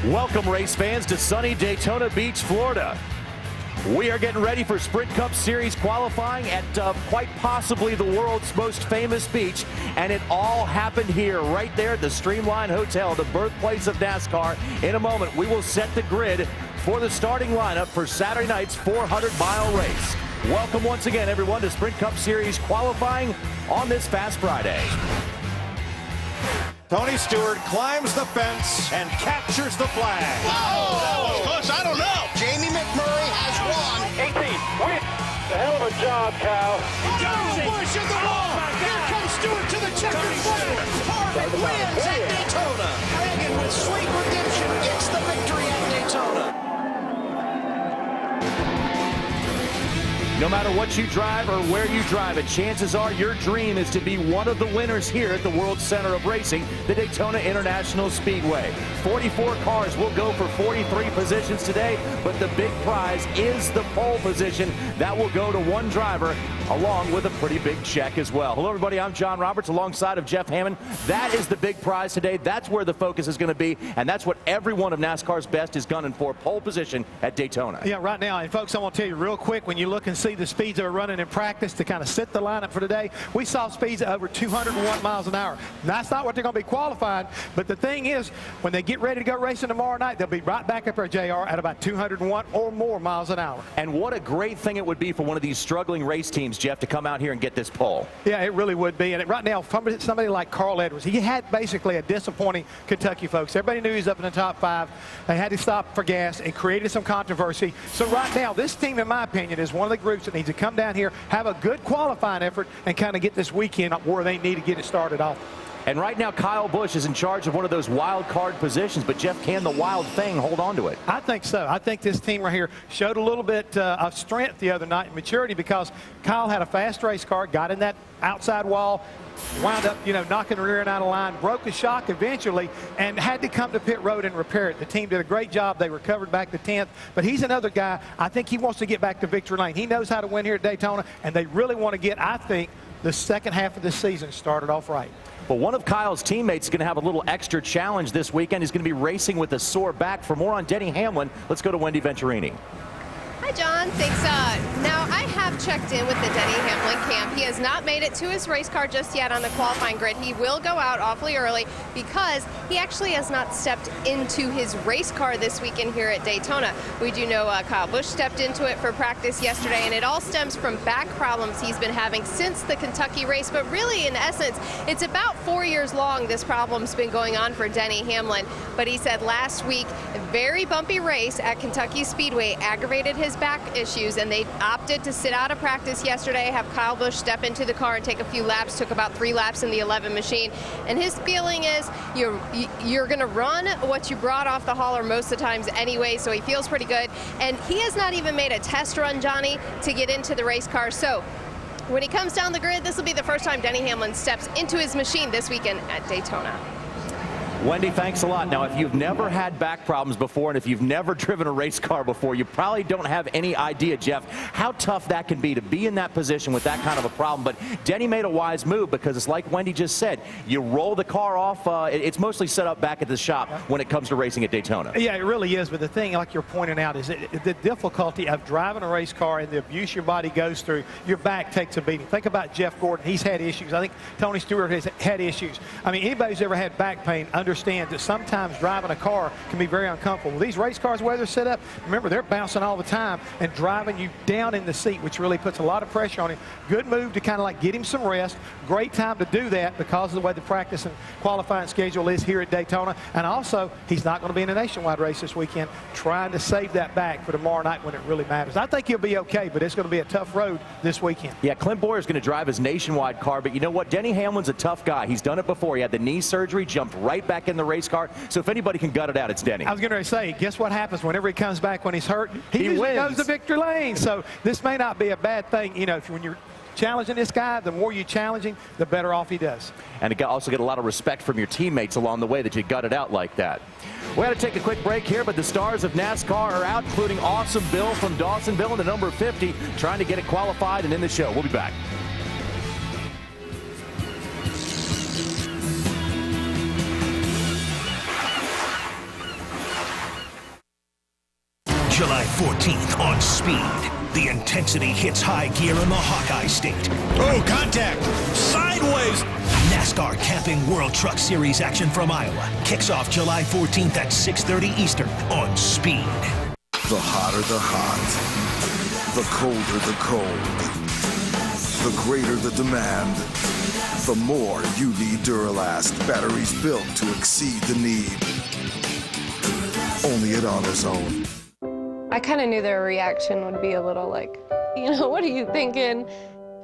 Welcome, race fans, to sunny Daytona Beach, Florida. We are getting ready for Sprint Cup Series qualifying at quite possibly the world's most famous beach, and it all happened here, right there at the Streamline Hotel, the birthplace of NASCAR. In a moment, we will set the grid for the starting lineup for Saturday night's 400-mile race. Welcome once again, everyone, to Sprint Cup Series qualifying on this Fast Friday. Tony Stewart climbs the fence and captures the flag. Whoa! That was close. I don't know. Jamie McMurray has won. 18. Win. A hell of a job, Kyle. Busch in the wall. Here comes Stewart to the checkered flag. Harvick wins at Daytona. Reagan with sweet redemption gets the victory at Daytona. No matter what you drive or where you drive it, chances are your dream is to be one of the winners here at the World Center of Racing, the Daytona International Speedway. 44 cars will go for 43 positions today, but the big prize is the pole position. That will go to one driver, along with a pretty big check as well. Hello, everybody. I'm John Roberts alongside of Jeff Hammond. That is the big prize today. That's where the focus is going to be, and that's what every one of NASCAR's best is gunning for, pole position at Daytona. Yeah, right now. And, folks, I want to tell you real quick, when you look and see the speeds that are running in practice to kind of set the lineup for today, we saw speeds of over 201 miles an hour. That's not what they're going to be qualifying, but the thing is, when they get ready to go racing tomorrow night, they'll be right back up there, JR, at about 201 or more miles an hour. And what a great thing it would be for one of these struggling race teams, Jeff, to come out here and get this pole. Yeah, it really would be. And right now, somebody like Carl Edwards, he had basically a disappointing Kentucky, folks. Everybody knew he was up in the top 5. They had to stop for gas. It created some controversy. So right now, this team, in my opinion, is one of the groups that needs to come down here, have a good qualifying effort, and kind of get this weekend where they need to get it started off. And right now, Kyle Busch is in charge of one of those wild card positions. But, Jeff, can the wild thing hold on to it? I think so. I think this team right here showed a little bit of strength the other night, maturity, because Kyle had a fast race car, got in that outside wall, wound up, knocking the rear end out of line, broke the shock eventually, and had to come to pit road and repair it. The team did a great job. They recovered back to 10th. But he's another guy, I think he wants to get back to victory lane. He knows how to win here at Daytona, and they really want to get, I think, the second half of the season started off right. Well, one of Kyle's teammates is going to have a little extra challenge this weekend. He's going to be racing with a sore back. For more on Denny Hamlin, let's go to Wendy Venturini. Hi, John. Thanks. Now, I have checked in with the Denny Hamlin camp. He has not made it to his race car just yet on the qualifying grid. He will go out awfully early because he actually has not stepped into his race car this weekend here at Daytona. We do know Kyle Busch stepped into it for practice yesterday, and it all stems from back problems he's been having since the Kentucky race. But really, in essence, it's about 4 years long this problem's been going on for Denny Hamlin. But he said last week, a very bumpy race at Kentucky Speedway aggravated his back issues, and they opted to sit out of practice yesterday, have Kyle Busch step into the car and take a few laps. Took about 3 laps in the 11 machine, and his feeling is you're going to run what you brought off the hauler most of the times anyway, so he feels pretty good. And he has not even made a test run, Johnny, to get into the race car. So when he comes down the grid, this will be the first time Denny Hamlin steps into his machine this weekend at Daytona. Wendy, thanks a lot. Now, if you've never had back problems before and if you've never driven a race car before, you probably don't have any idea, Jeff, how tough that can be to be in that position with that kind of a problem. But Denny made a wise move because it's like Wendy just said. You roll the car off. It's mostly set up back at the shop when it comes to racing at Daytona. Yeah, it really is. But the thing, like you're pointing out, is the difficulty of driving a race car and the abuse your body goes through. Your back takes a beating. Think about Jeff Gordon. He's had issues. I think Tony Stewart has had issues. I mean, anybody who's ever had back pain understands that sometimes driving a car can be very uncomfortable. These race cars, where they're set up, remember, they're bouncing all the time and driving you down in the seat, which really puts a lot of pressure on him. Good move to kind of like get him some rest. Great time to do that because of the way the practice and qualifying schedule is here at Daytona. And also, he's not going to be in a nationwide race this weekend, trying to save that back for tomorrow night when it really matters. I think he'll be okay, but it's going to be a tough road this weekend. Yeah, Clint Boyer is going to drive his nationwide car, but you know what? Denny Hamlin's a tough guy. He's done it before. He had the knee surgery, jumped right back in the race car. So if anybody can gut it out, it's Denny. I was going to say, guess what happens whenever he comes back when he's hurt? He usually goes to victory lane. So this may not be a bad thing. When you're challenging this guy, the more you challenge him, the better off he does. And you also get a lot of respect from your teammates along the way that you gut it out like that. We got to take a quick break here, but the stars of NASCAR are out, including Awesome Bill from Dawsonville in the number 50, trying to get it qualified and in the show. We'll be back. July 14th on Speed. The intensity hits high gear in the Hawkeye State. Oh, contact. Sideways. NASCAR Camping World Truck Series action from Iowa kicks off July 14th at 6:30 Eastern on Speed. The hotter the hot, the colder the cold, the greater the demand, the more you need Duralast batteries built to exceed the need. Only at AutoZone. I kind of knew their reaction would be a little like, what are you thinking?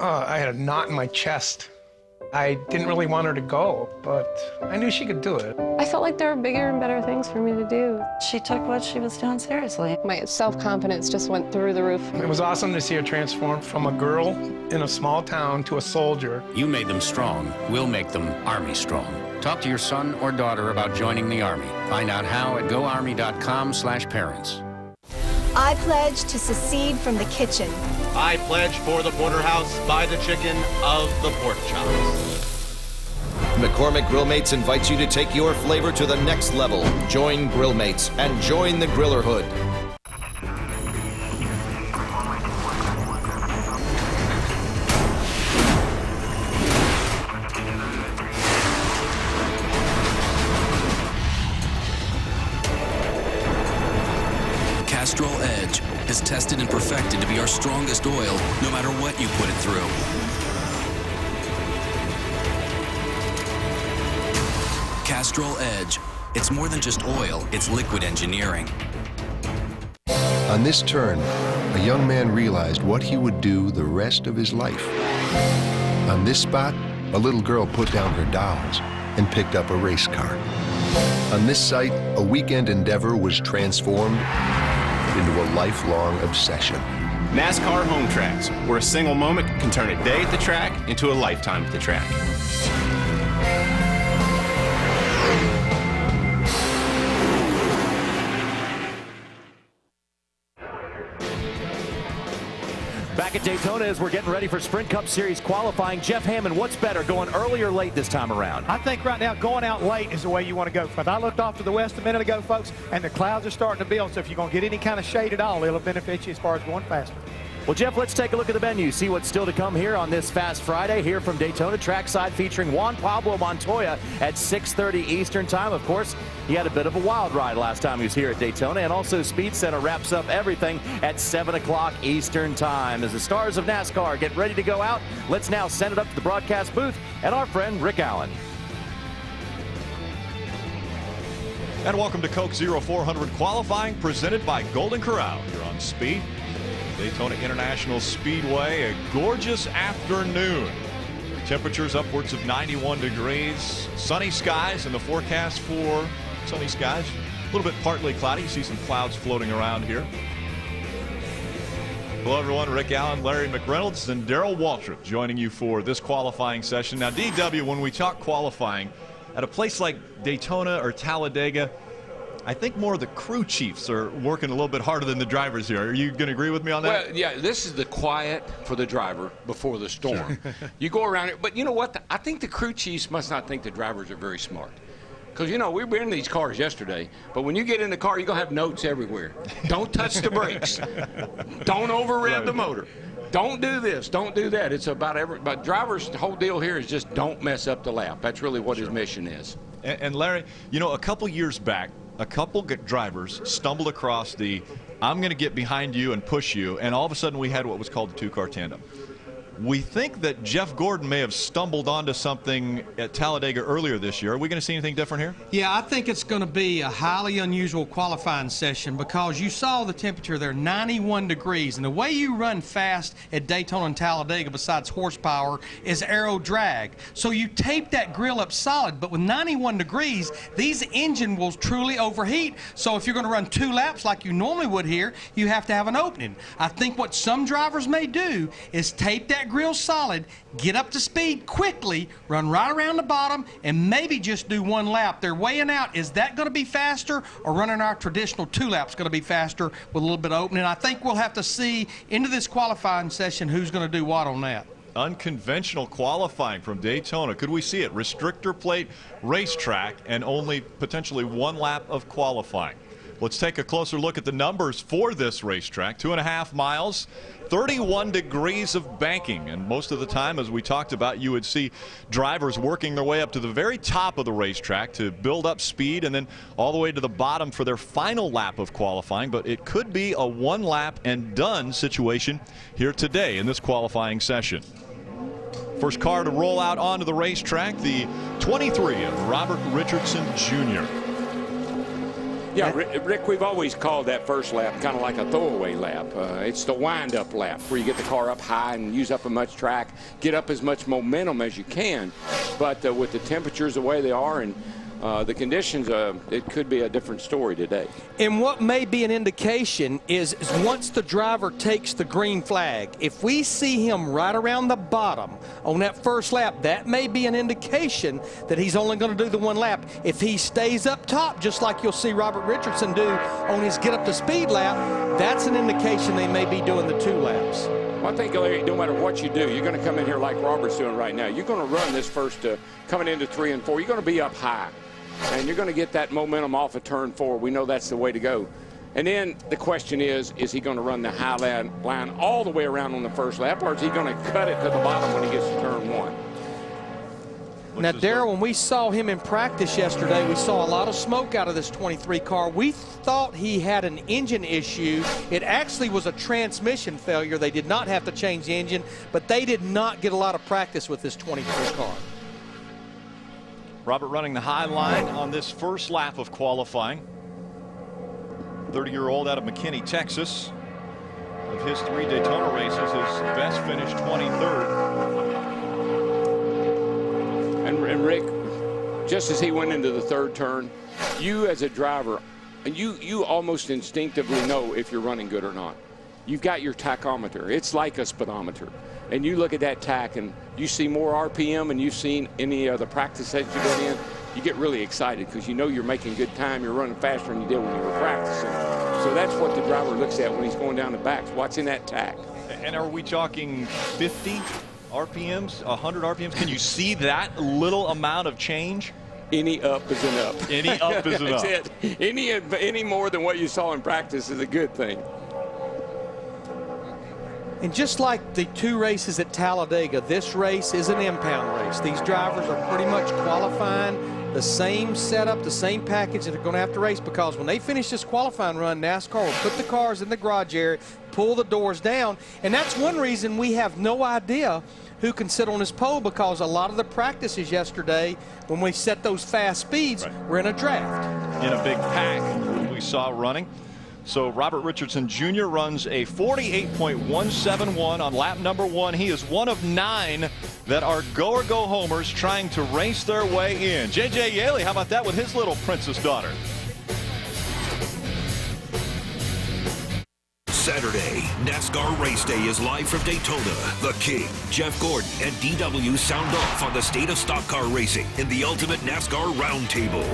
I had a knot in my chest. I didn't really want her to go, but I knew she could do it. I felt like there were bigger and better things for me to do. She took what she was doing seriously. My self-confidence just went through the roof. It was awesome to see her transform from a girl in a small town to a soldier. You made them strong. We'll make them Army strong. Talk to your son or daughter about joining the Army. Find out how at goarmy.com/parents. I pledge to secede from the kitchen. I pledge for the porterhouse by the chicken of the pork chops. McCormick Grill Mates invites you to take your flavor to the next level. Join Grill Mates and join the Grillerhood. Castrol Edge is tested and perfected to be our strongest oil, no matter what you put it through. Castrol Edge. It's more than just oil, it's liquid engineering. On this turn, a young man realized what he would do the rest of his life. On this spot, a little girl put down her dolls and picked up a race car. On this site, a weekend endeavor was transformed into a lifelong obsession. NASCAR home tracks, where a single moment can turn a day at the track into a lifetime at the track. Back at Daytona as we're getting ready for Sprint Cup Series qualifying. Jeff Hammond, what's better, going early or late this time around? I think right now going out late is the way you want to go. But I looked off to the west a minute ago, folks, and the clouds are starting to build. So if you're going to get any kind of shade at all, it'll benefit you as far as going faster. Well, Jeff, let's take a look at the venue, see what's still to come here on this Fast Friday here from Daytona Trackside, featuring Juan Pablo Montoya at 6:30 Eastern Time. Of course, he had a bit of a wild ride last time he was here at Daytona, and also Speed Center wraps up everything at 7 o'clock Eastern Time. As the stars of NASCAR get ready to go out, let's now send it up to the broadcast booth and our friend Rick Allen. And welcome to Coke 0400 qualifying presented by Golden Corral. You're on Speed. Daytona International Speedway, a gorgeous afternoon. Temperatures upwards of 91 degrees. Sunny skies in the forecast for sunny skies. A little bit partly cloudy. You see some clouds floating around here. Hello, everyone. Rick Allen, Larry McReynolds, and Darrell Waltrip joining you for this qualifying session. Now, DW, when we talk qualifying, at a place like Daytona or Talladega, I think more of the crew chiefs are working a little bit harder than the drivers here. Are you going to agree with me on that? Well, yeah, this is the quiet for the driver before the storm. Sure. You go around it, but you know what? I think the crew chiefs must not think the drivers are very smart. Because, we were in these cars yesterday, but when you get in the car, you're going to have notes everywhere. Don't touch the brakes. Don't over-rev the motor. Don't do this. Don't do that. It's about but drivers, the whole deal here is just don't mess up the lap. That's really what his mission is. And Larry, a couple years back, a couple drivers stumbled across I'm going to get behind you and push you, and all of a sudden we had what was called the two-car tandem. We think that Jeff Gordon may have stumbled onto something at Talladega earlier this year. Are we going to see anything different here? Yeah, I think it's going to be a highly unusual qualifying session because you saw the temperature there, 91 degrees. And the way you run fast at Daytona and Talladega, besides horsepower, is aero drag. So you tape that grill up solid, but with 91 degrees, these engine will truly overheat. So if you're going to run 2 laps like you normally would here, you have to have an opening. I think what some drivers may do is tape that grill solid, get up to speed quickly, run right around the bottom, and maybe just do 1 lap. They're weighing out, is that going to be faster, or running our traditional 2 laps going to be faster with a little bit of opening? I think we'll have to see into this qualifying session who's going to do what on that. Unconventional qualifying from Daytona. Could we see it? Restrictor plate racetrack and only potentially 1 lap of qualifying. Let's take a closer look at the numbers for this racetrack. 2.5 miles, 31 degrees of banking. And most of the time, as we talked about, you would see drivers working their way up to the very top of the racetrack to build up speed and then all the way to the bottom for their final lap of qualifying. But it could be a one lap and done situation here today in this qualifying session. First car to roll out onto the racetrack, the 23 of Robert Richardson Jr. Yeah, Rick, we've always called that first lap kind of like a throwaway lap. It's the wind-up lap where you get the car up high and use up as much track, get up as much momentum as you can. But with the temperatures the way they are and the conditions, it could be a different story today. And what may be an indication is once the driver takes the green flag, if we see him right around the bottom on that first lap, that may be an indication that he's only going to do the one lap. If he stays up top, just like you'll see Robert Richardson do on his get up to speed lap, that's an indication they may be doing the 2 laps. Well, I think, Larry, no matter what you do, you're going to come in here like Robert's doing right now. You're going to run this first, coming into 3 and 4. You're going to be up high. And you're going to get that momentum off of turn 4. We know that's the way to go. And then the question is he going to run the high line all the way around on the first lap, or is he going to cut it to the bottom when he gets to turn 1? Now, Darrell, when we saw him in practice yesterday, we saw a lot of smoke out of this 23 car. We thought he had an engine issue. It actually was a transmission failure. They did not have to change the engine, but they did not get a lot of practice with this 23 car. Robert running the high line on this first lap of qualifying. 30-year-old out of McKinney, Texas. Of his 3 Daytona races, his best finish 23rd. And Rick, just as he went into the 3rd turn, you as a driver, and you almost instinctively know if you're running good or not. You've got your tachometer. It's like a speedometer. And you look at that tach and you see more RPM and you've seen any of the practice that you've been in, you get really excited because you know you're making good time, you're running faster than you did when you were practicing. So that's what the driver looks at when he's going down the backs. What's in that tach? And are we talking 50 RPMs, 100 RPMs? Can you see that little amount of change? Any up is an up. Any up is an up. That's it. Any more than what you saw in practice is a good thing. And just like the 2 races at Talladega, this race is an impound race. These drivers are pretty much qualifying the same setup, the same package that they're going to have to race, because when they finish this qualifying run, NASCAR will put the cars in the garage area, pull the doors down, and that's one reason we have no idea who can sit on this pole, because a lot of the practices yesterday, when we set those fast speeds, were in a draft. In a big pack we saw running. So Robert Richardson Jr. runs a 48.171 on lap number 1. He is one of 9 that are go-or-go homers trying to race their way in. J.J. Yaley, how about that with his little princess daughter? Saturday, NASCAR Race Day is live from Daytona. The King, Jeff Gordon, and DW sound off on the state of stock car racing in the Ultimate NASCAR Roundtable.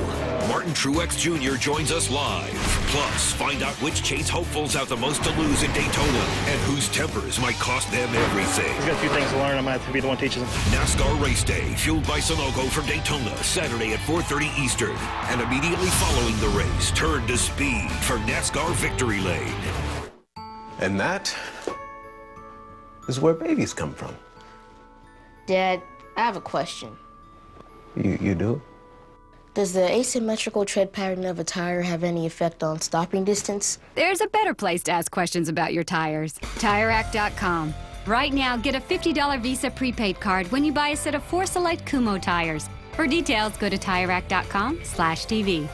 Martin Truex Jr. joins us live. Plus, find out which Chase hopefuls have the most to lose in Daytona and whose tempers might cost them everything. He's got a few things to learn. I'm going to have to be the one teaching him. NASCAR Race Day, fueled by Sunoco from Daytona, Saturday at 4:30 Eastern. And immediately following the race, turn to speed for NASCAR Victory Lane. And that is where babies come from. Dad, I have a question. You do? Does the asymmetrical tread pattern of a tire have any effect on stopping distance? There's a better place to ask questions about your tires. TireRack.com. Right now, get a $50 Visa prepaid card when you buy a set of 4 select Kumho tires. For details, go to TireRack.com/TV.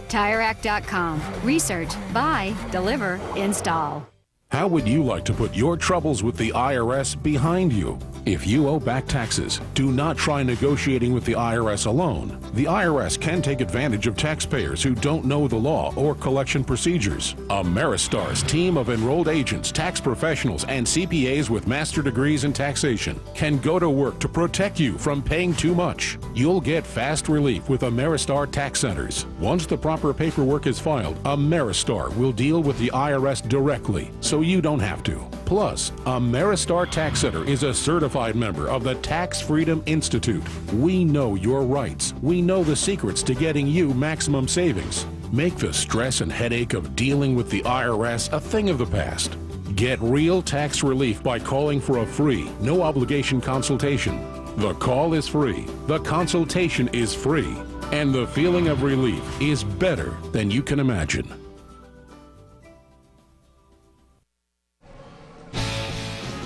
TireRack.com. Research, buy, deliver, install. How would you like to put your troubles with the IRS behind you? If you owe back taxes, do not try negotiating with the IRS alone. The IRS can take advantage of taxpayers who don't know the law or collection procedures. Ameristar's team of enrolled agents, tax professionals, and CPAs with master degrees in taxation can go to work to protect you from paying too much. You'll get fast relief with Ameristar Tax Centers. Once the proper paperwork is filed, Ameristar will deal with the IRS directly, so you don't have to. Plus, Ameristar Tax Center is a certified member of the Tax Freedom Institute. We know your rights. We know the secrets to getting you maximum savings. Make the stress and headache of dealing with the IRS a thing of the past. Get real tax relief by calling for a free, no-obligation consultation. The call is free, the consultation is free, and the feeling of relief is better than you can imagine.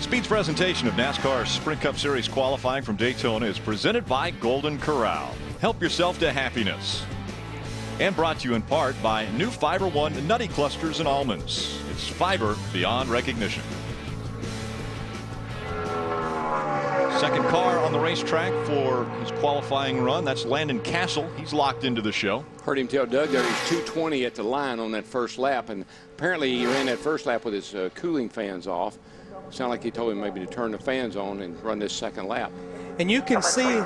Speed's presentation of NASCAR's Sprint Cup Series qualifying from Daytona is presented by Golden Corral. Help yourself to happiness. And brought to you in part by new Fiber One Nutty Clusters and Almonds. It's fiber beyond recognition. Second car on the racetrack for his qualifying run. That's Landon Castle. He's locked into the show. Heard him tell Doug there he's 220 at the line on that first lap, and apparently he ran that first lap with his cooling fans off. Sound like he told him maybe to turn the fans on and run this second lap. And you can see a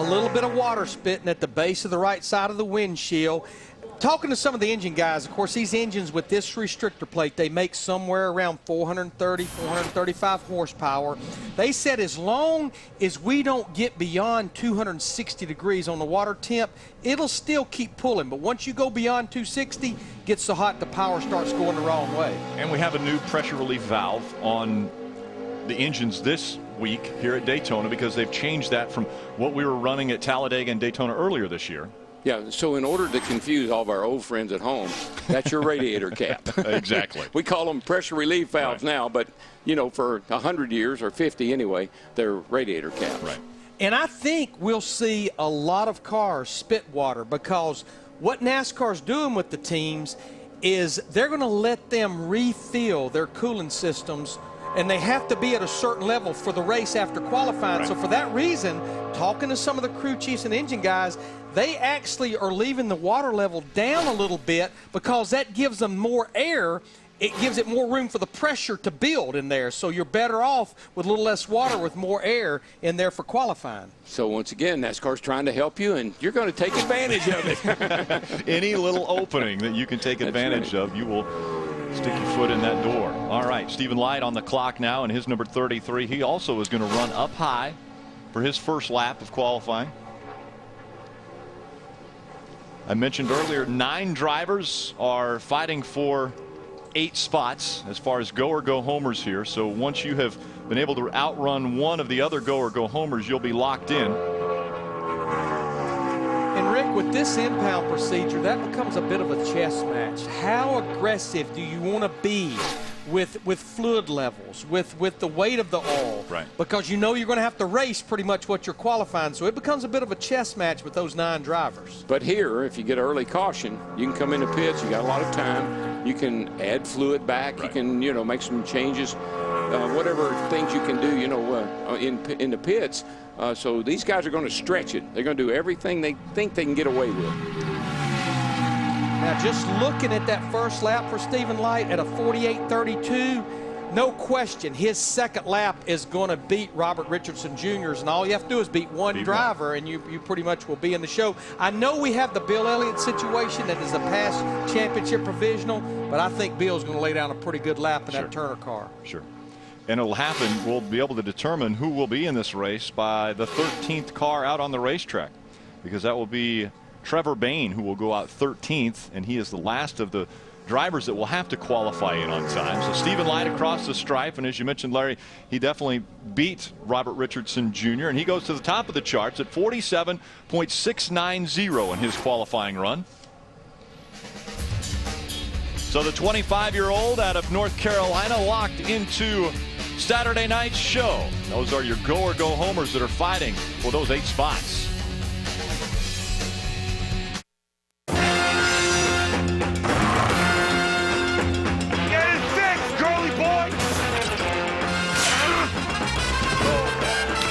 little bit of water spitting at the base of the right side of the windshield. Talking to some of the engine guys, of course, these engines with this restrictor plate, they make somewhere around 430, 435 horsepower. They said as long as we don't get beyond 260 degrees on the water temp, it'll still keep pulling. But once you go beyond 260, gets so hot the power starts going the wrong way. And we have a new pressure relief valve on the engines this week here at Daytona because they've changed that from what we were running at Talladega and Daytona earlier this year. Yeah, so in order to confuse all of our old friends at home, that's your radiator cap. Exactly. We call them pressure relief valves now, but, you know, for 100 years or 50 anyway, they're radiator caps. Right. And I think we'll see a lot of cars spit water because what NASCAR's doing with the teams is they're going to let them refill their cooling systems, and they have to be at a certain level for the race after qualifying. Right. So for that reason, talking to some of the crew chiefs and engine guys, they actually are leaving the water level down a little bit because that gives them more air. It gives it more room for the pressure to build in there. So you're better off with a little less water with more air in there for qualifying. So once again, NASCAR's trying to help you, and you're going to take advantage of it. Any little opening that you can take advantage of, you will stick your foot in that door. All right, Stephen Light on the clock now in his number 33. He also is going to run up high for his first lap of qualifying. I mentioned earlier 9 drivers are fighting for 8 spots as far as go or go homers here. So once you have been able to outrun one of the other go or go homers, you'll be locked in. And Rick, with this impound procedure, that becomes a bit of a chess match. How aggressive do you want to be with fluid levels, with the weight of the oil? Right. Because you know you're going to have to race pretty much what you're qualifying. So it becomes a bit of a chess match with those 9 drivers. But here, if you get early caution, you can come into pits. You got a lot of time. You can add fluid back. Right. You can, you know, make some changes, whatever things you can do, you know, in the pits. So these guys are going to stretch it. They're going to do everything they think they can get away with. Now, just looking at that first lap for Stephen Light at a 48.32, no question, his second lap is going to beat Robert Richardson Jr.'s, and all you have to do is beat one driver, and you pretty much will be in the show. I know we have the Bill Elliott situation that is a past championship provisional, but I think Bill's going to lay down a pretty good lap in that Turner car. Sure. And it'll happen. We'll be able to determine who will be in this race by the 13th car out on the racetrack, because that will be Trevor Bayne, who will go out 13th, and he is the last of the drivers that will have to qualify in on time. So Stephen Light across the stripe, and as you mentioned, Larry, he definitely beat Robert Richardson Jr., and he goes to the top of the charts at 47.690 in his qualifying run. So the 25-year-old out of North Carolina locked into Saturday night's show. Those are your go or go homers that are fighting for those 8 spots.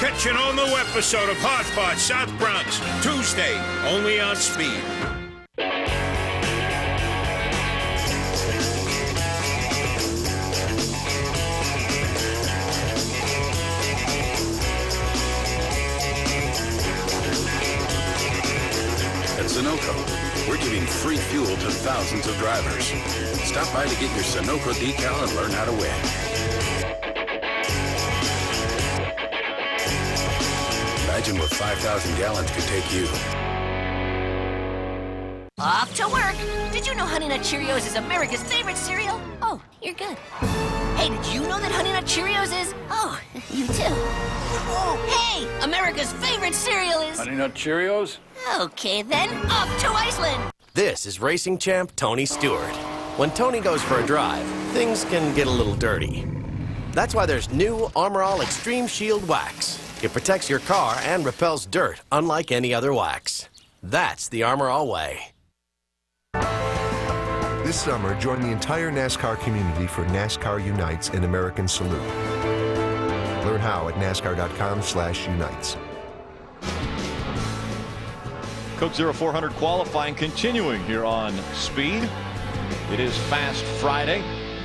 Catch an all-new episode of Hodgepodge South Bronx, Tuesday, only on Speed. At Sunoco, we're giving free fuel to thousands of drivers. Stop by to get your Sunoco decal and learn how to win. Imagine what 5,000 gallons could take you. Off to work. Did you know Honey Nut Cheerios is America's favorite cereal? Oh, you're good. Hey, did you know that Honey Nut Cheerios is... Oh, you too. Oh, hey, America's favorite cereal is... Honey Nut Cheerios? Okay, then, off to Iceland. This is racing champ Tony Stewart. When Tony goes for a drive, things can get a little dirty. That's why there's new Armor All Extreme Shield Wax. It protects your car and repels dirt, unlike any other wax. That's the Armor All way. This summer, join the entire NASCAR community for NASCAR Unites and American Salute. Learn how at NASCAR.com/unites. Coke 0400 qualifying continuing here on Speed. It is Fast Friday.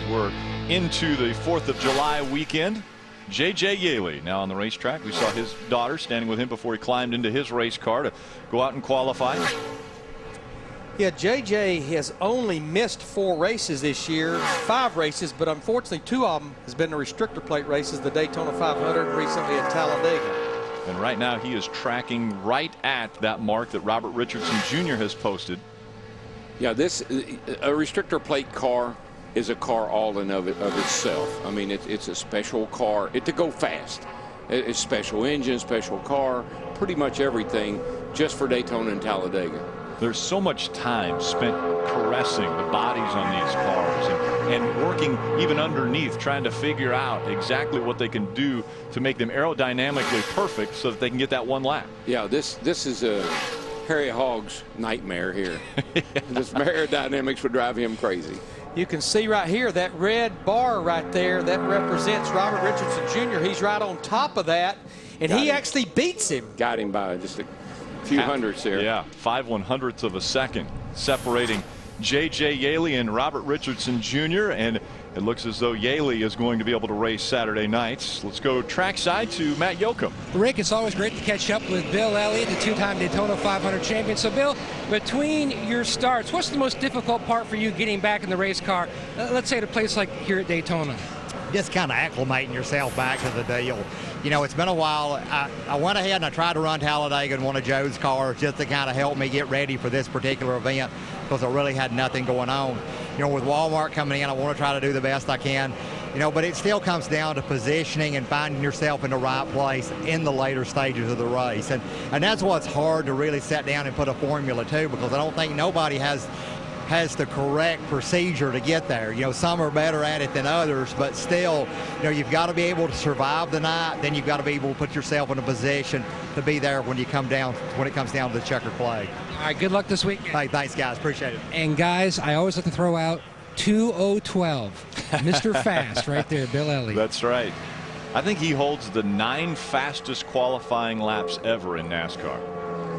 We're into the 4th of July weekend. J.J. Yaley now on the racetrack. We saw his daughter standing with him before he climbed into his race car to go out and qualify. Yeah, JJ has only missed 4 races this year, 5 races, but unfortunately 2 of them has been the restrictor plate races, the Daytona 500 and recently at Talladega. And right now he is tracking right at that mark that Robert Richardson Jr. has posted. Yeah, a restrictor plate car is a car all in of itself. I mean, it's a special car to go fast. It's special engine, special car, pretty much everything just for Daytona and Talladega. There's so much time spent caressing the bodies on these cars and working even underneath, trying to figure out exactly what they can do to make them aerodynamically perfect so that they can get that one lap. Yeah, this is a Harry Hogg's nightmare here. This aerodynamics would drive him crazy. You can see right here that red bar right there that represents Robert Richardson Jr. He's right on top of that, and he actually beats him. Got him by just a few hundredths there. Yeah, 5/100ths of a second separating J.J. Yaley and Robert Richardson Jr. And it looks as though Yaley is going to be able to race Saturday nights. Let's go trackside to Matt Yoakum. Rick, it's always great to catch up with Bill Elliott, the 2-time Daytona 500 champion. So, Bill, between your starts, what's the most difficult part for you getting back in the race car? Let's say at a place like here at Daytona. Just kind of acclimating yourself back to the deal. You know, it's been a while. I went ahead and I tried to run Talladega in one of Joe's cars just to kind of help me get ready for this particular event because I really had nothing going on. You know, with Walmart coming in, I want to try to do the best I can. You know, but it still comes down to positioning and finding yourself in the right place in the later stages of the race. And that's what's hard to really sit down and put a formula to, because I don't think nobody has the correct procedure to get there. You know, some are better at it than others, but still, you know, you've got to be able to survive the night. Then you've got to be able to put yourself in a position to be there when it comes down to the checkered flag. All right, good luck this week. Hey, thanks, guys. Appreciate it. And, guys, I always like to throw out 2012. Mr. Fast right there, Bill Elliott. That's right. I think he holds the 9 fastest qualifying laps ever in NASCAR.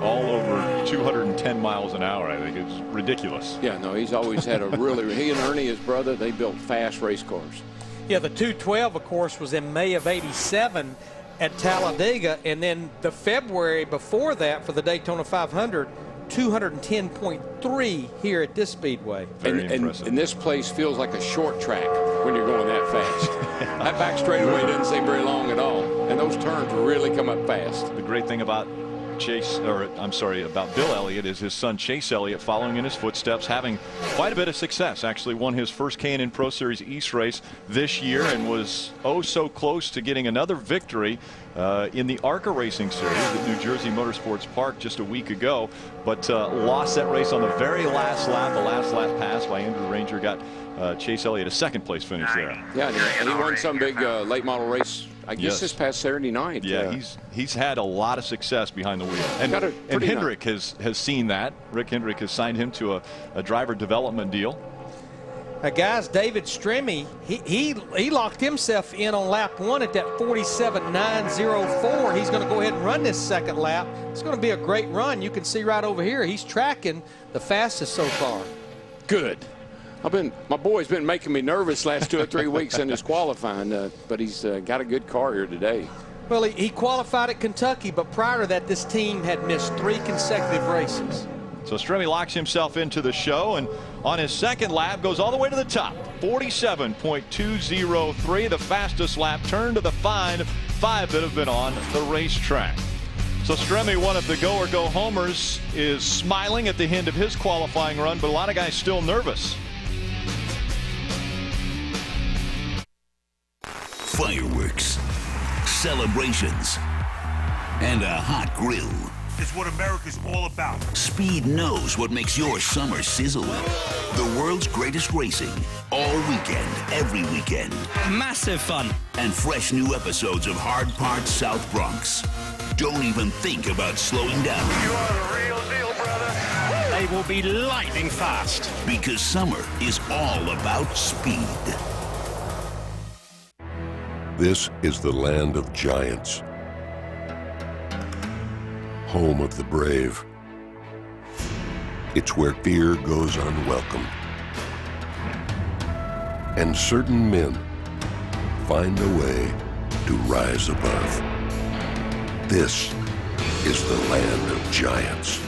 All over 210 miles an hour. I think it's ridiculous. Yeah, no, he's always had a he and Ernie, his brother, they built fast race cars. Yeah, the 212, of course, was in May of '87 at Talladega, and then the February before that for the Daytona 500, 210.3 here at this speedway. Very impressive. And this place feels like a short track when you're going that fast. That back straightaway doesn't seem very long at all, and those turns really come up fast. The great thing about about Bill Elliott is his son Chase Elliott following in his footsteps, having quite a bit of success. Actually won his first K&N Pro Series East race this year and was so close to getting another victory in the ARCA Racing Series at New Jersey Motorsports Park just a week ago, but lost that race on the very last lap. The last lap pass by Andrew Ranger got Chase Elliott a second place finish there. Yeah, and he won some big late model race, I guess, this past Saturday night. Yeah, he's had a lot of success behind the wheel. And Hendrick has seen that. Rick Hendrick has signed him to a driver development deal. Guys, David Stremme, he locked himself in on lap 1 at that 47.904. He's going to go ahead and run this second lap. It's going to be a great run. You can see right over here, he's tracking the fastest so far. Good. My boy's been making me nervous last 2 or 3 weeks in his qualifying, but he's got a good car here today. Well, he qualified at Kentucky, but prior to that, this team had missed 3 consecutive races. So Stremme locks himself into the show, and on his second lap goes all the way to the top. 47.203, the fastest lap. Turn to the fine 5 that have been on the racetrack. So Stremme, one of the go or go homers, is smiling at the end of his qualifying run, but a lot of guys still nervous. Fireworks, celebrations, and a hot grill. Is what America's all about. Speed knows what makes your summer sizzle. The world's greatest racing, all weekend, every weekend. Massive fun. And fresh new episodes of Hard Parts South Bronx. Don't even think about slowing down. You are the real deal, brother. They will be lightning fast. Because summer is all about speed. This is the land of giants. Home of the brave. It's where fear goes unwelcome. And certain men find a way to rise above. This is the land of giants.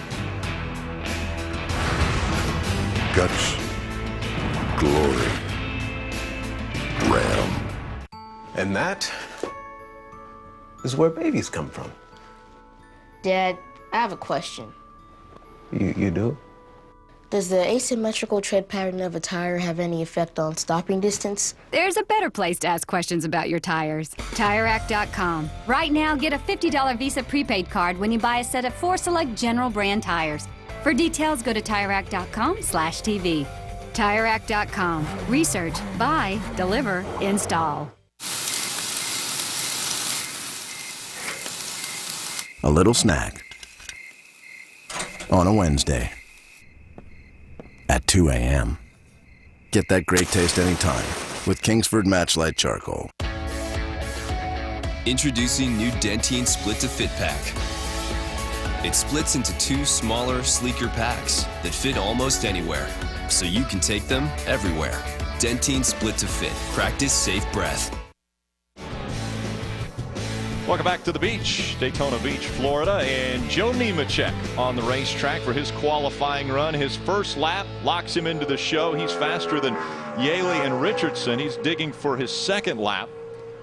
Guts, glory, ram. And that is where babies come from. Dad, I have a question. You do? Does the asymmetrical tread pattern of a tire have any effect on stopping distance? There's a better place to ask questions about your tires. TireRack.com. Right now, get a $50 Visa prepaid card when you buy a set of 4 select General brand tires. For details, go to TireRack.com/TV. TireRack.com. Research, buy, deliver, install. A little snack on a Wednesday at 2 a.m. Get that great taste anytime with Kingsford Matchlight Charcoal. Introducing new Dentine Split to Fit Pack. It splits into 2 smaller, sleeker packs that fit almost anywhere, so you can take them everywhere. Dentine Split to Fit. Practice safe breath. Welcome back to the beach, Daytona Beach, Florida, and Joe Nemechek on the racetrack for his qualifying run. His first lap locks him into the show. He's faster than Yaley and Richardson. He's digging for his second lap.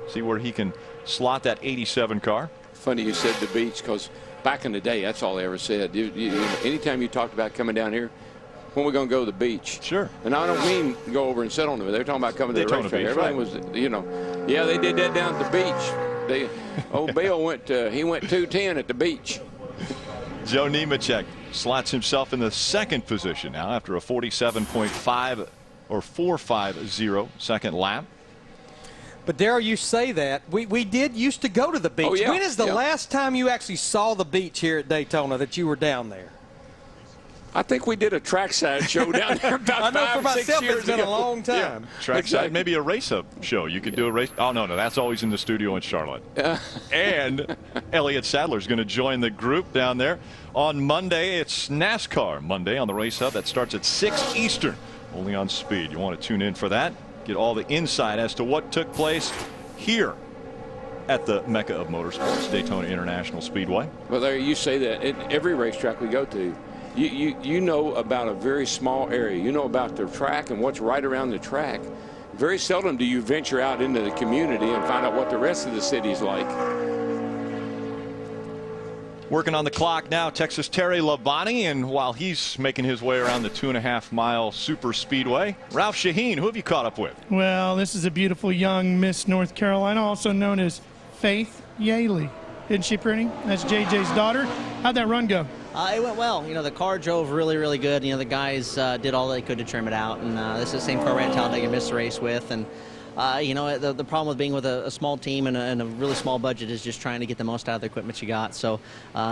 See where he can slot that 87 car. Funny you said the beach, because back in the day, that's all they ever said. Anytime you talked about coming down here, when we're going to go to the beach. Sure. And I don't mean go over and sit on it. They're talking about coming to the Daytona racetrack. Beach, Everything right. was, you know, yeah, they did that down at the beach. Old Bill went 210 at the beach. Joe Nemechek slots himself in the second position now after a 47.5 or 4.50 second lap. But Darryl, you say that. We did used to go to the beach. Oh, yeah. When is the last time you actually saw the beach here at Daytona that you were down there? I think we did a trackside show down there about I know for 5 or 6 myself years it's been ago. a long time. Yeah. Trackside, maybe a race-up show. You could do a race. Oh, no, that's always in the studio in Charlotte. And Elliott Sadler's going to join the group down there. On Monday, it's NASCAR Monday on the Race Hub. That starts at 6 Eastern, only on Speed. You want to tune in for that. Get all the insight as to what took place here at the Mecca of Motorsports, Daytona International Speedway. Well, there you say that at every racetrack we go to. You know about a very small area. You know about the track and what's right around the track. Very seldom do you venture out into the community and find out what the rest of the city's like. Working on the clock now, Texas Terry Labonte, and while he's making his way around the 2.5-mile super speedway, Ralph Shaheen, who have you caught up with? Well, this is a beautiful young Miss North Carolina, also known as Faith Yaley. Isn't she pretty? That's JJ's daughter. How'd that run go? It went well. You know, the car drove really, really good. You know, the guys did all they could to trim it out. And this is the same car we ran at Talladega, missed the race with. And, you know, the problem with being with a small team and a really small budget is just trying to get the most out of the equipment you got. So,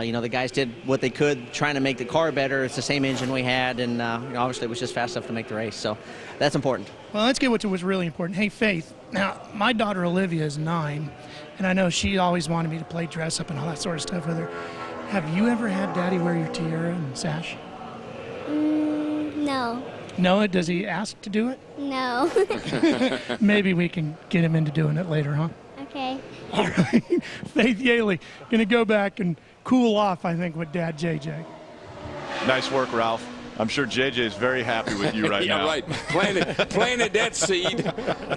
you know, the guys did what they could trying to make the car better. It's the same engine we had. And obviously it was just fast enough to make the race. So that's important. Well, let's get what was really important. Hey, Faith, now, my daughter Olivia is 9, and I know she always wanted me to play dress up and all that sort of stuff with her. Have you ever had Daddy wear your tiara and sash? No. No? Does he ask to do it? No. Maybe we can get him into doing it later, huh? Okay. All right. Faith Yaley going to go back and cool off, I think, with Dad JJ. Nice work, Ralph. I'm sure JJ is very happy with you right now. Yeah, right. Planted that seed.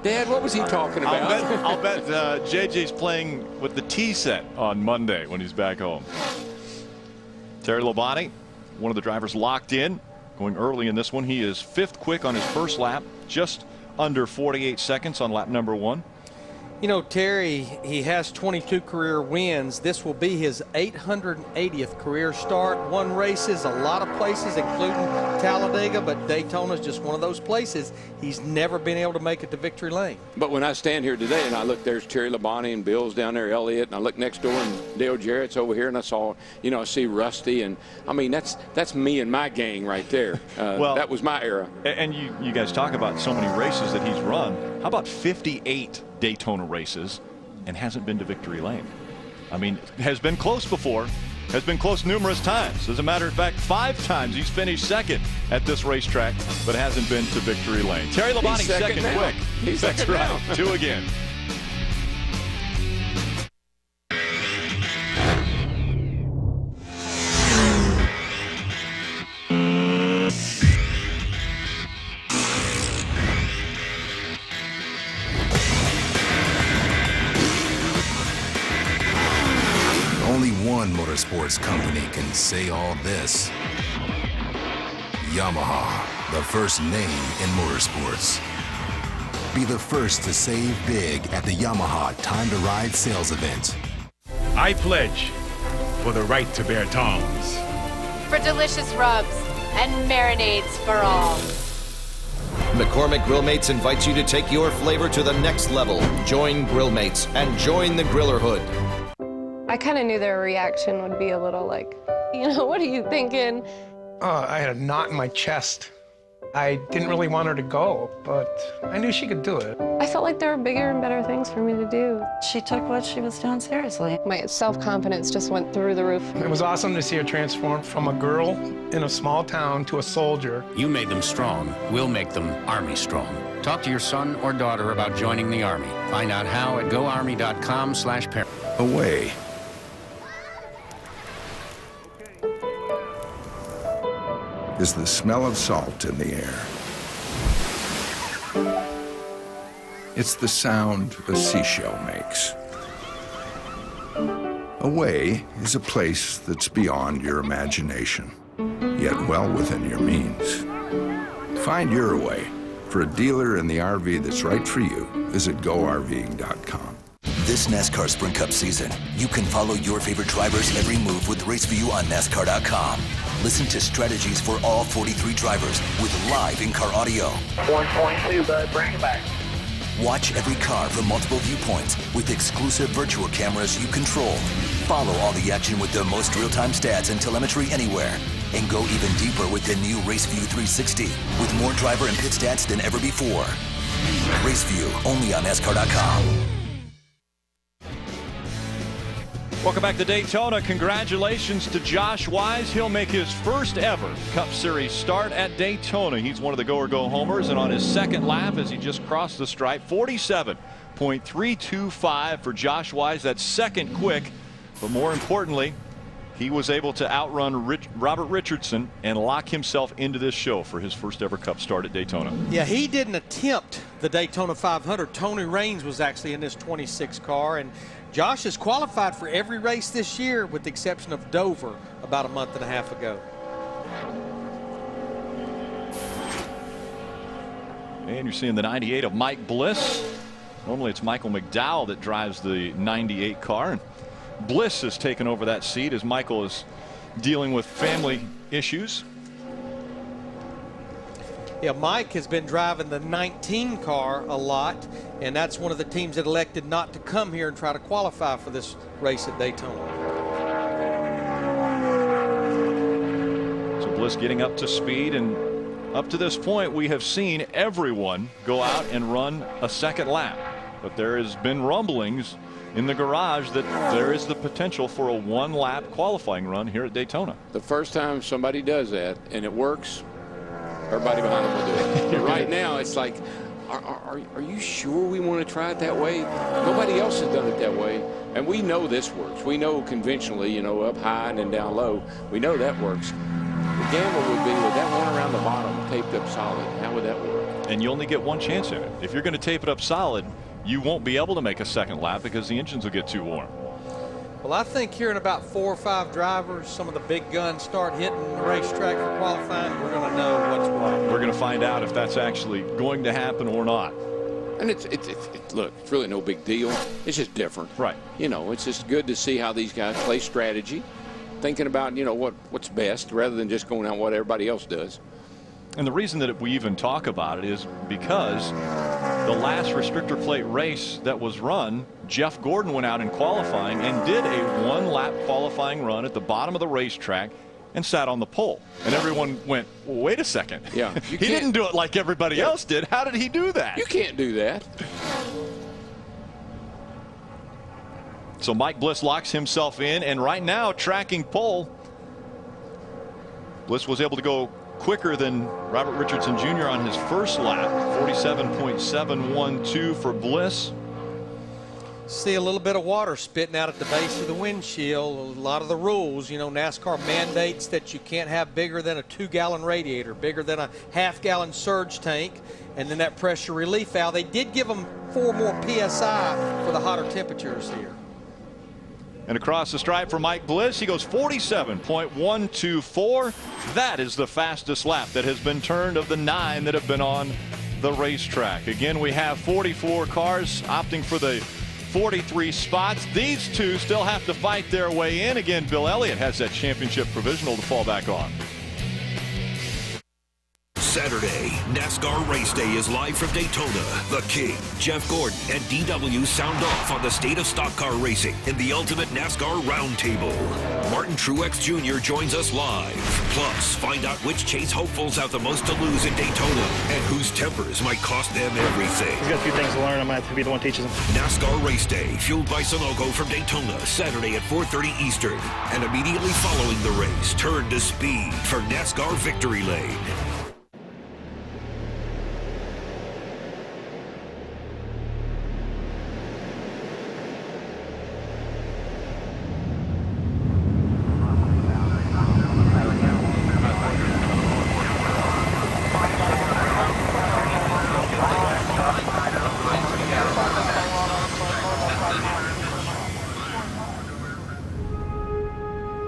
Dad, what was he talking about? I'll bet JJ's playing with the tee set on Monday when he's back home. Terry Labonte, one of the drivers locked in, going early in this one. He is 5th quick on his first lap, just under 48 seconds on lap number 1. You know, Terry, he has 22 career wins. This will be his 880th career start. Won races a lot of places, including Talladega, but Daytona is just one of those places he's never been able to make it to victory lane. But when I stand here today and I look, there's Terry Labonte and Bill's down there, Elliott, and I look next door and Dale Jarrett's over here, and I saw, you know, I see Rusty, and I mean, that's me and my gang right there. Well, that was my era. And you guys talk about so many races that he's run. How about 58 Daytona races and hasn't been to victory lane? I mean, has been close before, has been close numerous times. As a matter of fact, 5 times he's finished second at this racetrack, but hasn't been to victory lane. Terry Labonte second quick. He's That's second right. now. 2 again. Only one motorsports company can say all this. Yamaha, the first name in motorsports. Be the first to save big at the Yamaha Time to Ride sales event. I pledge for the right to bear tongs. For delicious rubs and marinades for all. McCormick Grillmates invites you to take your flavor to the next level. Join Grillmates and join the Grillerhood. I kind of knew their reaction would be a little like, you know, what are you thinking? I had a knot in my chest. I didn't really want her to go, but I knew she could do it. I felt like there were bigger and better things for me to do. She took what she was doing seriously. My self-confidence just went through the roof. It was awesome to see her transform from a girl in a small town to a soldier. You made them strong. We'll make them Army strong. Talk to your son or daughter about joining the Army. Find out how at goarmy.com/parent. Away. Is the smell of salt in the air. It's the sound a seashell makes. Away is a place that's beyond your imagination, yet well within your means. Find your away. For a dealer in the RV that's right for you, visit GoRVing.com. This NASCAR Sprint Cup season, you can follow your favorite drivers' every move with RaceView on NASCAR.com. Listen to strategies for all 43 drivers with live in-car audio. 1.2, bud. Bring it back. Watch every car from multiple viewpoints with exclusive virtual cameras you control. Follow all the action with the most real-time stats and telemetry anywhere. And go even deeper with the new RaceView 360 with more driver and pit stats than ever before. RaceView, only on NASCAR.com. Welcome back to Daytona. Congratulations to Josh Wise. He'll make his first ever Cup Series start at Daytona. He's one of the go-or-go homers, and on his second lap as he just crossed the stripe, 47.325 for Josh Wise. That's second quick, but more importantly, he was able to outrun Robert Richardson and lock himself into this show for his first ever Cup start at Daytona. Yeah, he didn't attempt the Daytona 500. Tony Raines was actually in this 26 car, and Josh has qualified for every race this year with the exception of Dover about a month and a half ago. And you're seeing the 98 of Mike Bliss. Normally it's Michael McDowell that drives the 98 car, and Bliss has taken over that seat as Michael is dealing with family issues. Yeah, Mike has been driving the 19 car a lot, and that's one of the teams that elected not to come here and try to qualify for this race at Daytona. So Bliss getting up to speed, and up to this point we have seen everyone go out and run a second lap, but there has been rumblings in the garage that there is the potential for a one-lap qualifying run here at Daytona. The first time somebody does that and it works, everybody behind them will do it. But right now, it's like, are you sure we want to try it that way? Nobody else has done it that way, and we know this works. We know conventionally, you know, up high and then down low. We know that works. The gamble would be with that one around the bottom taped up solid. How would that work? And you only get one chance at it. If you're going to tape it up solid, you won't be able to make a second lap because the engines will get too warm. Well, I think here in about 4 or 5 drivers, some of the big guns start hitting the racetrack for qualifying. We're going to know what's what. We're going to find out if that's actually going to happen or not. And look, it's really no big deal. It's just different. Right. You know, it's just good to see how these guys play strategy, thinking about, you know, what's best rather than just going out what everybody else does. And the reason that we even talk about it is because the last restrictor plate race that was run, Jeff Gordon went out in qualifying and did a 1-lap qualifying run at the bottom of the racetrack and sat on the pole. And everyone went, well, wait a second. Yeah, he didn't do it like everybody else did. How did he do that? You can't do that. So Mike Bliss locks himself in, and right now tracking pole. Bliss was able to go quicker than Robert Richardson Jr. on his first lap, 47.712 for Bliss. See a little bit of water spitting out at the base of the windshield. A lot of the rules, you know, NASCAR mandates that you can't have bigger than a 2-gallon radiator, bigger than a half-gallon surge tank, and then that pressure relief valve. They did give them 4 more PSI for the hotter temperatures here. And across the stripe for Mike Bliss, he goes 47.124. That is the fastest lap that has been turned of the 9 that have been on the racetrack. Again, we have 44 cars opting for the 43 spots. These two still have to fight their way in. Again, Bill Elliott has that championship provisional to fall back on. Saturday, NASCAR Race Day is live from Daytona. The King, Jeff Gordon, and DW sound off on the state of stock car racing in the Ultimate NASCAR Roundtable. Martin Truex Jr. joins us live. Plus, find out which chase hopefuls have the most to lose in Daytona and whose tempers might cost them everything. He's got a few things to learn. I might have to be the one teaching him. NASCAR Race Day, fueled by Sunoco from Daytona, Saturday at 4:30 Eastern. And immediately following the race, turn to speed for NASCAR Victory Lane.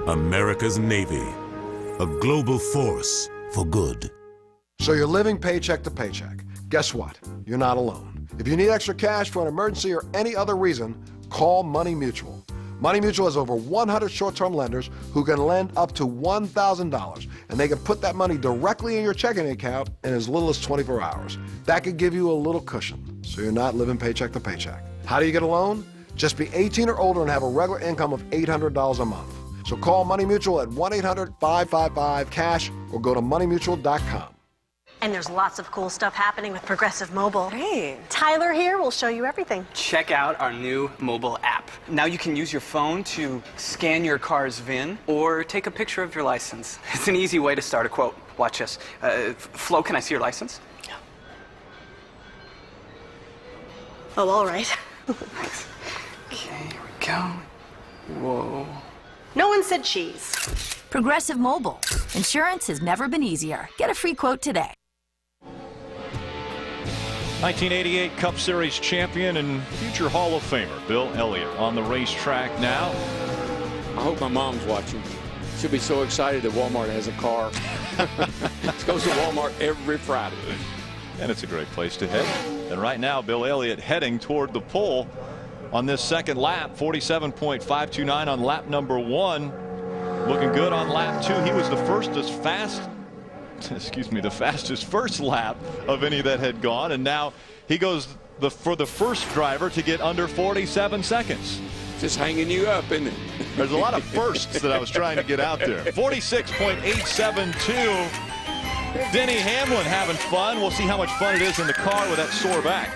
America's Navy, a global force for good. So you're living paycheck to paycheck. Guess what? You're not alone. If you need extra cash for an emergency or any other reason, call Money Mutual. Money Mutual has over 100 short-term lenders who can lend up to $1,000, and they can put that money directly in your checking account in as little as 24 hours. That could give you a little cushion, so you're not living paycheck to paycheck. How do you get a loan? Just be 18 or older and have a regular income of $800 a month. So call Money Mutual at 1-800-555-CASH or go to moneymutual.com. And there's lots of cool stuff happening with Progressive Mobile. Hey. Tyler here will show you everything. Check out our new mobile app. Now you can use your phone to scan your car's VIN or take a picture of your license. It's an easy way to start a quote. Watch this. Flo, can I see your license? Yeah. Oh, all right. Thanks. Okay, here we go. Whoa. No one said cheese. Progressive Mobile. Insurance has never been easier. Get a free quote today. 1988 Cup Series champion and future Hall of Famer Bill Elliott on the racetrack now. I hope my mom's watching. She'll be so excited that Walmart has a car. She goes to Walmart every Friday. And it's a great place to head. And right now, Bill Elliott heading toward the pole on this second lap, 47.529 on lap number 1. Looking good on lap 2. He was the fastest first lap of any that had gone, and now he goes for the first driver to get under 47 seconds. Just hanging you up, isn't it? There's a lot of firsts that I was trying to get out there. 46.872. Denny Hamlin having fun. We'll see how much fun it is in the car with that sore back.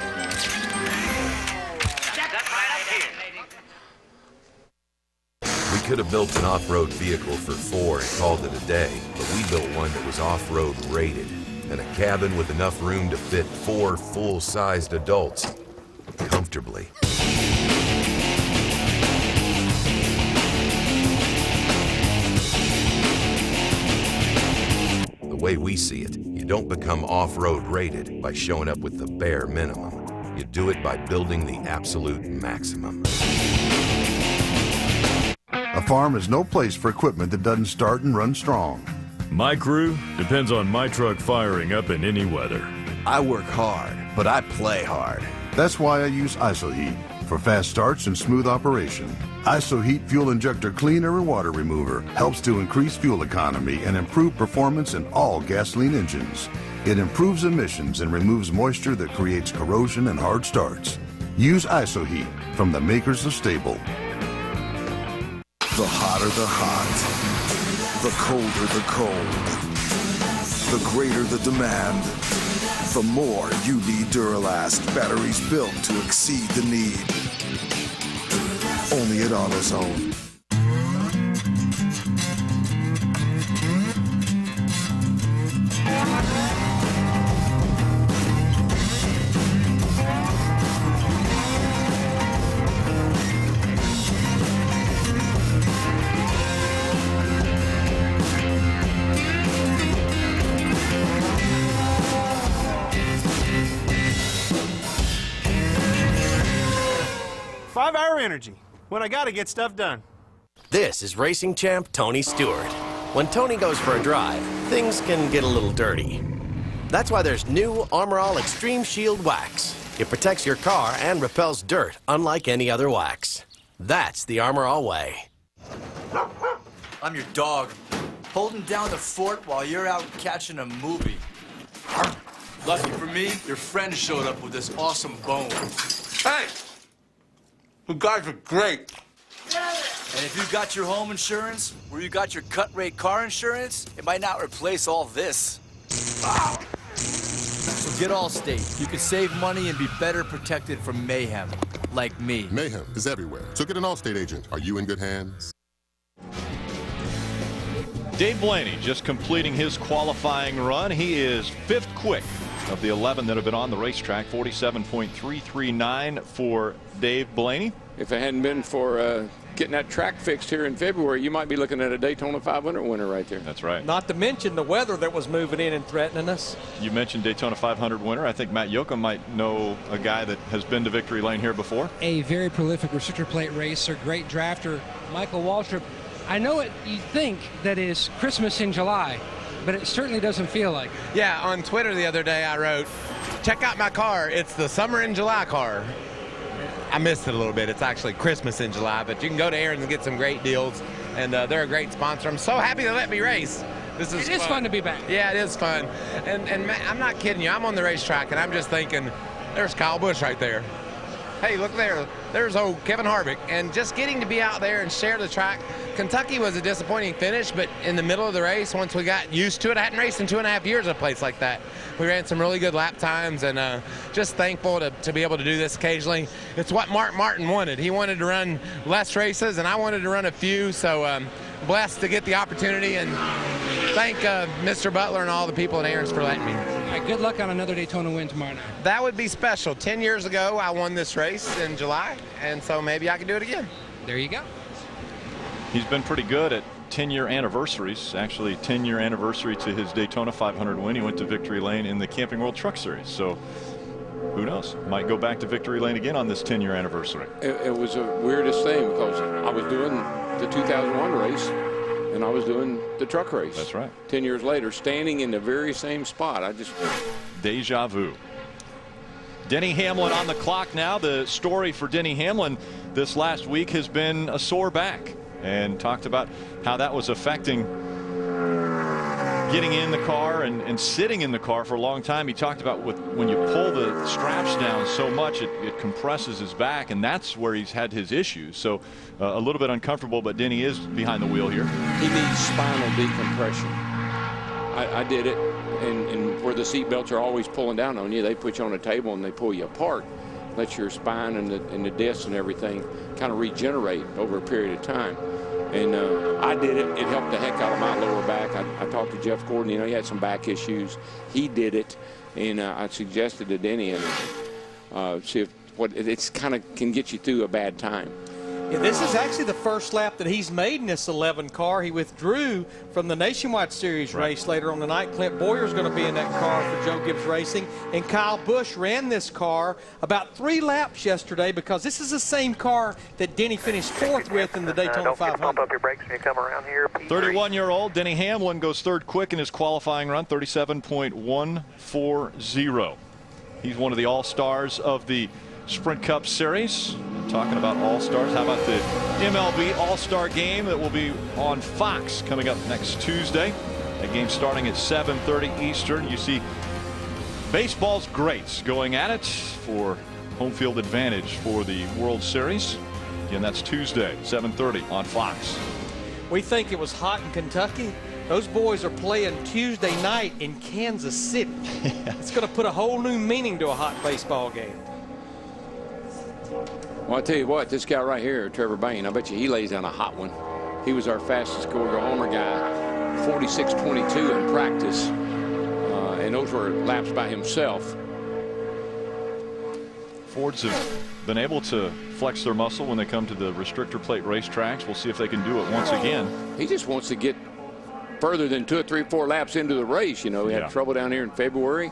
We could have built an off-road vehicle for 4 and called it a day, but we built one that was off-road rated, and a cabin with enough room to fit 4 full-sized adults comfortably. The way we see it, you don't become off-road rated by showing up with the bare minimum. You do it by building the absolute maximum. farm is no place for equipment that doesn't start and run strong. My crew depends on my truck firing up in any weather. I work hard, but I play hard. That's why I use ISOHEAT for fast starts and smooth operation. ISOHEAT Fuel Injector Cleaner and Water Remover helps to increase fuel economy and improve performance in all gasoline engines. It improves emissions and removes moisture that creates corrosion and hard starts. Use ISOHEAT from the makers of Stable. The hotter the hot, the colder the cold, the greater the demand, the more you need Duralast batteries built to exceed the need. Only at AutoZone. Five-hour energy, when I gotta get stuff done. This is racing champ Tony Stewart. When Tony goes for a drive, things can get a little dirty. That's why there's new Armor All Extreme Shield Wax. It protects your car and repels dirt, unlike any other wax. That's the Armor All way. I'm your dog, holding down the fort while you're out catching a movie. Lucky for me, your friend showed up with this awesome bone. Hey! You guys are great. And if you got your home insurance, or you got your cut rate car insurance, it might not replace all this. So get Allstate. You can save money and be better protected from mayhem, like me. Mayhem is everywhere, so get an Allstate agent. Are you in good hands? Dave Blaney just completing his qualifying run. He is 5th quick of the 11 that have been on the racetrack. 47.339 for Dave Blaney. If it hadn't been for getting that track fixed here in February, you might be looking at a Daytona 500 winner right there. That's right. Not to mention the weather that was moving in and threatening us. You mentioned Daytona 500 winner. I think Matt Yoakum might know a guy that has been to victory lane here before. A very prolific restrictor plate racer, great drafter, Michael Waltrip. I know it. You think that is Christmas in July, but it certainly doesn't feel like it. Yeah, on Twitter the other day I wrote, check out my car. It's the summer in July car. I missed it a little bit. It's actually Christmas in July, but you can go to Aaron's and get some great deals, and they're a great sponsor. I'm so happy they let me race. It is fun to be back. Yeah, it is fun. And I'm not kidding you. I'm on the racetrack, and I'm just thinking, there's Kyle Busch right there. Hey, look there. There's old Kevin Harvick. And just getting to be out there and share the track. Kentucky was a disappointing finish, but in the middle of the race, once we got used to it, I hadn't raced in 2.5 years at a place like that. We ran some really good lap times, and just thankful to be able to do this occasionally. It's what Mark Martin wanted. He wanted to run less races, and I wanted to run a few, so blessed to get the opportunity, and thank Mr. Butler and all the people at Aaron's for letting me. All right, good luck on another Daytona win tomorrow night. That would be special. 10 years ago, I won this race in July, and so maybe I can do it again. There you go. He's been pretty good at 10-year anniversaries. Actually, 10-year anniversary to his Daytona 500 win. He went to victory lane in the Camping World Truck Series. So who knows? Might go back to victory lane again on this 10-year anniversary. It was the weirdest thing because I was doing the 2001 race and I was doing the truck race. That's right. 10 years later, standing in the very same spot. Deja vu. Denny Hamlin on the clock now. The story for Denny Hamlin this last week has been a sore back, and talked about how that was affecting getting in the car and sitting in the car for a long time. He talked about when you pull the straps down so much, it compresses his back, and that's where he's had his issues. So a little bit uncomfortable, but Denny is behind the wheel here. He needs spinal decompression. I did it, and where the seat belts are always pulling down on you, they put you on a table and they pull you apart. Let your spine and the discs and everything kind of regenerate over a period of time. And I did it. It helped the heck out of my lower back. I talked to Jeff Gordon. You know, he had some back issues. He did it, and I suggested to Denny and see if it's kind of can get you through a bad time. Yeah, this is actually the first lap that he's made in this 11 car. He withdrew from the Nationwide Series race later on tonight. Clint Boyer's going to be in that car for Joe Gibbs Racing. And Kyle Busch ran this car about 3 laps yesterday because this is the same car that Denny finished 4th with in the Daytona 500. Pump up your brakes when you come around here. 31-year-old Denny Hamlin goes 3rd quick in his qualifying run, 37.140. He's one of the all-stars of the Sprint Cup Series. Talking about all-stars, how about the MLB All-Star Game that will be on Fox coming up next Tuesday? That game starting at 7:30 Eastern. You see baseball's greats going at it for home field advantage for the World Series. Again, that's Tuesday, 7:30 on Fox. We think it was hot in Kentucky. Those boys are playing Tuesday night in Kansas City. It's going to put a whole new meaning to a hot baseball game. Well, I tell you what, this guy right here, Trevor Bayne, I bet you he lays down a hot one. He was our fastest go-homer guy, 46.22 in practice, and those were laps by himself. Fords have been able to flex their muscle when they come to the restrictor plate racetracks. We'll see if they can do it once again. He just wants to get further than 2 or 3 or 4 laps into the race. You know, he had trouble down here in February.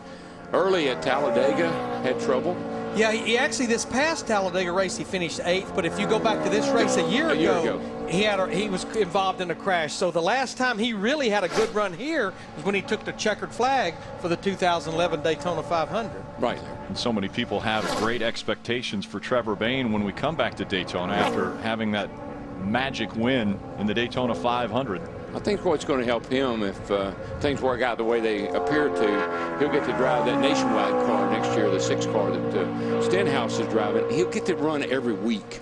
Early at Talladega, had trouble. Yeah, he actually, this past Talladega race, he finished 8th. But if you go back to this race a year ago, he was involved in a crash. So the last time he really had a good run here was when he took the checkered flag for the 2011 Daytona 500. Right. And so many people have great expectations for Trevor Bayne when we come back to Daytona after having that magic win in the Daytona 500. I think what's going to help him, if things work out the way they appear to, he'll get to drive that Nationwide car next year, the 6 car that Stenhouse is driving. He'll get to run every week,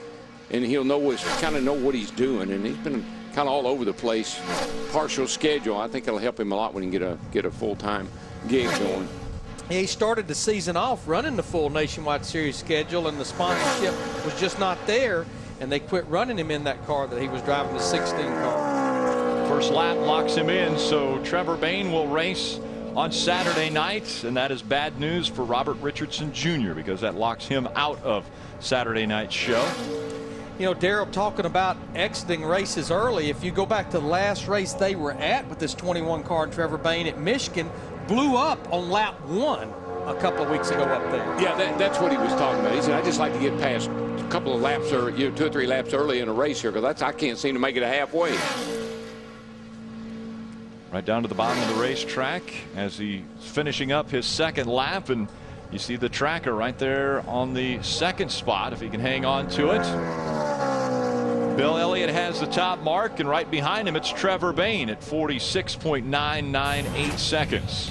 and he'll know kind of know what he's doing. And he's been kind of all over the place, partial schedule. I think it'll help him a lot when he can get a full-time gig going. He started the season off running the full Nationwide Series schedule, and the sponsorship was just not there, and they quit running him in that car that he was driving, the 16 car. First lap locks him in, so Trevor Bayne will race on Saturday night, and that is bad news for Robert Richardson Jr. because that locks him out of Saturday night's show. You know, Darrell, talking about exiting races early, if you go back to the last race they were at with this 21 car and Trevor Bayne at Michigan, blew up on lap 1 a couple of weeks ago up there. Yeah, that's what he was talking about. He said, I just like to get past a couple of laps, or 2 or 3 laps early in a race here, because I can't seem to make it a halfway. Right down to the bottom of the racetrack as he's finishing up his 2nd lap, and you see the tracker right there on the 2nd spot if he can hang on to it. Bill Elliott has the top mark, and right behind him it's Trevor Bayne at 46.998 seconds.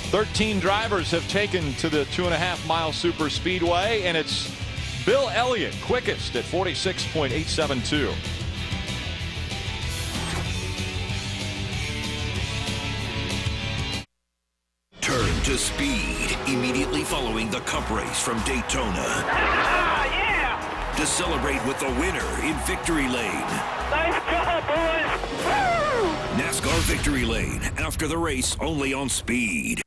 13 drivers have taken to the 2.5-mile super speedway, and it's Bill Elliott quickest at 46.872. Turn to speed immediately following the Cup race from Daytona. To celebrate with the winner in Victory Lane. Nice job, boys! Woo! NASCAR Victory Lane after the race, only on Speed.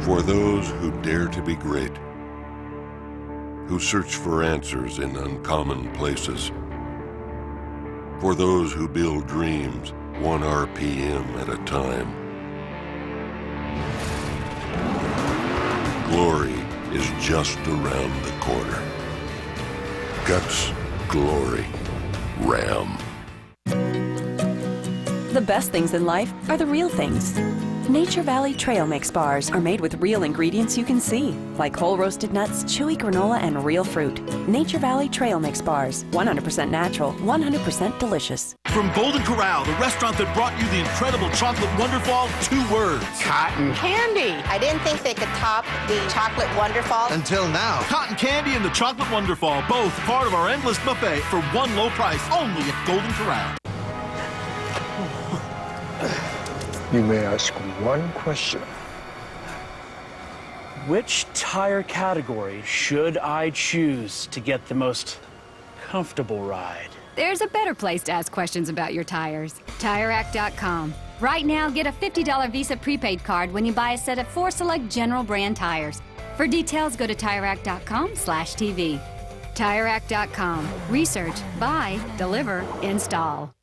For those who dare to be great, who search for answers in uncommon places, for those who build dreams 1 RPM at a time, glory is just around the corner. Guts, glory, Ram. The best things in life are the real things. Nature Valley Trail Mix bars are made with real ingredients you can see, like whole roasted nuts, chewy granola, and real fruit. Nature Valley Trail Mix bars, 100% natural, 100% delicious. From Golden Corral, the restaurant that brought you the incredible chocolate wonderfall, 2 words. Cotton candy. I didn't think they could top the chocolate wonderfall. Until now. Cotton candy and the chocolate wonderfall, both part of our endless buffet for one low price, only at Golden Corral. You may ask one question. Which tire category should I choose to get the most comfortable ride? There's a better place to ask questions about your tires. TireRack.com. Right now, get a $50 Visa prepaid card when you buy a set of 4 select General brand tires. For details, go to TireRack.com/TV. TireRack.com. Research, buy, deliver, install.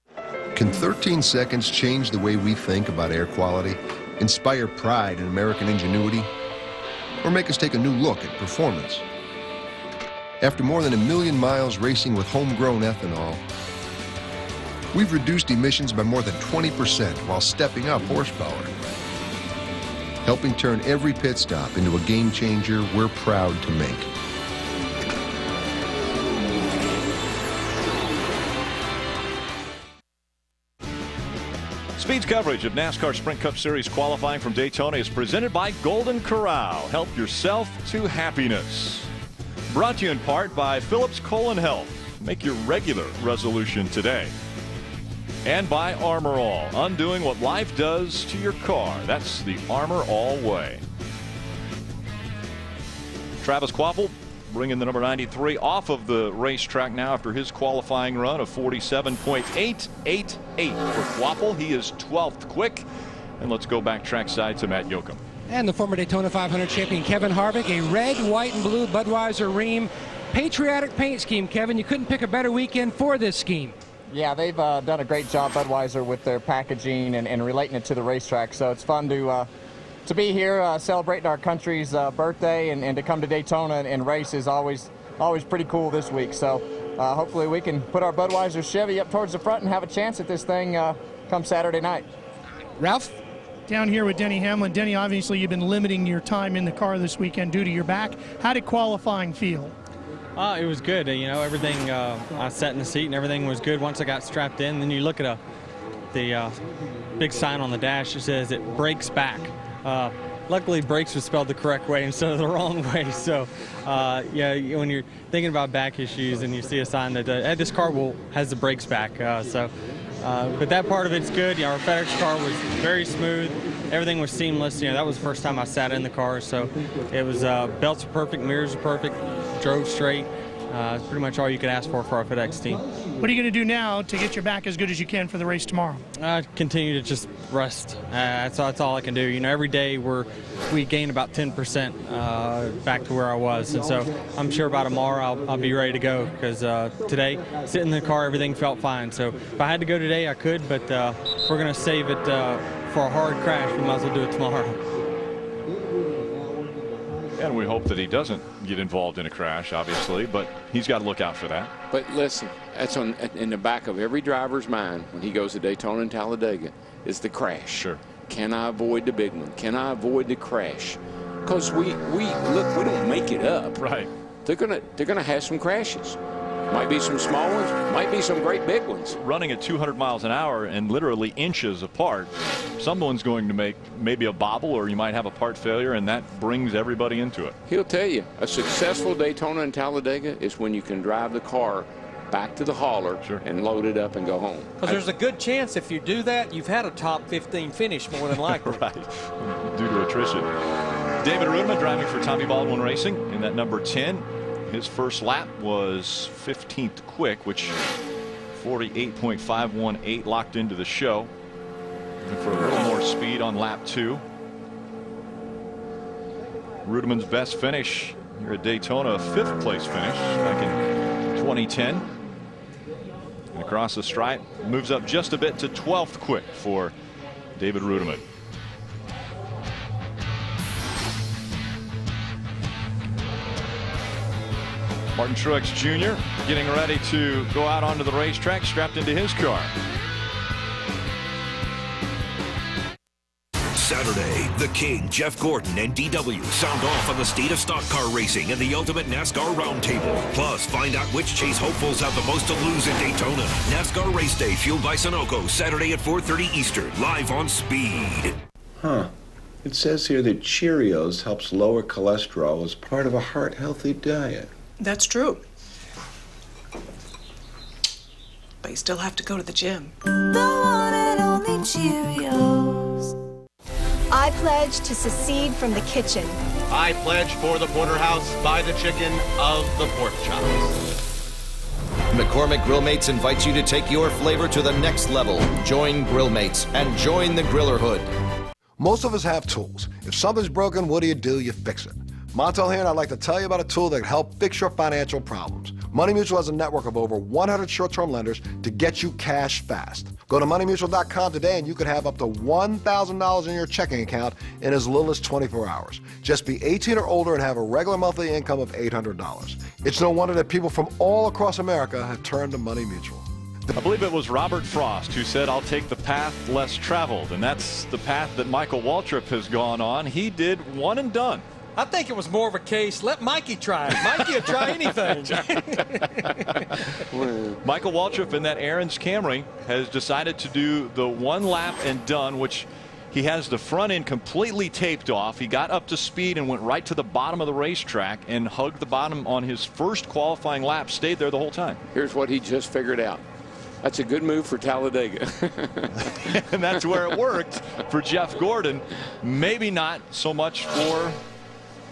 Can 13 seconds change the way we think about air quality, inspire pride in American ingenuity, or make us take a new look at performance? After more than 1 million miles racing with homegrown ethanol, we've reduced emissions by more than 20% while stepping up horsepower, helping turn every pit stop into a game changer we're proud to make. Speed's coverage of NASCAR Sprint Cup Series qualifying from Daytona is presented by Golden Corral. Help yourself to happiness. Brought to you in part by Phillips Colon Health. Make your regular resolution today. And by Armor All, undoing what life does to your car. That's the Armor All way. Travis Kvapil bringing the number 93 off of the racetrack now after his qualifying run of 47.888 for Kvapil. He is 12th quick. And let's go back trackside to Matt Yoakum. And the former Daytona 500 champion Kevin Harvick, a red, white, and blue Budweiser Rheem patriotic paint scheme. Kevin, you couldn't pick a better weekend for this scheme. Yeah, they've done a great job, Budweiser, with their packaging and relating it to the racetrack. So it's fun to be here celebrating our country's birthday and to come to Daytona and race is always pretty cool this week. So hopefully we can put our Budweiser Chevy up towards the front and have a chance at this thing come Saturday night. Ralph? Down here with Denny Hamlin. Denny, obviously you've been limiting your time in the car this weekend due to your back. How did qualifying feel? It was good. You know, everything, I sat in the seat and everything was good once I got strapped in. Then you look at the big sign on the dash that says it brakes back. Luckily, brakes was spelled the correct way instead of the wrong way. So, yeah, when you're thinking about back issues and you see a sign that this car has the brakes back. But that part of it's good. You know, our FedEx car was very smooth. Everything was seamless. You know, that was the first time I sat in the car. So it was belts were perfect, mirrors were perfect, drove straight. It's pretty much all you could ask for our FedEx team. What are you going to do now to get your back as good as you can for the race tomorrow? Continue to just rest. That's all I can do. You know, every day we gain about 10% back to where I was, and so I'm sure by tomorrow I'll be ready to go because today, sitting in the car, everything felt fine. So if I had to go today, I could, but if we're going to save it for a hard crash, we might as well do it tomorrow. And we hope that he doesn't get involved in a crash, obviously, but he's got to look out for that. But listen, that's in the back of every driver's mind when he goes to Daytona and Talladega is the crash. Sure. Can I avoid the big one? Can I avoid the crash? Because we don't make it up. Right. They're gonna have some crashes. Might be some small ones, might be some great big ones. Running at 200 miles an hour and literally inches apart, someone's going to make maybe a bobble, or you might have a part failure, and that brings everybody into it. He'll tell you, a successful Daytona and Talladega is when you can drive the car back to the hauler and load it up and go home. Because there's a good chance if you do that, you've had a top 15 finish more than likely. Right, due to attrition. David Rudeman driving for Tommy Baldwin Racing in that number 10. His first lap was 15th quick, which 48.518 locked into the show. Looking for a little more speed on lap 2. Rudeman's best finish here at Daytona, a 5th place finish back in 2010. And across the stripe, moves up just a bit to 12th quick for David Rudeman. Martin Truex Jr. getting ready to go out onto the racetrack, strapped into his car. Saturday, the King, Jeff Gordon, and DW sound off on the state of stock car racing and the Ultimate NASCAR Roundtable. Plus, find out which Chase hopefuls have the most to lose in Daytona. NASCAR Race Day, fueled by Sunoco, Saturday at 4:30 Eastern, live on Speed. Huh. It says here that Cheerios helps lower cholesterol as part of a heart-healthy diet. That's true. But you still have to go to the gym. The one and only Cheerios. I pledge to secede from the kitchen. I pledge for the porterhouse by the chicken of the pork chops. McCormick Grill Mates invites you to take your flavor to the next level. Join Grill Mates and join the Grillerhood. Most of us have tools. If something's broken, what do? You fix it. Montel here, and I'd like to tell you about a tool that can help fix your financial problems. Money Mutual has a network of over 100 short-term lenders to get you cash fast. Go to moneymutual.com today and you could have up to $1,000 in your checking account in as little as 24 hours. Just be 18 or older and have a regular monthly income of $800. It's no wonder that people from all across America have turned to Money Mutual. I believe it was Robert Frost who said, "I'll take the path less traveled," and that's the path that Michael Waltrip has gone on. He did one and done. I think it was more of a case, let Mikey try it. Mikey will try anything. Michael Waltrip in that Aaron's Camry has decided to do the one lap and done, which he has the front end completely taped off. He got up to speed and went right to the bottom of the racetrack and hugged the bottom on his first qualifying lap, stayed there the whole time. Here's what he just figured out. That's a good move for Talladega. And that's where it worked for Jeff Gordon. Maybe not so much for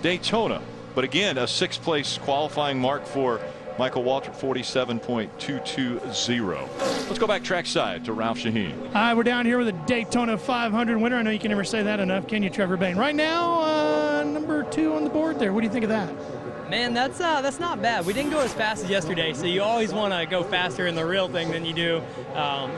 Daytona, but again, a sixth-place qualifying mark for Michael Waltrip, 47.220. Let's go back trackside to Ralph Shaheen. Hi, we're down here with a Daytona 500 winner. I know you can never say that enough, can you, Trevor Bayne? Right now, number 2 on the board there. What do you think of that? Man, that's not bad. We didn't go as fast as yesterday, so you always want to go faster in the real thing than you do,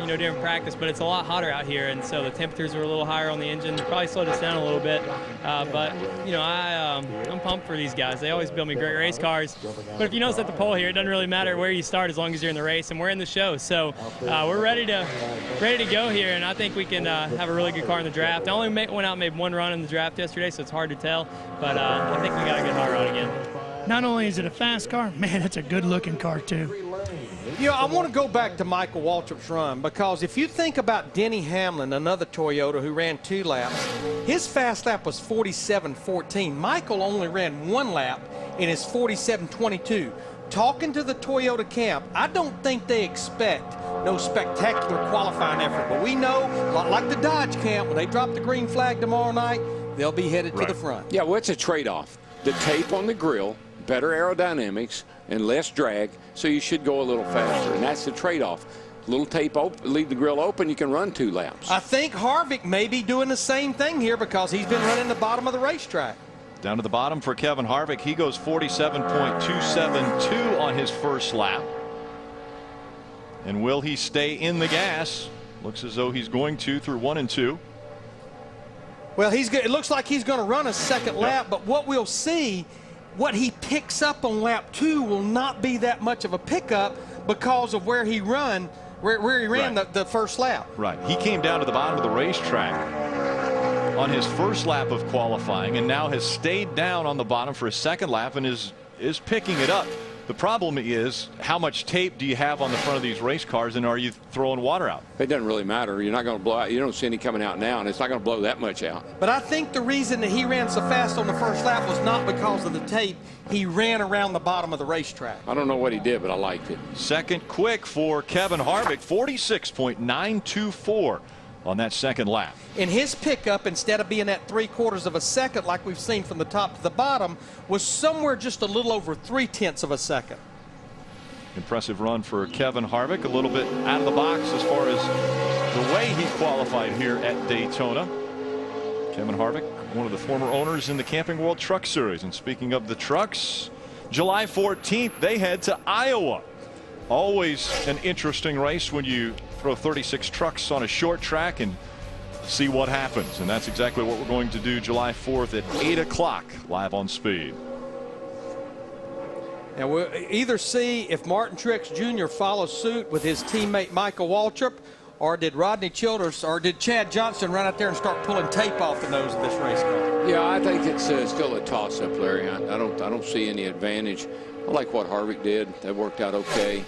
during practice. But it's a lot hotter out here, and so the temperatures are a little higher on the engine. Probably slowed us down a little bit, but I'm pumped for these guys. They always build me great race cars. But if you notice at the pole here, it doesn't really matter where you start as long as you're in the race, and we're in the show. So we're ready to go here, and I think we can have a really good car in the draft. I only went out and made one run in the draft yesterday, so it's hard to tell. But I think we got a good hot rod again. Not only is it a fast car, man, it's a good-looking car, too. I want to go back to Michael Waltrip's run, because if you think about Denny Hamlin, another Toyota who ran 2 laps, his fast lap was 47.14. Michael only ran 1 lap in his 47.22. Talking to the Toyota camp, I don't think they expect no spectacular qualifying effort, but we know, like the Dodge camp, when they drop the green flag tomorrow night, they'll be headed to the front. Yeah, well, it's a trade-off. The tape on the grill, better aerodynamics, and less drag, so you should go a little faster, and that's the trade-off. Little tape open, leave the grill open, you can run 2 laps. I think Harvick may be doing the same thing here because he's been running the bottom of the racetrack. Down to the bottom for Kevin Harvick. He goes 47.272 on his first lap. And will he stay in the gas? Looks as though he's going to through 1 and 2. Well, it looks like he's going to run a second lap, but what we'll see, what he picks up on lap 2 will not be that much of a pickup because of where he ran the first lap. Right. He came down to the bottom of the racetrack on his first lap of qualifying and now has stayed down on the bottom for his second lap and is picking it up. The problem is, how much tape do you have on the front of these race cars, and are you throwing water out? It doesn't really matter. You're not going to blow out. You don't see any coming out now, and it's not going to blow that much out. But I think the reason that he ran so fast on the first lap was not because of the tape. He ran around the bottom of the racetrack. I don't know what he did, but I liked it. Second quick for Kevin Harvick, 46.924 on that second lap. And his pickup, instead of being at 3/4 of a second like we've seen from the top to the bottom, was somewhere just a little over 0.3 of a second. Impressive run for Kevin Harvick, a little bit out of the box as far as the way he qualified here at Daytona. Kevin Harvick, one of the former owners in the Camping World Truck Series. And speaking of the trucks, July 14th they head to Iowa. Always an interesting race when you throw 36 trucks on a short track and see what happens. And that's exactly what we're going to do July 4th at 8 o'clock live on Speed. And we'll either see if Martin Truex Jr. follows suit with his teammate Michael Waltrip, or did Rodney Childers or did Chad Johnson run out there and start pulling tape off the nose of this race car? Yeah, I think it's still a toss-up, Larry. I don't see any advantage. I like what Harvick did. That worked out okay.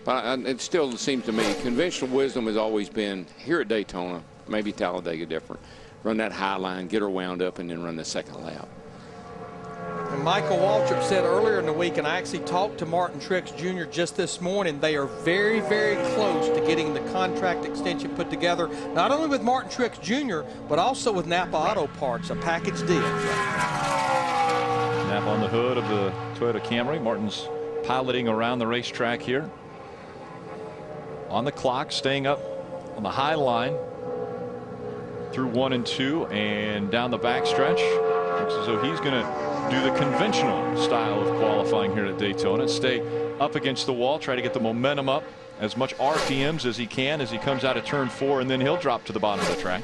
But it still seems to me conventional wisdom has always been here at Daytona, maybe Talladega different. Run that high line, get her wound up, and then run the second lap. And Michael Waltrip said earlier in the week, and I actually talked to Martin Truex Jr. just this morning, they are very, very close to getting the contract extension put together, not only with Martin Truex Jr., but also with Napa Auto Parts, a package deal. Napa on the hood of the Toyota Camry. Martin's piloting around the racetrack here. On the clock, staying up on the high line through 1 and 2 and down the backstretch. Looks as though he's going to do the conventional style of qualifying here at Daytona. Stay up against the wall, try to get the momentum up, as much RPMs as he can as he comes out of turn 4, and then he'll drop to the bottom of the track.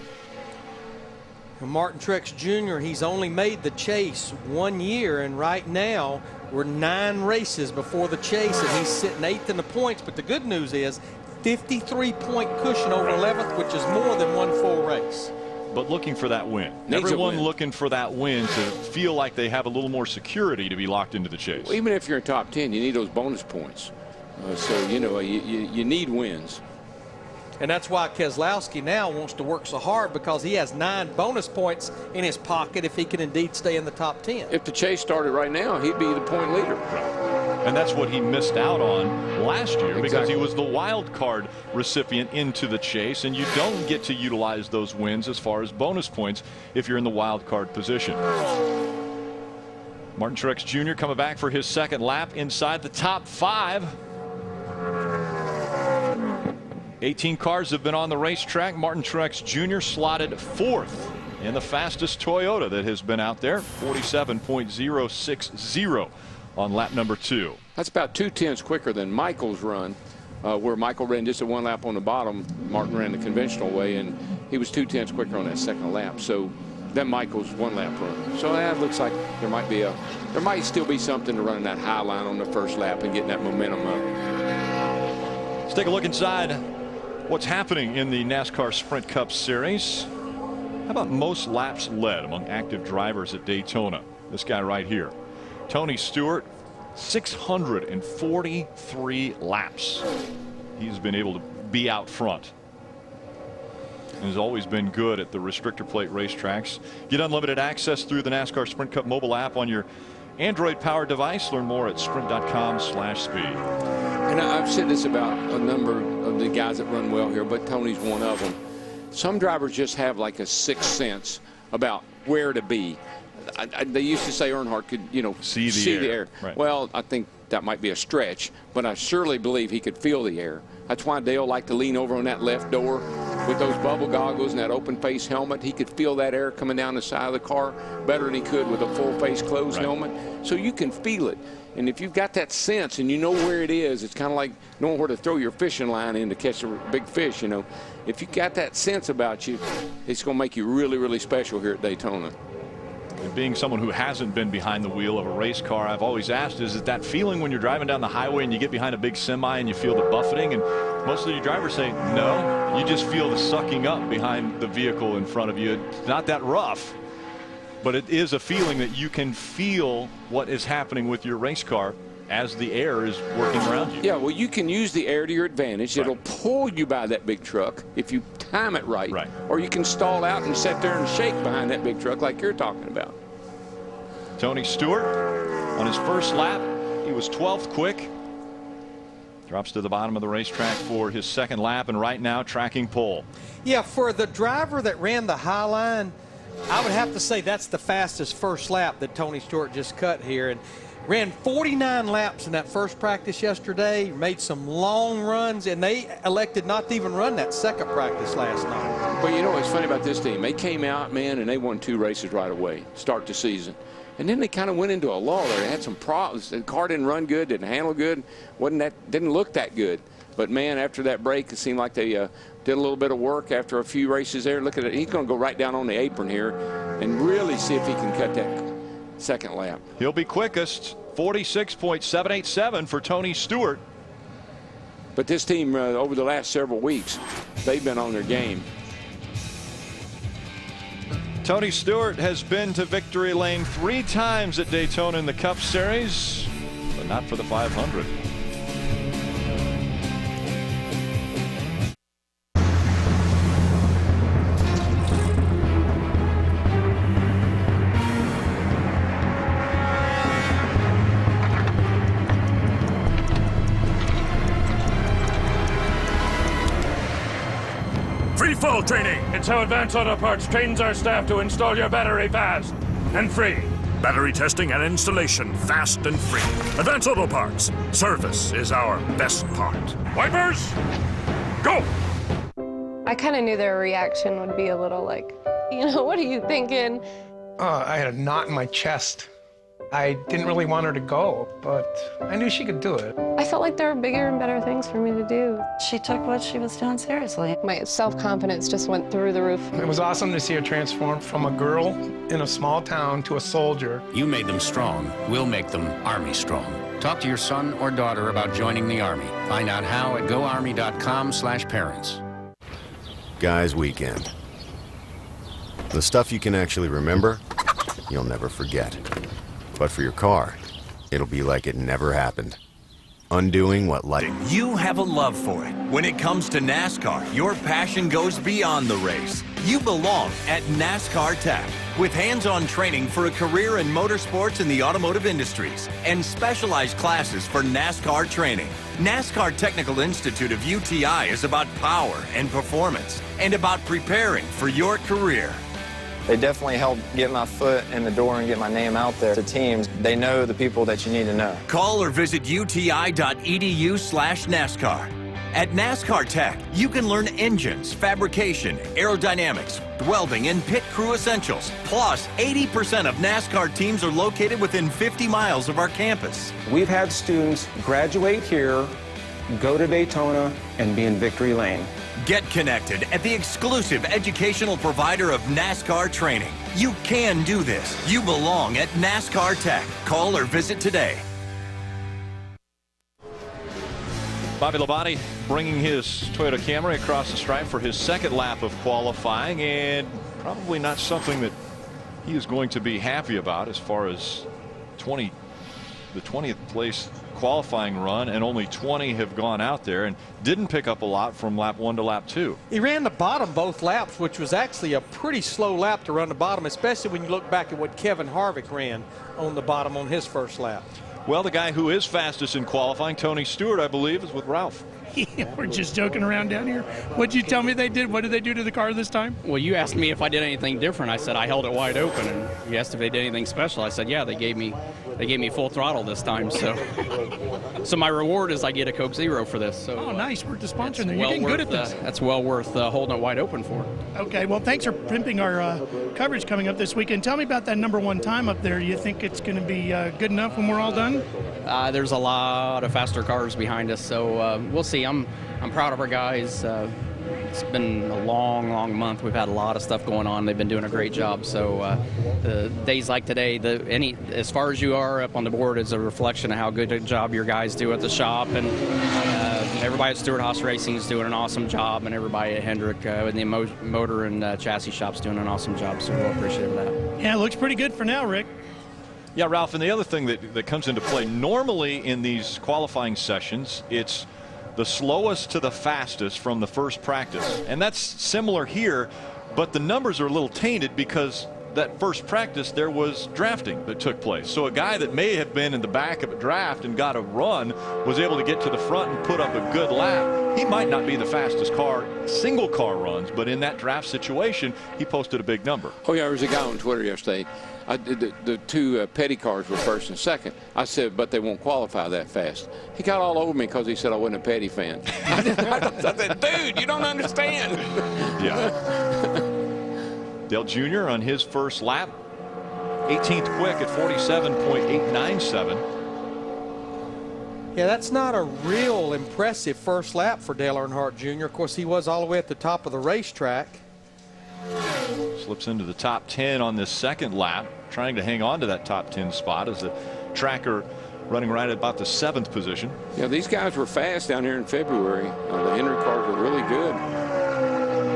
Martin Truex Jr., he's only made the chase 1 year, and right now we're 9 races before the chase, and he's sitting 8th in the points. But the good news is 53-point cushion over 11th, which is more than 1 full race. But looking for that win. Needs Everyone a win. looking for that win to feel like they have a little more security to be locked into the chase. Well, even if you're in top 10, you need those bonus points. So, you know, you need wins. And that's why Keselowski now wants to work so hard, because he has 9 bonus points in his pocket if he can indeed stay in the top 10. If the chase started right now, he'd be the point leader. Right. And that's what he missed out on last year, because he was the wild card recipient into the chase, and you don't get to utilize those wins as far as bonus points if you're in the wild card position. Martin Truex Jr. coming back for his second lap inside the top 5. 18 cars have been on the racetrack. Martin Truex Jr. slotted 4th in the fastest Toyota that has been out there, 47.060 on lap number 2. That's about 2/10 quicker than Michael's run, where Michael ran just a 1 lap on the bottom. Martin ran the conventional way, and he was 2/10 quicker on that second lap. So then Michael's 1 lap run. So that looks like there might still be something to running that high line on the first lap and getting that momentum up. Let's take a look inside what's happening in the NASCAR Sprint Cup Series. How about most laps led among active drivers at Daytona? This guy right here, Tony Stewart, 643 laps. He's been able to be out front and has always been good at the restrictor plate racetracks. Get unlimited access through the NASCAR Sprint Cup mobile app on your Android-powered device. Learn more at sprint.com/speed. And I've said this about a number of the guys that run well here, but Tony's one of them. Some drivers just have like a sixth sense about where to be. They used to say Earnhardt could, you know, see the air. Right. Well, I think that might be a stretch, but I surely believe he could feel the air. That's why Dale liked to lean over on that left door with those bubble goggles and that open face helmet. He could feel that air coming down the side of the car better than he could with a full face closed helmet. So you can feel it. And if you've got that sense and you know where it is, it's kind of like knowing where to throw your fishing line in to catch a big fish, you know. If you got that sense about you, it's going to make you really, really special here at Daytona. And being someone who hasn't been behind the wheel of a race car, I've always asked, is it that feeling when you're driving down the highway and you get behind a big semi and you feel the buffeting? And most of you drivers say, no, you just feel the sucking up behind the vehicle in front of you. It's not that rough, but it is a feeling that you can feel what is happening with your race car as the air is working around you. Yeah, well, you can use the air to your advantage. It'll pull you by that big truck if you time it right. Or you can stall out and sit there and shake behind that big truck like you're talking about. Tony Stewart on his first lap, he was 12th quick. Drops to the bottom of the racetrack for his second lap, and right now tracking pole. Yeah, for the driver that ran the high line, I would have to say that's the fastest first lap that Tony Stewart just cut here. And ran 49 laps in that first practice yesterday, made some long runs, and they elected not to even run that second practice last night. Well, you know what's funny about this team? They came out, man, and they won 2 races right away, start the season. And then they kind of went into a lull there. They had some problems. The car didn't run good, didn't handle good, didn't look that good. But, man, after that break, it seemed like they did a little bit of work after a few races there. Look at it. He's going to go right down on the apron here and really see if he can cut that second lap. He'll be quickest, 46.787 for Tony Stewart. But this team, over the last several weeks, they've been on their game. Tony Stewart has been to victory lane 3 times at Daytona in the Cup Series, but not for the 500. Free-fall training. It's how Advanced Auto Parts trains our staff to install your battery fast and free. Battery testing and installation, fast and free. Advance Auto Parts. Service is our best part. Wipers, go! I kind of knew their reaction would be a little like, what are you thinking? I had a knot in my chest. I didn't really want her to go, but I knew she could do it. I felt like there were bigger and better things for me to do. She took what she was doing seriously. My self-confidence just went through the roof. It was awesome to see her transform from a girl in a small town to a soldier. You made them strong. We'll make them Army strong. Talk to your son or daughter about joining the Army. Find out how at goarmy.com/parents. Guys Weekend. The stuff you can actually remember, you'll never forget. But for your car, it'll be like it never happened. Undoing what life... You have a love for it. When it comes to NASCAR, your passion goes beyond the race. You belong at NASCAR Tech, with hands-on training for a career in motorsports and the automotive industries, and specialized classes for NASCAR training. NASCAR Technical Institute of UTI is about power and performance, and about preparing for your career. They definitely helped get my foot in the door and get my name out there to teams. They know the people that you need to know. Call or visit uti.edu/NASCAR. At NASCAR Tech, you can learn engines, fabrication, aerodynamics, welding, and pit crew essentials. Plus, 80% of NASCAR teams are located within 50 miles of our campus. We've had students graduate here, go to Daytona, and be in victory lane. Get connected at the exclusive educational provider of NASCAR training. You can do this. You belong at NASCAR Tech. Call or visit today. Bobby Labonte bringing his Toyota Camry across the stripe for his second lap of qualifying, and probably not something that he is going to be happy about as far as the 20th place qualifying run, and only 20 have gone out there and didn't pick up a lot from lap 1 to lap 2. He ran the bottom both laps, which was actually a pretty slow lap to run the bottom, especially when you look back at what Kevin Harvick ran on the bottom on his first lap. Well, the guy who is fastest in qualifying, Tony Stewart, I believe, is with Ralph. We're just joking around down here. What'd you tell me they did? What did they do to the car this time? Well, you asked me if I did anything different. I said I held it wide open, and you asked if they did anything special. I said, yeah, they gave me full throttle this time. So my reward is I get a Coke Zero for this. So nice. We're the sponsor there. You're getting good at this. That's well worth holding it wide open for. Okay. Well, thanks for pimping our coverage coming up this weekend. Tell me about that #1 time up there. You think it's going to be good enough when we're all done? There's a lot of faster cars behind us, so we'll see. I'm proud of our guys. It's been a long month. We've had a lot of stuff going on. They've been doing a great job. So the days like today, as far as you are up on the board, is a reflection of how good a job your guys do at the shop. And everybody at Stewart-Haas Racing is doing an awesome job, and everybody at Hendrick in the motor and chassis shop's doing an awesome job. So we'll appreciate that. Yeah, it looks pretty good for now, Rick. Yeah, Ralph, and the other thing that comes into play, normally in these qualifying sessions, it's the slowest to the fastest from the first practice. And that's similar here, but the numbers are a little tainted because that first practice there was drafting that took place. So a guy that may have been in the back of a draft and got a run was able to get to the front and put up a good lap. He might not be the fastest car, single car runs, but in that draft situation, he posted a big number. Oh, yeah, there was a guy on Twitter yesterday. The two petty cars were first and second. I said, but they won't qualify that fast. He got all over me because he said I wasn't a petty fan. I said, dude, you don't understand. Yeah. Dale Jr. on his first lap, 18th quick at 47.897. Yeah, that's not a real impressive first lap for Dale Earnhardt Jr. Of course, he was all the way at the top of the racetrack. Slips into the top 10 on this second lap, trying to hang on to that top 10 spot as the tracker running right at about the 7th position. Yeah, these guys were fast down here in February. The Hendrick cars were really good.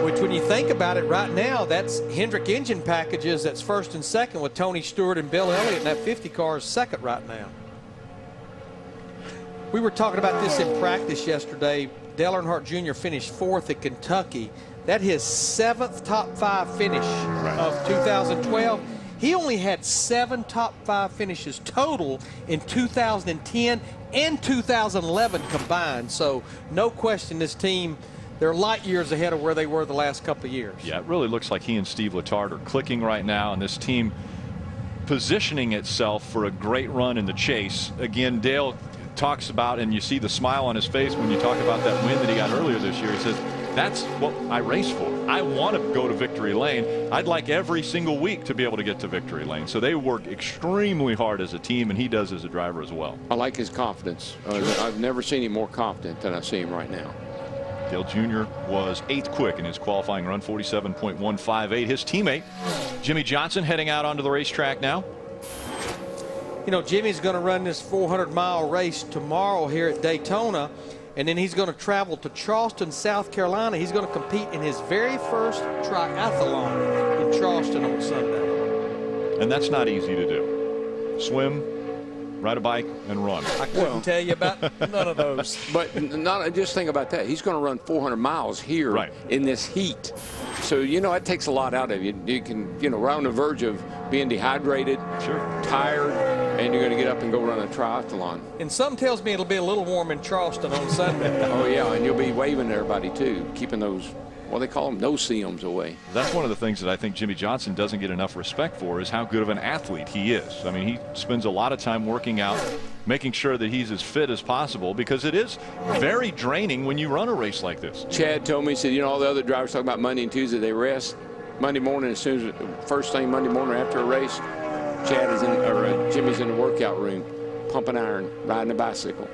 Which, when you think about it right now, that's Hendrick engine packages that's first and second with Tony Stewart and Bill Elliott, and that 50 car is second right now. We were talking about this in practice yesterday. Dale Earnhardt Jr. finished 4th at Kentucky. That his 7th top 5 finish of 2012. He only had 7 top 5 finishes total in 2010 and 2011 combined. So no question this team, they're light years ahead of where they were the last couple of years. Yeah, it really looks like he and Steve Letarte are clicking right now, and this team positioning itself for a great run in the chase. Again, Dale talks about, and you see the smile on his face when you talk about that win that he got earlier this year. He says, that's what I race for. I want to go to victory lane. I'd like every single week to be able to get to victory lane. So they work extremely hard as a team, and he does as a driver as well. I like his confidence. I've never seen him more confident than I see him right now. Dale Jr. was 8th quick in his qualifying run, 47.158. His teammate, Jimmy Johnson, heading out onto the racetrack now. You know, Jimmy's going to run this 400-mile race tomorrow here at Daytona, and then he's going to travel to Charleston, South Carolina. He's going to compete in his very first triathlon in Charleston on Sunday. And that's not easy to do. Swim, ride a bike, and run. I couldn't tell you about none of those. But just think about that. He's going to run 400 miles here in this heat. So, you know, that takes a lot out of you. You can, you know, we're on the verge of being dehydrated, tired, and you're going to get up and go run a triathlon. And something tells me it'll be a little warm in Charleston on Sunday. Oh, yeah, and you'll be waving to everybody, too, keeping those, what they call them, no-see-ums away. That's one of the things that I think Jimmy Johnson doesn't get enough respect for, is how good of an athlete he is. I mean, he spends a lot of time working out, making sure that he's as fit as possible, because it is very draining when you run a race like this. Chad told me, he said, you know, all the other drivers talk about Monday and Tuesday, they rest. Monday morning, as soon as first thing Monday morning after a race, Chad is in, or Jimmy's in the workout room, pumping iron, riding a bicycle.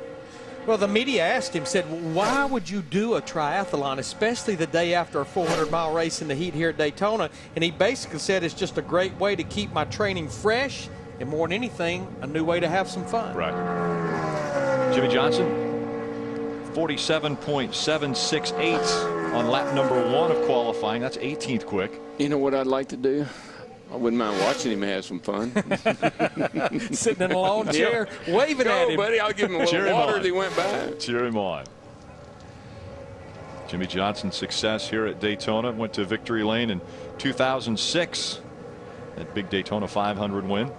Well, the media asked him, said, why would you do a triathlon, especially the day after a 400-mile race in the heat here at Daytona? And he basically said, it's just a great way to keep my training fresh, and more than anything, a new way to have some fun. Right. Jimmy Johnson, 47.768 on lap number 1 of qualifying. That's 18th quick. You know what I'd like to do? I wouldn't mind watching him have some fun. Sitting in a lawn chair, waving at him. Buddy, I'll give him a little water as he went by. Cheer him on. Jimmy Johnson's success here at Daytona, went to victory lane in 2006. That big Daytona 500 win.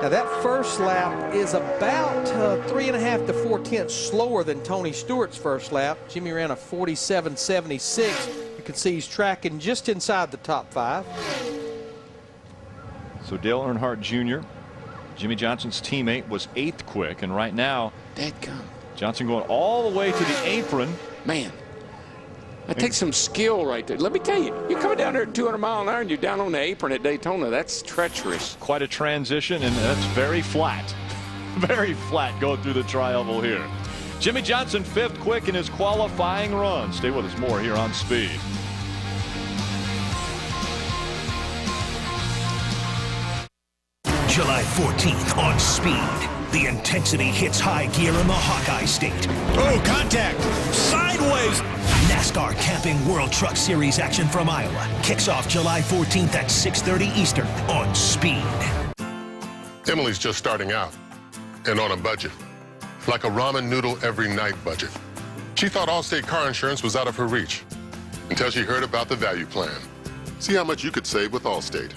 Now that first lap is about 3.5 to 4 tenths slower than Tony Stewart's first lap. Jimmy ran a 47.76. You can see he's tracking just inside the top 5. So Dale Earnhardt Jr., Jimmy Johnson's teammate, was 8th quick, and right now Johnson going all the way to the apron. Man, that takes some skill right there. Let me tell you, you're coming down there at 200 mile an hour and you're down on the apron at Daytona. That's treacherous. Quite a transition, and that's very flat. Very flat going through the tri-oval here. Jimmy Johnson 5th quick in his qualifying run. Stay with us more here on Speed. July 14th on Speed. The intensity hits high gear in the Hawkeye State. Oh, contact! Sideways! NASCAR Camping World Truck Series action from Iowa kicks off July 14th at 6:30 Eastern on Speed. Emily's just starting out and on a budget. Like a ramen noodle every night budget. She thought Allstate car insurance was out of her reach until she heard about the value plan. See how much you could save with Allstate.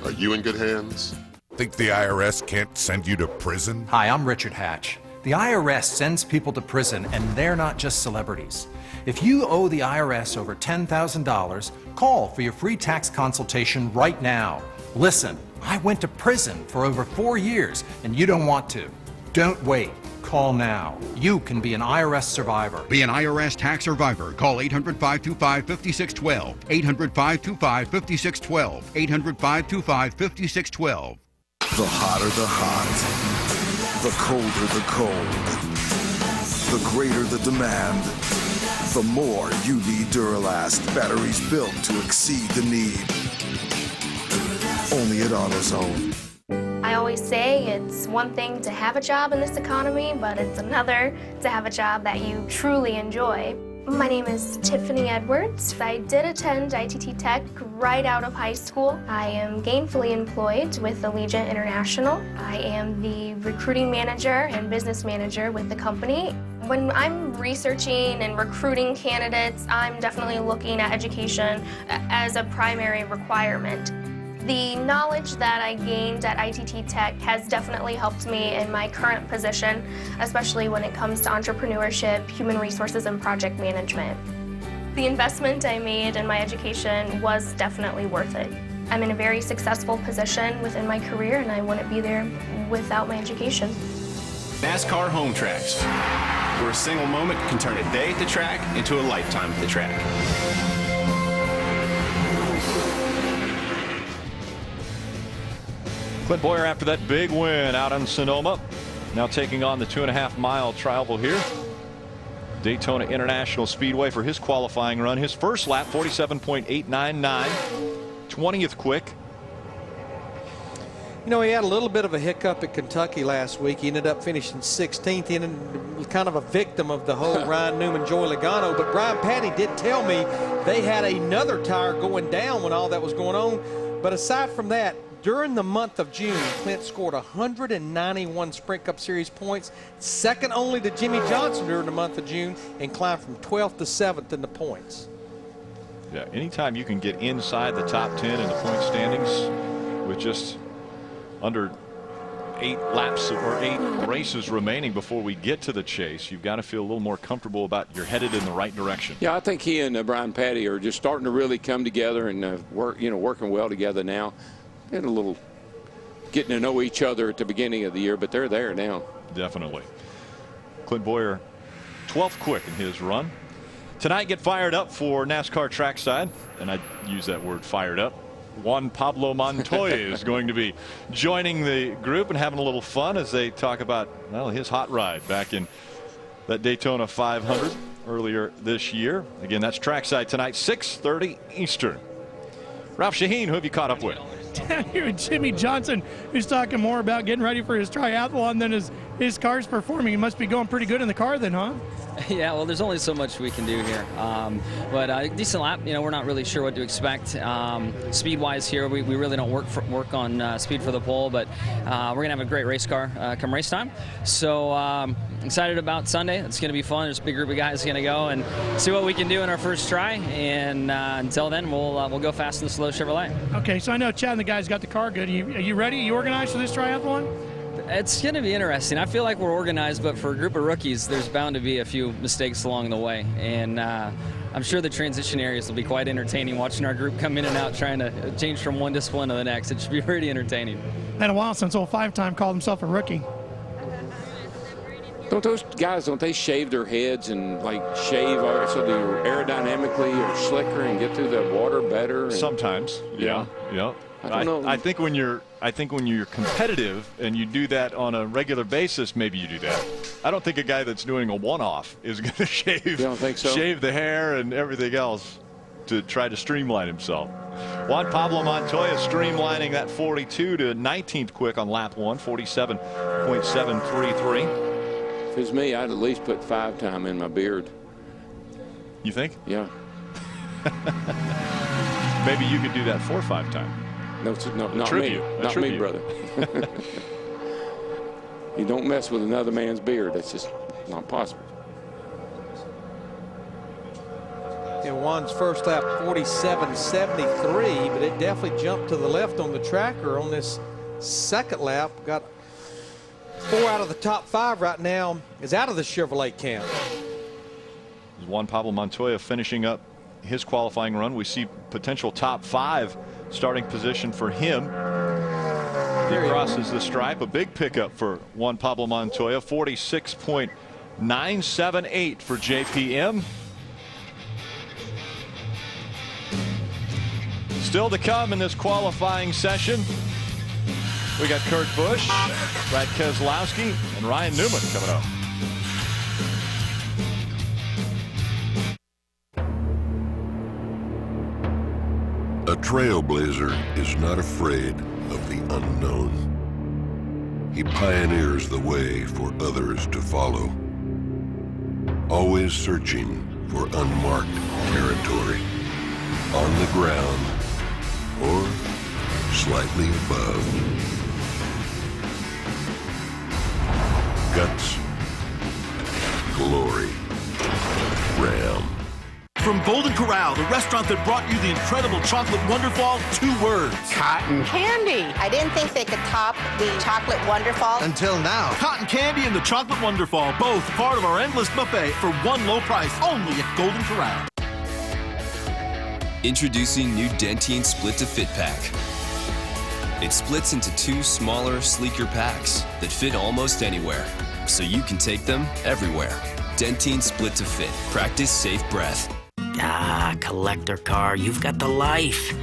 Are you in good hands? Think the IRS can't send you to prison? Hi, I'm Richard Hatch. The IRS sends people to prison, and they're not just celebrities. If you owe the IRS over $10,000, call for your free tax consultation right now. Listen, I went to prison for over 4 years, and you don't want to. Don't wait. Call now. You can be an IRS survivor. Be an IRS tax survivor. Call 800-525-5612. 800-525-5612. 800-525-5612. The hotter the hot, the colder the cold, the greater the demand, the more you need Duralast batteries built to exceed the need. Only at AutoZone. I always say it's one thing to have a job in this economy, but it's another to have a job that you truly enjoy. My name is Tiffany Edwards. I did attend ITT Tech right out of high school. I am gainfully employed with Allegiant International. I am the recruiting manager and business manager with the company. When I'm researching and recruiting candidates, I'm definitely looking at education as a primary requirement. The knowledge that I gained at ITT Tech has definitely helped me in my current position, especially when it comes to entrepreneurship, human resources, and project management. The investment I made in my education was definitely worth it. I'm in a very successful position within my career, and I wouldn't be there without my education. NASCAR Home Tracks, where a single moment can turn a day at the track into a lifetime at the track. Clint Boyer after that big win out in Sonoma. Now taking on the 2.5-mile travel here. Daytona International Speedway for his qualifying run. His first lap, 47.899. 20th quick. You know, he had a little bit of a hiccup at Kentucky last week. He ended up finishing 16th. He was kind of a victim of the whole Ryan Newman, Joey Logano. But Brian Patty did tell me they had another tire going down when all that was going on. But aside from that, during the month of June, Clint scored 191 Sprint Cup Series points, second only to Jimmy Johnson during the month of June, and climbed from 12th to 7th in the points. Yeah, anytime you can get inside the top 10 in the point standings with just under 8 laps or 8 races remaining before we get to the chase, you've got to feel a little more comfortable about you're headed in the right direction. Yeah, I think he and Brian Patty are just starting to really come together and working well together now. And a little getting to know each other at the beginning of the year, but they're there now. Definitely. Clint Boyer, 12th quick in his run. Tonight, get fired up for NASCAR trackside, and I use that word fired up. Juan Pablo Montoya is going to be joining the group and having a little fun as they talk about, well, his hot ride back in that Daytona 500 earlier this year. Again, that's trackside tonight, 6:30 Eastern. Ralph Shaheen, who have you caught up with? Down here with Jimmy Johnson, who's talking more about getting ready for his triathlon than his car's performing. He must be going pretty good in the car then, huh? Yeah, well, there's only so much we can do here. But decent lap. You know, we're not really sure what to expect. Speed-wise here, we really don't work on speed for the pole, but we're going to have a great race car come race time. So excited about Sunday. It's going to be fun. There's a big group of guys going to go and see what we can do in our first try. And until then, we'll go fast in the slow Chevrolet. Okay, so I know Chad and the guys got the car good. Are you ready? Are you organized for this triathlon? It's going to be interesting. I feel like we're organized, but for a group of rookies, there's bound to be a few mistakes along the way. And I'm sure the transition areas will be quite entertaining, watching our group come in and out, trying to change from one discipline to the next. It should be pretty entertaining. Been a while since old 5-time called himself a rookie. Don't those guys, don't they shave their heads and like shave so they're aerodynamically or slicker and get through the water better? Sometimes, yeah. I don't know. I think when you're competitive and you do that on a regular basis, maybe you do that. I don't think a guy that's doing a one-off is going to shave. You don't think so? Shave the hair and everything else to try to streamline himself. Juan Pablo Montoya streamlining that 42 to 19th quick on lap 1, 47.733. If it's me, I'd at least put 5-time in my beard. You think? Yeah. Maybe you could do that 4-5-time. No, not me. Not me, brother. You don't mess with another man's beard. That's just not possible. And Juan's first lap, 47.73, but it definitely jumped to the left on the tracker on this second lap. Got 4 out of the top 5 right now is out of the Chevrolet camp. Juan Pablo Montoya finishing up his qualifying run. We see potential top 5 starting position for him. He crosses the stripe. A big pickup for Juan Pablo Montoya. 46.978 for JPM. Still to come in this qualifying session. We got Kurt Busch, Brad Keselowski, and Ryan Newman coming up. A trailblazer is not afraid of the unknown. He pioneers the way for others to follow, always searching for unmarked territory, on the ground or slightly above. Guts, glory, Ram. From Golden Corral, the restaurant that brought you the incredible chocolate wonderfall, 2 words. Cotton candy. I didn't think they could top the chocolate wonderfall. Until now. Cotton candy and the chocolate wonderfall, both part of our endless buffet for one low price only at Golden Corral. Introducing new Dentine Split to Fit Pack. It splits into 2 smaller, sleeker packs that fit almost anywhere, so you can take them everywhere. Dentine Split to Fit. Practice safe breath. Ah, collector car, you've got the life.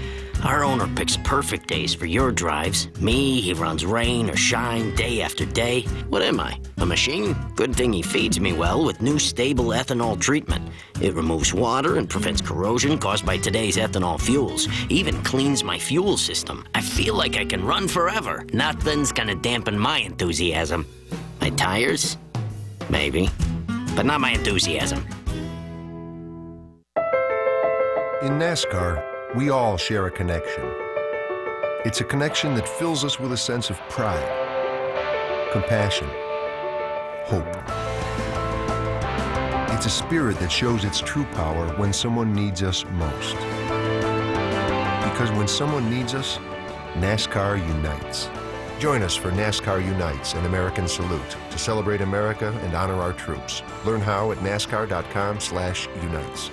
Our owner picks perfect days for your drives. Me, he runs rain or shine day after day. What am I, a machine? Good thing he feeds me well with new stable ethanol treatment. It removes water and prevents corrosion caused by today's ethanol fuels. Even cleans my fuel system. I feel like I can run forever. Nothing's gonna dampen my enthusiasm. My tires? Maybe. But not my enthusiasm. In NASCAR, we all share a connection. It's a connection that fills us with a sense of pride, compassion, hope. It's a spirit that shows its true power when someone needs us most. Because when someone needs us, NASCAR unites. Join us for NASCAR Unites, an American salute, to celebrate America and honor our troops. Learn how at NASCAR.com/unites.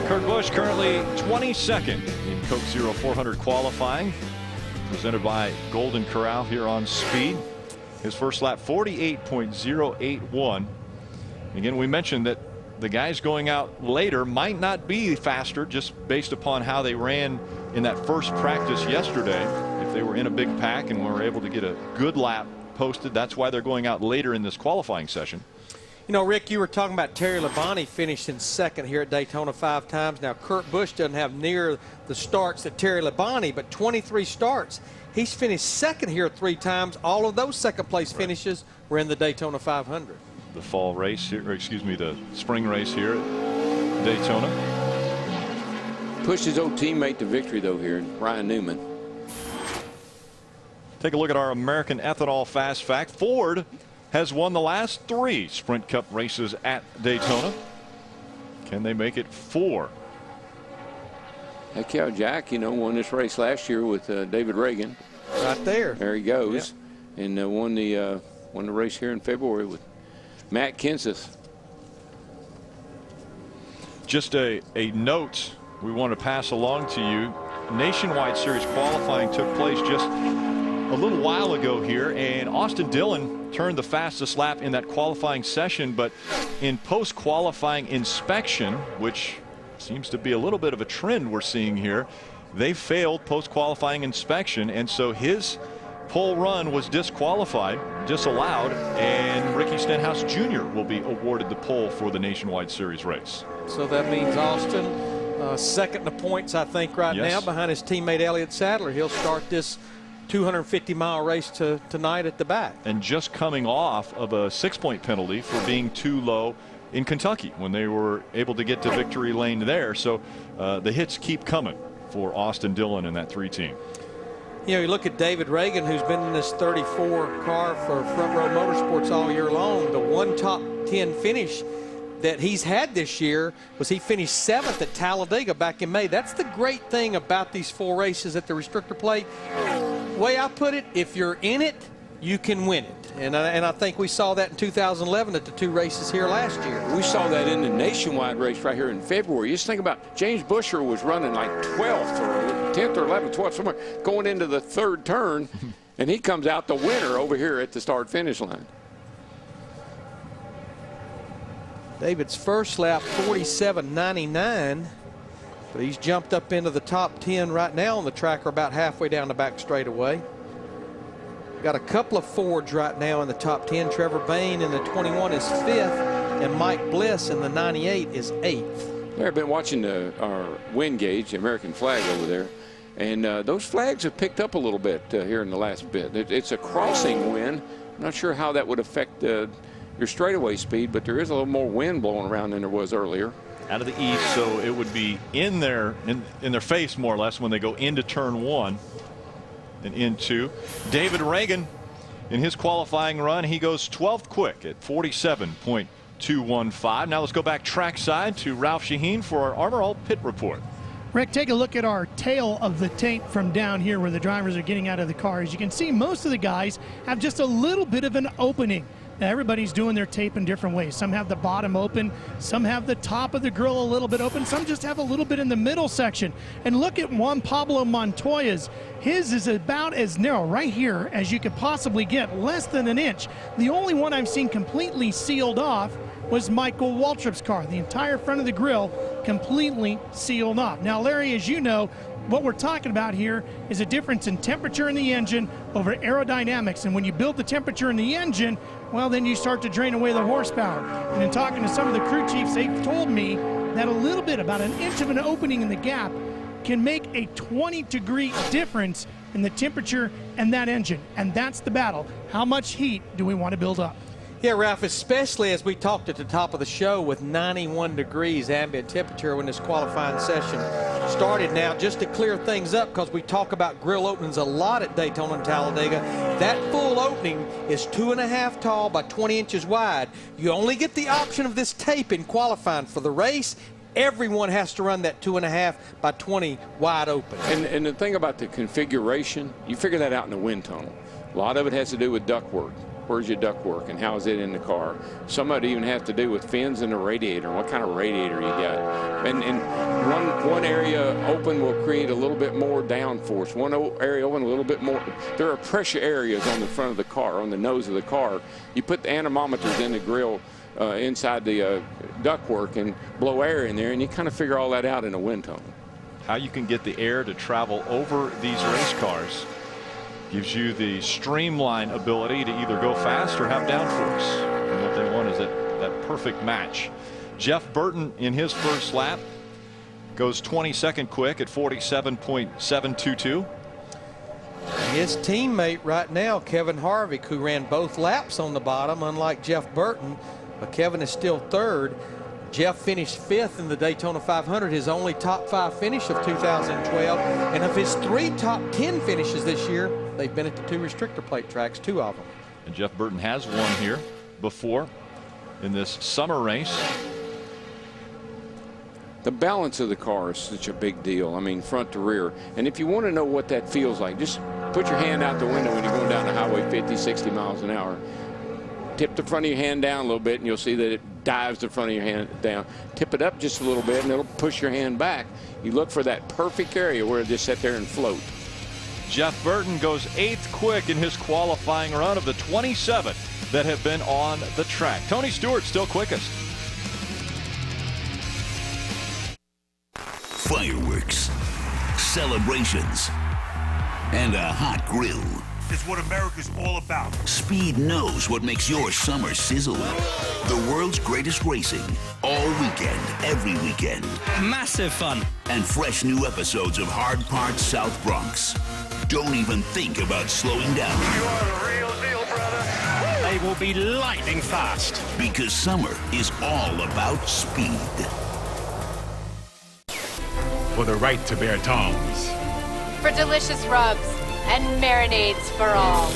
Kurt Busch currently 22nd in Coke 0400 qualifying, presented by Golden Corral here on Speed. His first lap 48.081. Again, we mentioned that the guys going out later might not be faster just based upon how they ran in that first practice yesterday. If they were in a big pack and were able to get a good lap posted, that's why they're going out later in this qualifying session. You know, Rick, you were talking about Terry Labonte finishing second here at Daytona 5 times. Now, Kurt Busch doesn't have near the starts that Terry Labonte, but 23 starts. He's finished second here 3 times. All of those second-place finishes were in the Daytona 500. The fall race here, or excuse me, the spring race here at Daytona. Pushed his old teammate to victory, though, here, Ryan Newman. Take a look at our American Ethanol Fast Fact. Ford has won the last 3 Sprint Cup races at Daytona. Can they make it 4? Heck yeah, Jack, you know, won this race last year with David Reagan. Right there. There he goes. Yep. And won the race here in February with Matt Kenseth. Just a note we want to pass along to you. Nationwide Series qualifying took place just a little while ago here, and Austin Dillon turned the fastest lap in that qualifying session, but in post-qualifying inspection, which seems to be a little bit of a trend we're seeing here, they failed post-qualifying inspection, and so his pole run was disallowed, and Ricky Stenhouse Jr. will be awarded the pole for the Nationwide Series race. So that means Austin second in the points, I think, right now, behind his teammate Elliott Sadler. He'll start this 250-mile race tonight at the back. And just coming off of a 6-point penalty for being too low in Kentucky when they were able to get to victory lane there. So the hits keep coming for Austin Dillon and that 3 team. You know, you look at David Reagan, who's been in this 34 car for Front Row Motorsports all year long. The one top 10 finish that he's had this year was he finished 7th at Talladega back in May. That's the great thing about these 4 races at the restrictor plate. The way I put it, if you're in it, you can win it. And I think we saw that in 2011 at the 2 races here last year. We saw that in the Nationwide race right here in February. Just think about James Buescher was running like 12th or 10th or 11th, 12th, somewhere going into the 3rd turn, and he comes out the winner over here at the start-finish line. David's first lap, 47.99. But he's jumped up into the top 10 right now on the track, or about halfway down the back straightaway. Got a couple of Fords right now in the top 10. Trevor Bayne in the 21 is 5th, and Mike Bliss in the 98 is 8th. I've been watching our wind gauge, the American flag over there, and those flags have picked up a little bit here in the last bit. It's a crossing wind. I'm not sure how that would affect your straightaway speed, but there is a little more wind blowing around than there was earlier. Out of the east, so it would be in their face more or less when they go into turn 1 and into. David Reagan in his qualifying run, he goes 12th quick at 47.215. Now let's go back trackside to Ralph Shaheen for our Armor All pit report. Rick, take a look at our tail of the tape from down here where the drivers are getting out of the car. As you can see, most of the guys have just a little bit of an opening. everybody's doing their tape in different ways. Some have the bottom open, some have the top of the grill a little bit open, some just have a little bit in the middle section. And look at Juan Pablo Montoya's. His is about as narrow right here as you could possibly get, less than an inch. The only one I've seen completely sealed off was Michael Waltrip's car. The entire front of the grill completely sealed off. Now, Larry, as you know, what we're talking about here is a difference in temperature in the engine over aerodynamics. And when you build the temperature in the engine, well, then you start to drain away the horsepower. And in talking to some of the crew chiefs, they've told me that a little bit, about an inch of an opening in the gap, can make a 20-degree difference in the temperature and that engine. And that's the battle. How much heat do we want to build up? Yeah, Ralph, especially as we talked at the top of the show with 91 degrees ambient temperature when this qualifying session started. Now, just to clear things up, because we talk about grill openings a lot at Daytona and Talladega, that full opening is 2.5 tall by 20 inches wide. You only get the option of this tape in qualifying. For the race, everyone has to run that 2.5 by 20 wide open. And the thing about the configuration, you figure that out in the wind tunnel. A lot of it has to do with ductwork. Where's your ductwork and how is it in the car? Some of it even has to do with fins in the radiator and what kind of radiator you got. And one area open will create a little bit more downforce. One area open a little bit more. There are pressure areas on the front of the car, on the nose of the car. You put the anemometers in the grill inside the ductwork and blow air in there, and you kind of figure all that out in a wind tunnel. How you can get the air to travel over these race cars gives you the streamline ability to either go fast or have downforce. And what they want is that perfect match. Jeff Burton in his first lap goes 22nd quick at 47.722. His teammate right now, Kevin Harvick, who ran both laps on the bottom, unlike Jeff Burton, but Kevin is still third. Jeff finished 5th in the Daytona 500, his only top 5 finish of 2012. And of his 3 top 10 finishes this year, they've been at the 2 restrictor plate tracks, 2 of them. And Jeff Burton has won here before in this summer race. The balance of the car is such a big deal. I mean, front to rear. And if you want to know what that feels like, just put your hand out the window when you're going down the highway 50, 60 miles an hour. Tip the front of your hand down a little bit and you'll see that it dives the front of your hand down. Tip it up just a little bit and it'll push your hand back. You look for that perfect area where it just sit there and float. Jeff Burton goes 8th quick in his qualifying run of the 27 that have been on the track. Tony Stewart still quickest. Fireworks, celebrations, and a hot grill. Is what America's all about. Speed knows what makes your summer sizzle. The world's greatest racing, all weekend, every weekend. Massive fun. And fresh new episodes of Hard Parts South Bronx. Don't even think about slowing down. You are the real deal, brother. They will be lightning fast. Because summer is all about speed. For the right to bear tongs. For delicious rubs and marinades for all.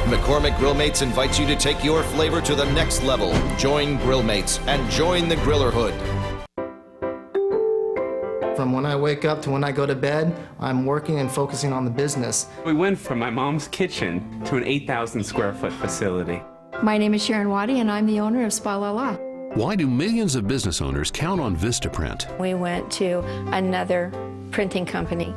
McCormick Grill Mates invites you to take your flavor to the next level. Join Grill Mates and join the Grillerhood. From when I wake up to when I go to bed, I'm working and focusing on the business. We went from my mom's kitchen to an 8,000 square foot facility. My name is Sharon Waddy and I'm the owner of Spa La La. Why do millions of business owners count on Vistaprint? We went to another printing company.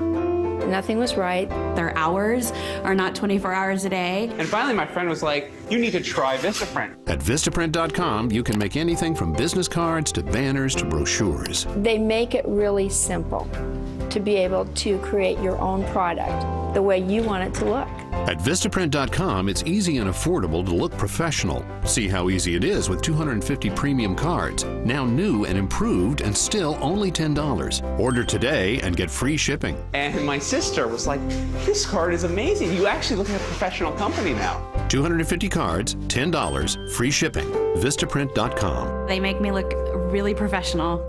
Nothing was right. Their hours are not 24 hours a day. And finally my friend was like, you need to try Vistaprint. At Vistaprint.com, you can make anything from business cards to banners to brochures. They make it really simple to be able to create your own product the way you want it to look. At Vistaprint.com, it's easy and affordable to look professional. See how easy it is with 250 premium cards, now new and improved and still only $10. Order today and get free shipping. And my sister was like, this card is amazing. You actually look like a professional company now. 250 cards, $10, free shipping. Vistaprint.com. They make me look really professional.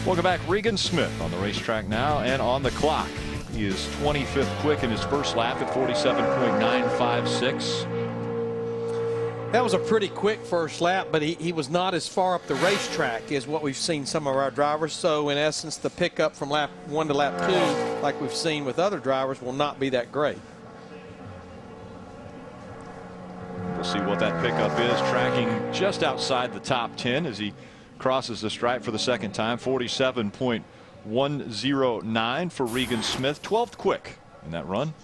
Welcome back. Regan Smith on the racetrack now and on the clock. He is 25th quick in his first lap at 47.956. That was a pretty quick first lap, but he was not as far up the racetrack as what we've seen some of our drivers. So, in essence, the pickup from lap 1 to lap 2, like we've seen with other drivers, will not be that great. see what that pickup is. Tracking just outside the top 10 as he crosses the stripe for the second time. 47.109 for Regan Smith. 12th quick in that run.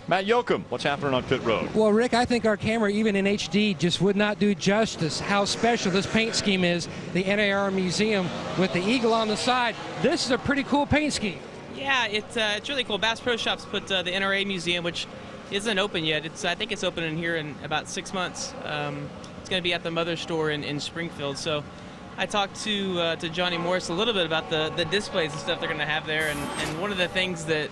Matt Yoakum, what's happening on pit road? Well, Rick, I think our camera, even in HD, just would not do justice how special this paint scheme is. The NAR Museum with the eagle on the side. This is a pretty cool paint scheme. Yeah, it's really cool. Bass Pro Shops put the NRA Museum, which isn't open yet. I think it's opening here in about 6 months. It's going to be at the Mother Store in Springfield. So I talked to Johnny Morris a little bit about the displays and stuff they're going to have there. And one of the things that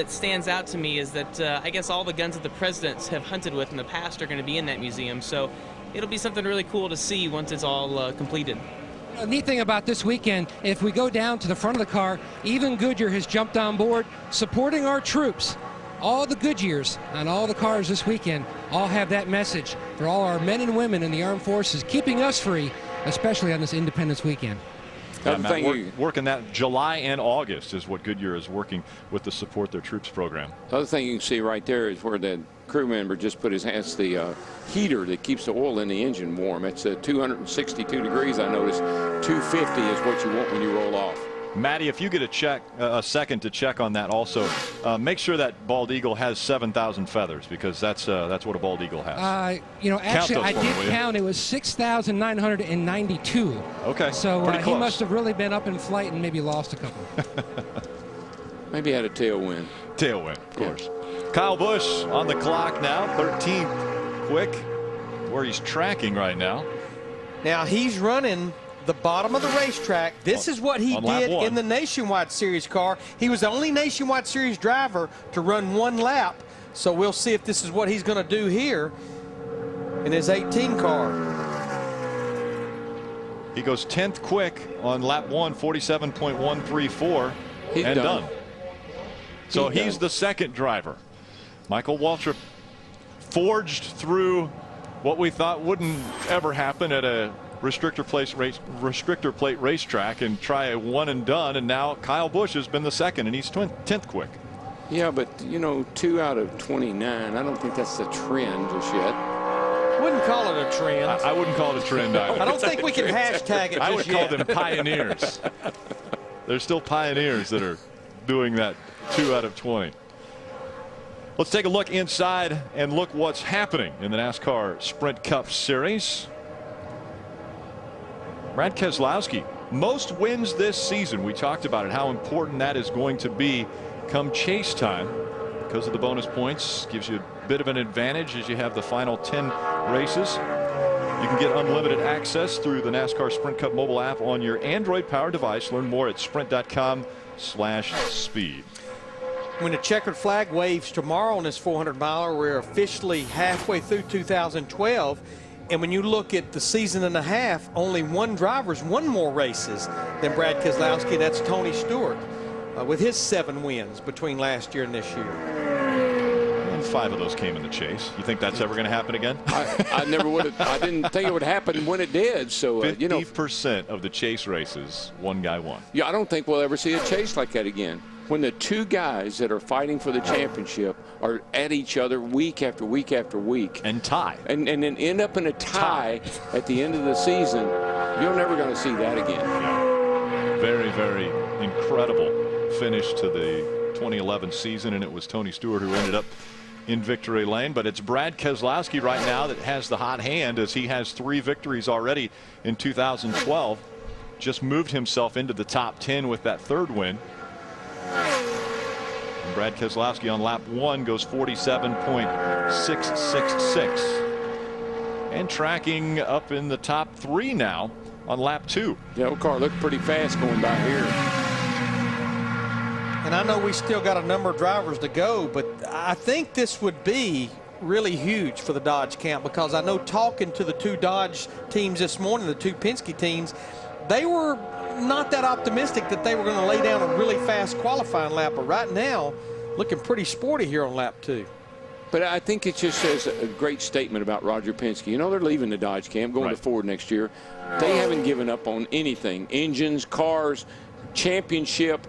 stands out to me is that I guess all the guns that the presidents have hunted with in the past are going to be in that museum. So it'll be something really cool to see once it's all completed. A neat thing about this weekend, if we go down to the front of the car, even Goodyear has jumped on board supporting our troops. All the Goodyears on all the cars this weekend all have that message for all our men and women in the armed forces, keeping us free, especially on this Independence weekend. Matt, working that July and August is what Goodyear is working with the Support Their Troops program. The other thing you can see right there is where the crew member just put his hands, the heater that keeps the oil in the engine warm. It's 262 degrees, I noticed. 250 is what you want when you roll off. Matty, if you get a second to check on that also, make sure that bald eagle has 7,000 feathers, because that's what a bald eagle has. Actually, I did count. It was 6,992. Okay. So he must have really been up in flight and maybe lost a couple. Maybe had a tailwind. Tailwind, of course. Kyle Busch on the clock now, 13th quick, where he's tracking right now. Now he's running the bottom of the racetrack. This is what he did in the Nationwide Series car. He was the only Nationwide Series driver to run one lap. So we'll see if this is what he's going to do here in his 18 car. He goes 10th quick on lap 1, 47.134, and done. So he's the second driver. Michael Waltrip forged through what we thought wouldn't ever happen at a restrictor plate racetrack and try a one and done, and now Kyle Busch has been the second, and he's 10th quick. Yeah, but 2 out of 29, I don't think that's the trend just yet. Wouldn't call it a trend. I wouldn't call it a trend either. I don't think we can hashtag it just I would call them pioneers. There's still pioneers that are doing that 2 out of 20. Let's take a look inside and look what's happening in the NASCAR Sprint Cup Series. Brad Keselowski, most wins this season. We talked about it, how important that is going to be come chase time because of the bonus points. Gives you a bit of an advantage as you have the final 10 races. You can get unlimited access through the NASCAR Sprint Cup mobile app on your Android-powered device. Learn more at sprint.com/speed. When the checkered flag waves tomorrow on this 400-miler, we're officially halfway through 2012. And when you look at the season and a half, only one driver's won more races than Brad Keselowski. That's Tony Stewart with his 7 wins between last year and this year. And 5 of those came in the chase. You think that's ever going to happen again? I never would have. I didn't think it would happen when it did. So 50% of the chase races, one guy won. Yeah, I don't think we'll ever see a chase like that again. When the two guys that are fighting for the championship are at each other week after week after week. And tie. And then end up in a tie at the end of the season, you're never going to see that again. Yeah. Very, very incredible finish to the 2011 season, and it was Tony Stewart who ended up in victory lane. But it's Brad Keselowski right now that has the hot hand, as he has 3 victories already in 2012. Just moved himself into the top 10 with that 3rd win. And Brad Keselowski on lap 1 goes 47.666 and tracking up in the top 3 now on lap 2. The old car looked pretty fast going by here. And I know we still got a number of drivers to go, but I think this would be really huge for the Dodge camp, because I know talking to the 2 Dodge teams this morning, the 2 Penske teams, they were not that optimistic that they were going to lay down a really fast qualifying lap, but right now looking pretty sporty here on lap 2. But I think it just says a great statement about Roger Penske. You know, they're leaving the Dodge camp, going to Ford next year. They haven't given up on anything. Engines, cars, championship.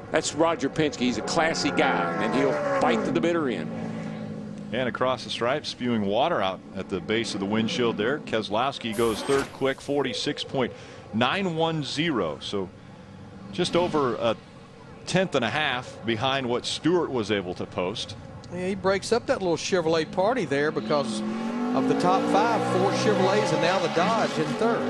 That's Roger Penske. He's a classy guy, and he'll fight to the bitter end. And across the stripe, spewing water out at the base of the windshield there. Keselowski goes third quick, 46.910. So just over a tenth and a half behind what Stewart was able to post. Yeah, he breaks up that little Chevrolet party there because of the top 5, 4 Chevrolets and now the Dodge in third.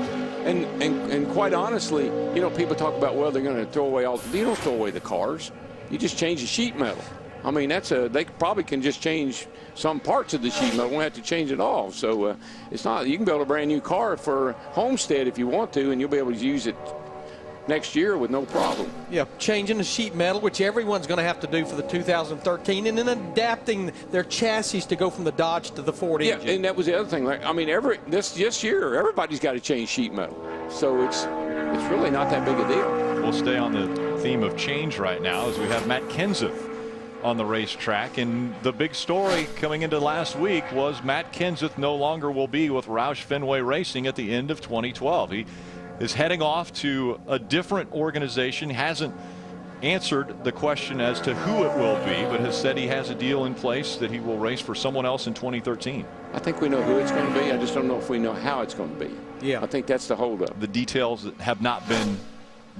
And quite honestly, you know, people talk about, well, they're going to throw away you don't throw away the cars. You just change the sheet metal. I mean, they probably can just change some parts of the sheet metal. Won't have to change it all. So it's not, you can build a brand new car for Homestead if you want to, and you'll be able to use it next year with no problem. Yeah, changing the sheet metal, which everyone's going to have to do for the 2013, and then adapting their chassis to go from the Dodge to the Ford engine. Yeah, and that was the other thing. Like, I mean, this year, everybody's got to change sheet metal. So it's really not that big a deal. We'll stay on the theme of change right now as we have Matt Kenseth on the racetrack, and the big story coming into last week was Matt Kenseth no longer will be with Roush Fenway Racing at the end of 2012. He is heading off to a different organization. Hasn't answered the question as to who it will be, but has said he has a deal in place that he will race for someone else in 2013. I think we know who it's going to be. I just don't know if we know how it's going to be. Yeah, I think that's the holdup. The details have not been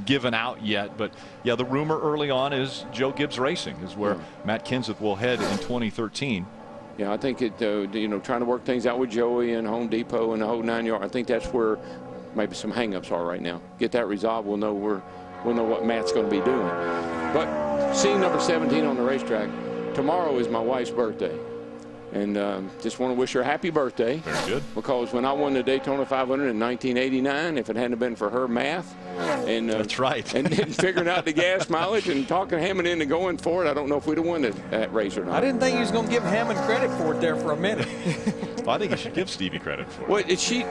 given out yet, but yeah, the rumor early on is Joe Gibbs Racing is where Matt Kenseth will head in 2013. Yeah, I think it, you know, trying to work things out with Joey and Home Depot and the whole 9 yards. I think that's where maybe some hangups are right now. Get that resolved, we'll know what Matt's going to be doing. But seeing number 17 on the racetrack, tomorrow is my wife's birthday. And just want to wish her a happy birthday. Very good. Because when I won the Daytona 500 in 1989, if it hadn't been for her math and that's right, and figuring out the gas mileage and talking Hammond into going for it, I don't know if we'd have won that race or not. I didn't think he was going to give Hammond credit for it there for a minute. Well, I think you should give Stevie credit for it. Well, she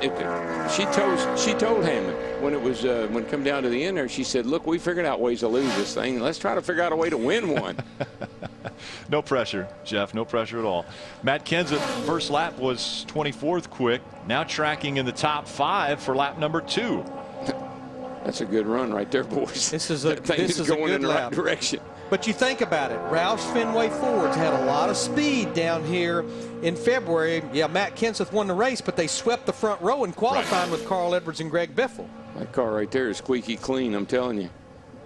told Hammond when it was when it come down to the end there, she said, "Look, we figured out ways to lose this thing. Let's try to figure out a way to win one." No pressure, Jeff. No pressure at all. Matt Kenseth, first lap was 24th quick. Now tracking in the top 5 for lap number 2. That's a good run right there, boys. This is a going good in the lap. right direction. But you think about it, Roush Fenway Ford's had a lot of speed down here in February. Yeah, Matt Kenseth won the race, but they swept the front row in qualifying with Carl Edwards and Greg Biffle. That car right there is squeaky clean, I'm telling you.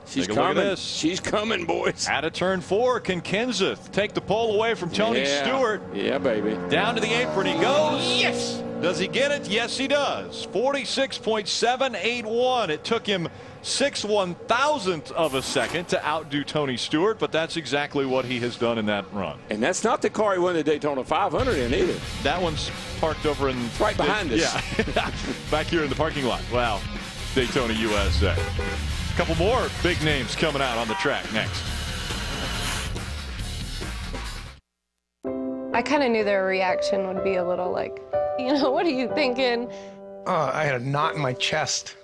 She's Take a look coming. at this. She's coming, boys. Out of turn 4, can Kenseth take the pole away from Tony Stewart? Yeah, baby. Down to the apron he goes. Yes! Does he get it? Yes, he does. 46.781. It took him 6/1000th of a second to outdo Tony Stewart, but that's exactly what he has done in that run. And that's not the car he won the Daytona 500 in either. That one's parked over in right behind us. Yeah, back here in the parking lot. Wow, Daytona, USA. A couple more big names coming out on the track next. I kind of knew their reaction would be a little like, you know, what are you thinking? I had a knot in my chest.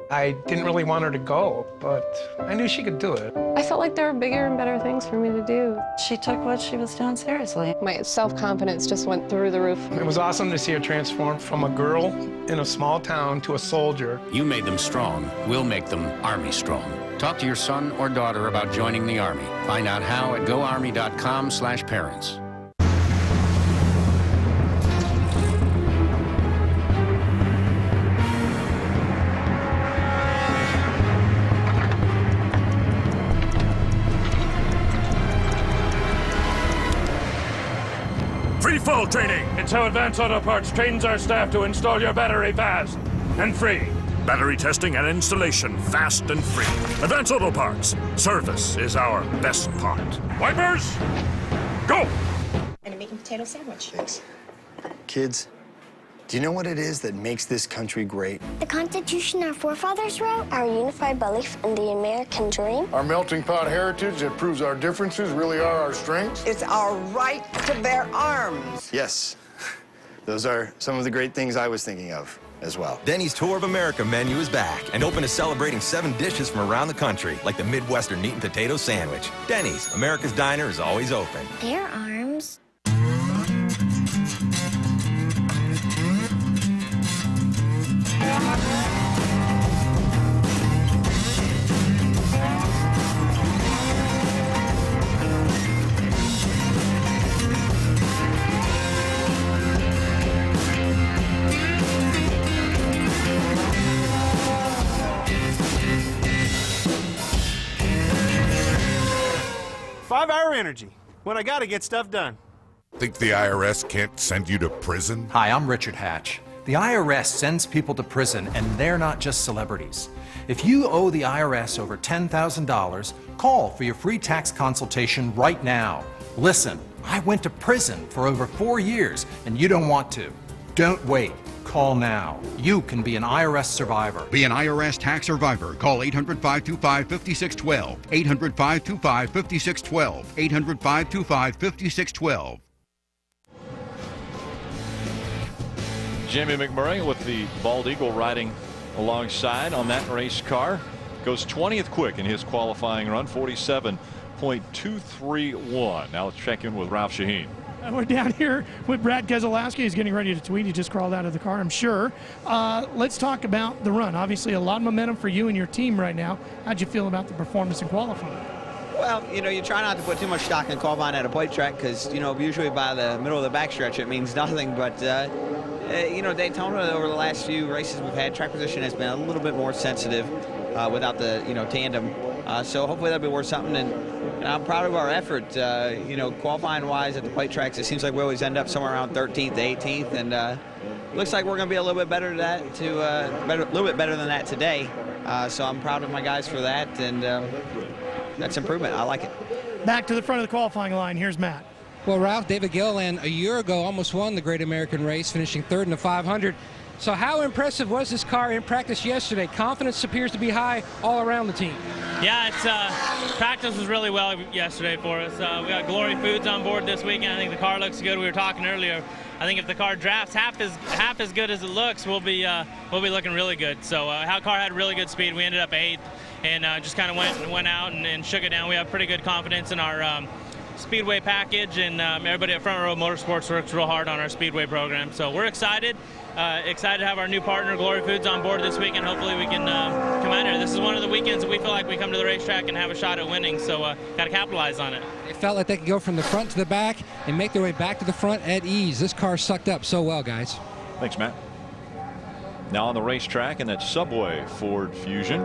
I didn't really want her to go, but I knew she could do it. I felt like there were bigger and better things for me to do. She took what she was doing seriously. My self-confidence just went through the roof. It was awesome to see her transform from a girl in a small town to a soldier. You made them strong. We'll make them Army strong. Talk to your son or daughter about joining the Army. Find out how at goarmy.com/parents. Free fall training. It's how Advanced Auto Parts trains our staff to install your battery fast and free. Battery testing and installation fast and free. Advanced Auto Parts. Service is our best part. Wipers, go! And a meat and potato sandwich. Thanks. Kids, do you know what it is that makes this country great? The Constitution our forefathers wrote, our unified belief in the American dream. Our melting pot heritage that proves our differences really are our strengths. It's our right to bear arms. Yes. Those are some of the great things I was thinking of as well. Denny's Tour of America menu is back and open to celebrating 7 dishes from around the country, like the Midwestern meat and potato sandwich. Denny's, America's diner, is always open. Bear arms. energy when I got to get stuff done. Think the IRS can't send you to prison? Hi, I'm Richard Hatch. The IRS sends people to prison, and they're not just celebrities. If you owe the IRS over $10,000, call for your free tax consultation right now. Listen, I went to prison for over 4 years, and you don't want to. Don't wait. Call now. You can be an IRS survivor. Be an IRS tax survivor. Call 800-525-5612. 800-525-5612. 800-525-5612. Jamie McMurray with the Bald Eagle riding alongside on that race car. Goes 20th quick in his qualifying run, 47.231. Now let's check in with Ralph Shaheen. We're down here with Brad Keselowski. He's getting ready to tweet. He just crawled out of the car, I'm sure. Let's talk about the run. Obviously, a lot of momentum for you and your team right now. How'd you feel about the performance in qualifying? Well, you try not to put too much stock in qualifying at a white track because, usually by the middle of the backstretch it means nothing. But, Daytona over the last few races we've had, track position has been a little bit more sensitive without the, tandem. So hopefully that'll be worth something. And I'm proud of our effort, qualifying-wise at the white tracks. It seems like we always end up somewhere around 13th to 18th, and looks like we're going to be a little bit better than that today. So I'm proud of my guys for that, and that's improvement. I like it. Back to the front of the qualifying line. Here's Matt. Well, Ralph, David Gilliland a year ago almost won the Great American Race, finishing third in the 500. So how impressive was this car in practice yesterday? Confidence appears to be high all around the team. Yeah, practice was really well yesterday for us. We got Glory Foods on board this weekend. I think the car looks good. We were talking earlier. I think if the car drafts half as good as it looks, we'll be looking really good. So our car had really good speed. We ended up 8th, and just kind of went out and shook it down. We have pretty good confidence in our Speedway package, and everybody at Front Row Motorsports works real hard on our Speedway program. So we're excited. Excited to have our new partner, Glory Foods, on board this weekend. Hopefully we can come out here. This is one of the weekends that we feel like we come to the racetrack and have a shot at winning, so got to capitalize on it. It felt like they could go from the front to the back and make their way back to the front at ease. This car sucked up so well, guys. Thanks, Matt. Now on the racetrack in that Subway Ford Fusion,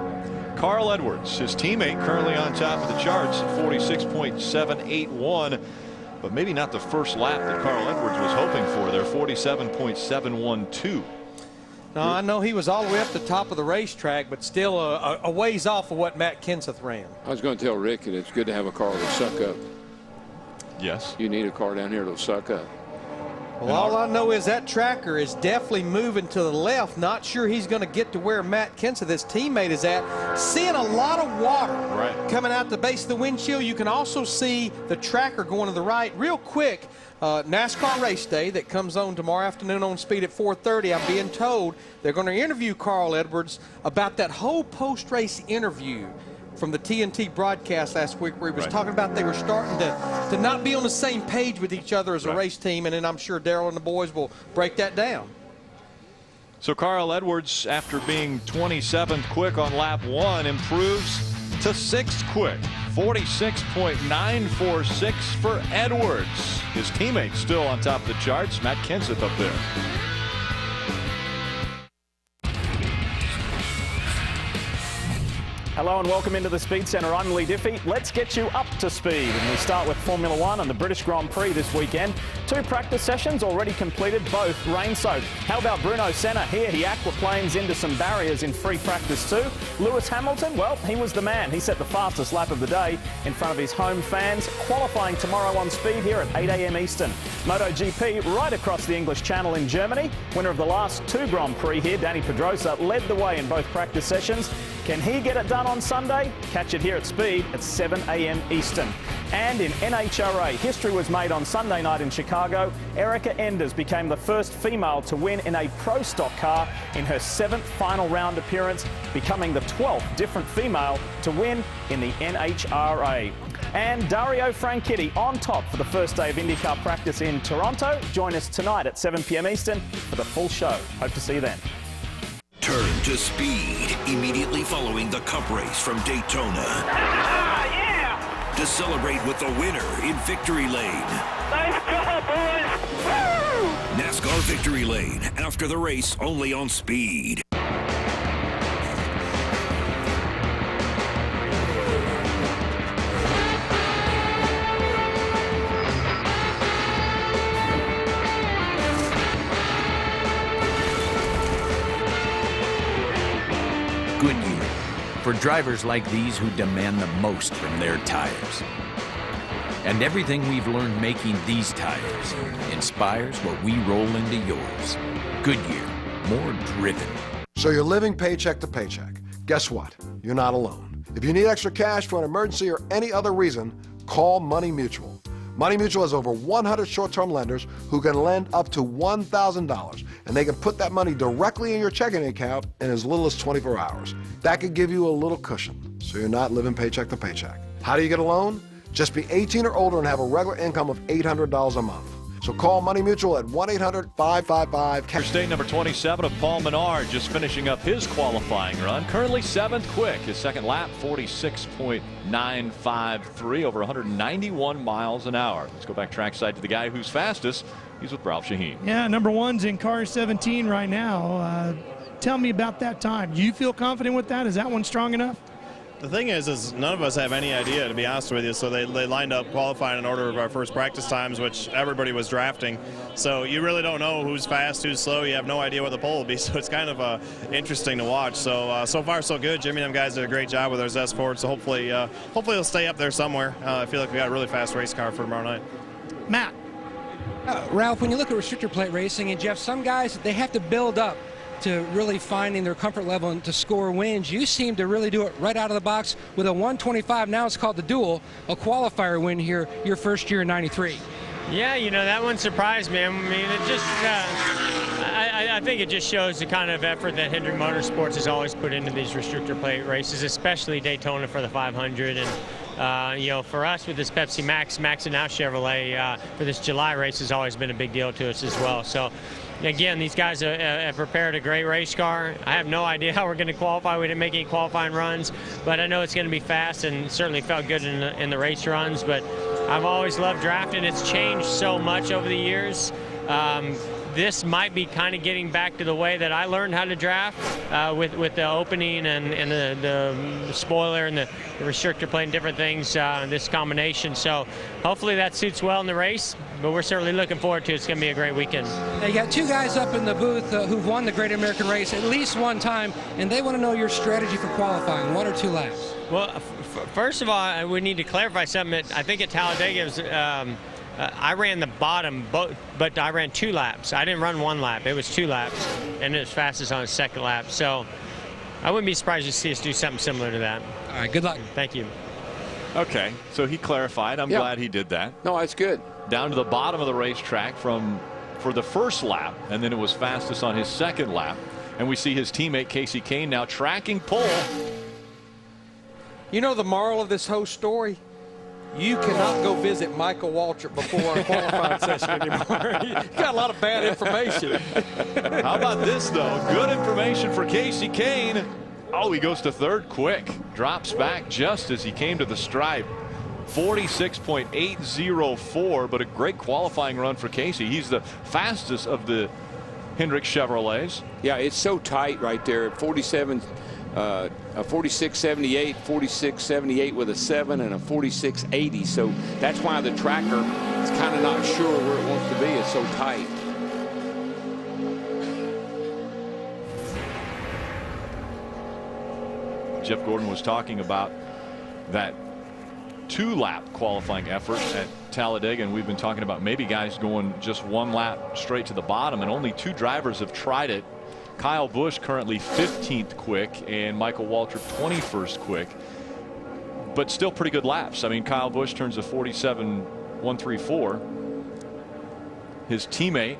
Carl Edwards, his teammate, currently on top of the charts at 46.781. But maybe not the first lap that Carl Edwards was hoping for there, 47.712. Now, I know he was all the way up the top of the racetrack, but still a ways off of what Matt Kenseth ran. I was going to tell Rick that it's good to have a car that'll suck up. Yes. You need a car down here that'll suck up. Well, all I know is that tracker is definitely moving to the left. Not sure he's going to get to where Matt Kenseth, his teammate, is at. Seeing a lot of water coming out the base of the windshield. You can also see the tracker going to the right. Real quick, NASCAR race day that comes on tomorrow afternoon on Speed at 4:30. I'm being told they're going to interview Carl Edwards about that whole post-race interview from the TNT broadcast last week, where he was talking about they were starting to not be on the same page with each other as a race team, and then I'm sure Darrell and the boys will break that down. So Carl Edwards, after being 27th quick on lap 1, improves to 6th quick, 46.946 for Edwards. His teammate still on top of the charts, Matt Kenseth up there. Hello and welcome into the Speed Centre. I'm Lee Diffie. Let's get you up to speed. And we start with Formula One and the British Grand Prix this weekend. 2 practice sessions already completed, both rain-soaked. How about Bruno Senna here? He aquaplanes into some barriers in free practice too. Lewis Hamilton, well, he was the man. He set the fastest lap of the day in front of his home fans. Qualifying tomorrow on Speed here at 8 a.m. Eastern. MotoGP right across the English Channel in Germany. Winner of the last 2 Grand Prix here, Dani Pedrosa, led the way in both practice sessions. Can he get it done on Sunday? Catch it here at Speed at 7 a.m. Eastern. And in NHRA, history was made on Sunday night in Chicago. Erica Enders became the first female to win in a pro stock car in her 7th final round appearance, becoming the 12th different female to win in the NHRA. And Dario Franchitti on top for the first day of IndyCar practice in Toronto. Join us tonight at 7 p.m. Eastern for the full show. Hope to see you then. Turn to Speed immediately following the Cup race from Daytona. To celebrate with the winner in Victory Lane. Nice job, boys! Woo! NASCAR Victory Lane after the race only on Speed. Goodyear, for drivers like these who demand the most from their tires. And everything we've learned making these tires inspires what we roll into yours. Goodyear, more driven. So you're living paycheck to paycheck. Guess what? You're not alone. If you need extra cash for an emergency or any other reason, call Money Mutual. Money Mutual has over 100 short-term lenders who can lend up to $1,000, and they can put that money directly in your checking account in as little as 24 hours. That could give you a little cushion, so you're not living paycheck to paycheck. How do you get a loan? Just be 18 or older and have a regular income of $800 a month. So call Money Mutual at 1-800-555-CASH. State number 27 of Paul Menard just finishing up his qualifying run. Currently 7th quick. His second lap, 46.953, over 191 miles an hour. Let's go back trackside to the guy who's fastest. He's with Ralph Shaheen. Yeah, number 1's in car 17 right now. Tell me about that time. Do you feel confident with that? Is that one strong enough? The thing is none of us have any idea, to be honest with you. So they lined up qualifying in order of our first practice times, which everybody was drafting. So you really don't know who's fast, who's slow. You have no idea what the pole will be. So it's kind of interesting to watch. So so far so good. Jimmy and them guys did a great job with their Z-Sport. So hopefully they'll stay up there somewhere. I feel like we got a really fast race car for tomorrow night. Matt. Ralph, when you look at restrictor plate racing, and Jeff, some guys, they have to build up to really finding their comfort level and to score wins. You seem to really do it right out of the box with a 125. Now it's called the duel, a qualifier win here, your first year in '93. Yeah, you know, that one surprised me. I mean, it just, I think it just shows the kind of effort that Hendrick Motorsports has always put into these restrictor plate races, especially Daytona for the 500. And, you know, for us with this Pepsi Max and now Chevrolet, for this July race has always been a big deal to us as well. So, again, these guys have prepared a great race car. I have no idea how we're going to qualify. We didn't make any qualifying runs, but I know it's going to be fast and certainly felt good in the race runs. But I've always loved drafting. It's changed so much over the years. This might be kind of getting back to the way that I learned how to draft with the opening and the spoiler and the restrictor plate and different things, this combination. So hopefully that suits well in the race, but we're certainly looking forward to it. It's going to be a great weekend. You got two guys up in the booth who've won the Great American Race at least one time, and they want to know your strategy for qualifying, 1 or 2 laps. Well, first of all, we need to clarify something. I think at Talladega, I ran the bottom, but I ran 2 laps. I didn't run 1 lap. It was 2 laps, and it was fastest on the second lap. So I wouldn't be surprised to see us do something similar to that. All right, good luck. Thank you. Okay, so he clarified. I'm glad he did that. No, that's good. Down to the bottom of the racetrack for the first lap, and then it was fastest on his second lap. And we see his teammate Casey Kane now tracking pole. You know the moral of this whole story? You cannot go visit Michael Waltrip before a qualifying session anymore. You got a lot of bad information. How about this, though? Good information for Casey Kane. Oh, he goes to 3rd quick. Drops back just as he came to the stripe. 46.804, but a great qualifying run for Casey. He's the fastest of the Hendrick Chevrolets. Yeah, it's so tight right there. 47. A 46.78, 46.78 with a 7, and a 46.80. So that's why the tracker is kind of not sure where it wants to be. It's so tight. Jeff Gordon was talking about that 2-lap qualifying effort at Talladega, and we've been talking about maybe guys going just 1 lap straight to the bottom, and only 2 drivers have tried it. Kyle Busch currently 15th quick and Michael Waltrip 21st quick, but still pretty good laps. I mean, Kyle Busch turns a 47.134. His teammate,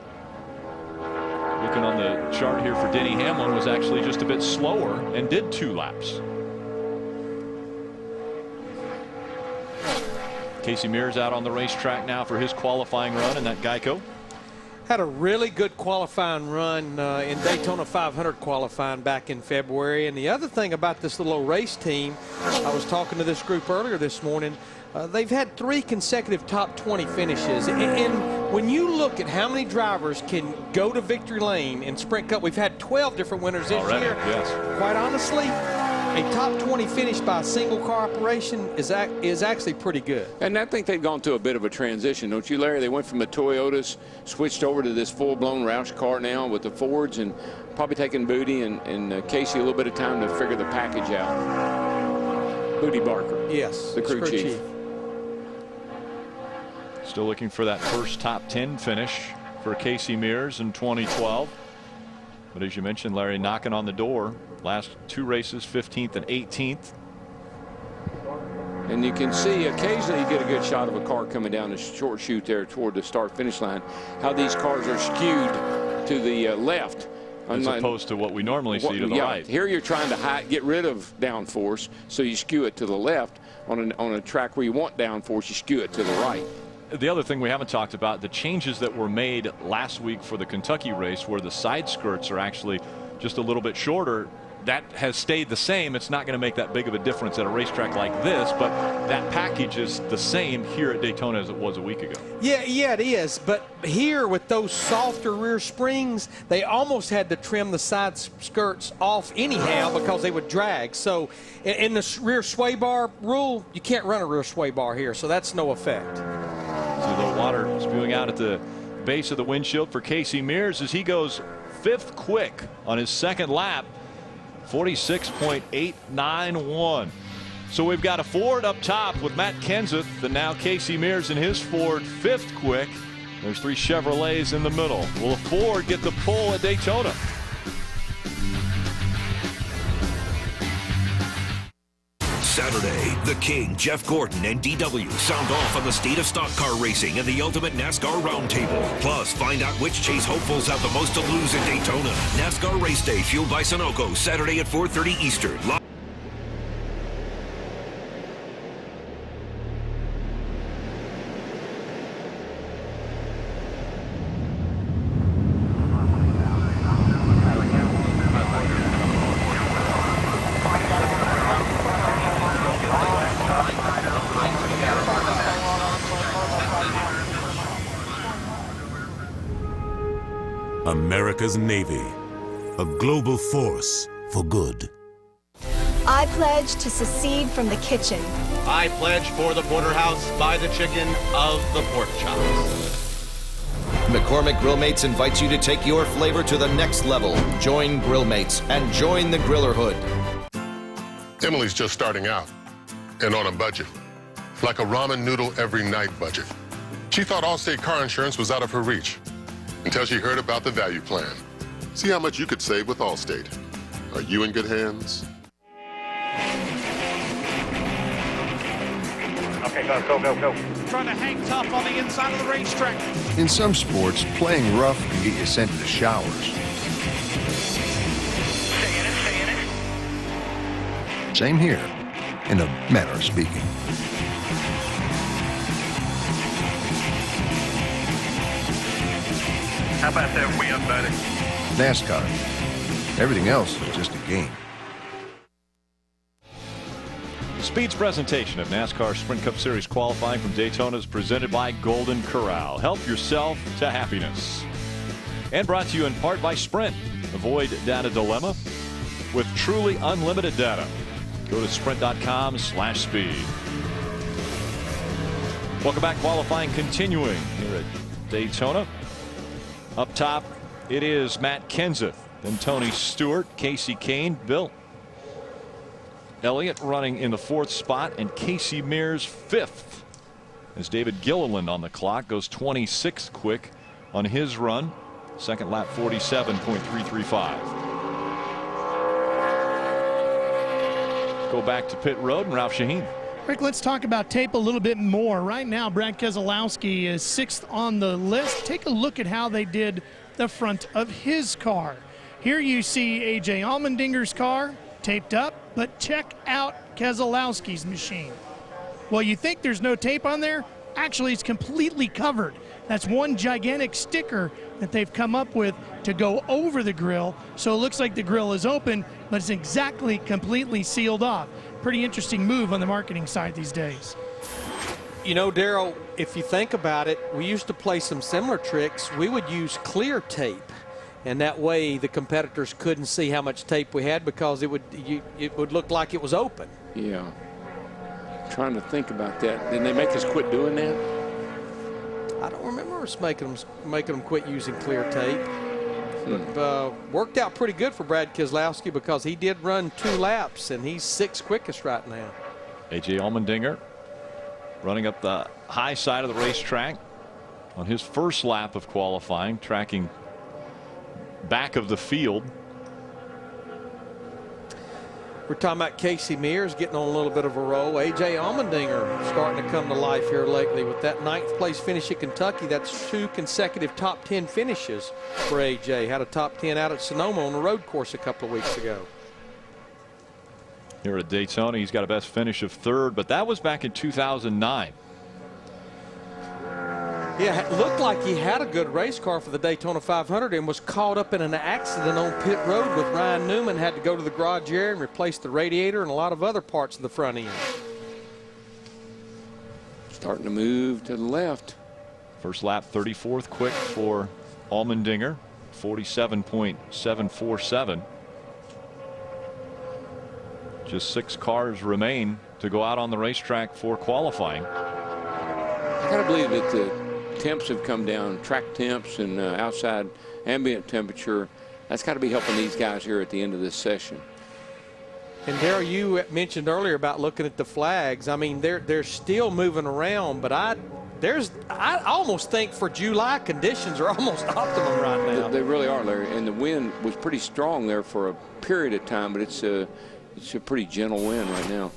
looking on the chart here for Denny Hamlin, was actually just a bit slower and did 2 laps. Casey Mears out on the racetrack now for his qualifying run in that Geico. Had a really good qualifying run in Daytona 500 qualifying back in February. And the other thing about this little race team, I was talking to this group earlier this morning, they've had 3 consecutive top 20 finishes. And when you look at how many drivers can go to victory lane in Sprint Cup, we've had 12 different winners this year. Yes. Quite honestly, a top 20 finish by a single car operation is actually pretty good. And I think they've gone through a bit of a transition, don't you, Larry? They went from the Toyotas, switched over to this full-blown Roush car now with the Fords, and probably taking Booty and Casey a little bit of time to figure the package out. Booty Barker. Yes. The crew chief. Still looking for that first top 10 finish for Casey Mears in 2012. But as you mentioned, Larry, knocking on the door. Last 2 races, 15th and 18th. And you can see occasionally you get a good shot of a car coming down the short chute there toward the start-finish line, how these cars are skewed to the left. As opposed to what we normally see to the right. Here you're trying to get rid of downforce, so you skew it to the left. On a track where you want downforce, you skew it to the right. The other thing we haven't talked about, the changes that were made last week for the Kentucky race, where the side skirts are actually just a little bit shorter. That has stayed the same. It's not going to make that big of a difference at a racetrack like this, but that package is the same here at Daytona as it was a week ago. Yeah, it is. But here with those softer rear springs, they almost had to trim the side skirts off anyhow because they would drag. So in the rear sway bar rule, you can't run a rear sway bar here, so that's no effect. See the water spewing out at the base of the windshield for Casey Mears as he goes 5th quick on his second lap. 46.891. So we've got a Ford up top with Matt Kenseth, and now Casey Mears in his Ford 5th quick. There's 3 Chevrolets in the middle. Will a Ford get the pull at Daytona? Saturday, the King, Jeff Gordon, and DW sound off on the state of stock car racing and the Ultimate NASCAR Roundtable. Plus, find out which Chase hopefuls have the most to lose at Daytona. NASCAR Race Day, fueled by Sunoco, Saturday at 4:30 Eastern. America's Navy, a global force for good. I pledge to secede from the kitchen. I pledge for the porterhouse by the chicken of the pork chops. McCormick Grillmates invites you to take your flavor to the next level. Join Grillmates and join the Grillerhood. Emily's just starting out and on a budget, like a ramen noodle every night budget. She thought Allstate car insurance was out of her reach until she heard about the value plan. See how much you could save with Allstate. Are you in good hands? Okay, go. Trying to hang tough on the inside of the racetrack. In some sports, playing rough can get you sent to the showers. Same here, in a manner of speaking. How about that win, buddy? NASCAR. Everything else is just a game. Speed's presentation of NASCAR Sprint Cup Series qualifying from Daytona is presented by Golden Corral. Help yourself to happiness. And brought to you in part by Sprint. Avoid data dilemma with truly unlimited data. Go to sprint.com/speed. Welcome back. Qualifying continuing here at Daytona. Up top, it is Matt Kenseth, then Tony Stewart, Casey Kane, Bill Elliott running in the 4th spot, and Casey Mears 5th. As David Gilliland on the clock goes 26th quick on his run. Second lap 47.335. Go back to pit road and Ralph Shaheen. Rick, let's talk about tape a little bit more. Right now, Brad Keselowski is 6th on the list. Take a look at how they did the front of his car. Here you see A.J. Allmendinger's car taped up, but check out Keselowski's machine. Well, you think there's no tape on there? Actually, it's completely covered. That's one gigantic sticker that they've come up with to go over the grill, so it looks like the grill is open, but it's exactly completely sealed off. Pretty interesting move on the marketing side these days. You know, Darrell, if you think about it, we used to play some similar tricks. We would use clear tape, and that way the competitors couldn't see how much tape we had because it would look like it was open. Yeah. Trying to think about that. Didn't they make us quit doing that? I don't remember us making them quit using clear tape. But worked out pretty good for Brad Keselowski because he did run 2 laps, and he's 6th quickest right now. A.J. Allmendinger running up the high side of the racetrack on his first lap of qualifying, tracking back of the field. We're talking about Casey Mears getting on a little bit of a roll. A.J. Allmendinger starting to come to life here lately with that 9th place finish at Kentucky. That's 2 consecutive top 10 finishes for A.J. Had a top 10 out at Sonoma on the road course a couple of weeks ago. Here at Daytona, he's got a best finish of 3rd, but that was back in 2009. Yeah, it looked like he had a good race car for the Daytona 500 and was caught up in an accident on pit road with Ryan Newman. Had to go to the garage area and replace the radiator and a lot of other parts of the front end. Starting to move to the left. First lap, 34th quick for Allmendinger, 47.747. Just 6 cars remain to go out on the racetrack for qualifying. I gotta believe that the temps have come down, track temps and outside ambient temperature. That's got to be helping these guys here at the end of this session. And Darryl, you mentioned earlier about looking at the flags. I mean, they're still moving around, but I almost think for July conditions are almost optimum right now. They really are, Larry. And the wind was pretty strong there for a period of time, but it's a pretty gentle wind right now.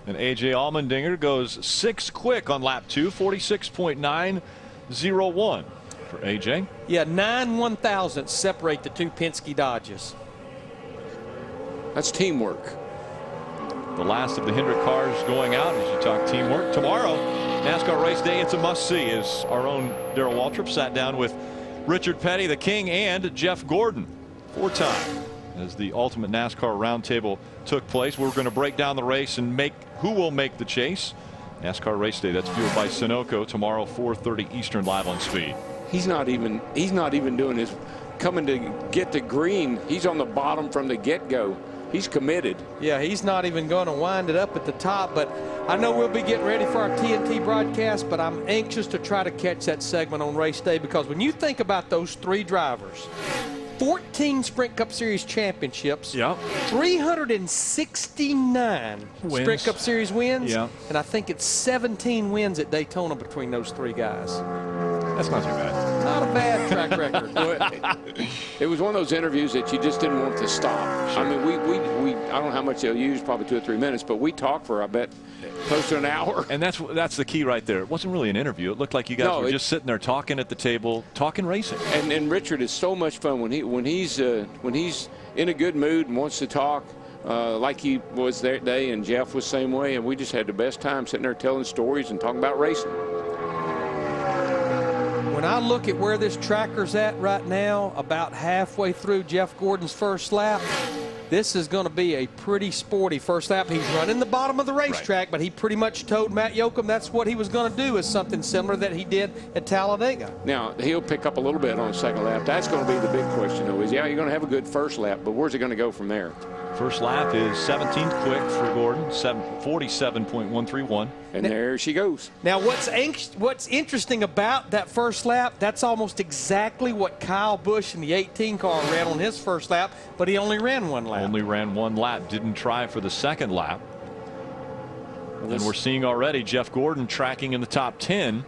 And A.J. Allmendinger goes 6th quick on lap 2, 46.901 for A.J. Yeah, 9 1,000ths separate the 2 Penske Dodges. That's teamwork. The last of the Hendrick cars going out as you talk teamwork. Tomorrow, NASCAR race day, it's a must-see as our own Darrell Waltrip sat down with Richard Petty, the King, and Jeff Gordon, 4-time. As the Ultimate NASCAR Roundtable took place, we're going to break down the race and make who will make the chase. NASCAR race day, that's fueled by Sunoco, tomorrow 4:30 Eastern, live on Speed. He's not even doing his coming to get the green. He's on the bottom from the get-go. He's committed. Yeah, he's not even going to wind it up at the top, but I know we'll be getting ready for our TNT broadcast, but I'm anxious to try to catch that segment on race day, because when you think about those 3 drivers, 14 Sprint Cup Series championships, 369 wins. Sprint Cup Series wins, Yeah. and I think it's 17 wins at Daytona between those 3 guys. That's not too bad. Not a bad track record. It was one of those interviews that you just didn't want to stop. Sure. I mean, we I don't know how much they'll use, probably 2 or 3 minutes, but we talked for, I bet, close to an hour. And that's the key right there. It wasn't really an interview. It looked like you guys were just sitting there talking at the table, talking racing. And Richard is so much fun when he's in a good mood and wants to talk, like he was that day, and Jeff was the same way, and we just had the best time sitting there telling stories and talking about racing. When I look at where this tracker's at right now, about halfway through Jeff Gordon's first lap, this is going to be a pretty sporty first lap. He's running the bottom of the racetrack, but he pretty much told Matt Yoakum that's what he was going to do, is something similar that he did at Talladega. Now, he'll pick up a little bit on the second lap. That's going to be the big question, though, is, yeah, you're going to have a good first lap, but where's it going to go from there? First lap is 17th quick for Gordon, 47.131. And there she goes. Now, what's interesting about that first lap, that's almost exactly what Kyle Busch in the 18 car ran on his first lap, but he only ran 1 lap. Only ran 1 lap, didn't try for the second lap. And we're seeing already Jeff Gordon tracking in the top 10.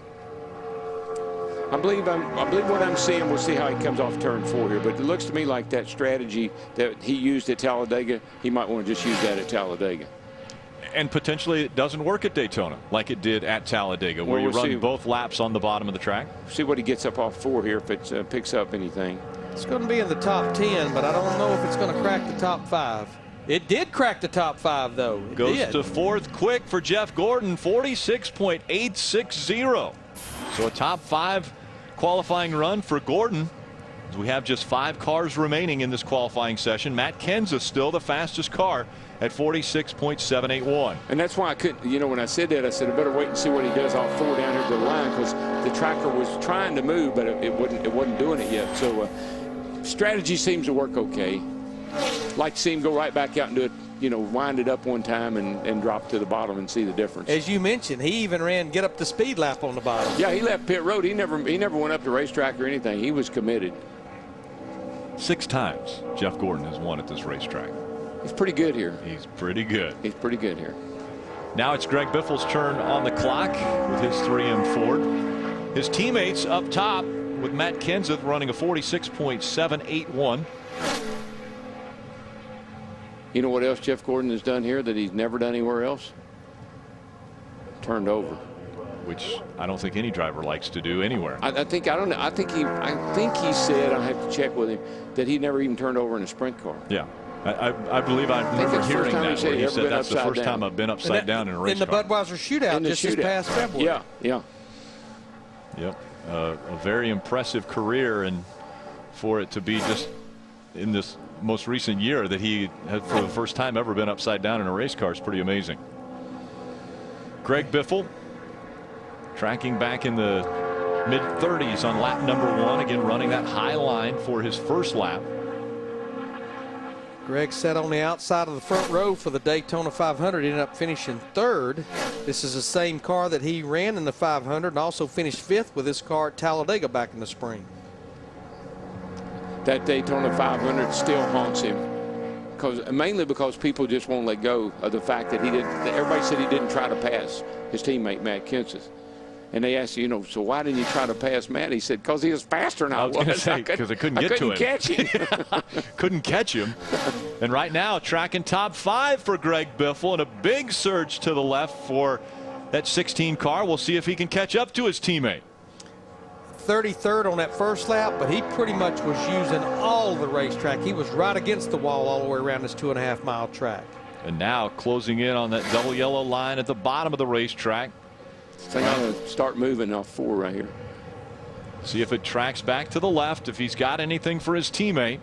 I believe what I'm seeing, we'll see how he comes off turn 4 here, but it looks to me like that strategy that he used at Talladega, he might want to just use that at Talladega. And potentially it doesn't work at Daytona like it did at Talladega, where you run both laps on the bottom of the track. See what he gets up off 4 here, if it picks up anything. It's going to be in the top 10, but I don't know if it's going to crack the top 5. It did crack the top 5, though. Goes to 4th quick for Jeff Gordon, 46.860. So a top 5 qualifying run for Gordon. As we have just 5 cars remaining in this qualifying session. Matt Kenseth still the fastest car at 46.781. And that's why I couldn't, when I said that, I said I better wait and see what he does off 4 down here to the line, because the tracker was trying to move, but it wasn't doing it yet. So strategy seems to work okay. Like to see him go right back out and do it, wind it up one time and drop to the bottom and see the difference. As you mentioned, he even ran get up the speed lap on the bottom. Yeah, he left pit road. He never went up the racetrack or anything. He was committed. 6 times Jeff Gordon has won at this racetrack. He's pretty good here. He's pretty good. He's pretty good here. Now it's Greg Biffle's turn on the clock with his 3M Ford. His teammates up top with Matt Kenseth running a 46.781. You know what else Jeff Gordon has done here that he's never done anywhere else? Turned over. Which I don't think any driver likes to do anywhere. I think he said, I have to check with him, that he never even turned over in a sprint car. Yeah. I believe I remember hearing that where he said that's the first time I've been upside down in a race car. In the Budweiser shootout just this past February. Yeah. Yep. A very impressive career, and for it to be just in this most recent year that he had for the first time ever been upside down in a race car is pretty amazing. Greg Biffle tracking back in the mid-30s on lap number 1, again running that high line for his first lap. Greg sat on the outside of the front row for the Daytona 500, ended up finishing 3rd. This is the same car that he ran in the 500 and also finished 5th with this car at Talladega back in the spring. That Daytona 500 still haunts him, mainly because people just won't let go of the fact that everybody said he didn't try to pass his teammate Matt Kenseth. And they asked, so why didn't you try to pass Matt? He said, because he was faster than I was. Because I couldn't get to him. Catch him. Couldn't catch him. And right now, tracking top 5 for Greg Biffle, and a big surge to the left for that 16 car. We'll see if he can catch up to his teammate. 33rd on that first lap, but he pretty much was using all the racetrack. He was right against the wall all the way around this 2.5-mile track. And now closing in on that double yellow line at the bottom of the racetrack. So I'm going to start moving off 4 right here. See if it tracks back to the left, if he's got anything for his teammate.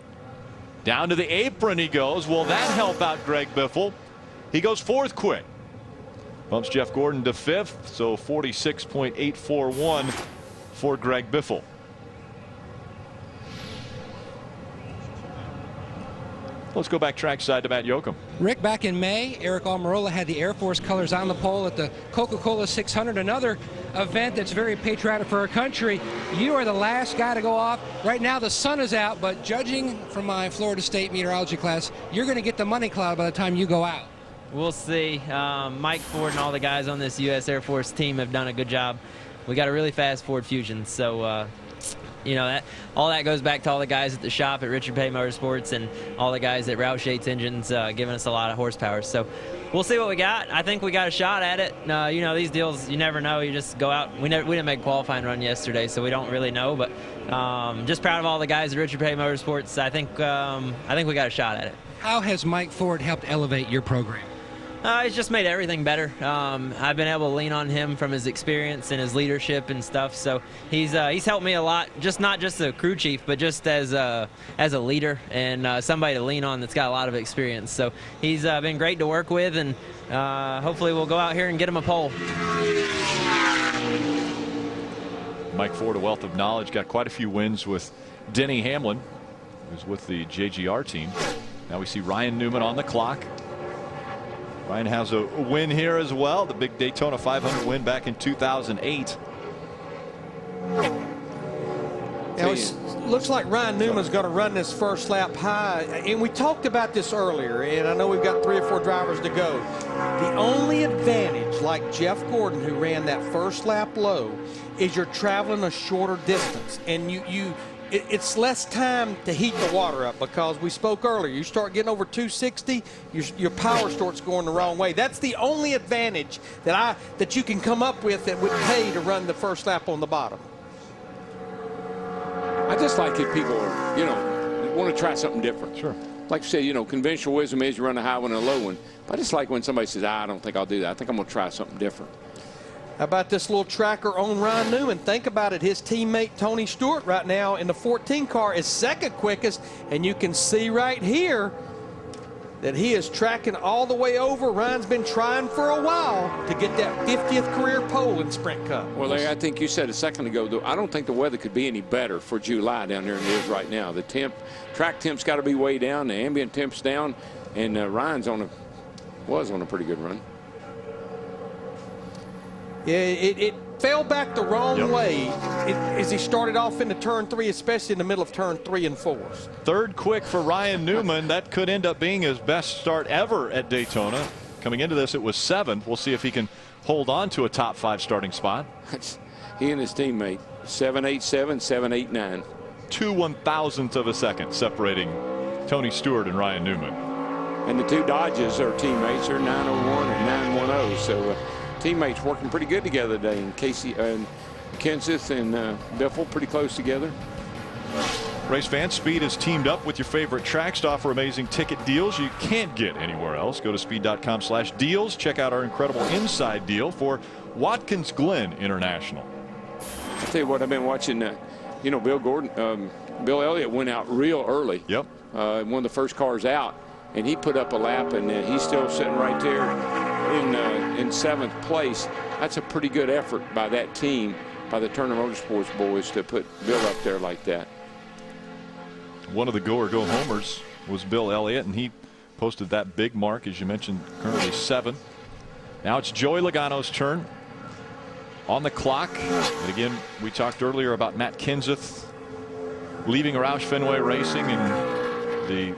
Down to the apron he goes. Will that help out Greg Biffle? He goes 4th quick. Bumps Jeff Gordon to 5th, so 46.841 for Greg Biffle. Let's go back trackside to Matt Yoakum. Rick, back in May, Eric Almirola had the Air Force colors on the pole at the Coca-Cola 600, another event that's very patriotic for our country. You are the last guy to go off. Right now the sun is out, but judging from my Florida State meteorology class, you're going to get the money cloud by the time you go out. We'll see. Mike Ford and all the guys on this U.S. Air Force team have done a good job. We got a really fast Ford Fusion, so all that goes back to all the guys at the shop at Richard Pay Motorsports and all the guys at Roush Yates Engines giving us a lot of horsepower. So we'll see what we got. I think we got a shot at it. These deals, you never know. You just go out. We didn't make a qualifying run yesterday, so we don't really know. But just proud of all the guys at Richard Pay Motorsports. I think we got a shot at it. How has Mike Ford helped elevate your program? He's just made everything better. I've been able to lean on him from his experience and his leadership and stuff. So he's helped me a lot, not just a crew chief, but just as a leader and somebody to lean on that's got a lot of experience. So he's been great to work with, and hopefully we'll go out here and get him a pole. Mike Ford, a wealth of knowledge, got quite a few wins with Denny Hamlin, who's with the JGR team. Now we see Ryan Newman on the clock. Ryan has a win here as well, the big Daytona 500 win back in 2008. Now it looks like Ryan Newman's going to run this first lap high, and we talked about this earlier, and I know we've got 3 or 4 drivers to go. The only advantage, like Jeff Gordon, who ran that first lap low, is you're traveling a shorter distance, and it's less time to heat the water up, because we spoke earlier, you start getting over 260, your power starts going the wrong way. That's the only advantage that you can come up with that would pay to run the first lap on the bottom. I just like if people want to try something different. Sure. Like you said, conventional wisdom is you run a high one and a low one. But I just like when somebody says, I don't think I'll do that. I think I'm going to try something different. How about this little tracker on Ryan Newman? Think about it. His teammate Tony Stewart right now in the 14 car is 2nd quickest, and you can see right here that he is tracking all the way over. Ryan's been trying for a while to get that 50th career pole in Sprint Cup. Well, Larry, I think you said a second ago, though, I don't think the weather could be any better for July down there than it is right now. The track temp's got to be way down, the ambient temp's down, and Ryan's was on a pretty good run. Yeah, fell back the wrong way as he started off into turn 3, especially in the middle of turn 3 and 4. Third quick for Ryan Newman. That could end up being his best start ever at Daytona. Coming into this, it was 7th. We'll see if he can hold on to a top 5 starting spot. He and his teammate, 7.87, 7.89. 2/1000th of a second separating Tony Stewart and Ryan Newman. And the two Dodges are teammates. They're 901 and 910. So teammates working pretty good together today. And Casey and Kenseth and Biffle pretty close together. Race fans, Speed has teamed up with your favorite tracks to offer amazing ticket deals you can't get anywhere else. Go to speed.com/deals. Check out our incredible inside deal for Watkins Glen International. I'll tell you what, I've been watching, you know, Bill Elliott went out real early. Yep. One of the first cars out, and he put up a lap, and he's still sitting right there in 7th place. That's a pretty good effort by that team, by the Turner Motorsports boys, to put Bill up there like that. One of the go-or-go homers was Bill Elliott, and he posted that big mark, as you mentioned, currently 7th. Now it's Joey Logano's turn on the clock. And again, we talked earlier about Matt Kenseth leaving Roush Fenway Racing, and the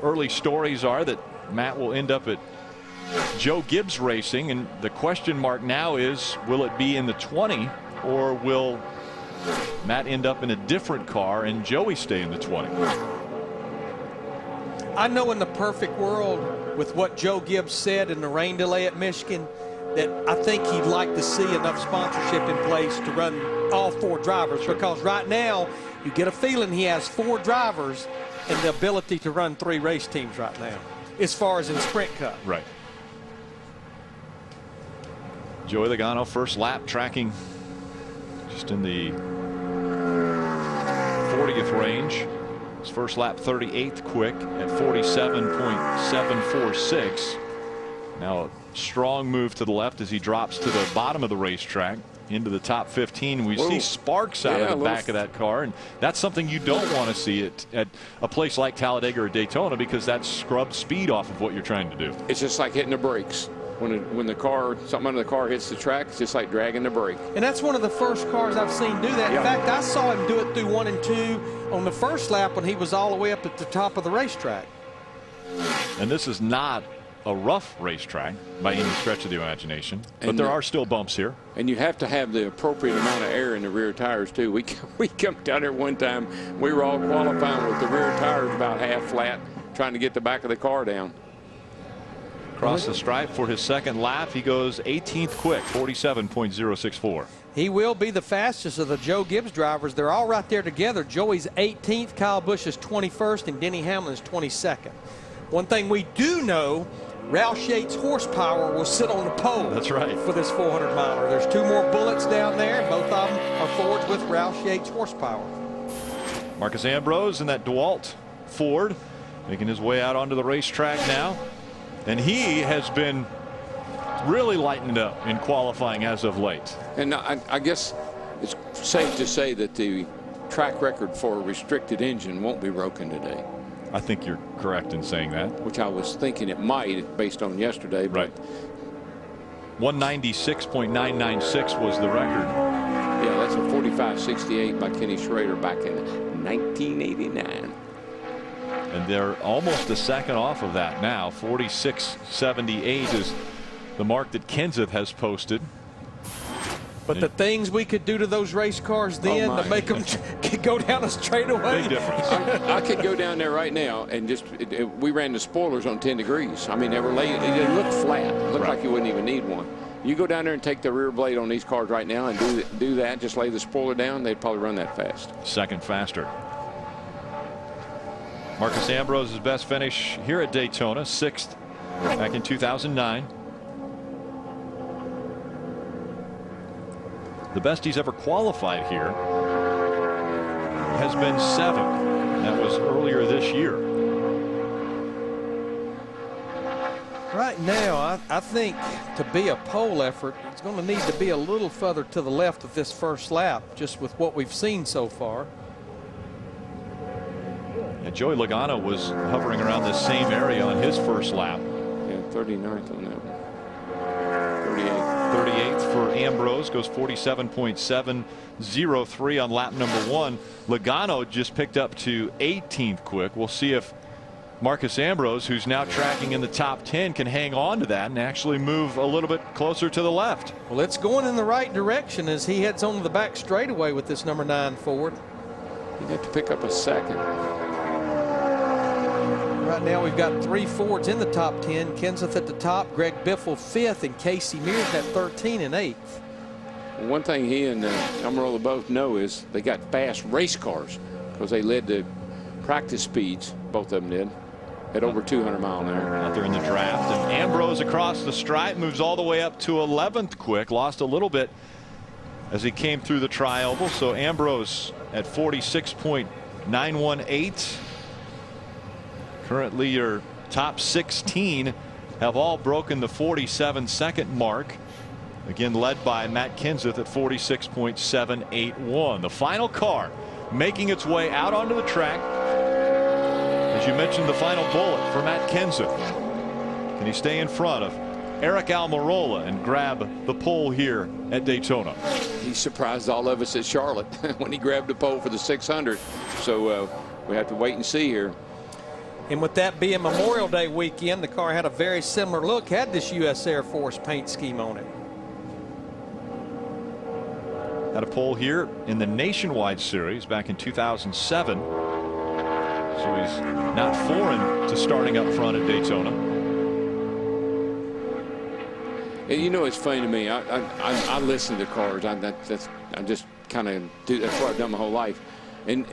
early stories are that Matt will end up at Joe Gibbs Racing, and the question mark now is, will it be in the 20, or will Matt end up in a different car and Joey stay in the 20? I know in the perfect world, with what Joe Gibbs said in the rain delay at Michigan, that I think he'd like to see enough sponsorship in place to run all 4 drivers, because right now you get a feeling he has 4 drivers and the ability to run 3 race teams right now, as far as in Sprint Cup. Right. Joey Logano, first lap, tracking just in the 40th range. His first lap 38th quick at 47.746. Now a strong move to the left as he drops to the bottom of the racetrack into the top 15. We see sparks out of the back of that car, and that's something you don't want to see at a place like Talladega or Daytona, because that scrubs speed off of what you're trying to do. It's just like hitting the brakes. When the car, something under the car hits the track, it's just like dragging the brake. And that's one of the first cars I've seen do that. In fact, I saw him do it through 1 and 2 on the first lap when he was all the way up at the top of the racetrack. And this is not a rough racetrack by any stretch of the imagination, but there are still bumps here. And you have to have the appropriate amount of air in the rear tires too. We come down there one time, we were all qualifying with the rear tires about half flat, trying to get the back of the car down. Across the stripe for his second lap, he goes 18th quick, 47.064. He will be the fastest of the Joe Gibbs drivers. They're all right there together. Joey's 18th, Kyle Busch is 21st, and Denny Hamlin is 22nd. One thing we do know, Roush Yates' horsepower will sit on the pole. That's right. For this 400-miler. There's 2 more bullets down there, and both of them are forged with Roush Yates' horsepower. Marcus Ambrose in that DeWalt Ford, making his way out onto the racetrack now. And he has been really lightened up in qualifying as of late. And I guess it's safe to say that the track record for a restricted engine won't be broken today. I think you're correct in saying that. Which I was thinking it might based on yesterday. But right. 196.996 was the record. Yeah, that's a 45.68 by Kenny Schrader back in 1989. And they're almost a second off of that now. 46.78 is the mark that Kenseth has posted. But the things we could do to those race cars then to make them go down a straightaway. Big difference. I could go down there right now and just, we ran the spoilers on 10 degrees. I mean, they were laying, it looked flat. It looked like you wouldn't even need one. You go down there and take the rear blade on these cars right now and do that, just lay the spoiler down, they'd probably run that fast. Second faster. Marcus Ambrose's best finish here at Daytona, 6th back in 2009. The best he's ever qualified here has been 7th. That was earlier this year. Right now, I think to be a pole effort, it's going to need to be a little further to the left of this first lap, just with what we've seen so far. And Joey Logano was hovering around this same area on his first lap. Yeah, 39th on that one. 38. 38th for Ambrose, goes 47.703 on lap number 1. Logano just picked up to 18th quick. We'll see if Marcus Ambrose, who's now tracking in the top 10, can hang on to that and actually move a little bit closer to the left. Well, it's going in the right direction as he heads onto the back straightaway with this number 9 Ford. He'd have to pick up a second. Right now we've got 3 Fords in the top 10. Kenseth at the top, Greg Biffle 5th, and Casey Mears at 13 and 8th. Well, one thing he and Almirola both know is they got fast race cars because they led the practice speeds, both of them did, at over 200 mile an hour. Out there in the draft. And Ambrose across the stripe moves all the way up to 11th quick. Lost a little bit as he came through the tri-oval. So Ambrose at 46.918. Currently your top 16 have all broken the 47-second mark. Again led by Matt Kenseth at 46.781. The final car making its way out onto the track. As you mentioned, the final bullet for Matt Kenseth. Can he stay in front of Eric Almirola and grab the pole here at Daytona? He surprised all of us at Charlotte when he grabbed the pole for the 600. So we have to wait and see here. And with that being Memorial Day weekend, the car had a very similar look, had this U.S. Air Force paint scheme on it. Had a pole here in the Nationwide Series back in 2007. So he's not foreign to starting up front at Daytona. And you know, it's funny to me. I listen to cars. I just kind of do. That's what I've done my whole life. And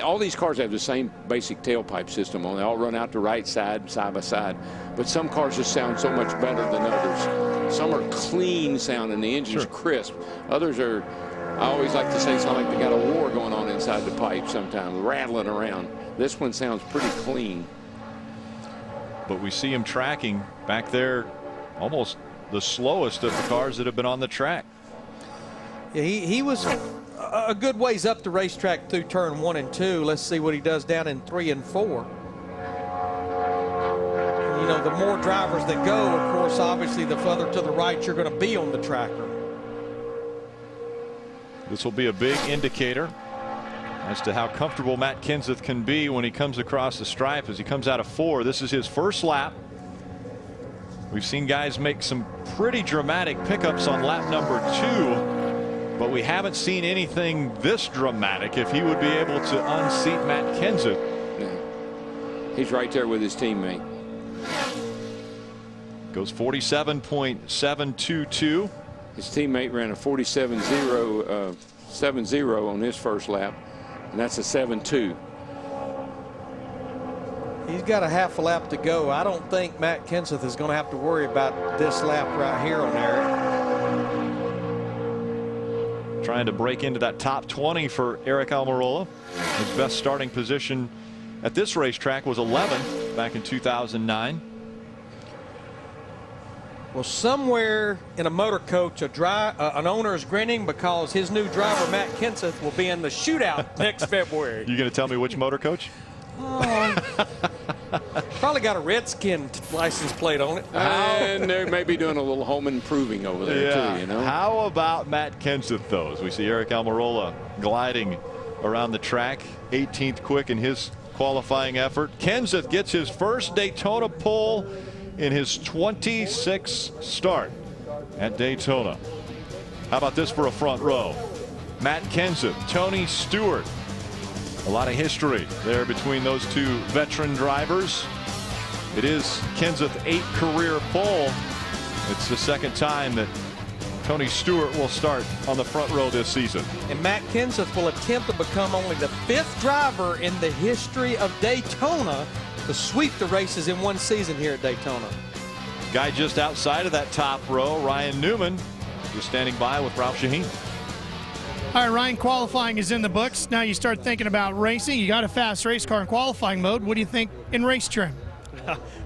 all these cars have the same basic tailpipe system on. They all run out the right side by side. But some cars just sound so much better than others. Some are clean sounding, the engine's crisp. Others are, I always like to say, sound like they got a war going on inside the pipe sometimes, rattling around. This one sounds pretty clean. But we see him tracking back there, almost the slowest of the cars that have been on the track. Yeah, he was a good ways up the racetrack through turn 1 and 2. Let's see what he does down in 3 and 4. You know, the more drivers that go, of course, obviously the further to the right you're going to be on the tracker. This will be a big indicator as to how comfortable Matt Kenseth can be when he comes across the stripe as he comes out of 4. This is his first lap. We've seen guys make some pretty dramatic pickups on lap number 2, but we haven't seen anything this dramatic if he would be able to unseat Matt Kenseth. Yeah. He's right there with his teammate. Goes 47.722. His teammate ran a 47.070 on his first lap, and that's a 7.2. He's got a half a lap to go. I don't think Matt Kenseth is going to have to worry about this lap right here on Eric. Trying to break into that top 20 for Eric Almirola. His best starting position at this racetrack was 11th back in 2009. Well, somewhere in a motor coach, an owner is grinning because his new driver, Matt Kenseth, will be in the shootout next February. You going to tell me which motor coach? Probably got a Redskin license plate on it. And they may be doing a little home improving over there, too, you know. How about Matt Kenseth, though? As we see Eric Almirola gliding around the track, 18th quick in his qualifying effort. Kenseth gets his first Daytona pole in his 26th start at Daytona. How about this for a front row? Matt Kenseth, Tony Stewart. A lot of history there between those two veteran drivers. It is Kenseth's 8th career pole. It's the second time that Tony Stewart will start on the front row this season. And Matt Kenseth will attempt to become only the 5th driver in the history of Daytona to sweep the races in one season here at Daytona. Guy just outside of that top row, Ryan Newman, just standing by with Ralph Shaheen. All right, Ryan, qualifying is in the books. Now you start thinking about racing. You got a fast race car in qualifying mode. What do you think in race trim?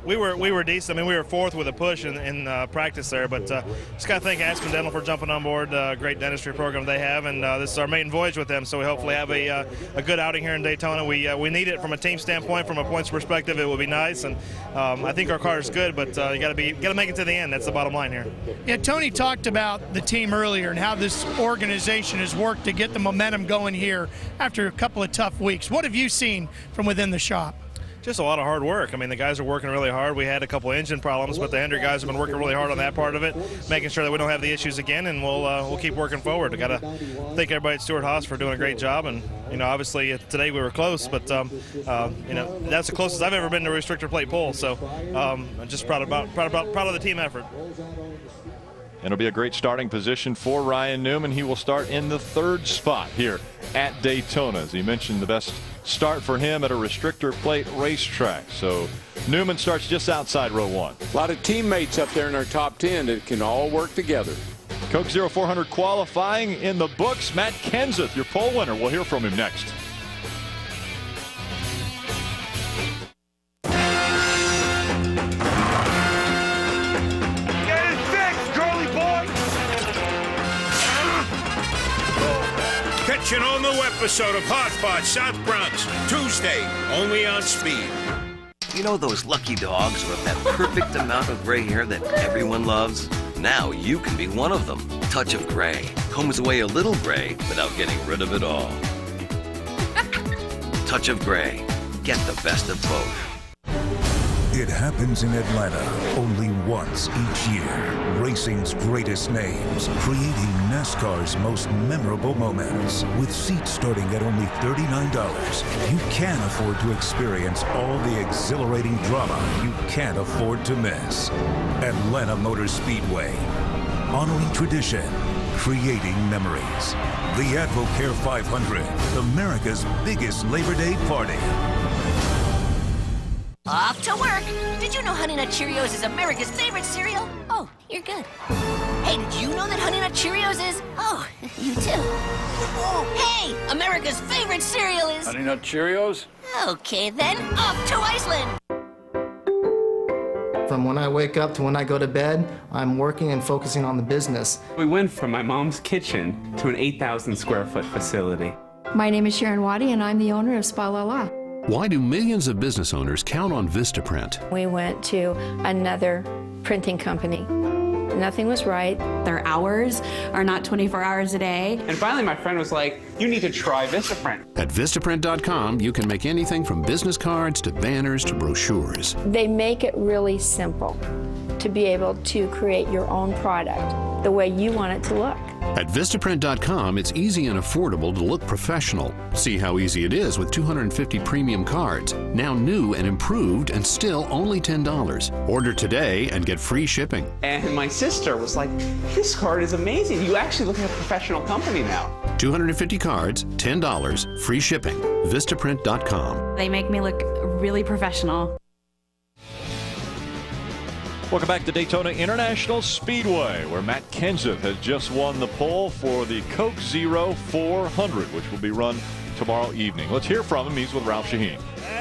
we were decent. I mean, we were fourth with a push in practice there, but just got to thank Aspen Dental for jumping on board. Great dentistry program they have, and this is our maiden voyage with them. So we hopefully have a good outing here in Daytona. We need it from a team standpoint, from a points perspective. It would be nice, and I think our car is good, but you got to make it to the end. That's the bottom line here. Yeah, Tony talked about the team earlier and how this organization has worked to get the momentum going here after a couple of tough weeks. What have you seen from within the shop? Just a lot of hard work. I mean, the guys are working really hard. We had a couple engine problems, but the Hendrick guys have been working really hard on that part of it, making sure that we don't have the issues again, and we'll keep working forward. I got to thank everybody at Stewart-Haas for doing a great job, and obviously today we were close, but that's the closest I've ever been to a restrictor plate pull. So I'm just proud of the team effort. And it'll be a great starting position for Ryan Newman. He will start in the 3rd spot here at Daytona. As he mentioned, the best start for him at a restrictor plate racetrack. So Newman starts just outside row 1. A lot of teammates up there in our top 10 that can all work together. Coke 0400 qualifying in the books. Matt Kenseth, your pole winner. We'll hear from him next. Catch an all-new episode of Hodgepodge South Bronx, Tuesday, only on Speed. You know those lucky dogs who have that perfect amount of gray hair that everyone loves? Now you can be one of them. Touch of Gray combs away a little gray without getting rid of it all. Touch of Gray. Get the best of both. It happens in Atlanta only once each year. Racing's greatest names, creating NASCAR's most memorable moments. With seats starting at only $39, you can afford to experience all the exhilarating drama you can't afford to miss. Atlanta Motor Speedway, honoring tradition, creating memories. The AdvoCare 500, America's biggest Labor Day party. Off to work. Did you know Honey Nut Cheerios is America's favorite cereal? Oh, you're good. Hey, did you know that Honey Nut Cheerios is? Oh, you too. Hey, America's favorite cereal is... Honey Nut Cheerios? Okay, then, off to Iceland. From when I wake up to when I go to bed, I'm working and focusing on the business. We went from my mom's kitchen to an 8,000 square foot facility. My name is Sharon Waddy, and I'm the owner of Spa La La. Why do millions of business owners count on Vistaprint? We went to another printing company. Nothing was right. Their hours are not 24 hours a day. And finally, my friend was like, you need to try Vistaprint. At Vistaprint.com, you can make anything from business cards to banners to brochures. They make it really simple to be able to create your own product the way you want it to look. At Vistaprint.com, it's easy and affordable to look professional. See how easy it is with 250 premium cards, now new and improved and still only $10. Order today and get free shipping. And my sister was like, this card is amazing. You actually look like a professional company now. 250 cards, $10, free shipping. Vistaprint.com. They make me look really professional. Welcome back to Daytona International Speedway, where Matt Kenseth has just won the pole for the Coke 0400, which will be run tomorrow evening. Let's hear from him. He's with Ralph Shaheen.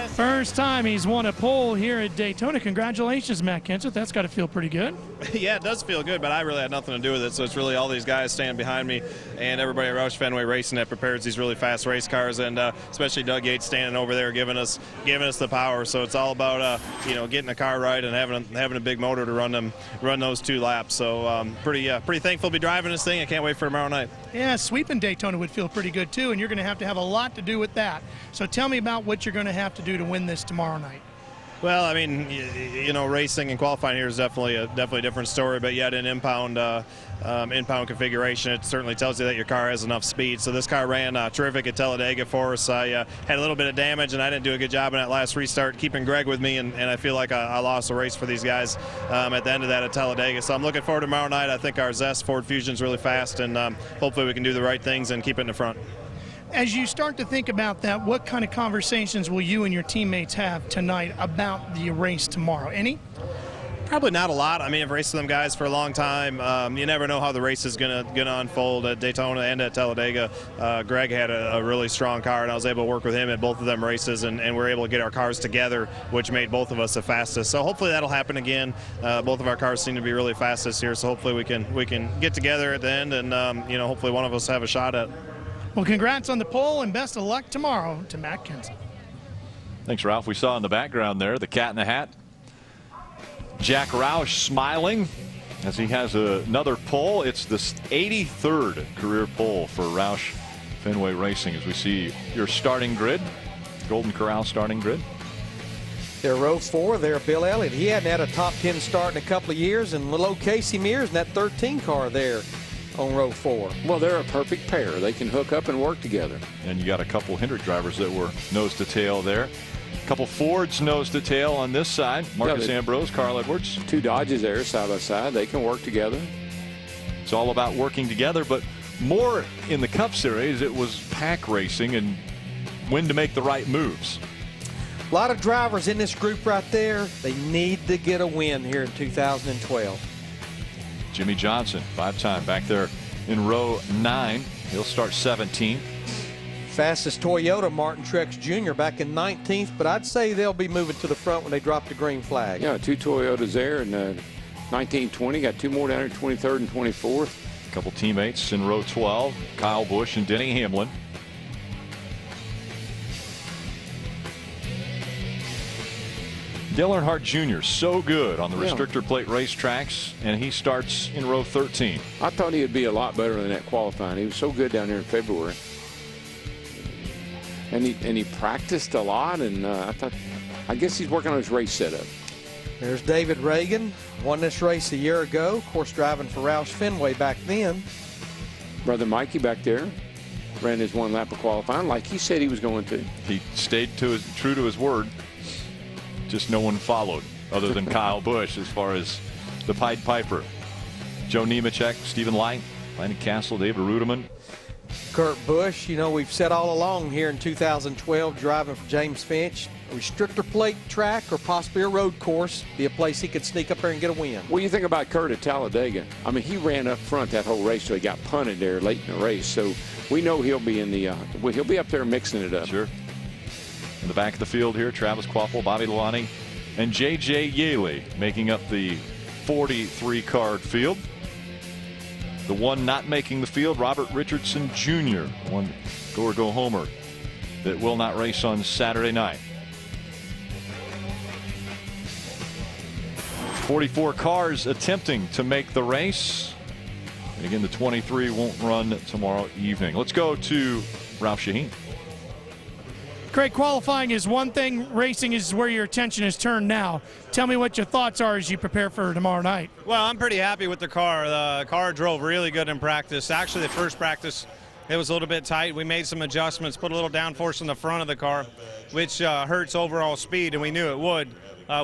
First time he's won a pole here at Daytona. Congratulations, Matt Kenseth. That's got to feel pretty good. Yeah, it does feel good, but I really had nothing to do with it. So it's really all these guys standing behind me and everybody at Roush Fenway Racing that prepares these really fast race cars, and especially Doug Yates standing over there giving us the power. So it's all about getting the car right and having a big motor to run those 2 laps. So pretty thankful to be driving this thing. I can't wait for tomorrow night. Yeah, sweeping Daytona would feel pretty good too, and you're going to have a lot to do with that. So tell me about what you're going to have to do to win this tomorrow night. Well, I mean, racing and qualifying here is definitely a different story, but yet in impound configuration, it certainly tells you that your car has enough speed. So this car ran terrific at Talladega for us. I had a little bit of damage, and I didn't do a good job in that last restart keeping Greg with me, and I feel like I lost a race for these guys at the end of that at Talladega. So I'm looking forward to tomorrow night. I think our Zest Ford Fusion is really fast, and hopefully we can do the right things and keep it in the front. As you start to think about that, what kind of conversations will you and your teammates have tonight about the race tomorrow? Any? Probably not a lot. I mean, I've raced with them guys for a long time. You never know how the race is gonna unfold at Daytona and at Talladega. Greg had a really strong car, and I was able to work with him at both of them races, and we were able to get our cars together, which made both of us the fastest. So hopefully that'll happen again. Both of our cars seem to be really fast this year, so hopefully we can get together at the end, and hopefully one of us have a shot at it. Well, congrats on the pole, and best of luck tomorrow to Matt Kenseth. Thanks, Ralph. We saw in the background there the cat in the hat. Jack Roush smiling as he has another pole. It's the 83rd career pole for Roush Fenway Racing as we see your starting grid, Golden Corral starting grid. They're row 4 there, Bill Elliott. He hadn't had a top 10 start in a couple of years, and little old Casey Mears in that 13 car there on row 4. Well, they're a perfect pair. They can hook up and work together. And you got a couple Hendrick drivers that were nose to tail there. A couple Fords nose to tail on this side. Marcus Ambrose, Carl Edwards. 2 Dodges there side by side. They can work together. It's all about working together, but more in the Cup Series, it was pack racing and when to make the right moves. A lot of drivers in this group right there. They need to get a win here in 2012. Jimmy Johnson, 5-time back there in row 9. He'll start 17th. Fastest Toyota, Martin Truex Jr. back in 19th, but I'd say they'll be moving to the front when they drop the green flag. Yeah, 2 Toyotas there, and 1920. Got 2 more down here, 23rd and 24th. A couple teammates in row 12, Kyle Busch and Denny Hamlin. Dale Earnhardt Jr. so good on the restrictor plate racetracks, and he starts in row 13. I thought he would be a lot better than that qualifying. He was so good down there in February. And he practiced a lot, and I guess he's working on his race setup. There's David Reagan, won this race a year ago, of course driving for Roush Fenway back then. Brother Mikey back there ran his 1 lap of qualifying like he said he was going to. He stayed true to his word. Just no one followed other than Kyle Busch as far as the Pied Piper. Joe Nemechek, Stephen Light, Landon Castle, David Rudeman. Kurt Busch, we've said all along here in 2012, driving for James Finch, a restrictor plate track or possibly a road course, be a place he could sneak up there and get a win. Well, you think about Kurt at Talladega. I mean, he ran up front that whole race, so he got punted there late in the race. So we know he'll be in the he'll be up there mixing it up. Sure. In the back of the field here, Travis Kvapil, Bobby Lalonde, and J.J. Yaley making up the 43-card field. The one not making the field, Robert Richardson Jr., one go-or-go homer that will not race on Saturday night. 44 cars attempting to make the race. And again, the 23 won't run tomorrow evening. Let's go to Ralph Shaheen. Craig, qualifying is one thing. Racing is where your attention is turned now. Tell me what your thoughts are as you prepare for tomorrow night. Well, I'm pretty happy with the car. The car drove really good in practice. Actually, the first practice, it was a little bit tight. We made some adjustments, put a little downforce in the front of the car, which hurts overall speed, and we knew it would.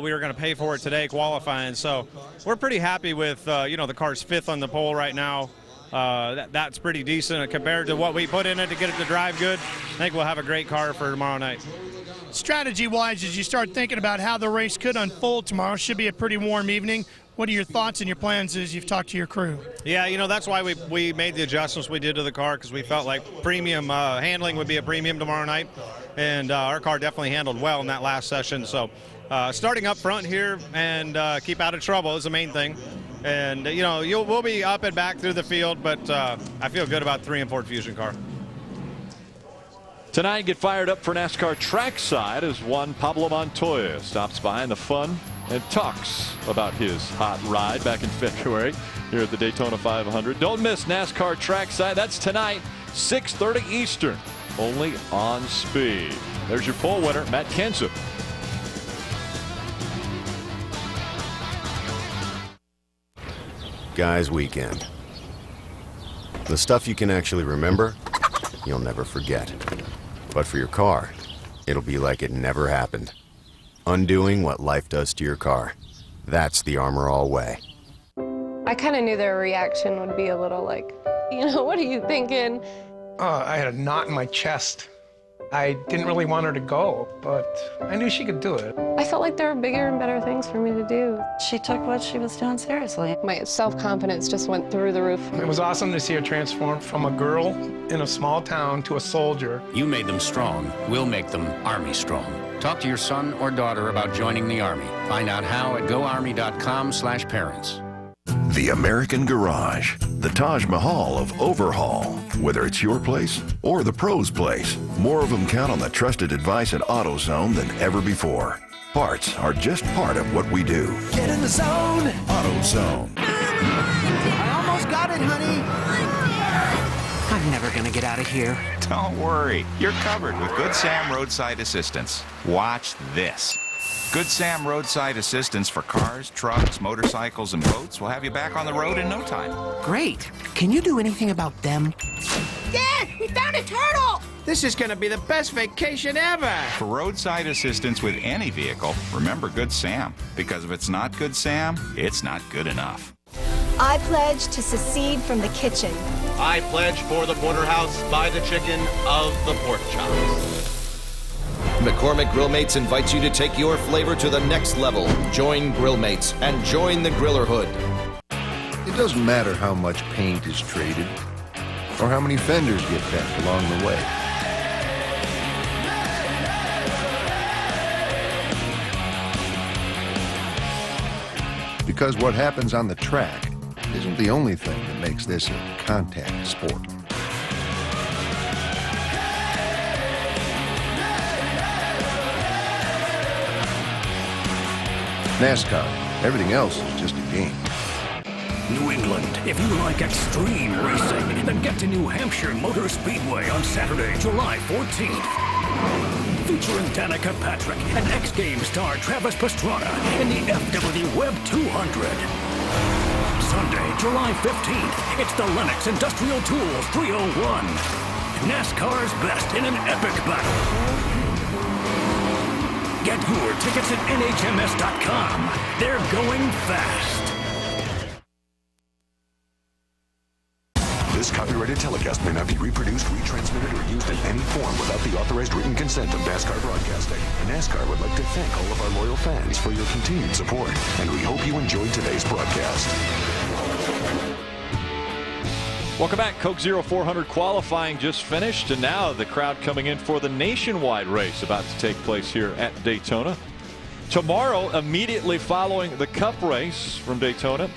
We were going to pay for it today qualifying. So we're pretty happy with, the car's 5th on the pole right now. That's pretty decent compared to what we put in it to get it to drive good. I think we'll have a great car for tomorrow night. Strategy-wise, as you start thinking about how the race could unfold tomorrow, should be a pretty warm evening. What are your thoughts and your plans as you've talked to your crew? Yeah, that's why we made the adjustments we did to the car, because we felt like premium handling would be a premium tomorrow night, and our car definitely handled well in that last session. So starting up front here and keep out of trouble is the main thing. And, we'll be up and back through the field, but I feel good about 3 and Ford Fusion car. Tonight, get fired up for NASCAR trackside as Juan Pablo Montoya stops by in the fun and talks about his hot ride back in February here at the Daytona 500. Don't miss NASCAR trackside. That's tonight, 6:30 Eastern, only on Speed. There's your pole winner, Matt Kenseth. Guys Weekend. The stuff you can actually remember, you'll never forget. But for your car, it'll be like it never happened. Undoing what life does to your car. That's the Armor All way. I kind of knew their reaction would be a little like, what are you thinking? I had a knot in my chest. I didn't really want her to go, but I knew she could do it. I felt like there were bigger and better things for me to do. She took what she was doing seriously. My self-confidence just went through the roof. It was awesome to see her transform from a girl in a small town to a soldier. You made them strong. We'll make them Army strong. Talk to your son or daughter about joining the Army. Find out how at goarmy.com/parents. The American Garage, the Taj Mahal of overhaul. Whether it's your place or the pro's place, more of them count on the trusted advice at AutoZone than ever before. Parts are just part of what we do. Get in the zone. AutoZone. I almost got it, honey. I'm never gonna get out of here. Don't worry. You're covered with Good Sam Roadside Assistance. Watch this. Good Sam Roadside Assistance for cars, trucks, motorcycles, and boats will have you back on the road in no time. Great. Can you do anything about them? Dad, we found a turtle. This is gonna be the best vacation ever. For roadside assistance with any vehicle, remember Good Sam. Because if it's not Good Sam, it's not good enough. I pledge to secede from the kitchen. I pledge for the porterhouse by the chicken of the pork chops. McCormick Grillmates invites you to take your flavor to the next level. Join Grillmates and join the Grillerhood. It doesn't matter how much paint is traded or how many fenders get bent along the way. Because what happens on the track isn't the only thing that makes this a contact sport. NASCAR. Everything else is just a game. New England, if you like extreme racing, then get to New Hampshire Motor Speedway on Saturday, July 14th. Featuring Danica Patrick and X Games star Travis Pastrana in the FW Web 200. Sunday, July 15th, it's the Lennox Industrial Tools 301. NASCAR's best in an epic battle. Get your tickets at NHMS.com. They're going fast. This copyrighted telecast may not be reproduced, retransmitted, or used in any form without the authorized written consent of NASCAR Broadcasting. NASCAR would like to thank all of our loyal fans for your continued support, and we hope you enjoyed today's broadcast. Welcome back. Coke 0400 qualifying just finished, and now the crowd coming in for the nationwide race about to take place here at Daytona. Tomorrow, immediately following the Cup race from Daytona,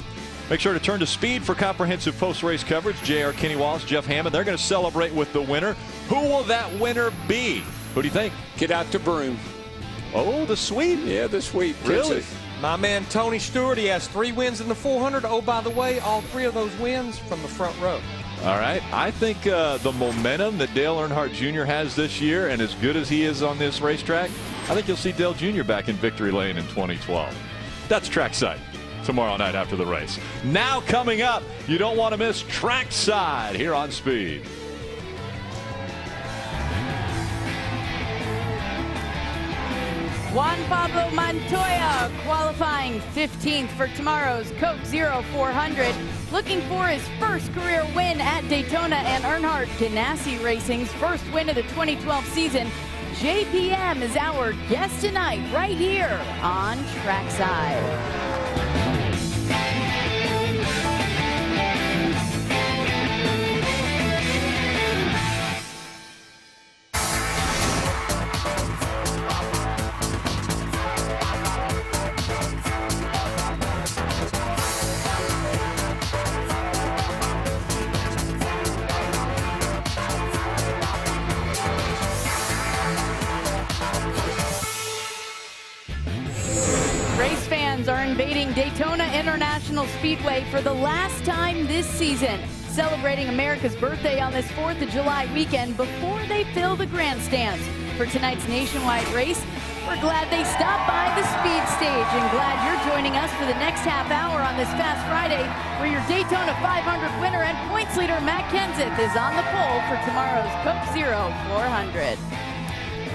make sure to turn to Speed for comprehensive post-race coverage. JR, Kenny Wallace, Jeff Hammond, they're going to celebrate with the winner. Who will that winner be? Who do you think? Get out to Broome. Oh, the sweep. Yeah, the sweep. Really? My man Tony Stewart, he has 3 wins in the 400. Oh, by the way, all 3 of those wins from the front row. All right. I think the momentum that Dale Earnhardt Jr. has this year, and as good as he is on this racetrack, I think you'll see Dale Jr. back in victory lane in 2012. That's Trackside tomorrow night after the race. Now coming up, you don't want to miss Trackside here on Speed. Juan Pablo Montoya qualifying 15th for tomorrow's Coke 0400. Looking for his first career win at Daytona, and Earnhardt Ganassi Racing's first win of the 2012 season. JPM is our guest tonight right here on Trackside. Are invading Daytona International Speedway for the last time this season, celebrating America's birthday on this 4th of July weekend before they fill the grandstands. For tonight's nationwide race, we're glad they stopped by the speed stage and glad you're joining us for the next half hour on this Fast Friday, where your Daytona 500 winner and points leader Matt Kenseth is on the pole for tomorrow's Coke 0400.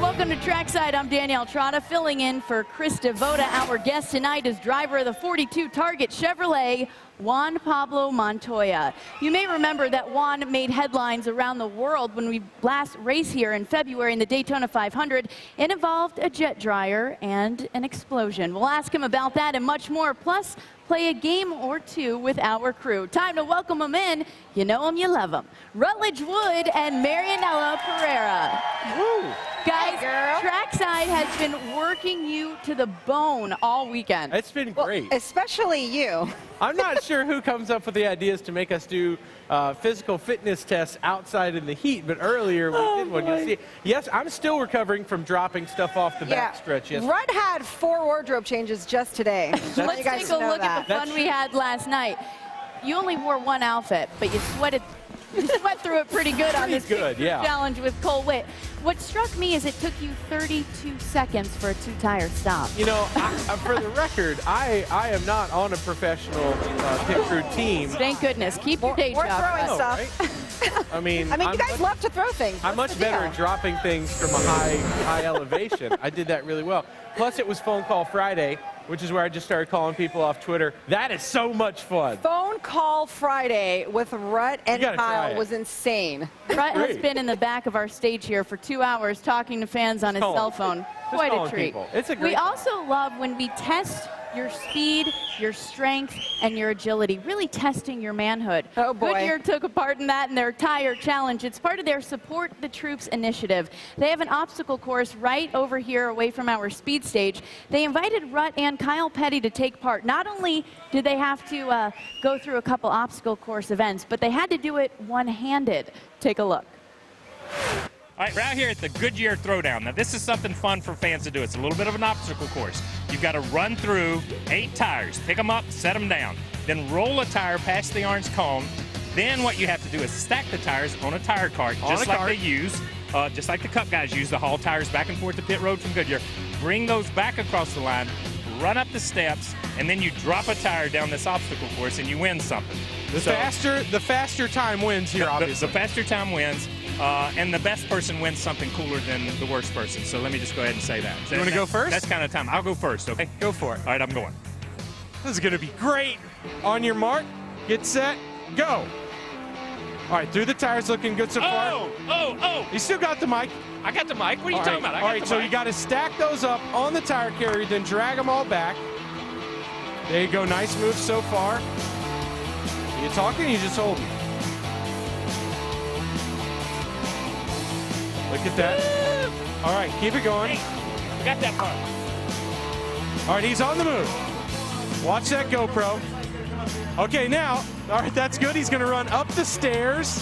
Welcome to Trackside. I'm Danielle Trotta, filling in for Chris Devoda. Our guest tonight is driver of the 42 Target Chevrolet, Juan Pablo Montoya. You may remember that Juan made headlines around the world when we last raced here in February in the Daytona 500. It involved a jet dryer and an explosion. We'll ask him about that and much more, plus play a game or two with our crew. Time to welcome him in. You know him, you love him. Rutledge Wood and Marianella Pereira. Woo. Guys, Hey, Trackside has been working you to the bone all weekend. It's been great. Especially you. I'm not sure who comes up with the ideas to make us do physical fitness tests outside in the heat, but earlier we did one. You'll see. Yes, I'm still recovering from dropping stuff off the backstretch. Yes. Rudd had 4 wardrobe changes just today. Let's take a look at the fun we had last night. You only wore one outfit, but you sweat through it pretty good on this challenge with Cole Witt. What struck me is it took you 32 seconds for a 2-tire stop. You know, for the record, I am not on a professional pit crew team. Thank goodness. Keep your day job. We're throwing stuff. I mean, you guys love to throw things. I'm much better at dropping things from a high elevation. I did that really well. Plus, it was Phone Call Friday, which is where I just started calling people off Twitter. That is so much fun. Phone Call Friday with Rhett and Kyle was insane. Rhett has been in the back of our stage here for 2 hours talking to fans on his cell phone. Quite a treat. It's a great We also love when we test your speed, your strength, and your agility, really testing your manhood. Oh, boy. Goodyear took a part in that in their tire challenge. It's part of their Support the Troops initiative. They have an obstacle course right over here away from our speed stage. They invited Rut and Kyle Petty to take part. Not only did they have to go through a couple obstacle course events, but they had to do it one-handed. Take a look. All right, we're out here at the Goodyear Throwdown. Now, this is something fun for fans to do. It's a little bit of an obstacle course. You've got to run through 8 tires, pick them up, set them down, then roll a tire past the orange cone. Then what you have to do is stack the tires on a tire cart, just like they use, just like the Cup guys use to haul tires back and forth to pit road from Goodyear. Bring those back across the line, run up the steps, and then you drop a tire down this obstacle course and you win something. The faster time wins here, obviously. The faster time wins. And the best person wins something cooler than the worst person. So let me just go ahead and say that. You want to go first? That's kind of time. I'll go first, okay? Go for it. All right, I'm going. This is going to be great. On your mark, get set, go. All right, through the tires, looking good so far. Oh. You still got the mic. I got the mic. What are you talking about? All right, so you got to stack those up on the tire carrier, then drag them all back. There you go. Nice move so far. Are you talking or you just holding? Look at that. All right, keep it going. Hey, got that part. All right, he's on the move. Watch that GoPro. Okay, now, all right, that's good. He's going to run up the stairs.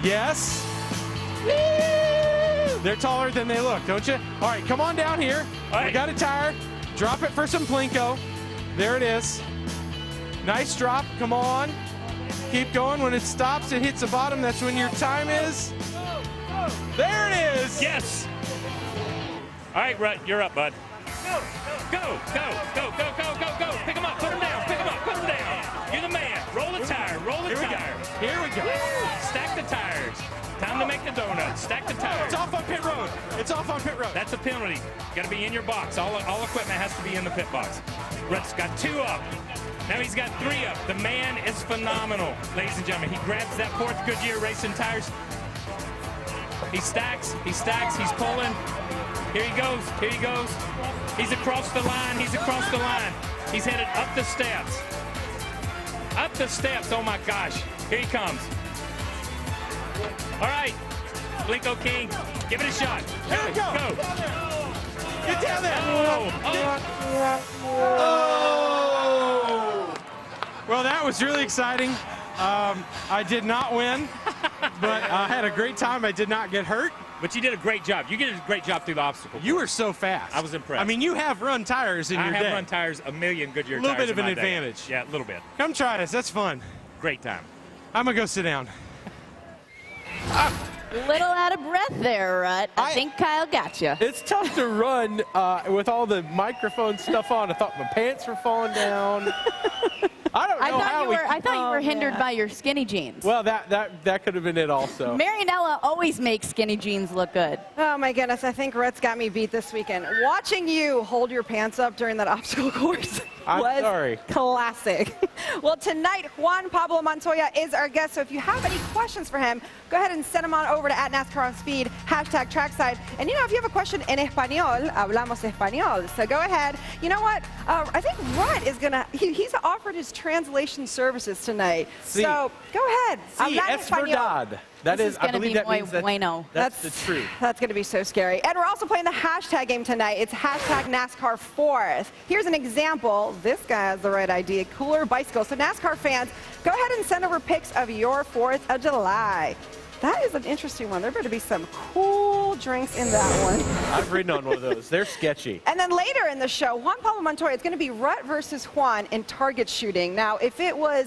Yes. Woo! They're taller than they look, don't you? All right, come on down here. We got a tire. Drop it for some plinko. There it is. Nice drop. Come on. Keep going. When it stops, it hits the bottom. That's when your time is. There it is. Yes. All right, Rut, you're up, bud. Go. Pick them up, put them down, put them down. You're the man. Roll the tire, Here we go. Stack the tires. Time to make the donut. Stack the tires. It's off on pit road. That's a penalty. Got to be in your box. All equipment has to be in the pit box. Rut's got 2 up. Now he's got 3 up. The man is phenomenal, ladies and gentlemen. He grabs that 4th Goodyear Racing tires. He stacks, he's pulling. Here he goes. He's across the line, He's headed up the steps. Oh my gosh. Here he comes. All right, Blinko King, give it a shot. Go. Get down there. Well, that was really exciting. I did not win, but I had a great time. I did not get hurt. But you did a great job. You did a great job through the obstacle. You were so fast. I was impressed. I mean, you have run tires in your day. I have run tires, a million Goodyear tires. A little bit of an day. advantage. Yeah, a little bit. Come try us. That's fun. Great time. I'm going to go sit down. Little out of breath there, Rut. I think Kyle got you. It's tough to run with all the microphone stuff on. I thought my pants were falling down. I don't know how we. I thought you were hindered by your skinny jeans. Well, that could have been it also. Marianella always makes skinny jeans look good. Oh my goodness, I think Rhett's got me beat this weekend. Watching you hold your pants up during that obstacle course was classic. Well, tonight, Juan Pablo Montoya is our guest, so if you have any questions for him, go ahead and send them on over to @NASCAR on Speed, #Trackside. And you know, if you have a question in Español, hablamos español. So go ahead. You know what? I think Rhett is going to, he's offered his translation services tonight. Sí. So go ahead. Sí, es verdad. That is, I believe that means that's the truth. That's going to be so scary. And we're also playing the hashtag game tonight. It's #NASCAR4th. Here's an example. This guy has the right idea. Cooler bicycle. So NASCAR fans, go ahead and send over pics of your 4th of July. That is an interesting one. There better be some cool drinks in that one. I've ridden on one of those. They're sketchy. And then later in the show, Juan Pablo Montoya, it's going to be Rhett versus Juan in target shooting. Now, if it was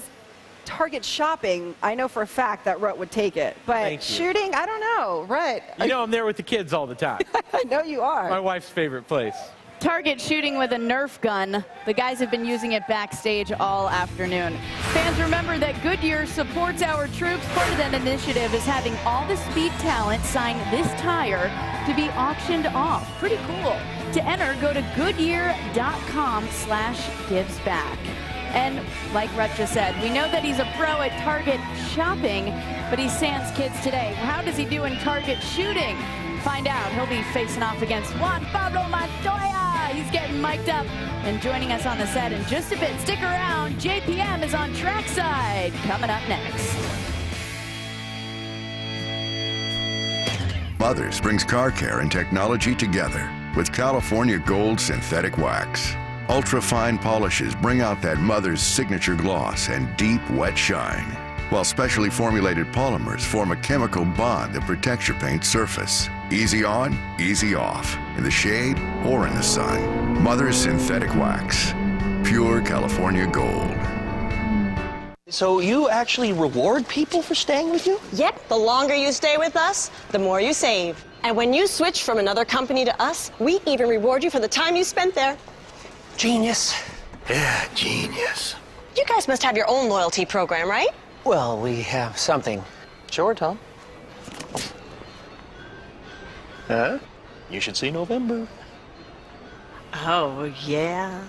target shopping, I know for a fact that Rhett would take it. But shooting, I don't know. Rhett. You know I'm there with the kids all the time. I know you are. My wife's favorite place. Target shooting with a Nerf gun. The guys have been using it backstage all afternoon. Fans, remember that Goodyear supports our troops. Part of that initiative is having all the speed talent sign this tire to be auctioned off. Pretty cool. To enter, go to goodyear.com/givesback. And like Rhett just said, we know that he's a pro at target shopping, but he's sans kids today. How does he do in target shooting? Find out. He'll be facing off against Juan Pablo Montoya. He's getting mic'd up and joining us on the set in just a bit. Stick around. JPM is on trackside. Coming up next. Mothers brings car care and technology together with California Gold Synthetic Wax. Ultra-fine polishes bring out that mother's signature gloss and deep, wet shine, while specially formulated polymers form a chemical bond that protects your paint surface. Easy on, easy off, in the shade or in the sun. Mother's Synthetic Wax. Pure California Gold. So you actually reward people for staying with you? Yep, the longer you stay with us, the more you save. And when you switch from another company to us, we even reward you for the time you spent there. Genius. Yeah, genius. You guys must have your own loyalty program, right? Well, we have something. Sure, Tom. Huh? You should see November. Oh, yeah.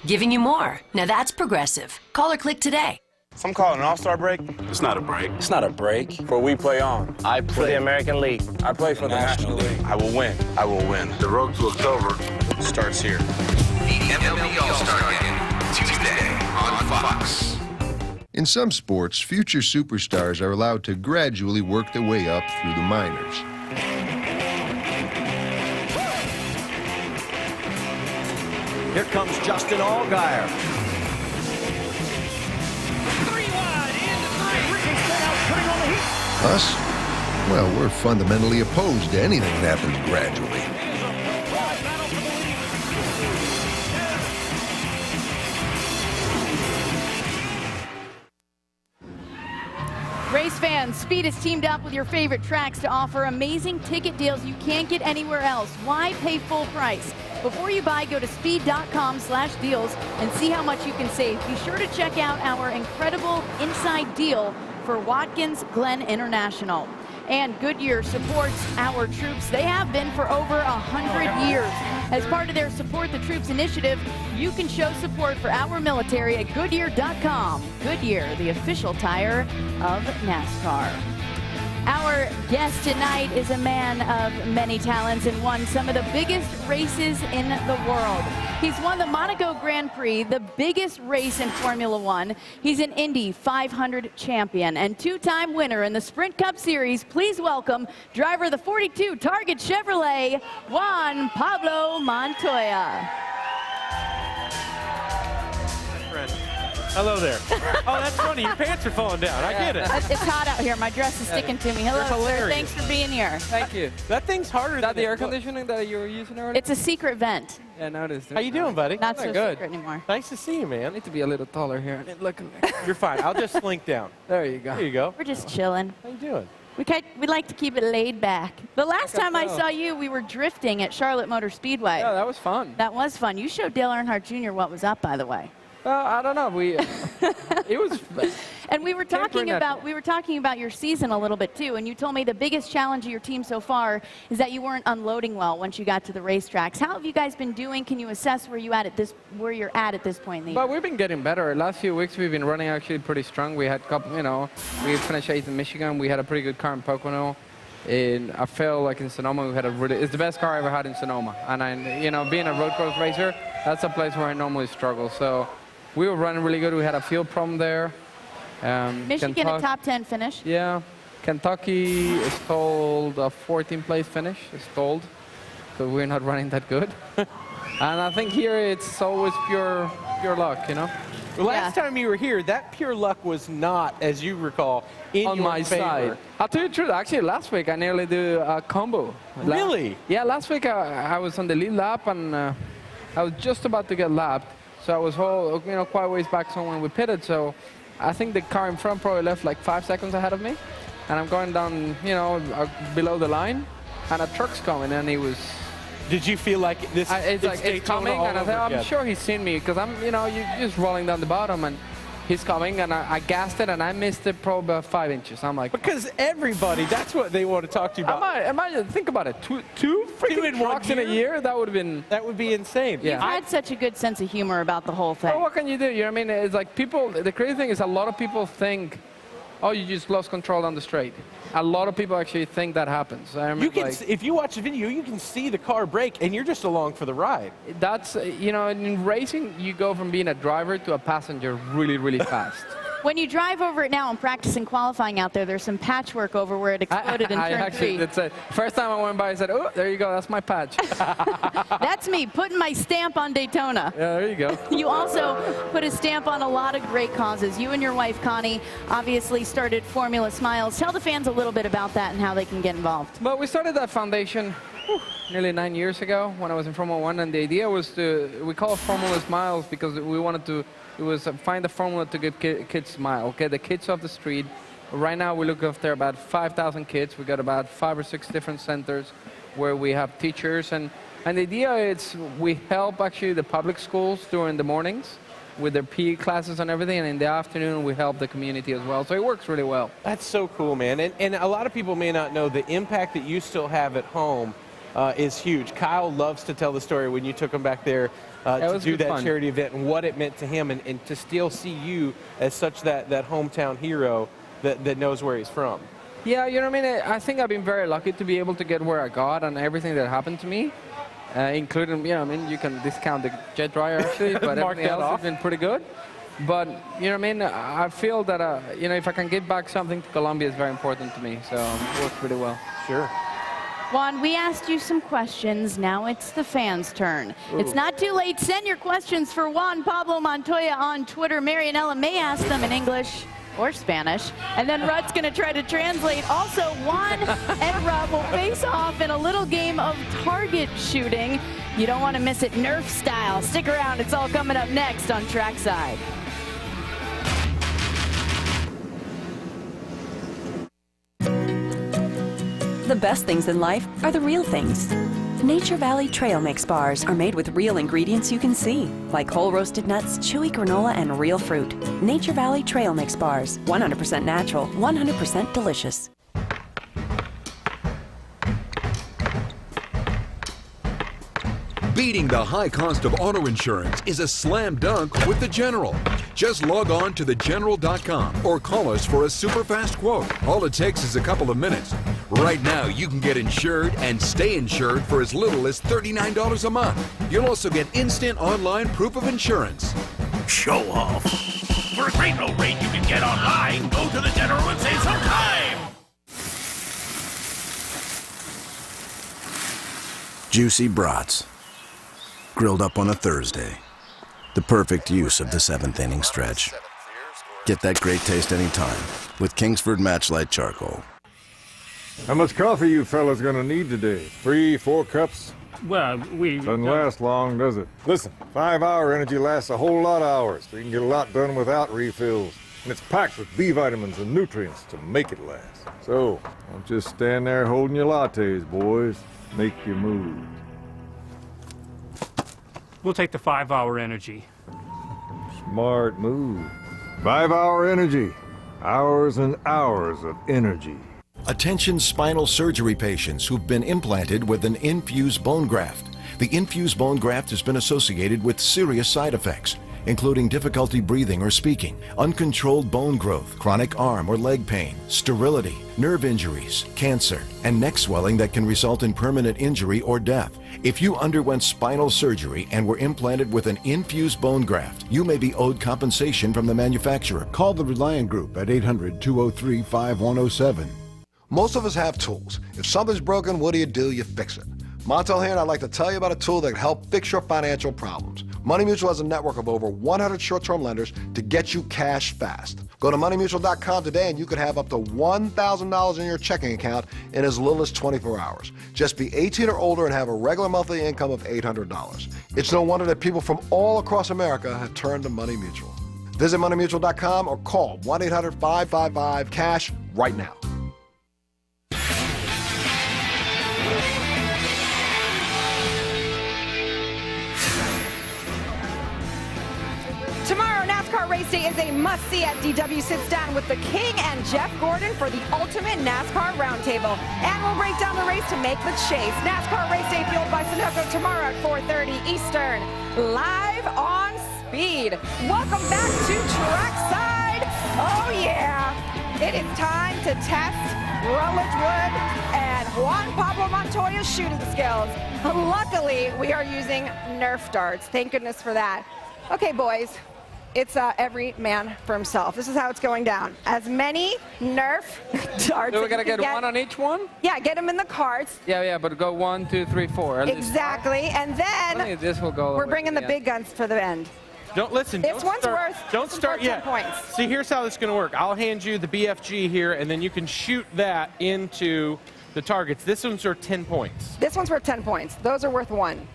Giving you more. Now that's progressive. Call or click today. If I'm calling an all-star break, it's not a break. It's not a break. For we play on. I play for the American League. I play for the National League. I will win. I will win. The road to October starts here. The MLB All-Star Game, Tuesday on Fox. In some sports, future superstars are allowed to gradually work their way up through the minors. Here comes Justin Allgaier. 3 wide, into 3. Ricky Stenhouse putting on the heat. Us? Well, we're fundamentally opposed to anything that happens gradually. Race fans, Speed has teamed up with your favorite tracks to offer amazing ticket deals you can't get anywhere else. Why pay full price? Before you buy, go to speed.com/deals and see how much you can save. Be sure to check out our incredible inside deal for Watkins Glen International. And Goodyear supports our troops. They have been for over 100 years. As part of their Support the Troops initiative, you can show support for our military at Goodyear.com. Goodyear, the official tire of NASCAR. Our guest tonight is a man of many talents and won some of the biggest races in the world. He's won the Monaco Grand Prix, the biggest race in Formula One. He's an Indy 500 champion and two-time winner in the Sprint Cup Series. Please welcome driver of the 42 Target Chevrolet, Juan Pablo Montoya. Hello there. Oh, that's funny. Your pants are falling down. I get it. It's hot out here. My dress is sticking to me. Hello, sir. Thanks for being here. Thank you. That thing's harder Is that the air conditioning that you were using earlier? It's a secret vent. Yeah, I noticed. How you doing, buddy? Not so good. secret anymore. Nice to see you, man. I need to be a little taller here. Look at me. You're fine. I'll just slink down. There you go. There you go. We're just chilling. How you doing? We like to keep it laid back. The last time I saw you, we were drifting at Charlotte Motor Speedway. Yeah, that was fun. That was fun. You showed Dale Earnhardt Jr. what was up, by the way. Well, I don't know. It was. And we were talking about your season a little bit too, and you told me the biggest challenge of your team so far is that you weren't unloading well once you got to the racetracks. How have you guys been doing? Can you assess where you're at at this point in the year? But we've been getting better. Last few weeks we've been running actually pretty strong. We had a couple, we finished 8th in Michigan. We had a pretty good car in Pocono. And I feel like in Sonoma we had it's the best car I ever had in Sonoma. And being a road course racer, that's a place where I normally struggle. So we were running really good. We had a fuel problem there. Michigan, a top 10 finish. Yeah. Kentucky is told a 14th place finish. It's told because we're not running that good. And I think here it's always pure luck, Well, last time you were here, that pure luck was not, as you recall, on my side. I'll tell you the truth. Actually, last week I nearly did a combo. Really? Yeah, last week I was on the lead lap and I was just about to get lapped. So I was quite a ways back when we pitted. So I think the car in front probably left like 5 seconds ahead of me. And I'm going down, below the line. And a truck's coming and he was... Did you feel like it's coming? And I thought, I'm sure he's seen me because you're just rolling down the bottom and he's coming and I gassed it and I missed it probably about 5 inches. I'm like, because everybody, that's what they want to talk to you about. Think about it. Two freaking trucks in a year. That would be insane. You've had such a good sense of humor about the whole thing. Well, what can you do? You know what I mean? It's like the crazy thing is a lot of people think, oh, you just lost control on the straight. A lot of people actually think that happens. If you watch the video, you can see the car brake, and you're just along for the ride. That's, in racing, you go from being a driver to a passenger really, really fast. When you drive over it now and practice and qualifying out there's some patchwork over where it exploded in turn 3. First time I went by, I said, oh, there you go, that's my patch. That's me, putting my stamp on Daytona. Yeah, there you go. You also put a stamp on a lot of great causes. You and your wife, Connie, obviously started Formula Smiles. Tell the fans a little bit about that and how they can get involved. Well, we started that foundation nearly 9 years ago when I was in Formula 1, and the idea was we call it Formula Smiles because we wanted to find a formula to give kids smile. Okay, the kids off the street. Right now we look after about 5,000 kids. We got about 5 or 6 different centers where we have teachers, and the idea is we help actually the public schools during the mornings with their PE classes and everything, and in the afternoon we help the community as well. So it works really well. That's so cool, man. And a lot of people may not know the impact that you still have at home is huge. Kyle loves to tell the story when you took him back there to do that charity event and what it meant to him, and to still see you as such that hometown hero that knows where he's from. Yeah, you know what I mean? I think I've been very lucky to be able to get where I got and everything that happened to me, including, you can discount the jet dryer actually, but everything else has been pretty good. But, I feel that, if I can give back something to Colombia is very important to me, so it works pretty well. Sure. Juan, we asked you some questions. Now it's the fans' turn. Ooh. It's not too late. Send your questions for Juan Pablo Montoya on Twitter. Marianella may ask them in English or Spanish, and then Rut's going to try to translate. Also, Juan and Rut will face off in a little game of target shooting. You don't want to miss it, Nerf style. Stick around. It's all coming up next on Trackside. The best things in life are the real things. Nature Valley Trail Mix bars are made with real ingredients you can see, like whole roasted nuts, chewy granola, and real fruit. Nature Valley Trail Mix bars, 100% natural, 100% delicious. Beating the high cost of auto insurance is a slam dunk with the General. Just log on to thegeneral.com or call us for a super fast quote. All it takes is a couple of minutes. Right now, you can get insured and stay insured for as little as $39 a month. You'll also get instant online proof of insurance. Show off. For a great low rate you can get online, go to the General and save some time. Juicy brats. Grilled up on a Thursday. The perfect use of the 7th inning stretch. Get that great taste anytime with Kingsford Match Light Charcoal. How much coffee you fellas gonna need today? 3, 4 cups? Well, Doesn't last long, does it? Listen, 5-hour energy lasts a whole lot of hours, so you can get a lot done without refills. And it's packed with B vitamins and nutrients to make it last. So, don't just stand there holding your lattes, boys. Make your move. We'll take the 5-hour energy. Smart move. 5-hour energy. Hours and hours of energy. Attention spinal surgery patients who've been implanted with an infused bone graft. The infused bone graft has been associated with serious side effects, including difficulty breathing or speaking, uncontrolled bone growth, chronic arm or leg pain, sterility, nerve injuries, cancer, and neck swelling that can result in permanent injury or death. If you underwent spinal surgery and were implanted with an infused bone graft, you may be owed compensation from the manufacturer. Call the Reliant Group at 800-203-5107. Most of us have tools. If something's broken, what do? You fix it. Montel here, and I'd like to tell you about a tool that can help fix your financial problems. Money Mutual has a network of over 100 short-term lenders to get you cash fast. Go to moneymutual.com today and you could have up to $1,000 in your checking account in as little as 24 hours. Just be 18 or older and have a regular monthly income of $800. It's no wonder that people from all across America have turned to Money Mutual. Visit moneymutual.com or call 1-800-555-CASH right now. Tomorrow, NASCAR race day is a must-see as DW sits down with the King and Jeff Gordon for the ultimate NASCAR roundtable. And we'll break down the race to make the chase. NASCAR race day fueled by Sunoco tomorrow at 4:30 Eastern. Live on Speed. Welcome back to Trackside. Oh yeah, it is time to test Rutledge Wood and Juan Pablo Montoya's shooting skills. Luckily, we are using Nerf darts. Thank goodness for that. Okay, boys. It's every man for himself. This is how it's going down. As many Nerf darts. So we gotta get one on each one? Yeah, get them in the carts. Yeah, but go 1, 2, 3, 4. Exactly, and then this will go. We're bringing the big guns for the end. Don't listen. This one's worth. Don't start yet. 10 points. See, here's how this is going to work. I'll hand you the BFG here, and then you can shoot that into the targets. This one's worth 10 points. This one's worth 10 points. Those are worth 1.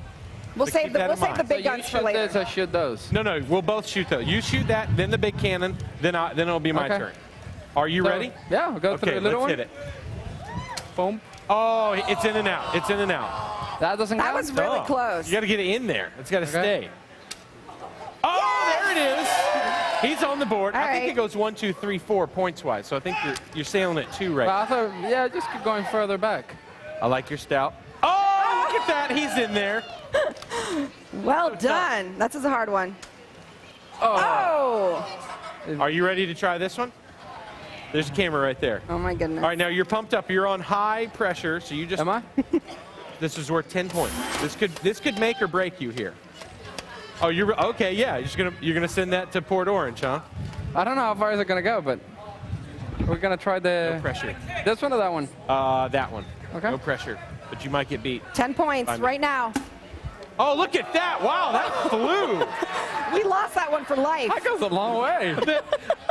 We'll save the big guns for later. This, I shoot those. No, we'll both shoot those. You shoot that, then the big cannon, then it'll be my turn. Are you ready? Yeah, we'll go through the little one. Let's hit it. Boom. Oh, it's in and out. It's in and out. That doesn't count? That was really close. You got to get it in there. It's got to stay. Oh, there it is. He's on the board. I think it goes 1, 2, 3, 4 points-wise, so I think you're sailing at 2 right now. I thought, yeah, just keep going further back. I like your stout. Oh, look at that. He's in there. Well done. That's a hard one. Oh. Are you ready to try this one? There's a camera right there. Oh, my goodness. All right, now you're pumped up. You're on high pressure, so you just... Am I? This is worth 10 points. This could make or break you here. Oh, you're okay. Yeah, you're gonna send that to Port Orange, huh? I don't know how far is it gonna go, but we're gonna try the no pressure. This one or that one? That one. Okay. No pressure, but you might get beat. 10 points right now. Oh, look at that! Wow, that flew. We lost that one for life. That goes a long way.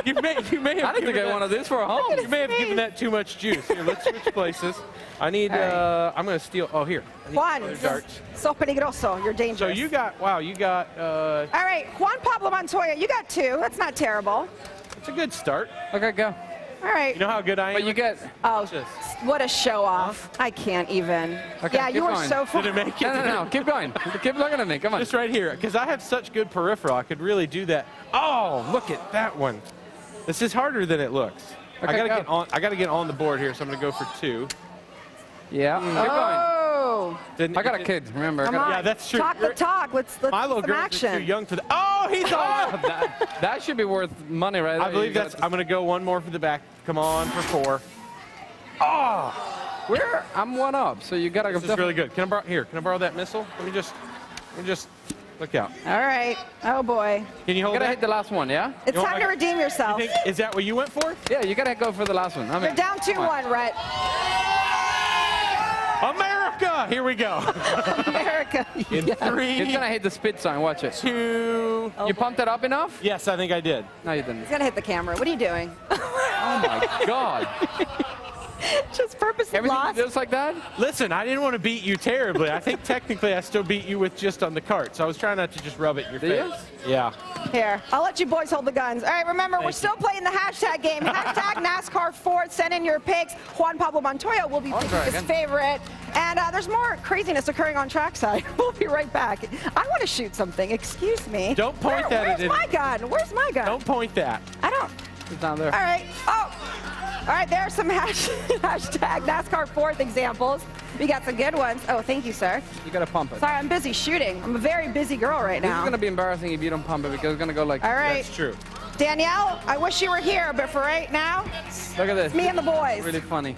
you may have. I need to get one of these for home. You may have given that too much juice. Here, let's switch places. I need. I'm gonna steal. Oh, here. Juan, so peligroso. You're dangerous. So you got. Wow, you got. All right, Juan Pablo Montoya. You got 2. That's not terrible. It's a good start. Okay, go. All right. You know how good I am? But you get... Oh, what a show off. I can't even. Okay, yeah, you were so fun. Did it make it? No. Keep going. Keep looking at me. Come on. Just right here. Because I have such good peripheral. I could really do that. Oh, look at that one. This is harder than it looks. Okay, I gotta get on the board here, so I'm gonna go for 2. Yeah. Keep going. Didn't, I got a kid, remember. Come on. Yeah, that's true. Talk the talk. Let's my little some girls action. are too young for that. Oh, he's on. That should be worth money, right? I believe that's. I'm going to go one more for the back. Come on for 4. Oh, I'm 1 up, so you got to go. This is really good. Can I borrow that missile? Let me just look out. All right. Oh boy. Can you hold You got to that? hit the last one, yeah? It's time to redeem yourself. Is that what you went for? Yeah, you got to go for the last one. You're down 2-1, Rhett. America! Here we go. America. In 3. He's going to hit the spit sign. Watch it. 2. You pumped it up enough? Yes, I think I did. No, you didn't. He's going to hit the camera. What are you doing? Oh, my God. Just purposely Everything lost. just like that? Listen, I didn't want to beat you terribly. I think technically I still beat you with just on the cart, so I was trying not to just rub it in your face. You? Yeah. Here, I'll let you boys hold the guns. All right, remember, we're still playing the hashtag game. Hashtag NASCAR4. Send in your picks. Juan Pablo Montoya will be picking his favorite. And there's more craziness occurring on trackside. We'll be right back. I want to shoot something. Excuse me. Don't point that at it. Where's my gun? Where's my gun? Don't point that. I don't. It's down there. All right. Oh. All right, there are some hashtag NASCAR4 examples. We got some good ones. Oh, thank you, sir. You got to pump it. Sorry, I'm busy shooting. I'm a very busy girl right now. This is going to be embarrassing if you don't pump it because it's going to go like... All right. That's true. Danielle, I wish you were here, but for right now, look at this. It's me and the boys. Really funny.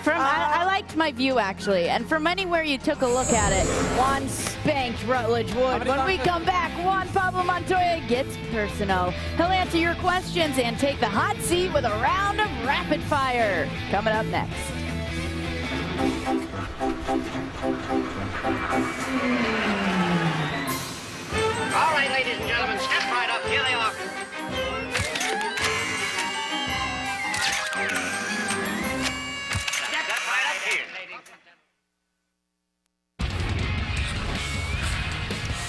I liked my view, actually. And from anywhere you took a look at it, Juan spanked Rutledge Wood. When we come back, Juan Pablo Montoya gets personal. He'll answer your questions and take the hot seat with a round of rapid fire. Coming up next. All right, ladies and gentlemen, step right up. Here they are. Step right up here.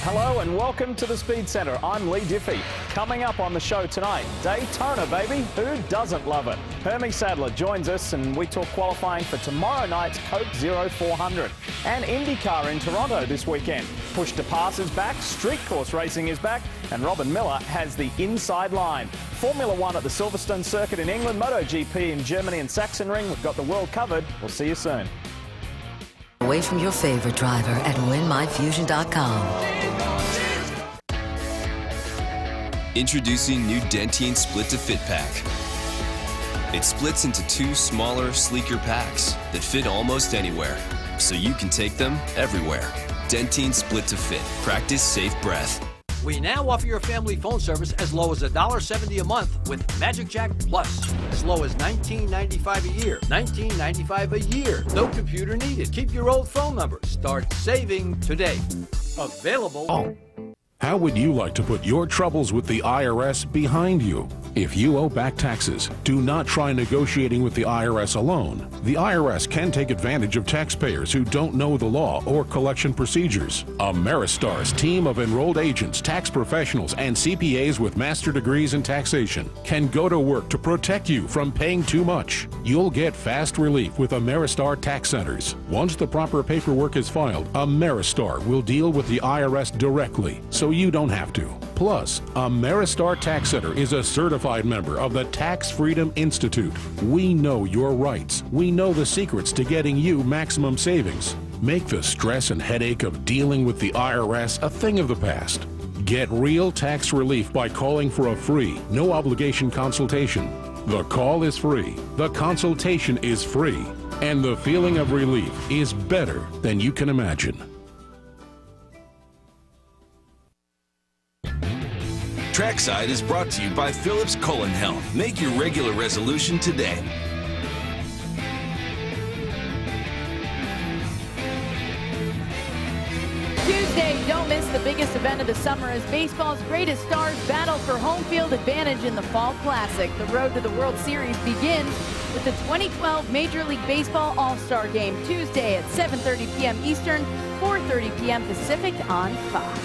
Hello and welcome to the Speed Center. I'm Lee Diffie. Coming up on the show tonight, Daytona, baby. Who doesn't love it? Hermie Sadler joins us and we talk qualifying for tomorrow night's Coke Zero 400. And IndyCar in Toronto this weekend. Push to Pass is back, street course racing is back, and Robin Miller has the inside line. Formula One at the Silverstone Circuit in England, MotoGP in Germany and Sachsenring. We've got the world covered. We'll see you soon. Away from your favorite driver at winmyfusion.com. Introducing new Dentine Split to Fit Pack. It splits into two smaller, sleeker packs that fit almost anywhere, so you can take them everywhere. Dentine Split to Fit. Practice safe breath. We now offer your family phone service as low as $1.70 a month with Magic Jack Plus. As low as $19.95 a year. $19.95 a year. No computer needed. Keep your old phone number. Start saving today. Available. How would you like to put your troubles with the IRS behind you? If you owe back taxes, do not try negotiating with the IRS alone. The IRS can take advantage of taxpayers who don't know the law or collection procedures. Ameristar's team of enrolled agents, tax professionals, and CPAs with master degrees in taxation can go to work to protect you from paying too much. You'll get fast relief with Ameristar Tax Centers. Once the proper paperwork is filed, Ameristar will deal with the IRS directly, so you don't have to. Plus, Ameristar Tax Center is a certified member of the Tax Freedom Institute. We know your rights. We know the secrets to getting you maximum savings. Make the stress and headache of dealing with the IRS a thing of the past. Get real tax relief by calling for a free, no obligation consultation. The call is free, the consultation is free, and the feeling of relief is better than you can imagine. Trackside is brought to you by Philips Colon Health. Make your regular resolution today. Tuesday, don't miss the biggest event of the summer as baseball's greatest stars battle for home field advantage in the Fall Classic. The road to the World Series begins with the 2012 Major League Baseball All-Star Game, Tuesday at 7:30 p.m. Eastern, 4:30 p.m. Pacific on Fox.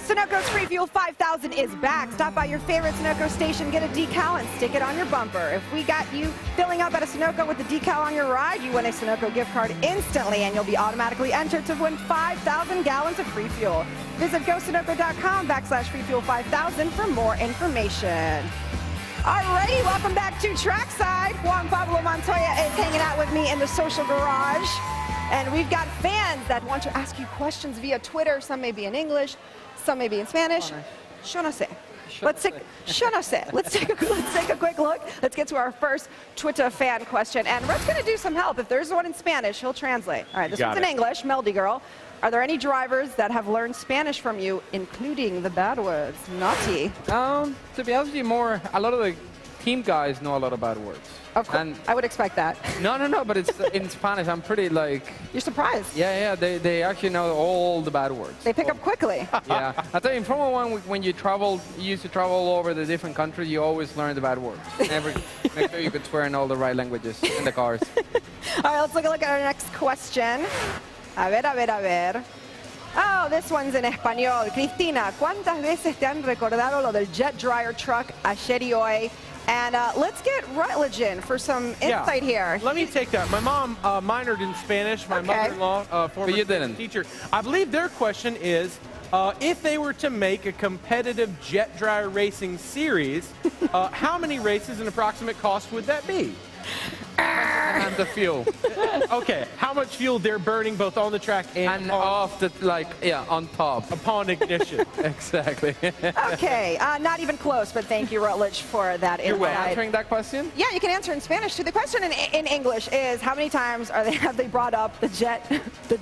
Sunoco's Free Fuel 5000 is back. Stop by your favorite Sunoco station, get a decal, and stick it on your bumper. If we got you filling up at a Sunoco with the decal on your ride, you win a Sunoco gift card instantly, and you'll be automatically entered to win 5,000 gallons of free fuel. Visit GoSunoco.com/Free Fuel 5000 for more information. Alrighty, welcome back to Trackside. Juan Pablo Montoya is hanging out with me in the social garage. And we've got fans that want to ask you questions via Twitter. Some may be in English, some may be in Spanish. Yo no sé. Let's take a quick look. Let's get to our first Twitter fan question. And Red's going to do some help. If there's one in Spanish, he'll translate. All right, this one's in English. Melody Girl. Are there any drivers that have learned Spanish from you, including the bad words? Naughty. To be honest with you, a lot of the team guys know a lot of bad words. Of course, I would expect that. No, but it's in Spanish. I'm pretty like... You're surprised? Yeah, they actually know all the bad words. They pick up quickly. Yeah. I tell you, in Formula One, when you used to travel all over the different countries, you always learn the bad words. Make sure you could swear in all the right languages in the cars. All right, let's take a look at our next question. A ver. Oh, this one's in español. Cristina, ¿cuántas veces te han recordado lo del jet dryer truck ayer y hoy? And let's get Rutledge in for some insight here. Let me take that. My mom minored in Spanish. My mother-in-law, former teacher. I believe their question is, if they were to make a competitive jet dryer racing series, how many races and approximate cost would that be? And the fuel. Okay, how much fuel they're burning both on the track and off the, on top. Upon ignition. Exactly. Okay, not even close, but thank you, Rutledge, for that insight. You're answering that question? Yeah, you can answer in Spanish too. The question in English is, how many times have they brought up the jet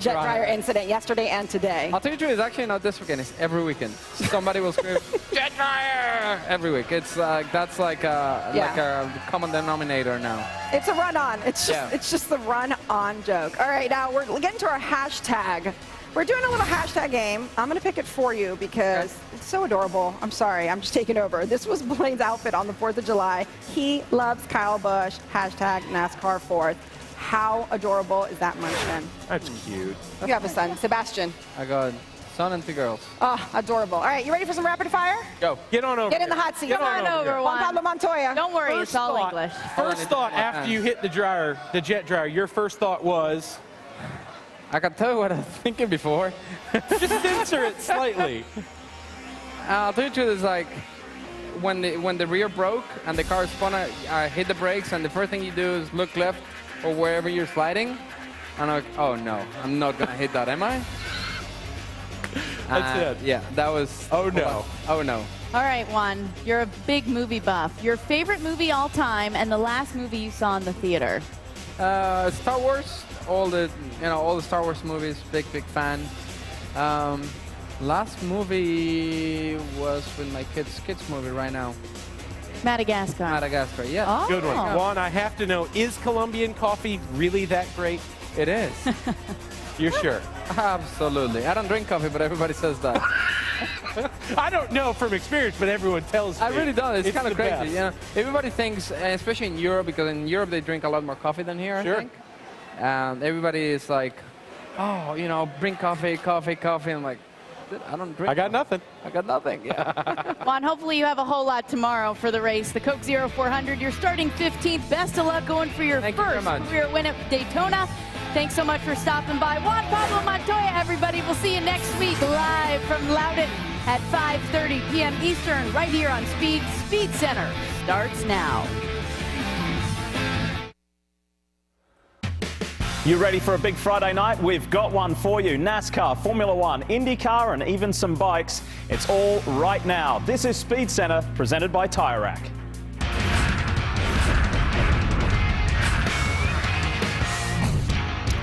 dryer incident yesterday and today? I'll tell you the truth, it's actually not this weekend, it's every weekend. Somebody will scream, jet dryer! Every week. It's that's like a common denominator now. It's a run-on. It's just the run-on joke. All right, now we're getting to our hashtag. We're doing a little hashtag game. I'm going to pick it for you because it's so adorable. I'm sorry. I'm just taking over. This was Blaine's outfit on the 4th of July. He loves Kyle Busch. Hashtag NASCAR 4th. How adorable is that munchkin? That's cute. You have a son, Sebastian. I got son and 2 girls. Oh, adorable. All right, you ready for some rapid fire? Go. Get on over. Get in the hot seat. Come on over, Juan Pablo Montoya. Don't worry, it's all English. First thought after you hit the dryer, the jet dryer, your first thought was? I can tell you what I was thinking before. Just censor it slightly. I'll tell you the truth, it's like when the rear broke and the car spun, I hit the brakes, and the first thing you do is look left or wherever you're sliding. And I'm like, oh no, I'm not going to hit that, am I? That's it. Yeah, that was... Oh no. Oh no. All right, Juan, you're a big movie buff. Your favorite movie all time and the last movie you saw in the theater? Star Wars. All the Star Wars movies. Big fan. Last movie was with my kids movie right now. Madagascar. Madagascar, yeah. Oh. Good one. Juan, I have to know, is Colombian coffee really that great? It is. You're sure? Absolutely. I don't drink coffee, but everybody says that. I don't know from experience, but everyone tells me. I really don't. It's kind of crazy. Best. You know, everybody thinks, especially in Europe, because in Europe they drink a lot more coffee than here, I think. Everybody is like, oh, bring coffee. I'm like, I don't drink. I got nothing. I got nothing. Yeah. Juan, hopefully you have a whole lot tomorrow for the race. The Coke Zero 400. You're starting 15th. Best of luck going for your first career win at Daytona. Thanks so much for stopping by. Juan Pablo Montoya, everybody. We'll see you next week live from Loudon at 5:30 p.m. Eastern, right here on Speed Center. Starts now. You ready for a big Friday night? We've got one for you. NASCAR, Formula One, IndyCar, and even some bikes. It's all right now. This is Speed Center, presented by Tire Rack.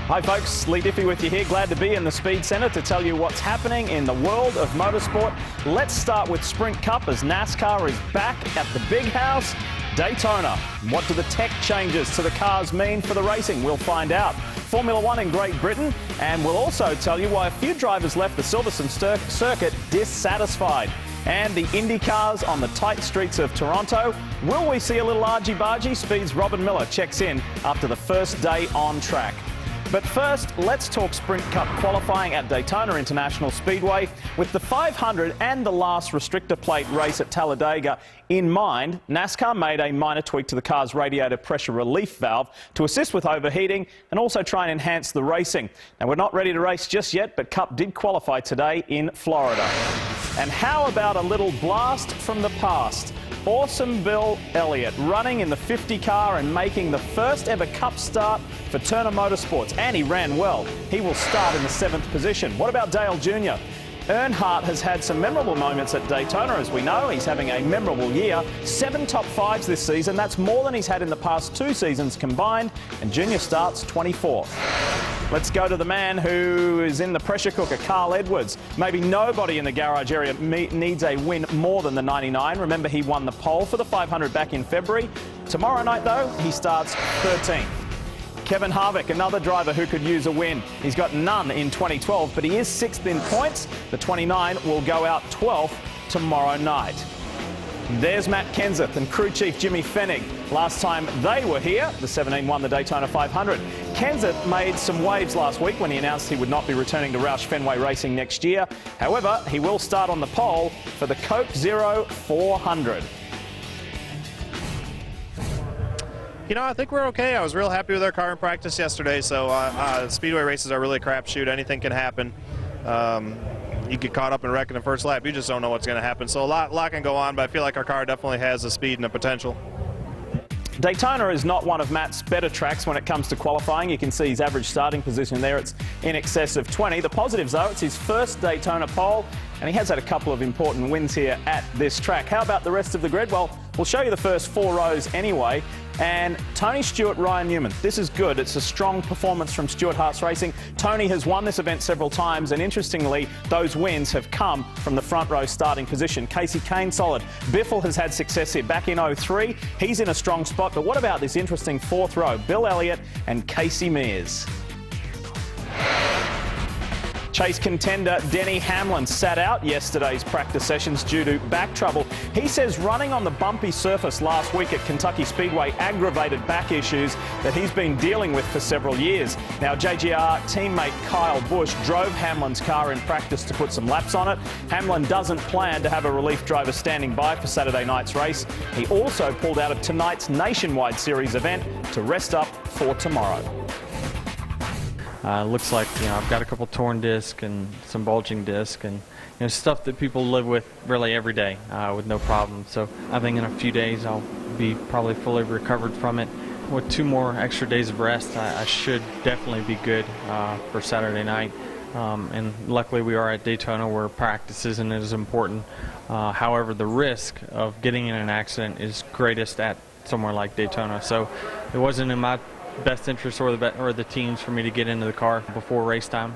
Hi folks, Lee Diffie with you here. Glad to be in the Speed Center to tell you what's happening in the world of motorsport. Let's start with Sprint Cup as NASCAR is back at the big house, Daytona. What do the tech changes to the cars mean for the racing? We'll find out. Formula One in Great Britain, and we'll also tell you why a few drivers left the Silverstone circuit dissatisfied. And the Indy cars on the tight streets of Toronto. Will we see a little argy-bargy? Speed's Robin Miller checks in after the first day on track. But first, let's talk Sprint Cup qualifying at Daytona International Speedway. With the 500 and the last restrictor plate race at Talladega in mind, NASCAR made a minor tweak to the car's radiator pressure relief valve to assist with overheating and also try and enhance the racing. Now, we're not ready to race just yet, but Cup did qualify today in Florida. And how about a little blast from the past? Awesome Bill Elliott running in the 50 car and making the first ever Cup start for Turner Motorsports, and he ran well. He will start in the 7th position. What about Dale Jr.? Earnhardt has had some memorable moments at Daytona, as we know. He's having a memorable year. 7 top 5s this season. That's more than he's had in the past 2 seasons combined, and Jr. starts 24th. Let's go to the man who is in the pressure cooker, Carl Edwards. Maybe nobody in the garage area needs a win more than the 99. Remember, he won the pole for the 500 back in February. Tomorrow night, though, he starts 13th. Kevin Harvick, another driver who could use a win. He's got none in 2012, but he is 6th in points. The 29 will go out 12th tomorrow night. There's Matt Kenseth and crew chief Jimmy Fennig. Last time they were here, the 17 won the Daytona 500. Kenseth made some waves last week when he announced he would not be returning to Roush Fenway Racing next year. However, he will start on the pole for the Coke Zero 400. You know, I think we're okay. I was real happy with our car in practice yesterday, so speedway races are really a crapshoot. Anything can happen. You get caught up in wrecking the first lap. You just don't know what's going to happen. So a lot can go on, but I feel like our car definitely has the speed and the potential. Daytona is not one of Matt's better tracks when it comes to qualifying. You can see his average starting position there. It's in excess of 20. The positives, though, it's his first Daytona pole, and he has had a couple of important wins here at this track. How about the rest of the grid? Well, we'll show you the first 4 rows anyway. And Tony Stewart, Ryan Newman. This is good. It's a strong performance from Stewart Haas Racing. Tony has won this event several times, and interestingly, those wins have come from the front row starting position. Casey Kane, solid. Biffle has had success here back in 03. He's in a strong spot, but what about this interesting 4th row? Bill Elliott and Casey Mears. Chase contender Denny Hamlin sat out yesterday's practice sessions due to back trouble. He says running on the bumpy surface last week at Kentucky Speedway aggravated back issues that he's been dealing with for several years. Now, JGR teammate Kyle Busch drove Hamlin's car in practice to put some laps on it. Hamlin doesn't plan to have a relief driver standing by for Saturday night's race. He also pulled out of tonight's Nationwide Series event to rest up for tomorrow. Looks like, I've got a couple torn discs and some bulging discs, and stuff that people live with really every day with no problem. So I think in a few days I'll be probably fully recovered from it. With 2 more extra days of rest, I should definitely be good for Saturday night. And luckily we are at Daytona where practice isn't as important. However, the risk of getting in an accident is greatest at somewhere like Daytona. So it wasn't in my best interest or the teams for me to get into the car before race time.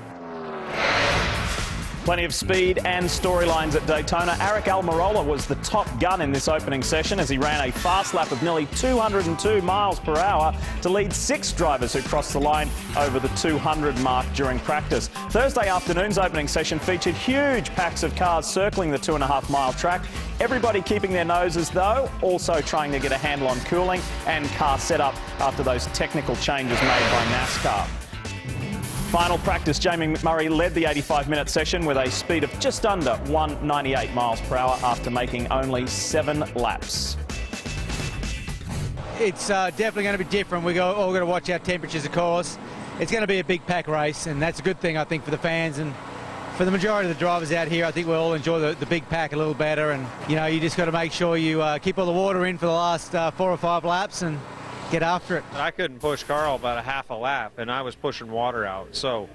Plenty of speed and storylines at Daytona. Aric Almirola was the top gun in this opening session as he ran a fast lap of nearly 202 miles per hour to lead 6 drivers who crossed the line over the 200 mark during practice. Thursday afternoon's opening session featured huge packs of cars circling the 2.5-mile track. Everybody keeping their noses, though, also trying to get a handle on cooling and car setup after those technical changes made by NASCAR. Final practice, Jamie McMurray led the 85-minute session with a speed of just under 198 miles per hour after making only 7 laps. It's definitely going to be different. We're all going to watch our temperatures, of course. It's going to be a big pack race, and that's a good thing, I think, for the fans and for the majority of the drivers out here. I think we'll all enjoy the big pack a little better, and you just got to make sure you keep all the water in for the last 4 or 5 laps and get after it. I couldn't push Carl about a half a lap, and I was pushing water out. So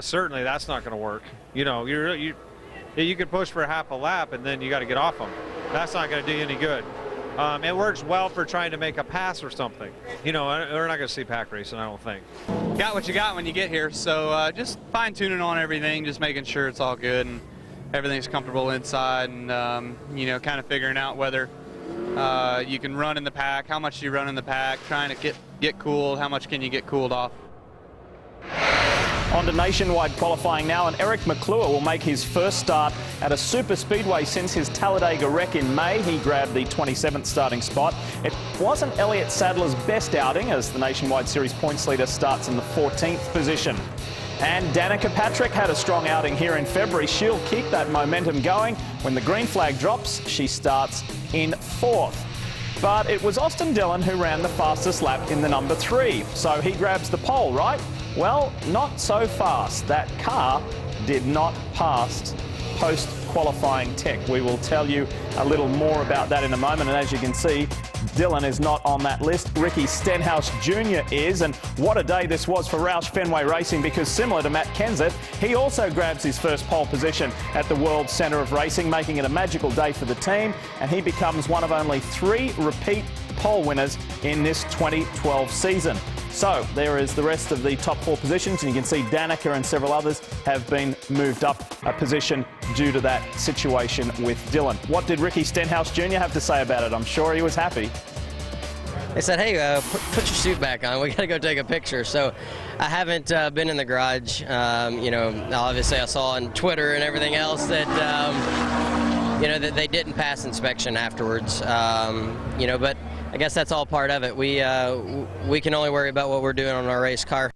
certainly that's not going to work. You could push for half a lap, and then you got to get off them. That's not going to do you any good. It works well for trying to make a pass or something. We're not going to see pack racing, I don't think. Got what you got when you get here, so just fine-tuning on everything, just making sure it's all good and everything's comfortable inside, and kind of figuring out whether you can run in the pack, how much do you run in the pack, trying to get cooled, how much can you get cooled off. On to nationwide qualifying now, and Eric McClure will make his first start at a super speedway since his Talladega wreck in May. He grabbed the 27th starting spot. It wasn't Elliott Sadler's best outing as the Nationwide Series points leader starts in the 14th position. And Danica Patrick had a strong outing here in February. She'll keep that momentum going. When the green flag drops, she starts in 4th. But it was Austin Dillon who ran the fastest lap in the number 3. So he grabs the pole, right? Well, not so fast. That car did not pass post-qualifying tech. We will tell you a little more about that in a moment. And as you can see, Dillon is not on that list. Ricky Stenhouse Jr. is. And what a day this was for Roush Fenway Racing, because similar to Matt Kenseth, he also grabs his first pole position at the World Centre of Racing, making it a magical day for the team. And he becomes one of only 3 repeat pole winners in this 2012 season. So there is the rest of the top 4 positions, and you can see Danica and several others have been moved up a position due to that situation with Dillon. What did Ricky Stenhouse Jr. have to say about it? I'm sure he was happy. They said, hey, put your suit back on. We got to go take a picture. So I haven't been in the garage. Obviously I saw on Twitter and everything else that that they didn't pass inspection afterwards. But I guess that's all part of it. We can only worry about what we're doing on our race car.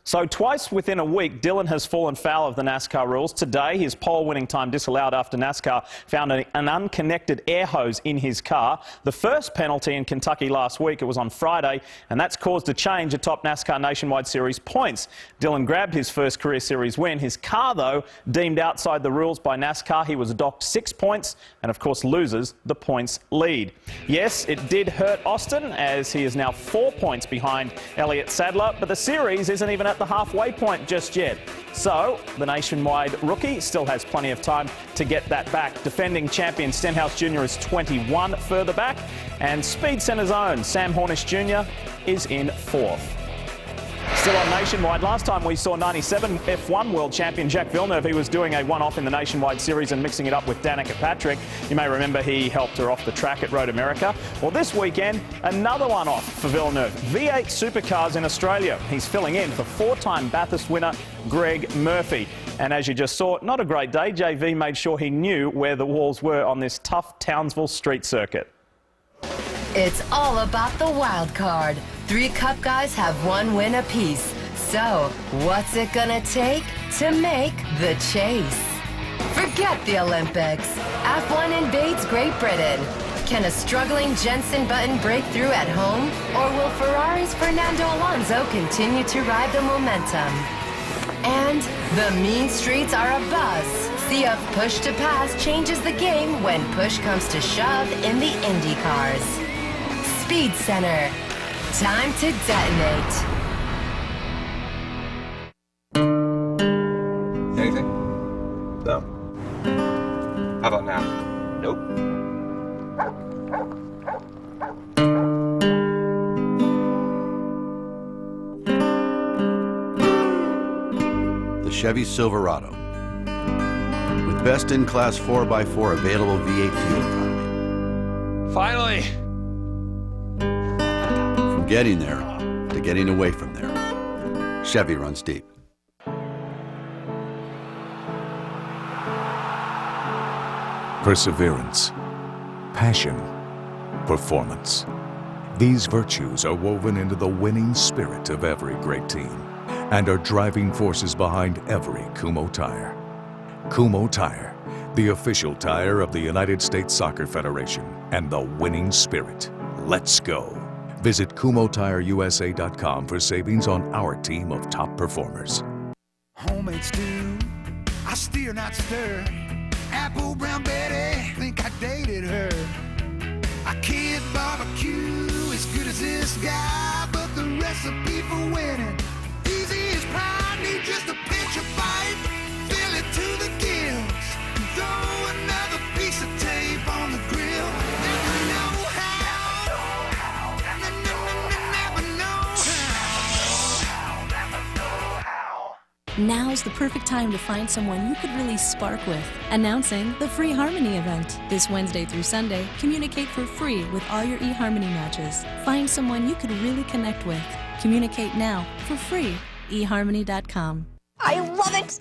So twice within a week, Dylan has fallen foul of the NASCAR rules. Today, his pole-winning time disallowed after NASCAR found an unconnected air hose in his car. The first penalty in Kentucky last week, it was on Friday, and that's caused a change atop NASCAR Nationwide Series points. Dylan grabbed his first career series win. His car, though, deemed outside the rules by NASCAR. He was docked 6 points and, of course, loses the points lead. Yes, it did hurt Austin, as he is now 4 points behind Elliott Sadler, but the series isn't even at the halfway point just yet. So the Nationwide rookie still has plenty of time to get that back. Defending champion Stenhouse Jr. is 21 further back, and Speed Center's own Sam Hornish Jr. is in 4th. Still on Nationwide, last time we saw 97 F1 world champion Jacques Villeneuve. He was doing a one-off in the Nationwide Series and mixing it up with Danica Patrick. You may remember he helped her off the track at Road America. Well, this weekend, another one-off for Villeneuve. V8 Supercars in Australia. He's filling in for 4-time Bathurst winner Greg Murphy. And as you just saw, not a great day. JV made sure he knew where the walls were on this tough Townsville street circuit. It's all about the wild card. 3 Cup guys have 1 win apiece. So, what's it gonna take to make the chase? Forget the Olympics. F1 invades Great Britain. Can a struggling Jenson Button break through at home? Or will Ferrari's Fernando Alonso continue to ride the momentum? And the mean streets are abuzz. See if push to pass changes the game when push comes to shove in the Indy cars. Speed Center. Time to detonate. Anything? No. How about now? Nope. The Chevy Silverado. With best-in-class 4x4 available V8 fuel economy. Finally! From getting there to getting away from there, Chevy runs deep. Perseverance, passion, performance. These virtues are woven into the winning spirit of every great team and are driving forces behind every Kumho tire. Kumho Tire, the official tire of the United States Soccer Federation and the winning spirit. Let's go. Visit KumhoTireUSA.com for savings on our team of top performers. Homemade stew, I steer not stir. Apple brown Betty, think I dated her. I can't barbecue as good as this guy, but the recipe for winning easy as pie. Need just a pinch of bite, fill it to the gills, throw another piece of tape on the grill. Never know how, never know how. Now's the perfect time to find someone you could really spark with. Announcing the Free Harmony event. This Wednesday through Sunday, communicate for free with all your eHarmony matches. Find someone you could really connect with. Communicate now for free. eHarmony.com. I love it!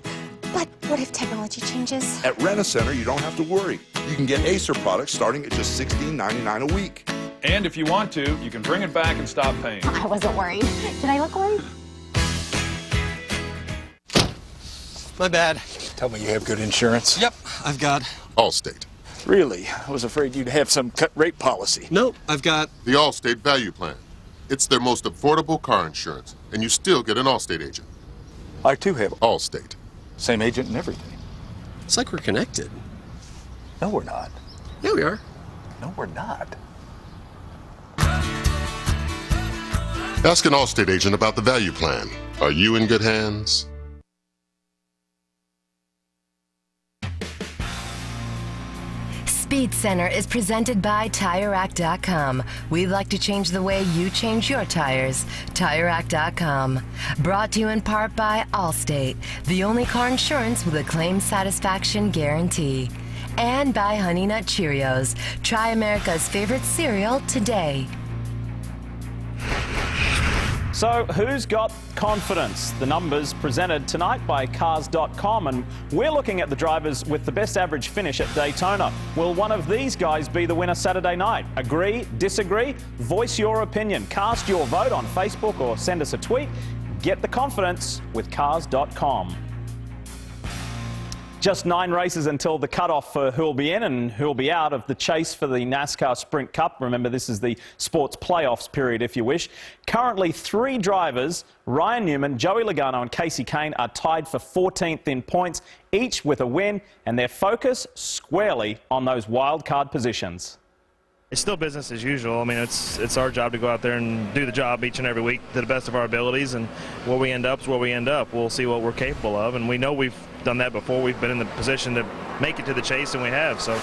But what if technology changes? At Rent-A-Center, you don't have to worry. You can get Acer products starting at just $16.99 a week. And if you want to, you can bring it back and stop paying. I wasn't worried. Did I look worried? My bad. Tell me you have good insurance. Yep, I've got Allstate. Really? I was afraid you'd have some cut rate policy. Nope, I've got The Allstate Value Plan. It's their most affordable car insurance, and you still get an Allstate agent. I too have Allstate. Same agent and everything. It's like we're connected. No, we're not. Yeah, we are. No, we're not. Ask an Allstate agent about the Value Plan. Are you in good hands? Speed Center is presented by TireRack.com. We'd like to change the way you change your tires. TireRack.com. Brought to you in part by Allstate, the only car insurance with a claim satisfaction guarantee. And by Honey Nut Cheerios. Try America's favorite cereal today. So who's got confidence? The numbers presented tonight by Cars.com, and we're looking at the drivers with the best average finish at Daytona. Will one of these guys be the winner Saturday night? Agree, disagree? Voice your opinion. Cast your vote on Facebook or send us a tweet. Get the confidence with Cars.com. Just 9 races until the cutoff for who'll be in and who'll be out of the chase for the NASCAR Sprint Cup. Remember, this is the sports playoffs period, if you wish. Currently, 3 drivers, Ryan Newman, Joey Logano and Casey Kane, are tied for 14th in points, each with a win, and their focus squarely on those wild card positions. It's still business as usual. I mean, it's our job to go out there and do the job each and every week to the best of our abilities, and where we end up is where we end up. We'll see what we're capable of, and we know we've done that before. We've been in the position to make it to the chase, and we have. So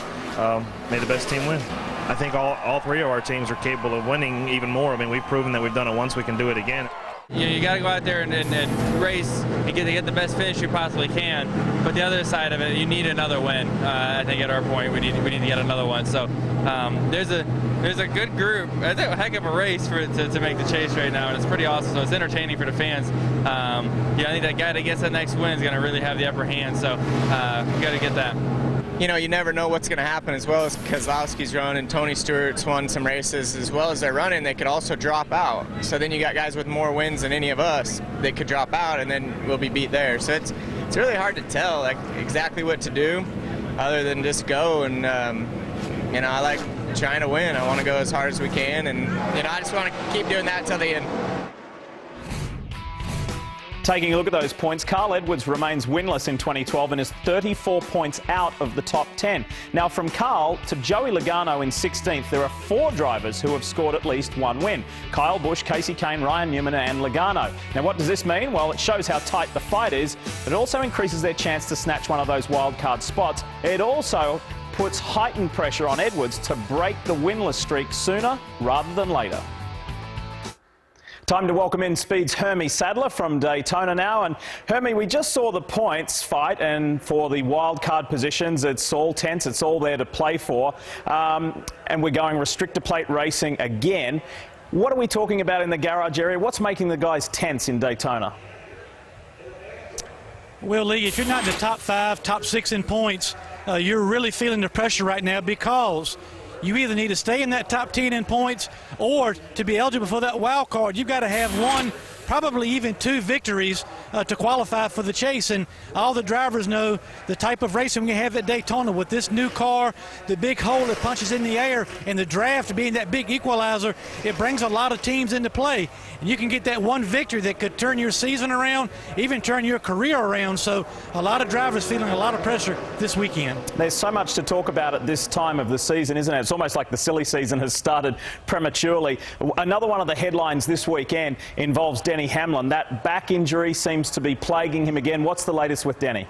may the best team win. I think all 3 of our teams are capable of winning even more. I mean, we've proven that we've done it once. We can do it again. You got to go out there and race and get the best finish you possibly can. But the other side of it, you need another win. I think at our point, we need to get another one. So there's a good group. It's a heck of a race to make the chase right now, and it's pretty awesome. So it's entertaining for the fans. I think that guy that gets that next win is going to really have the upper hand. So we got to get that. You know, you never know what's going to happen. As well as Keselowski's run and Tony Stewart's won some races, as well as they're running, they could also drop out. So then you got guys with more wins than any of us. They could drop out, and then we'll be beat there. So it's really hard to tell exactly what to do, other than just go. And I like trying to win. I want to go as hard as we can, and I just want to keep doing that till the end. Taking a look at those points, Carl Edwards remains winless in 2012 and is 34 points out of the top 10. Now, from Carl to Joey Logano in 16th, there are 4 drivers who have scored at least 1 win. Kyle Busch, Casey Kane, Ryan Newman and Logano. Now, what does this mean? Well, it shows how tight the fight is, but it also increases their chance to snatch one of those wild card spots. It also puts heightened pressure on Edwards to break the winless streak sooner rather than later. Time to welcome in Speed's Hermie Sadler from Daytona now. And Hermie, we just saw the points fight, and for the wild card positions, it's all tense, it's all there to play for. And we're going restrictor plate racing again. What are we talking about in the garage area? What's making the guys tense in Daytona? Well, Lee, if you're not in the top 5, top 6 in points, you're really feeling the pressure right now, because you either need to stay in that top 10 in points, or to be eligible for that wild card, you've got to have 1, probably even 2 victories to qualify for the chase. And all the drivers know the type of racing we have at Daytona with this new car, the big hole that punches in the air, and the draft being that big equalizer. It brings a lot of teams into play, and you can get that 1 victory that could turn your season around, even turn your career around. So a lot of drivers feeling a lot of pressure this weekend. There's so much to talk about at this time of the season, isn't it? It's almost like the silly season has started prematurely. Another one of the headlines this weekend involves Denny Hamlin. That back injury seems to be plaguing him again. What's the latest with Denny?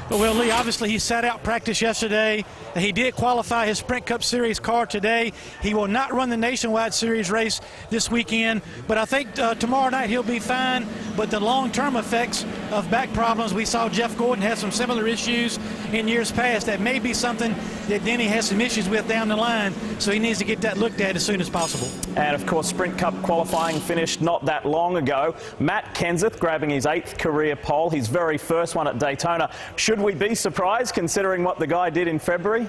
Well, Lee, obviously he sat out practice yesterday. He did qualify his Sprint Cup Series car today. He will not run the Nationwide Series race this weekend, but I think tomorrow night he'll be fine. But the long-term effects of back problems, we saw Jeff Gordon have some similar issues in years past. That may be something that Denny has some issues with down the line, so he needs to get that looked at as soon as possible. And of course, Sprint Cup qualifying finished not that long ago. Matt Kenseth grabbing his 8th career pole, his very first one at Daytona. Should we be surprised considering what the guy did in February?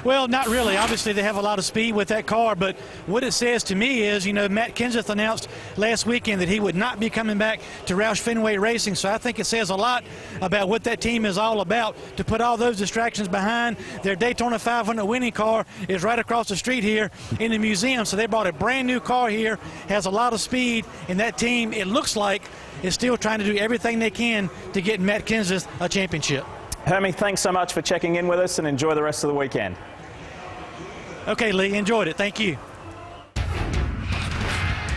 Well, not really. Obviously, they have a lot of speed with that car, but what it says to me is, Matt Kenseth announced last weekend that he would not be coming back to Roush Fenway Racing, so I think it says a lot about what that team is all about, to put all those distractions behind. Their Daytona 500 winning car is right across the street here in the museum, so they brought a brand new car here, has a lot of speed, and that team, it looks like, is still trying to do everything they can to get Matt Kenseth a championship. Hermie, thanks so much for checking in with us, and enjoy the rest of the weekend. Okay, Lee, enjoyed it. Thank you.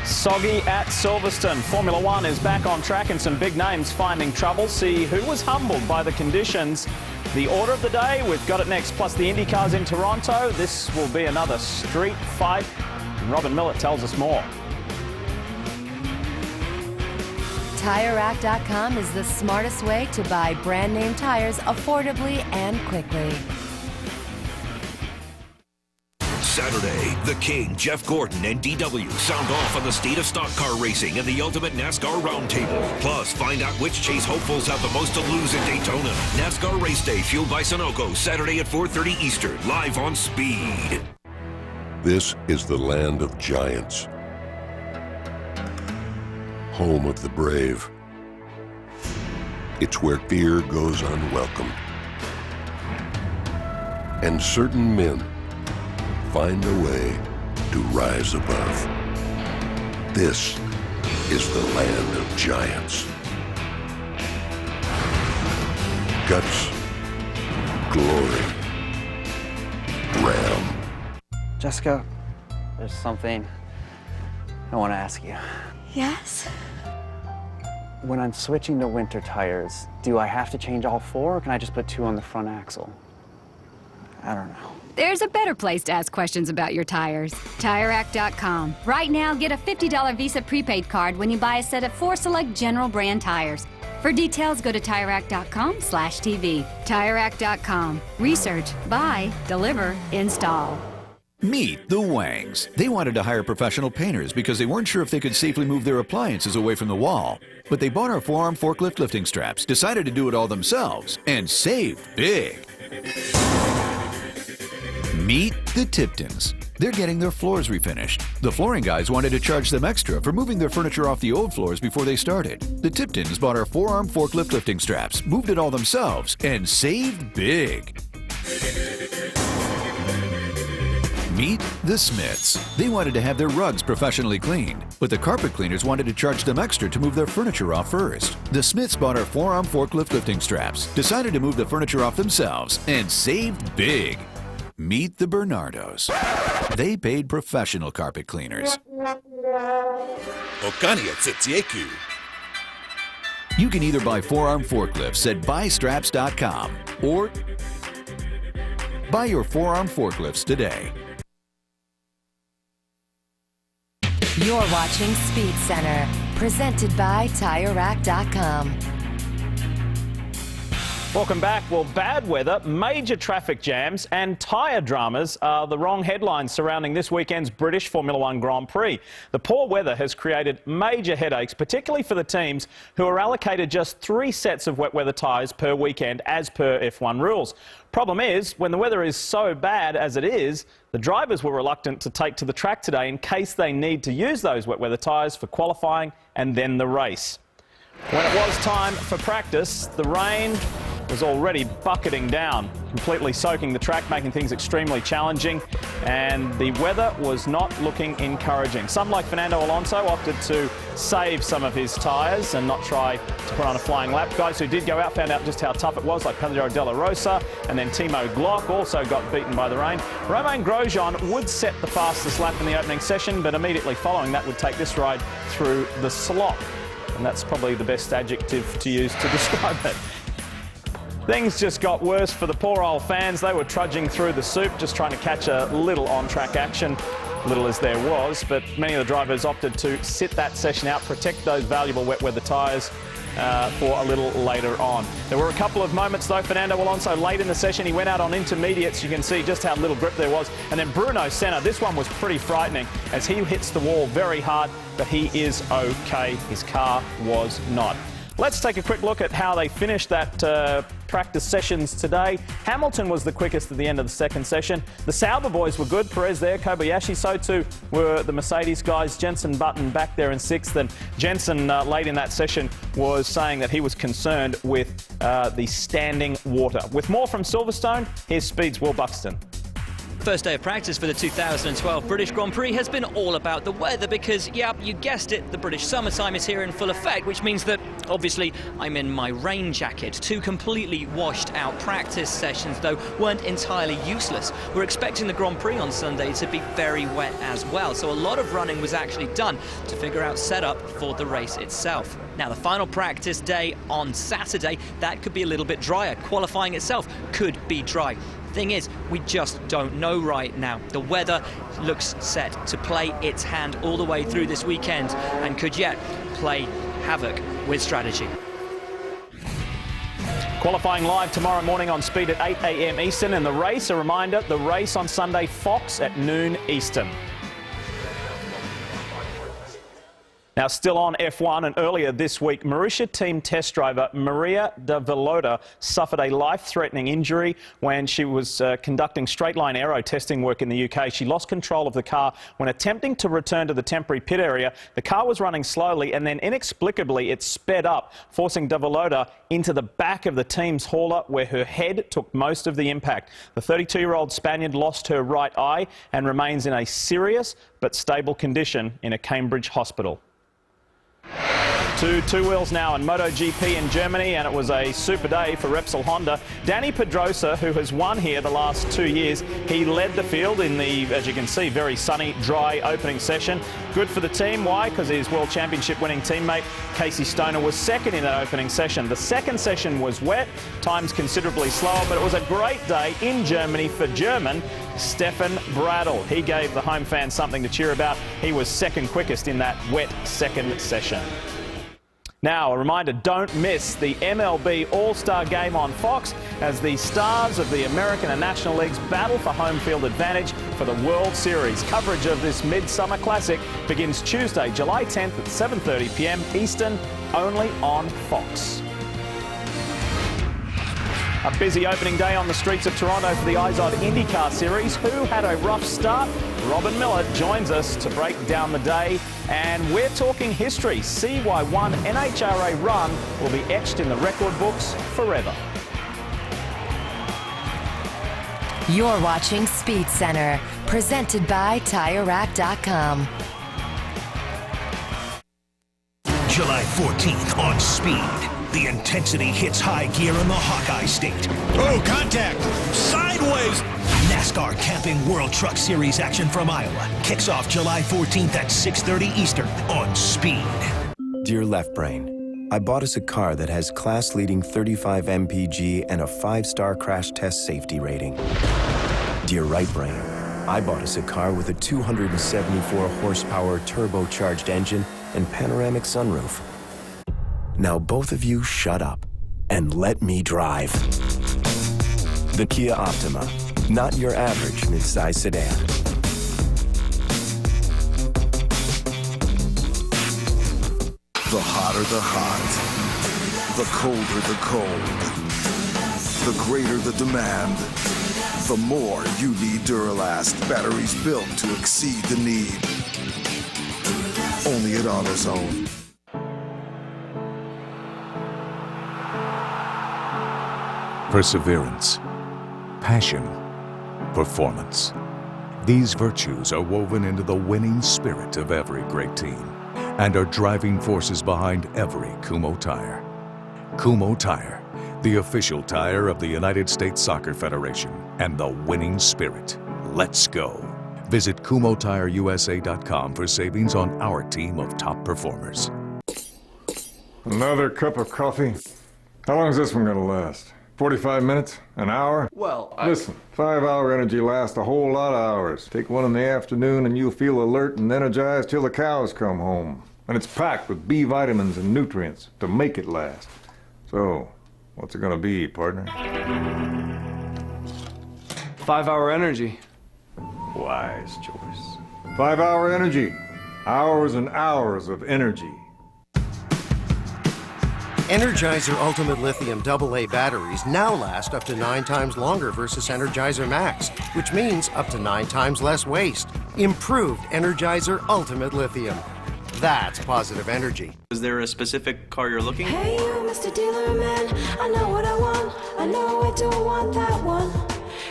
Soggy at Silverstone. Formula One is back on track and some big names finding trouble. See who was humbled by the conditions. The order of the day, we've got it next, plus the IndyCars in Toronto. This will be another street fight. And Robin Millett tells us more. TireRack.com is the smartest way to buy brand name tires affordably and quickly. Saturday, the King, Jeff Gordon, and DW sound off on the state of stock car racing and the Ultimate NASCAR Roundtable. Plus, find out which chase hopefuls have the most to lose at Daytona. NASCAR Race Day, fueled by Sunoco, Saturday at 4:30 Eastern, live on Speed. This is the land of giants. Home of the brave. It's where fear goes unwelcome. And certain men find a way to rise above. This is the land of giants. Guts, glory, ram. Jessica, there's something I want to ask you. Yes? When I'm switching to winter tires, do I have to change all 4 or can I just put 2 on the front axle? I don't know. There's a better place to ask questions about your tires. TireRack.com. Right now, get a $50 Visa prepaid card when you buy a set of 4 select General brand tires. For details, go to TireRack.com/TV. TireRack.com. Research, buy, deliver, install. Meet the Wangs. They wanted to hire professional painters because they weren't sure if they could safely move their appliances away from the wall. But they bought our 4-arm forklift lifting straps, decided to do it all themselves, and saved big. Meet the Tiptons. They're getting their floors refinished. The flooring guys wanted to charge them extra for moving their furniture off the old floors before they started. The Tiptons bought our 4-arm forklift lifting straps, moved it all themselves, and saved big. Meet the Smiths. They wanted to have their rugs professionally cleaned, but the carpet cleaners wanted to charge them extra to move their furniture off first. The Smiths bought our 4-arm forklift lifting straps, decided to move the furniture off themselves, and saved big. Meet the Bernardos. They paid professional carpet cleaners. You can either buy 4-arm forklifts at buystraps.com or buy your 4-arm forklifts today. You're watching Speed Center, presented by TireRack.com. Welcome back. Well, bad weather, major traffic jams and tyre dramas are the wrong headlines surrounding this weekend's British Formula One Grand Prix. The poor weather has created major headaches, particularly for the teams who are allocated just 3 sets of wet weather tyres per weekend as per F1 rules. Problem is, when the weather is so bad as it is, the drivers were reluctant to take to the track today in case they need to use those wet weather tyres for qualifying and then the race. When it was time for practice, the rain was already bucketing down, completely soaking the track, making things extremely challenging, and the weather was not looking encouraging. Some, like Fernando Alonso, opted to save some of his tyres and not try to put on a flying lap. Guys who did go out found out just how tough it was, like Pedro de la Rosa, and then Timo Glock also got beaten by the rain. Romain Grosjean would set the fastest lap in the opening session, but immediately following that would take this ride through the slop. And that's probably the best adjective to use to describe it. Things just got worse for the poor old fans. They were trudging through the soup, just trying to catch a little on-track action, little as there was. But many of the drivers opted to sit that session out, protect those valuable wet weather tyres for a little later on. There were a couple of moments, though. Fernando Alonso late in the session, he went out on intermediates. You can see just how little grip there was. And then Bruno Senna, this one was pretty frightening as he hits the wall very hard, but he is okay. His car was not. Let's take a quick look at how they finished that practice sessions today. Hamilton was the quickest at the end of the second session. The Sauber boys were good. Perez there, Kobayashi. So too were the Mercedes guys. Jenson Button back there in 6th. And Jenson late in that session was saying that he was concerned with the standing water. With more from Silverstone, here's Speed's Will Buxton. First day of practice for the 2012 British Grand Prix has been all about the weather because, yeah, you guessed it, the British summertime is here in full effect, which means that, obviously, I'm in my rain jacket. 2 completely washed out practice sessions, though, weren't entirely useless. We're expecting the Grand Prix on Sunday to be very wet as well, so a lot of running was actually done to figure out setup for the race itself. Now, the final practice day on Saturday, that could be a little bit drier. Qualifying itself could be dry. Thing is, we just don't know right now. The weather looks set to play its hand all the way through this weekend and could yet play havoc with strategy. Qualifying live tomorrow morning on Speed at 8 a.m. Eastern. And the race, a reminder, the race on Sunday, Fox at noon Eastern. Now, still on F1, and earlier this week, Marussia team test driver Maria de Villota suffered a life-threatening injury when she was conducting straight-line aero testing work in the UK. She lost control of the car when attempting to return to the temporary pit area. The car was running slowly, and then inexplicably it sped up, forcing de Villota into the back of the team's hauler, where her head took most of the impact. The 32-year-old Spaniard lost her right eye and remains in a serious but stable condition in a Cambridge hospital. To two wheels now in MotoGP in Germany, and it was a super day for Repsol Honda. Danny Pedrosa, who has won here the last 2 years, he led the field in the, as you can see, very sunny, dry opening session. Good for the team. Why? Because his World Championship winning teammate Casey Stoner was second in that opening session. The second session was wet, times considerably slower, but it was a great day in Germany for German Stefan Bradl. He gave the home fans something to cheer about. He was second quickest in that wet second session. Now, a reminder, don't miss the MLB All-Star Game on Fox as the stars of the American and National Leagues battle for home field advantage for the World Series. Coverage of this Midsummer Classic begins Tuesday, July 10th at 7:30 p.m. Eastern, only on Fox. A busy opening day on the streets of Toronto for the IZOD IndyCar Series. Who had a rough start? Robin Miller joins us to break down the day, and we're talking history. See why one NHRA run will be etched in the record books forever. You're watching Speed Center, presented by TireRack.com. July 14th on Speed. The intensity hits high gear in the Hawkeye State. Oh, contact! Sideways! NASCAR Camping World Truck Series action from Iowa kicks off July 14th at 6:30 Eastern on Speed. Dear Left Brain, I bought us a car that has class-leading 35 mpg and a 5-star crash test safety rating. Dear Right Brain, I bought us a car with a 274 horsepower turbocharged engine and panoramic sunroof. Now both of you shut up and let me drive. The Kia Optima, not your average midsize sedan. The hotter the hot, the colder the cold, the greater the demand, the more you need Duralast batteries built to exceed the need. Only at AutoZone. Perseverance, passion, performance. These virtues are woven into the winning spirit of every great team and are driving forces behind every Kumho tire. Kumho Tire, the official tire of the United States Soccer Federation and the winning spirit. Let's go. Visit KumhoTireUSA.com for savings on our team of top performers. Another cup of coffee? How long is this one gonna last? 45 minutes? An hour? Well, Listen, 5-hour energy lasts a whole lot of hours. Take one in the afternoon and you'll feel alert and energized till the cows come home. And it's packed with B vitamins and nutrients to make it last. So, what's it gonna be, partner? 5-hour energy. Wise choice. 5-hour energy. Hours and hours of energy. Energizer Ultimate Lithium AA batteries now last up to 9 times longer versus Energizer Max, which means up to 9 times less waste. Improved Energizer Ultimate Lithium. That's positive energy. Is there a specific car you're looking for? Hey, you, Mr. Dealer Man, I know what I want. I know I don't want that one.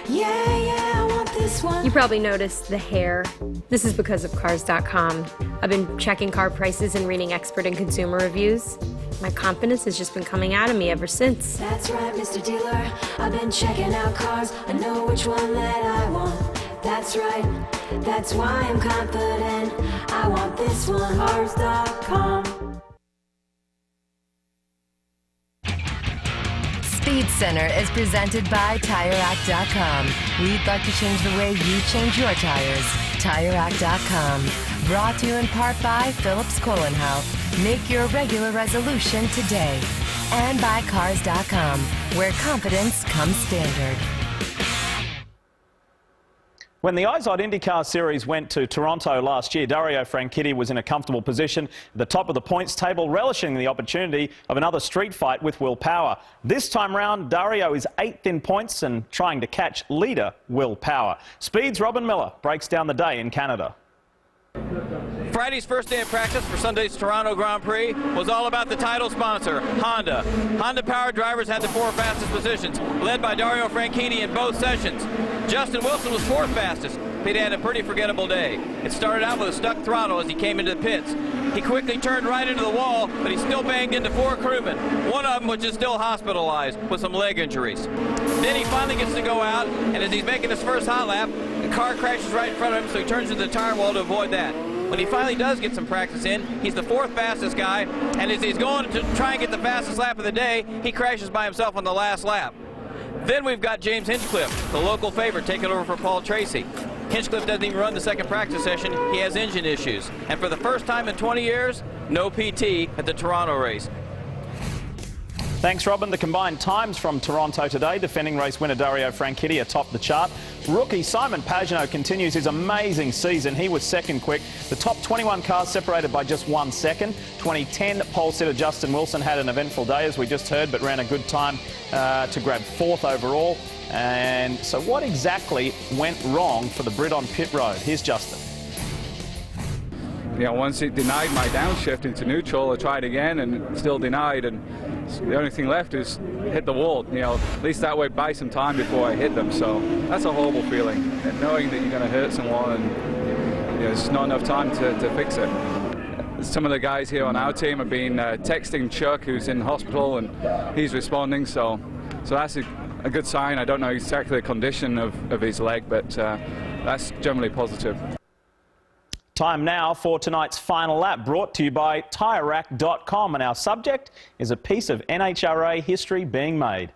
Yeah, I want this one. You probably noticed the hair. This is because of Cars.com. I've been checking car prices and reading expert and consumer reviews. My confidence has just been coming out of me ever since. That's right, Mr. Dealer. I've been checking out cars. I know which one that I want. That's right. That's why I'm confident. I want this one. Cars.com. Speed Center is presented by TireRack.com. We'd like to change the way you change your tires. TireRack.com. Brought to you in part by Phillips Colon Health. Make your regular resolution today. and by Cars.com, where confidence comes standard. When the IZOD IndyCar Series went to Toronto last year, Dario Franchitti was in a comfortable position at the top of the points table, relishing the opportunity of another street fight with Will Power. This time round, Dario is 8th in points and trying to catch leader Will Power. Speed's Robin Miller breaks down the day in Canada. Friday's first day of practice for Sunday's Toronto Grand Prix was all about the title sponsor, Honda. Honda-powered drivers had the 4 fastest positions, led by Dario Franchitti in both sessions. Justin Wilson was 4th fastest, but he had a pretty forgettable day. It started out with a stuck throttle as he came into the pits. He quickly turned right into the wall, but he still banged into 4 crewmen, one of them which is still hospitalized with some leg injuries. Then he finally gets to go out, and as he's making his first hot lap, the car crashes right in front of him, so he turns into the tire wall to avoid that. When he finally does get some practice in, he's the 4th fastest guy, and as he's going to try and get the fastest lap of the day, he crashes by himself on the last lap. Then we've got James Hinchcliffe, the local favorite, taking over for Paul Tracy. Hinchcliffe doesn't even run the second practice session. He has engine issues. And for the first time in 20 years, no PT at the Toronto race. Thanks, Robin. The combined times from Toronto today, defending race winner Dario Franchitti atop the chart. Rookie Simon Pagenaud continues his amazing season. He was second quick. The top 21 cars separated by just 1 second. 2010 pole sitter Justin Wilson had an eventful day, as we just heard, but ran a good time to grab 4th overall. And so what exactly went wrong for the Brit on pit road? Here's Justin. You know, once it denied my downshift into neutral, I tried again and still denied, and the only thing left is hit the wall. You know, at least that way buy some time before I hit them. So that's a horrible feeling, and knowing that you're going to hurt someone and you know, there's not enough time to fix it. Some of the guys here on our team have been texting Chuck, who's in hospital, and he's responding. So that's a good sign. I don't know exactly the condition of his leg, but that's generally positive. Time now for tonight's final lap, brought to you by TireRack.com, and our subject is a piece of NHRA history being made.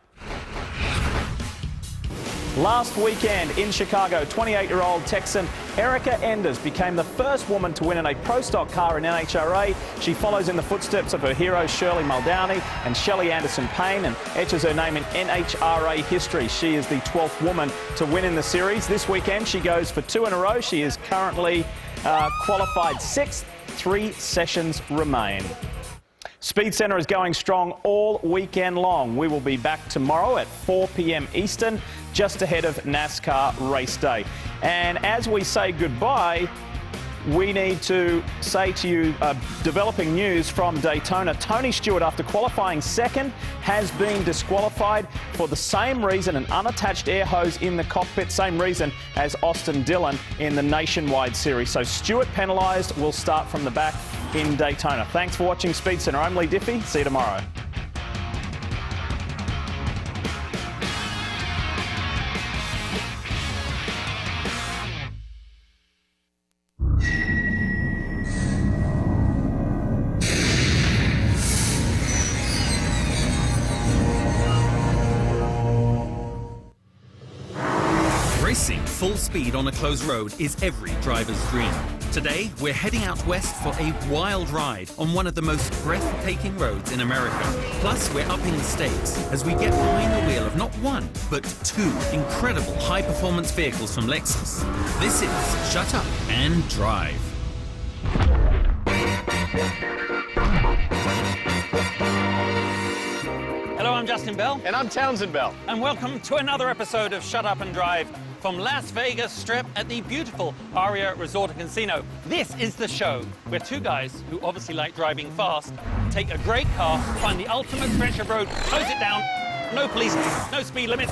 Last weekend in Chicago, 28-year-old Texan Erica Enders became the first woman to win in a Pro Stock car in NHRA. She follows in the footsteps of her heroes Shirley Muldowney and Shelley Anderson-Payne and etches her name in NHRA history. She is the 12th woman to win in the series. This weekend she goes for 2 in a row. She is currently qualified 6th. 3 sessions remain. Speed Centre is going strong all weekend long. We will be back tomorrow at 4 p.m. Eastern, just ahead of NASCAR race day. And as we say goodbye, we need to say to you developing news from Daytona. Tony Stewart, after qualifying 2nd, has been disqualified for the same reason, an unattached air hose in the cockpit, same reason as Austin Dillon in the Nationwide Series. So Stewart penalised, will start from the back in Daytona. Thanks for watching Speed Centre. I'm Lee Diffie. See you tomorrow. Racing full speed on a closed road is every driver's dream. Today, we're heading out west for a wild ride on one of the most breathtaking roads in America. Plus, we're upping the stakes as we get behind the wheel of not one, but 2 incredible high-performance vehicles from Lexus. This is Shut Up and Drive. Hello, I'm Justin Bell. And I'm Townsend Bell. And welcome to another episode of Shut Up and Drive from Las Vegas Strip at the beautiful Aria Resort and Casino. This is the show where 2 guys who obviously like driving fast take a great car, find the ultimate stretch of road, close it down, no police, no speed limit,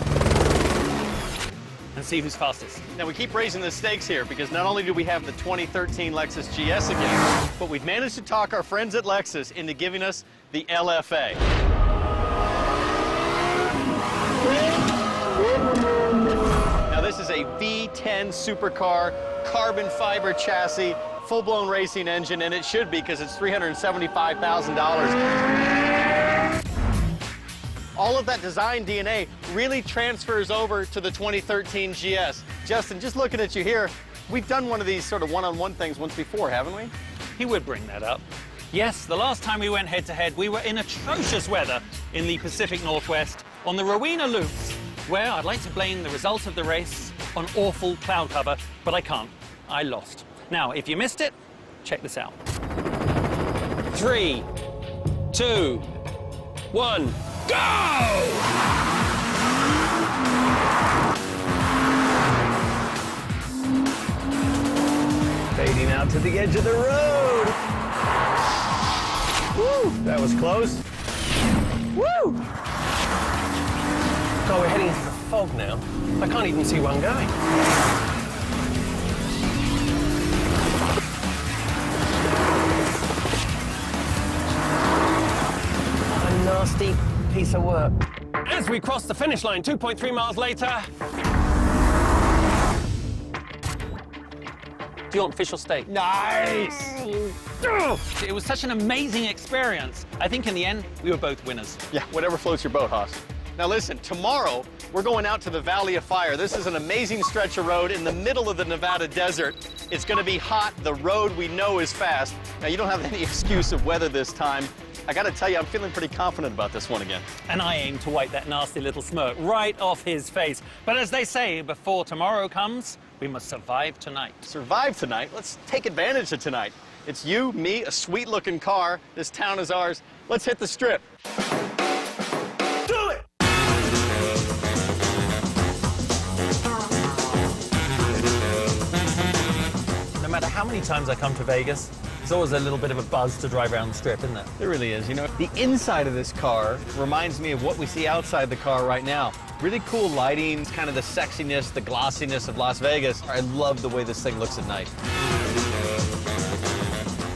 and see who's fastest. Now, we keep raising the stakes here because not only do we have the 2013 Lexus GS again, but we've managed to talk our friends at Lexus into giving us the LFA. Now, this is a V10 supercar, carbon fiber chassis, full-blown racing engine, and it should be because it's $375,000. All of that design DNA really transfers over to the 2013 GS. Justin, just looking at you here, we've done one of these sort of one-on-one things once before, haven't we? He would bring that up. Yes, the last time we went head-to-head, we were in atrocious weather in the Pacific Northwest on the Rowena Loops, where I'd like to blame the result of the race on awful cloud cover, but I can't. I lost. Now, if you missed it, check this out. 3, 2, 1, go! Fading out to the edge of the road. Woo, that was close. Woo! Oh, we're heading into the fog now. I can't even see where I'm going. A nasty piece of work. As we cross the finish line 2.3 miles later, do you want official steak? Nice! It was such an amazing experience. I think in the end, we were both winners. Yeah, whatever floats your boat, Haas. Now listen, tomorrow, we're going out to the Valley of Fire. This is an amazing stretch of road in the middle of the Nevada desert. It's gonna be hot. The road we know is fast. Now, you don't have any excuse of weather this time. I gotta tell you, I'm feeling pretty confident about this one again. And I aim to wipe that nasty little smirk right off his face. But as they say, before tomorrow comes, we must survive tonight. Survive tonight? Let's take advantage of tonight. It's you, me, a sweet-looking car. This town is ours. Let's hit the strip. Do it! No matter how many times I come to Vegas, there's always a little bit of a buzz to drive around the strip, isn't there? There really is. You know, the inside of this car reminds me of what we see outside the car right now. Really cool lighting, kind of the sexiness, the glossiness of Las Vegas. I love the way this thing looks at night.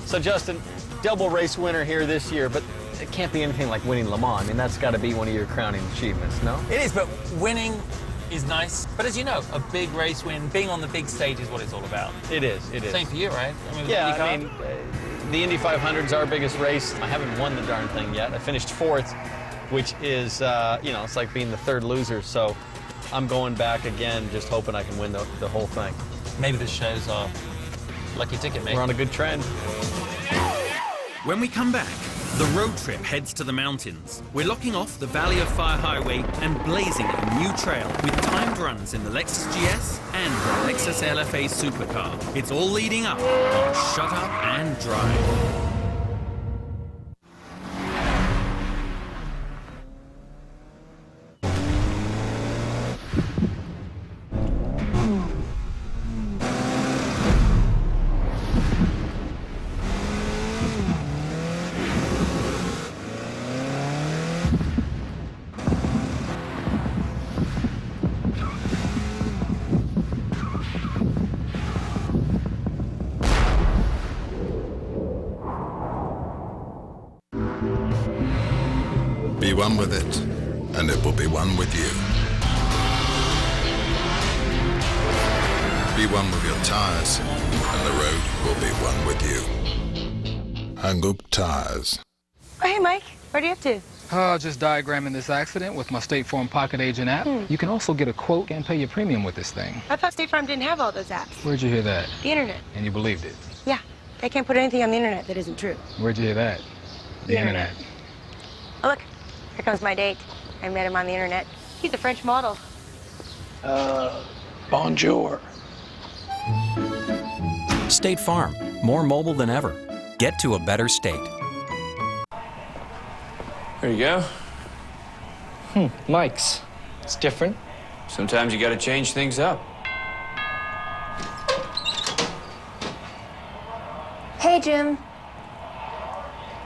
So, Justin, double race winner here this year, but it can't be anything like winning Le Mans. I mean, that's got to be one of your crowning achievements, no? It is, but winning is nice. But as you know, a big race win, being on the big stage is what it's all about. It is, it is. Same for you, right? I mean, with Yeah, IndyCar? I mean, the Indy 500's our biggest race. I haven't won the darn thing yet. I finished 4th, which is, you know, it's like being the 3rd loser. So I'm going back again, just hoping I can win the whole thing. Maybe this shows our lucky ticket, mate. We're on a good trend. When we come back, the road trip heads to the mountains. We're locking off the Valley of Fire Highway and blazing a new trail with timed runs in the Lexus GS and the Lexus LFA supercar. It's all leading up on Shut Up and Drive. Be one with it, and it will be one with you. Be one with your tires, and the road will be one with you. Hankook Tires. Oh, hey, Mike. What are you up to? Just diagramming this accident with my State Farm Pocket Agent app. You can also get a quote and pay your premium with this thing. I thought State Farm didn't have all those apps. Where'd you hear that? The internet. And you believed it? Yeah. They can't put anything on the internet that isn't true. Where'd you hear that? The internet. Oh, look. Here comes my date. I met him on the internet. He's a French model. Bonjour. State Farm. More mobile than ever. Get to a better state. There you go. Mike's. It's different. Sometimes you gotta change things up. Hey, Jim.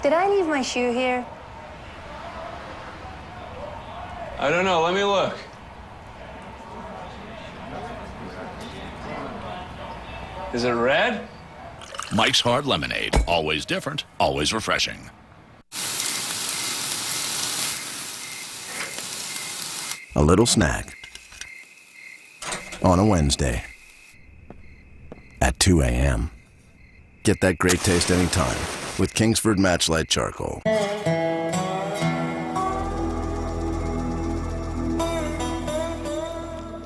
Did I leave my shoe here? I don't know, let me look. Is it red? Mike's Hard Lemonade. Always different, always refreshing. A little snack on a Wednesday at 2 a.m. Get that great taste anytime with Kingsford Matchlight Charcoal.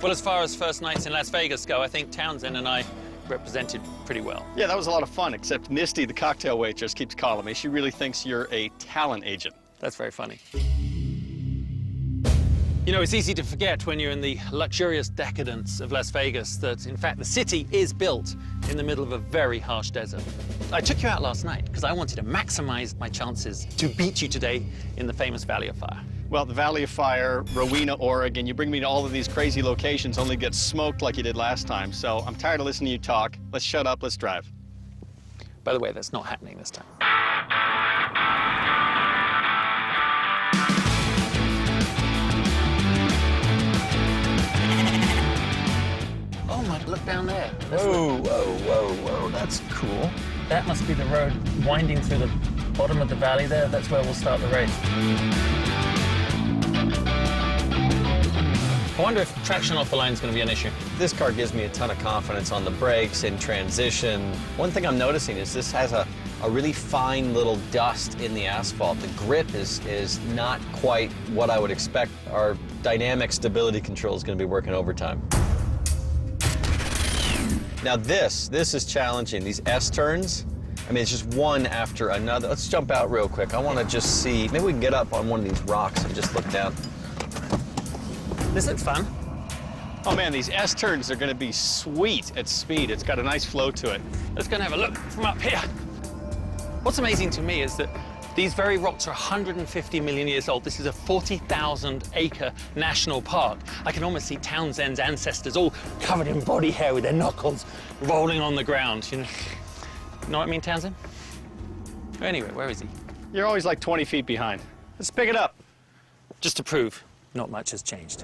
Well, as far as first nights in Las Vegas go, I think Townsend and I represented pretty well. Yeah, that was a lot of fun, except Misty, the cocktail waitress, keeps calling me. She really thinks you're a talent agent. That's very funny. You know, it's easy to forget when you're in the luxurious decadence of Las Vegas that, in fact, the city is built in the middle of a very harsh desert. I took you out last night because I wanted to maximize my chances to beat you today in the famous Valley of Fire. Well, the Valley of Fire, Rowena, Oregon, you bring me to all of these crazy locations only to get smoked like you did last time. So I'm tired of listening to you talk. Let's shut up, let's drive. By the way, that's not happening this time. Oh my, look down there. Whoa, whoa, whoa, whoa, that's cool. That must be the road winding through the bottom of the valley there. That's where we'll start the race. I wonder if traction off the line is going to be an issue. This car gives me a ton of confidence on the brakes and transition. One thing I'm noticing is this has a really fine little dust in the asphalt. The grip is not quite what I would expect. Our dynamic stability control is going to be working overtime. Now this is challenging. These S-turns, I mean, it's just one after another. Let's jump out real quick. I want to just see, maybe we can get up on one of these rocks and just look down. This looks fun. Oh man, these S-turns are gonna be sweet at speed. It's got a nice flow to it. Let's go and have a look from up here. What's amazing to me is that these very rocks are 150 million years old. This is a 40,000-acre national park. I can almost see Townsend's ancestors all covered in body hair with their knuckles rolling on the ground, you know. Know what I mean, Townsend? Anyway, where is he? You're always like 20 feet behind. Let's pick it up. Just to prove not much has changed.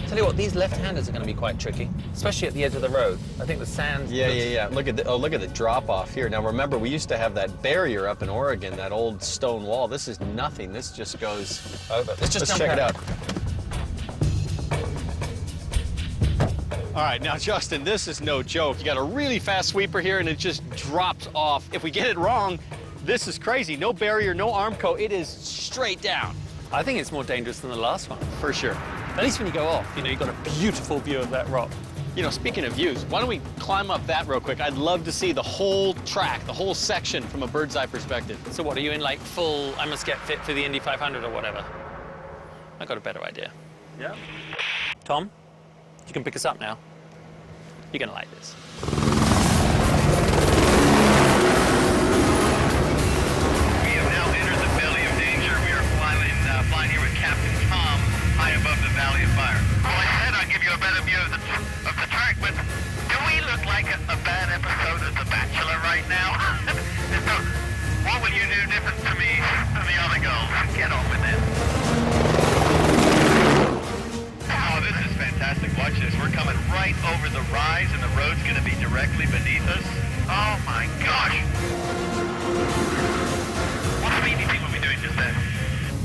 Tell you what, these left-handers are going to be quite tricky, especially at the edge of the road. I think the sand... Yeah. Look at the drop-off here. Now, remember, we used to have that barrier up in Oregon, that old stone wall. This is nothing. This just goes over. Let's check it out. All right, now, Justin, this is no joke. You got a really fast sweeper here, and it just drops off. If we get it wrong, this is crazy. No barrier, no Armco. It is straight down. I think it's more dangerous than the last one. For sure. At least when you go off, you know, you've got a beautiful view of that rock. You know, speaking of views, why don't we climb up that real quick? I'd love to see the whole track, the whole section from a bird's eye perspective. So what, are you in like full, I must get fit for the Indy 500 or whatever? I got a better idea. Yeah? Tom, you can pick us up now. You're gonna like this. We have now entered the belly of danger. We are flying here with Captain Tom, high above the Valley of Fire. Well, I said I'd give you a better view of the track, but do we look like a bad episode of The Bachelor right now? So, what will you do different to me than the other girls? Get on with it. Oh, this is fantastic. Watch this. We're coming right over the rise, and the road's going to be directly beneath us. Oh, my gosh. What speed do you think we'll be doing just then?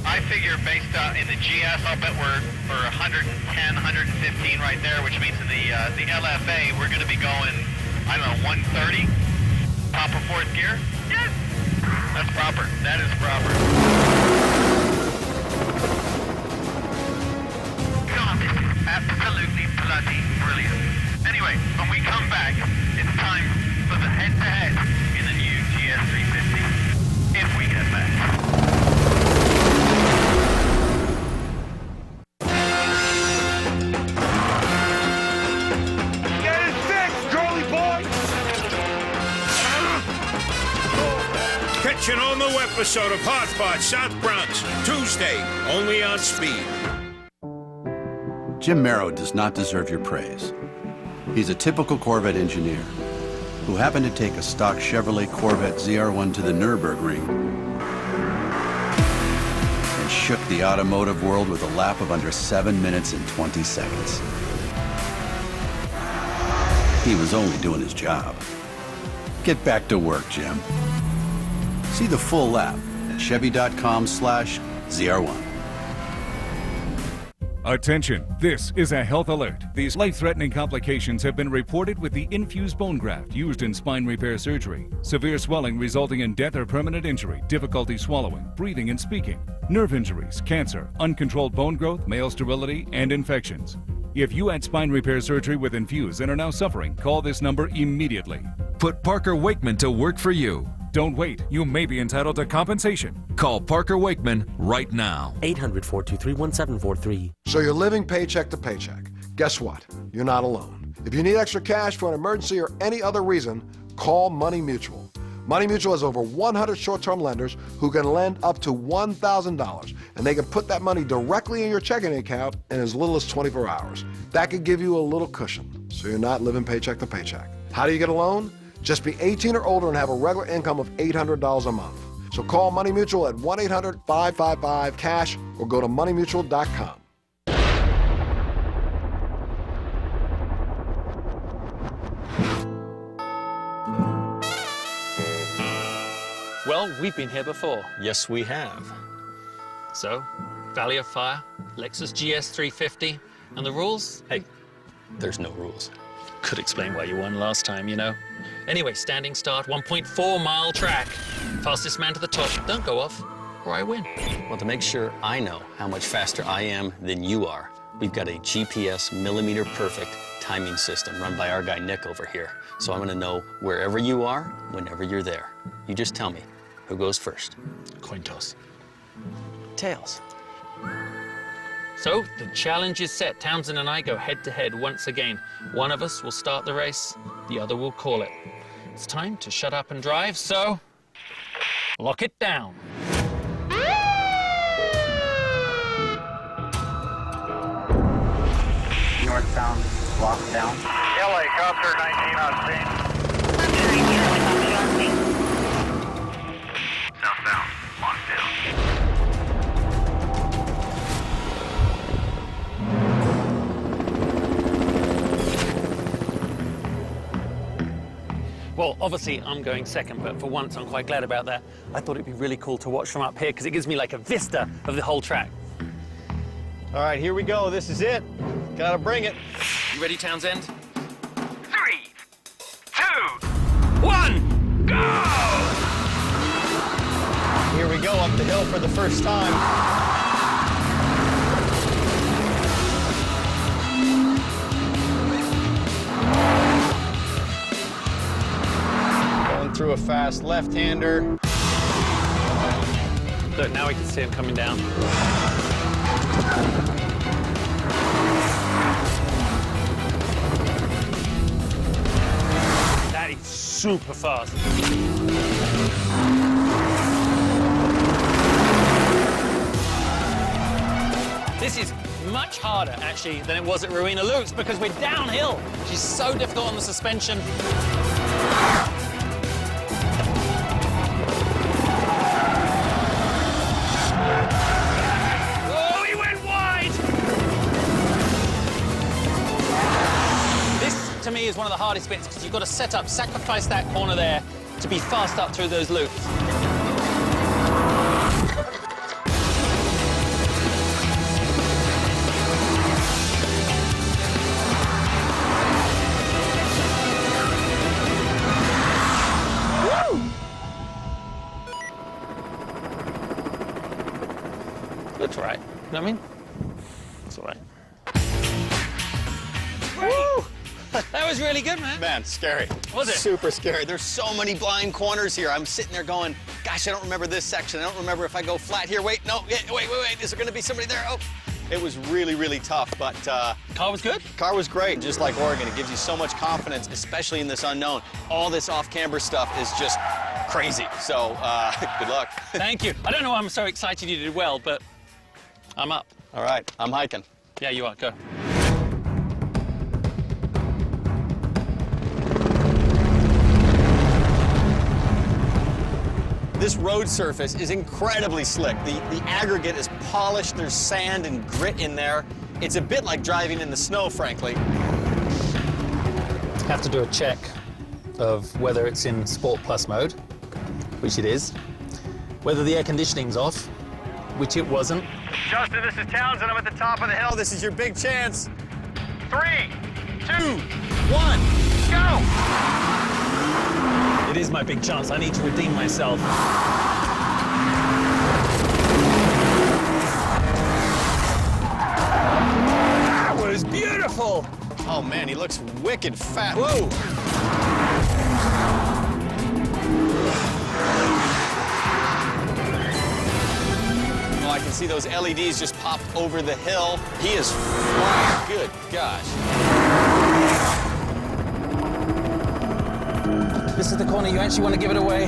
I figure based in the GS, I'll bet we're 110, 115 right there, which means in the LFA, we're going to be going, I don't know, 130. Top of fourth gear? Yes. That's proper. That is proper. God, this is absolutely bloody brilliant. Anyway, when we come back, it's time for the head-to-head in the new GS 350. If we get back. Catch an all-new episode of Hotspot South Bronx, Tuesday, only on Speed. Jim Merrow does not deserve your praise. He's a typical Corvette engineer who happened to take a stock Chevrolet Corvette ZR1 to the Nürburgring and shook the automotive world with a lap of under 7 minutes and 20 seconds. He was only doing his job. Get back to work, Jim. See the full lap at Chevy.com/ZR1. Attention, this is a health alert. These life-threatening complications have been reported with the infused bone graft used in spine repair surgery. Severe swelling resulting in death or permanent injury, difficulty swallowing, breathing and speaking, nerve injuries, cancer, uncontrolled bone growth, male sterility, and infections. If you had spine repair surgery with Infuse and are now suffering, call this number immediately. Put Parker Wakeman to work for you. Don't wait. You may be entitled to compensation. Call Parker Wakeman right now. 800-423-1743. So you're living paycheck to paycheck. Guess what? You're not alone. If you need extra cash for an emergency or any other reason, call Money Mutual. Money Mutual has over 100 short-term lenders who can lend up to $1,000, and they can put that money directly in your checking account in as little as 24 hours. That could give you a little cushion, so you're not living paycheck to paycheck. How do you get a loan? Just be 18 or older and have a regular income of $800 a month. So call Money Mutual at 1-800-555-CASH or go to moneymutual.com. Well, we've been here before. Yes, we have. So, Valley of Fire, Lexus GS 350, and the rules? Hey, there's no rules. Could explain why you won last time, you know. Anyway, standing start, 1.4-mile track. Fastest man to the top. Don't go off, or I win. Well, to make sure I know how much faster I am than you are, we've got a GPS millimeter perfect timing system run by our guy Nick over here. So I'm gonna know wherever you are, whenever you're there. You just tell me who goes first. Coin toss. Tails. So, the challenge is set. Townsend and I go head-to-head once again. One of us will start the race, the other will call it. It's time to shut up and drive, so lock it down. Northbound, locked down. Helicopter 19 on scene. Southbound, locked down. Well, obviously, I'm going second, but for once, I'm quite glad about that. I thought it'd be really cool to watch from up here, because it gives me like a vista of the whole track. All right, here we go. This is it. Gotta bring it. You ready, Townsend? 3, 2, 1, go! Here we go, up the hill for the first time. Going through a fast left-hander. Look, now we can see him coming down. That is super fast. This is much harder, actually, than it was at Rowena Luke's because we're downhill. She's so difficult on the suspension. Oh, he went wide! This, to me, is one of the hardest bits because you've got to set up, sacrifice that corner there to be fast up through those loops. That's all right. You know what I mean? It's all right. Woo! That was really good, man. Man, scary. Was it? Super scary. There's so many blind corners here. I'm sitting there going, gosh, I don't remember this section. I don't remember if I go flat here. Wait, no, wait. Is there going to be somebody there? Oh. It was really, really tough, but... car was good? Car was great. Just like Oregon, it gives you so much confidence, especially in this unknown. All this off-camber stuff is just crazy. So, good luck. Thank you. I don't know why I'm so excited you did well, but I'm up. All right, I'm hiking. Yeah, you are. Go. This road surface is incredibly slick. The aggregate is polished. There's sand and grit in there. It's a bit like driving in the snow, frankly. Have to do a check of whether it's in Sport Plus mode, which it is, whether the air conditioning's off, which it wasn't. Justin, this is Townsend. I'm at the top of the hill. This is your big chance. 3, 2, 1, go! It is my big chance. I need to redeem myself. That was beautiful! Whoa! Oh man, he looks wicked fat. Whoa! Oh, I can see those LEDs just pop over the hill. He is flying. Good gosh. This is the corner you actually want to give it away.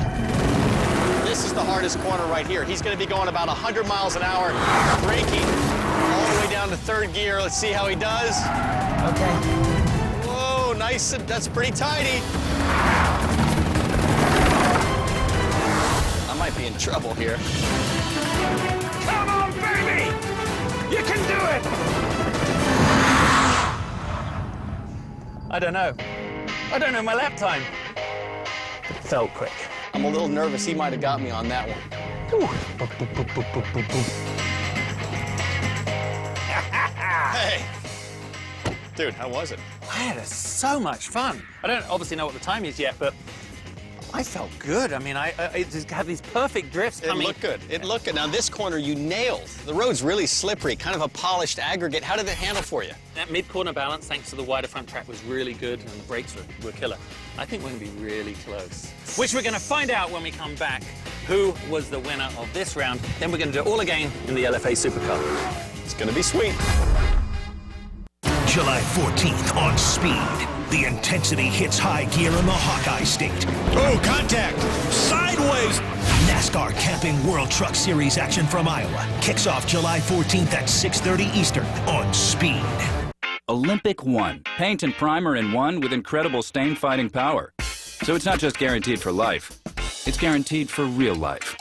This is the hardest corner right here. He's going to be going about 100 miles an hour, braking all the way down to third gear. Let's see how he does. Okay. Whoa, nice. That's pretty tidy. I might be in trouble here. Come on, baby! You can do it! I don't know. I don't know my lap time. It felt quick. I'm a little nervous. He might have got me on that one. Hey! Dude, how was it? I had so much fun. I don't obviously know what the time is yet, but I felt good. I mean, I just had these perfect drifts coming. It looked good. It looked good. Now, this corner you nailed. The road's really slippery, kind of a polished aggregate. How did it handle for you? That mid-corner balance, thanks to the wider front track, was really good, and the brakes were killer. I think we're going to be really close, which we're going to find out when we come back who was the winner of this round. Then we're going to do it all again in the LFA Supercar. It's going to be sweet. July 14th on Speed. The intensity hits high gear in the Hawkeye State. Oh, contact! Sideways! NASCAR Camping World Truck Series action from Iowa kicks off July 14th at 6:30 Eastern on Speed. Olympic One. Paint and primer in one with incredible stain-fighting power. So it's not just guaranteed for life. It's guaranteed for real life.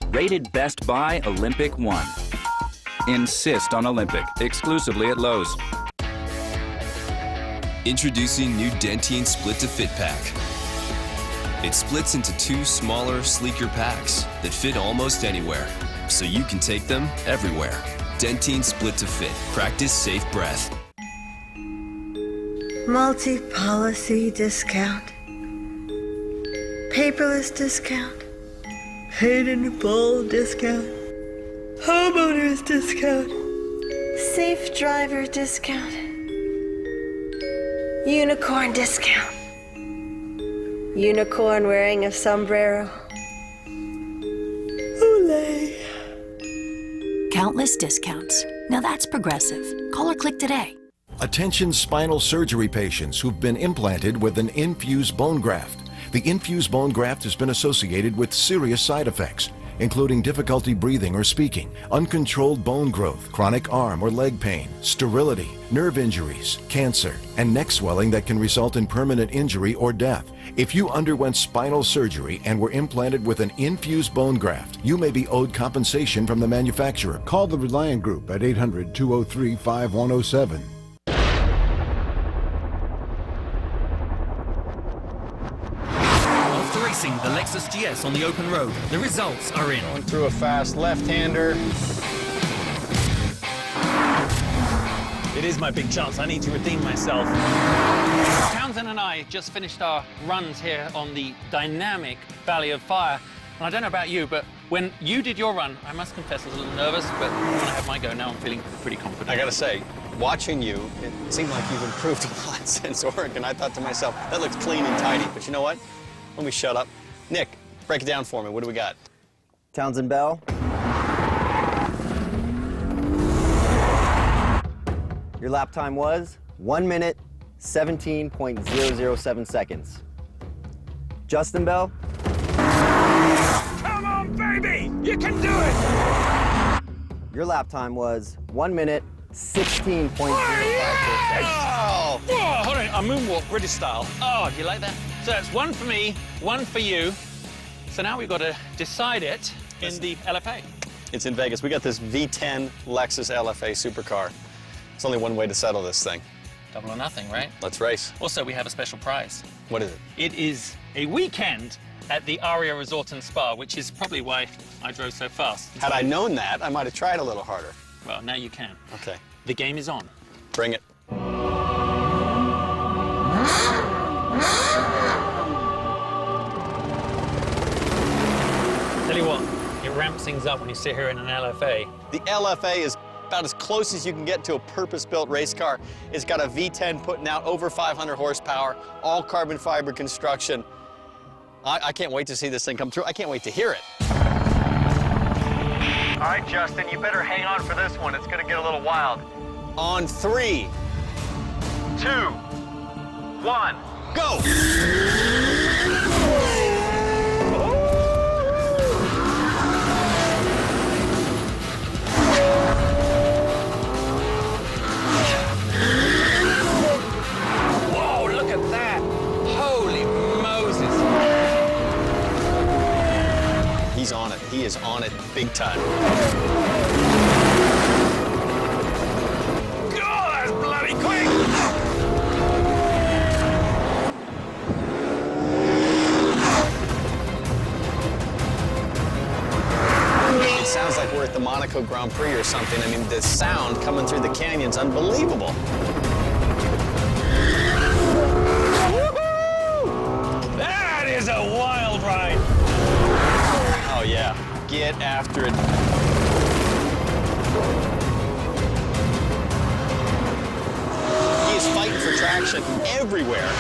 Rated best by Olympic One. Insist on Olympic. Exclusively at Lowe's. Introducing new Dentine Split to Fit Pack. It splits into two smaller, sleeker packs that fit almost anywhere, so you can take them everywhere. Dentine Split to Fit. Practice safe breath. Multi-policy discount. Paperless discount. Paid in full discount. Homeowners discount. Safe driver discount. Unicorn discount. Unicorn wearing a sombrero. Olay. Countless discounts. Now that's progressive. Call or click today. Attention spinal surgery patients who've been implanted with an infused bone graft. The infused bone graft has been associated with serious side effects, including difficulty breathing or speaking, uncontrolled bone growth, chronic arm or leg pain, sterility, nerve injuries, cancer, and neck swelling that can result in permanent injury or death. If you underwent spinal surgery and were implanted with an infused bone graft, you may be owed compensation from the manufacturer. Call the Reliant Group at 800-203-5107. Racing the Lexus GS on the open road. The results are in. Going through a fast left-hander. It is my big chance. I need to redeem myself. Townsend and I just finished our runs here on the dynamic Valley of Fire. And I don't know about you, but when you did your run, I must confess I was a little nervous, but when I had my go, now I'm feeling pretty confident. I gotta say, watching you, it seemed like you've improved a lot since Oregon. I thought to myself, that looks clean and tidy. But you know what? Let me shut up. Nick, break it down for me. What do we got? Townsend Bell. Your lap time was 1 minute, 17.007 seconds. Justin Bell. Come on, baby! You can do it! Your lap time was 1 minute, 16.05 seconds. Oh! Whoa, hold on, a moonwalk, British style. Oh, do you like that? So it's one for me, one for you. So now we've got to decide it in the LFA. It's in Vegas. We got this V10 Lexus LFA supercar. There's only one way to settle this thing. Double or nothing, right? Let's race. Also, we have a special prize. What is it? It is a weekend at the Aria Resort and Spa, which is probably why I drove so fast. Had I known that, I might have tried a little harder. Well, now you can. Okay. The game is on. Bring it. Tell you what, it ramps things up when you sit here in an LFA. The LFA is about as close as you can get to a purpose-built race car. It's got a V10 putting out over 500 horsepower, all carbon fiber construction. I can't wait to see this thing come through. I can't wait to hear it. All right, Justin, you better hang on for this one. It's going to get a little wild. On 3, 2, 1, go! Whoa, look at that. Holy Moses. He's on it. He is on it big time. God, that's bloody quick. It sounds like we're at the Monaco Grand Prix or something. I mean, the sound coming through the canyon's unbelievable. That is a wild ride. Oh, yeah. Get after it. He is fighting for traction everywhere.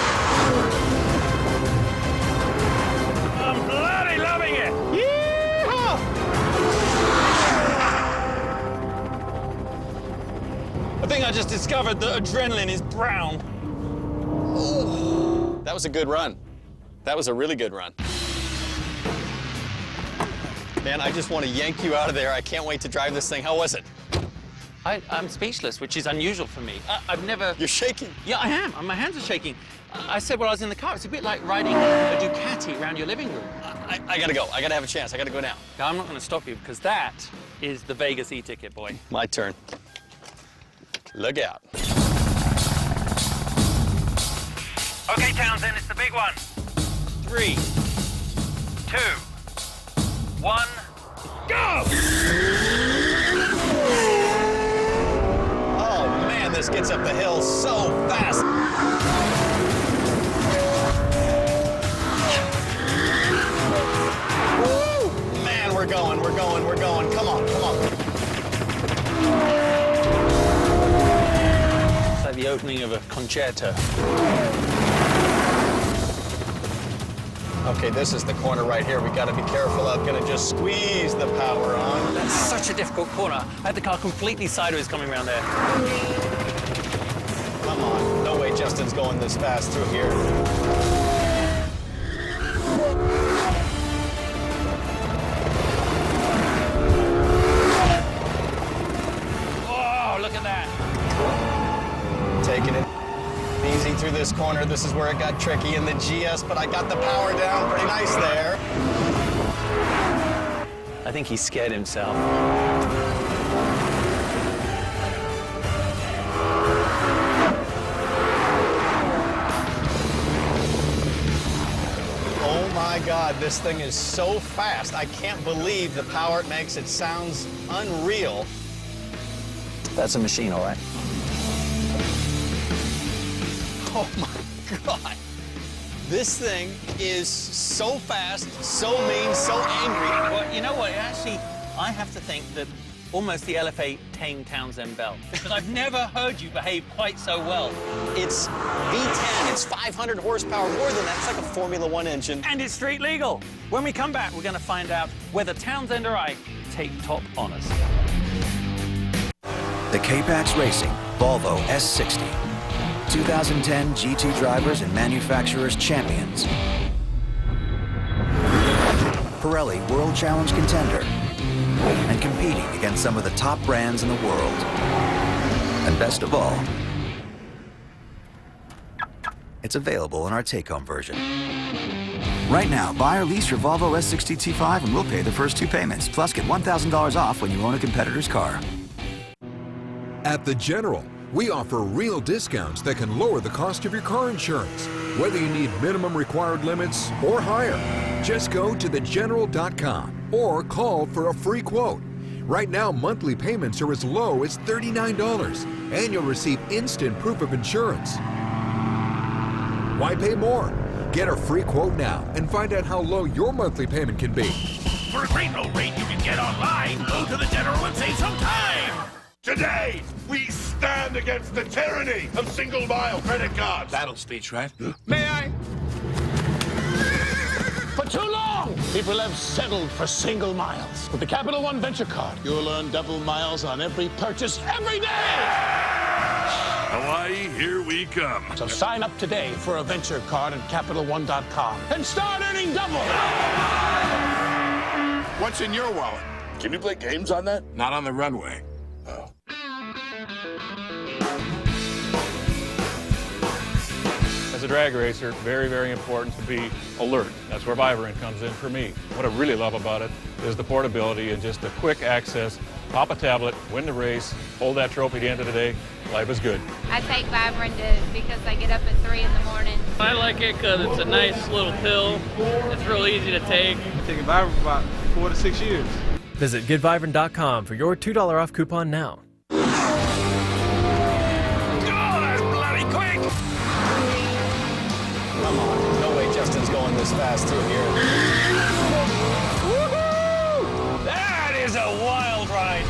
I'm bloody loving it. Yeehaw! I think I just discovered that adrenaline is brown. Oh, that was a good run. That was a really good run. Man, I just want to yank you out of there. I can't wait to drive this thing. How was it? I'm speechless, which is unusual for me. I've never... You're shaking. Yeah, I am. My hands are shaking. I said when I was in the car, it's a bit like riding a Ducati around your living room. I gotta go. I gotta have a chance. I gotta go now. Now, I'm not going to stop you because that is the Vegas e-ticket, boy. My turn. Look out. Okay, Townsend, it's the big one. 3, 2, 1, go! Oh, man, this gets up the hill so fast. Woo! Man, we're going. Come on. It's like the opening of a concerto. Okay, this is the corner right here. We gotta be careful. I'm gonna just squeeze the power on. That's such a difficult corner. I had the car completely sideways coming around there. Come on. No way Justin's going this fast through here. Oh, look at that. Taking it easy through this corner. This is where it got tricky in the GS, but I got the power down pretty nice there. I think he scared himself. Oh my God, this thing is so fast. I can't believe the power it makes. It sounds unreal. That's a machine, all right. Oh my God. This thing is so fast, so mean, so angry. Well, you know what? Actually, I have to think that almost the LFA tamed Townsend Bell. Because I've never heard you behave quite so well. It's V10, it's 500 horsepower, more than that. It's like a Formula One engine. And it's street legal. When we come back, we're going to find out whether Townsend or I take top honors. The K-Pax Racing Volvo S60. 2010 G2 drivers and manufacturers champions. Pirelli World Challenge contender. And competing against some of the top brands in the world. And best of all, it's available in our take-home version. Right now, buy or lease your Volvo S60 T5 and we'll pay the first 2 payments. Plus, get $1,000 off when you own a competitor's car. At The General, we offer real discounts that can lower the cost of your car insurance. Whether you need minimum required limits or higher, just go to thegeneral.com or call for a free quote. Right now, monthly payments are as low as $39 and you'll receive instant proof of insurance. Why pay more? Get a free quote now and find out how low your monthly payment can be. For a great low rate you can get online, go to the General and save some time. Today, we stand against the tyranny of single-mile credit cards. Battle speech, right? May I? For too long, people have settled for single miles. With the Capital One Venture Card, you'll earn double miles on every purchase every day. Hawaii, here we come. So sign up today for a venture card at CapitalOne.com and start earning double. What's in your wallet? Can you play games on that? Not on the runway. Oh. As a drag racer, very, very important to be alert. That's where Vibrant comes in for me. What I really love about it is the portability and just the quick access. Pop a tablet, win the race, hold that trophy at the end of the day. Life is good. I take Vibrant because I get up at 3 in the morning. I like it because it's a nice little pill. It's real easy to take. I've taken Vibrant for about 4 to 6 years. Visit GetVibrant.com for your $2 off coupon now. Come on, no way Justin's going this fast through here. Woohoo! That is a wild ride.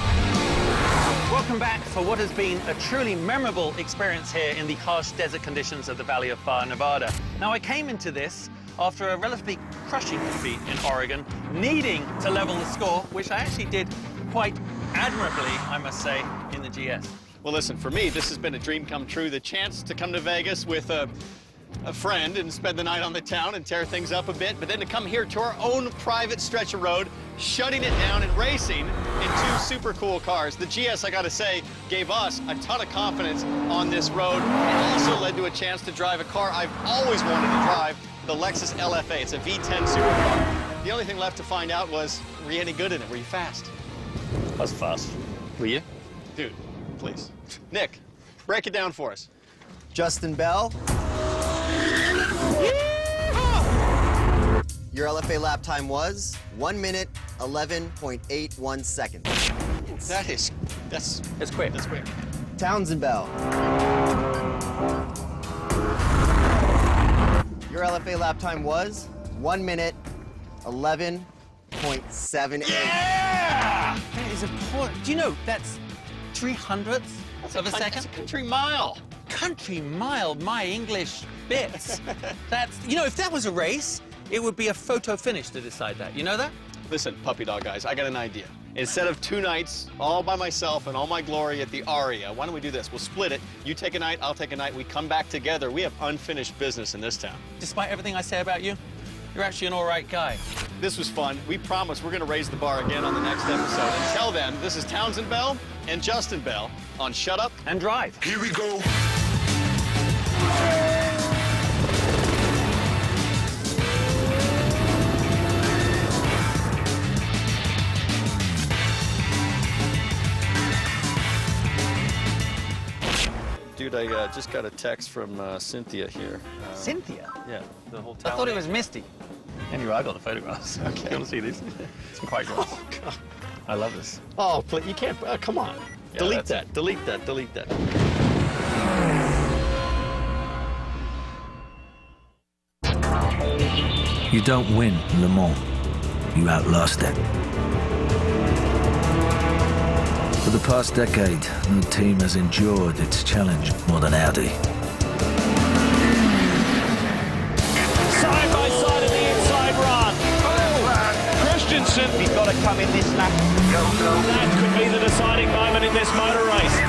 Welcome back for what has been a truly memorable experience here in the harsh desert conditions of the Valley of Fire, Nevada. Now, I came into this after a relatively crushing defeat in Oregon, needing to level the score, which I actually did quite admirably, I must say, in the GS. Well, listen, for me, this has been a dream come true. The chance to come to Vegas with a friend and spend the night on the town and tear things up a bit, but then to come here to our own private stretch of road, shutting it down and racing in 2 super cool cars. The GS, I gotta say, gave us a ton of confidence on this road. It also led to a chance to drive a car I've always wanted to drive, the Lexus LFA. It's a V10 supercar. The only thing left to find out was, were you any good in it? Were you fast? I was fast. Were you? Dude, please. Nick, break it down for us. Justin Bell. Your LFA lap time was 1 minute, 11.81 seconds. That's quick. That's quick. Townsend Bell. Your LFA lap time was 1 minute, 11.78. Yeah! That is important. Do you know that's 300ths of a second? That's a country mile. Country mile, my English bits. That's, you know, if that was a race, it would be a photo finish to decide that. You know that? Listen, puppy dog guys, I got an idea. Instead of 2 nights all by myself and all my glory at the Aria, why don't we do this? We'll split it. You take a night, I'll take a night. We come back together. We have unfinished business in this town. Despite everything I say about you, you're actually an all right guy. This was fun. We promise we're going to raise the bar again on the next episode. Until then, this is Townsend Bell and Justin Bell on Shut Up and Drive. Here we go. Dude, I just got a text from Cynthia here. Cynthia? Yeah, the whole I town. thought it was Misty. Anyway, I got the photographs. Okay. You want to see these? Some quite girls. Oh, God. I love this. Oh, please, you can't. Come on. Yeah, delete that. Delete that. Delete that. You don't win Le Mans. You outlast it. For the past decade, no team has endured its challenge more than Audi. Side by side in the inside run. Christensen, he's got to come in this lap. That could be the deciding moment in this motor race.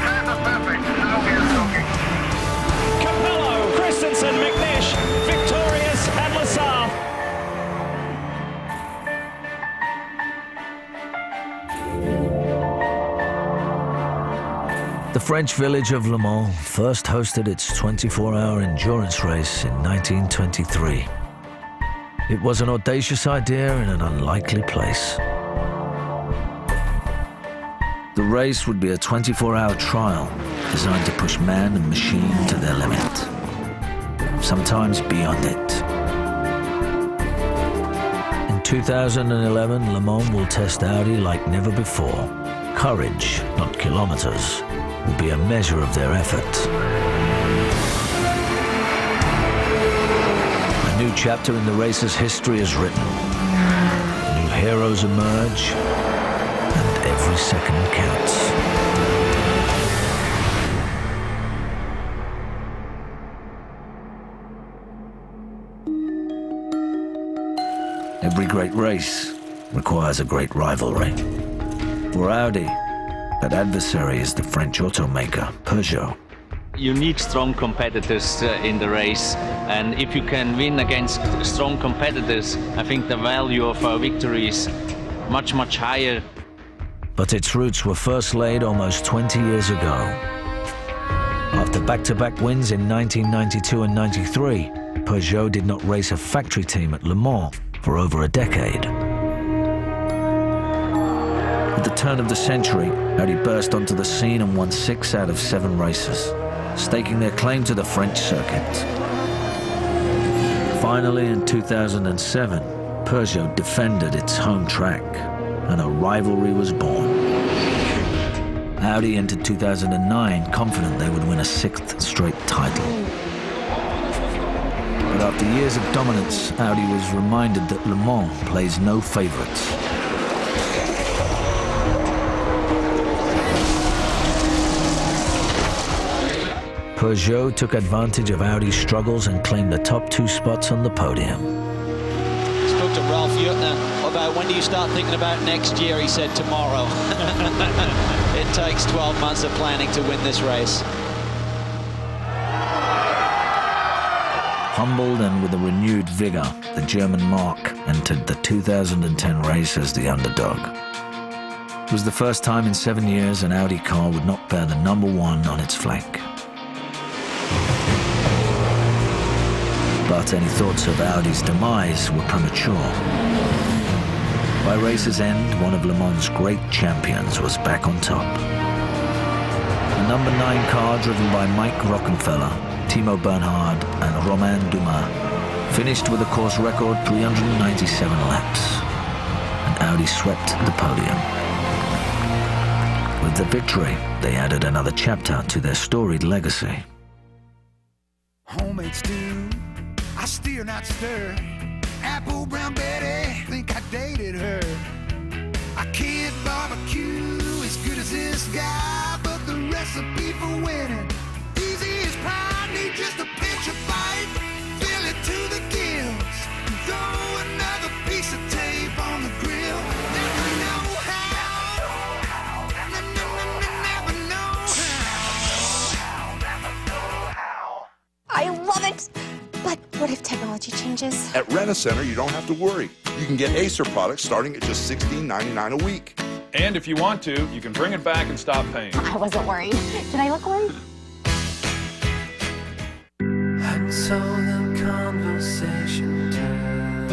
Capello, Christensen, McNish, victorious at LaSalle. The French village of Le Mans first hosted its 24-hour endurance race in 1923. It was an audacious idea in an unlikely place. The race would be a 24-hour trial designed to push man and machine to their limit, sometimes beyond it. In 2011, Le Mans will test Audi like never before. Courage, not kilometers, will be a measure of their effort. A new chapter in the race's history is written. New heroes emerge, and every second counts. Every great race requires a great rivalry. For Audi, that adversary is the French automaker, Peugeot. You need strong competitors in the race, and if you can win against strong competitors, I think the value of our victory is much, much higher. But its roots were first laid almost 20 years ago. After back-to-back wins in 1992 and 93, Peugeot did not race a factory team at Le Mans for over a decade. At the turn of the century, Audi burst onto the scene and won 6 out of 7 races, staking their claim to the French circuit. Finally, in 2007, Peugeot defended its home track, and a rivalry was born. Audi entered 2009 confident they would win a 6th straight title. But after years of dominance, Audi was reminded that Le Mans plays no favorites. Peugeot took advantage of Audi's struggles and claimed the top 2 spots on the podium. Spoke to Ralph Jutner about when do you start thinking about next year. He said tomorrow. It takes 12 months of planning to win this race. Humbled and with a renewed vigor, the German Mark entered the 2010 race as the underdog. It was the first time in 7 years an Audi car would not bear the number 1 on its flank. But any thoughts of Audi's demise were premature. By race's end, one of Le Mans' great champions was back on top. The number 9 car, driven by Mike Rockenfeller, Timo Bernhard and Romain Dumas, finished with a course record 397 laps, and Audi swept the podium. With the victory, they added another chapter to their storied legacy. Homemade stew, I steer not stir. Apple brown Betty, think I dated her. I can't barbecue as good as this guy, but the recipe for winning easy as pie. Need just a pinch of bite, fill it to the gills, throw another piece of tape on the grill. Never know how, never know how. I love it! But what if technology changes? At Rent-A-Center, you don't have to worry. You can get Acer products starting at just $16.99 a week. And if you want to, you can bring it back and stop paying. I wasn't worried. Did I look worried? And so the conversation turned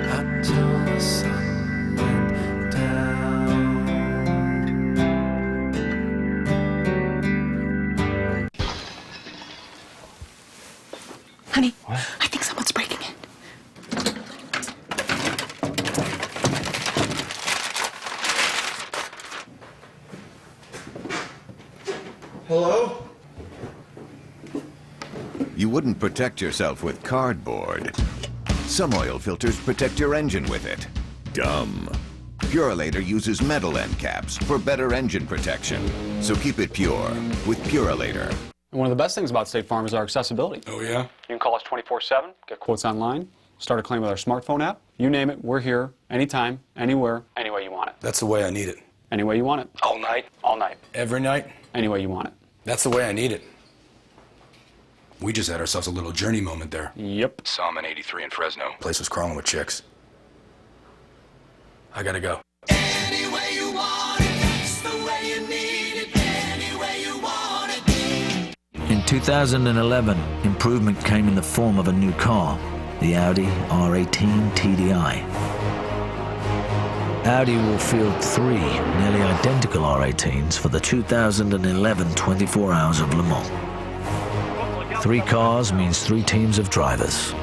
until the sun went down. Honey, I think someone's breaking in. Hello? You wouldn't protect yourself with cardboard. Some oil filters protect your engine with it. Dumb. Purolator uses metal end caps for better engine protection. So keep it pure with Purolator. And one of the best things about State Farm is our accessibility. Oh, yeah? You can call us 24/7, get quotes online, start a claim with our smartphone app. You name it, we're here, anytime, anywhere, any way you want it. That's the way I need it. Any way you want it. All night? All night. Every night? Any way you want it. That's the way I need it. We just had ourselves a little journey moment there. Yep. Saw him in 83 in Fresno. Place was crawling with chicks. I gotta go. Any way you want it, that's the way you need it. Any way you want it. In 2011, improvement came in the form of a new car, the Audi R18 TDI. Audi will field 3 nearly identical R18s for the 2011 24 Hours of Le Mans. 3 cars means 3 teams of drivers.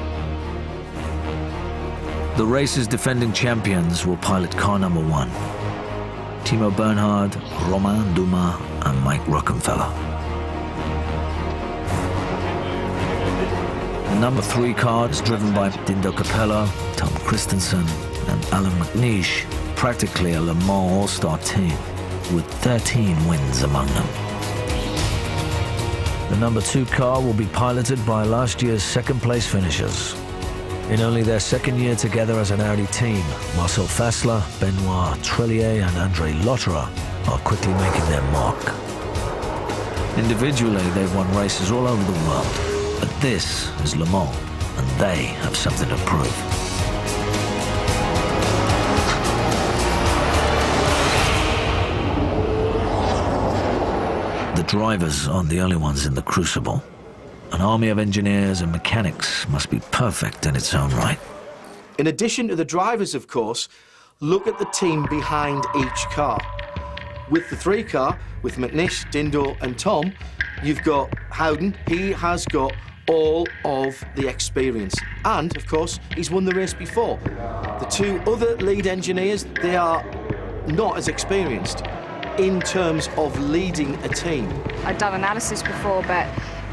The race's defending champions will pilot car number 1. Timo Bernhard, Romain Dumas, and Mike Rockenfeller. The number 3 car is driven by Dindo Capello, Tom Christensen, and Alan McNeish, practically a Le Mans all-star team, with 13 wins among them. The number 2 car will be piloted by last year's second-place finishers, In only their second year together as an Audi team, Marcel Fassler, Benoit Trillier and Andre Lotterer are quickly making their mark. Individually, they've won races all over the world, but this is Le Mans, and they have something to prove. The drivers aren't the only ones in the crucible. An army of engineers and mechanics must be perfect in its own right. In addition to the drivers, of course, look at the team behind each car. With the 3 car, with McNish, Dindal and Tom, you've got Howden. He has got all of the experience. And, of course, he's won the race before. The 2 other lead engineers, they are not as experienced in terms of leading a team. I've done analysis before, but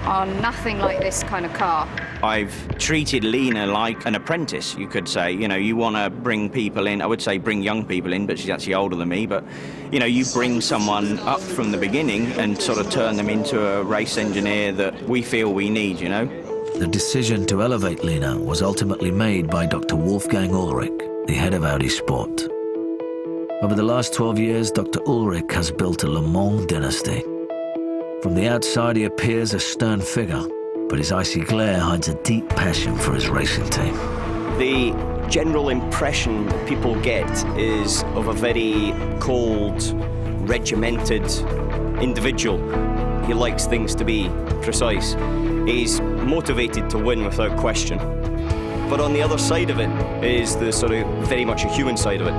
on nothing like this kind of car. I've treated Lena like an apprentice, you could say. You know, you want to bring people in. I would say bring young people in, but she's actually older than me. But, you know, you bring someone up from the beginning and sort of turn them into a race engineer that we feel we need, you know. The decision to elevate Lena was ultimately made by Dr. Wolfgang Ulrich, the head of Audi Sport. Over the last 12 years, Dr. Ulrich has built a Le Mans dynasty. From the outside, he appears a stern figure, but his icy glare hides a deep passion for his racing team. The general impression people get is of a very cold, regimented individual. He likes things to be precise. He's motivated to win without question. But on the other side of it is the sort of very much a human side of it.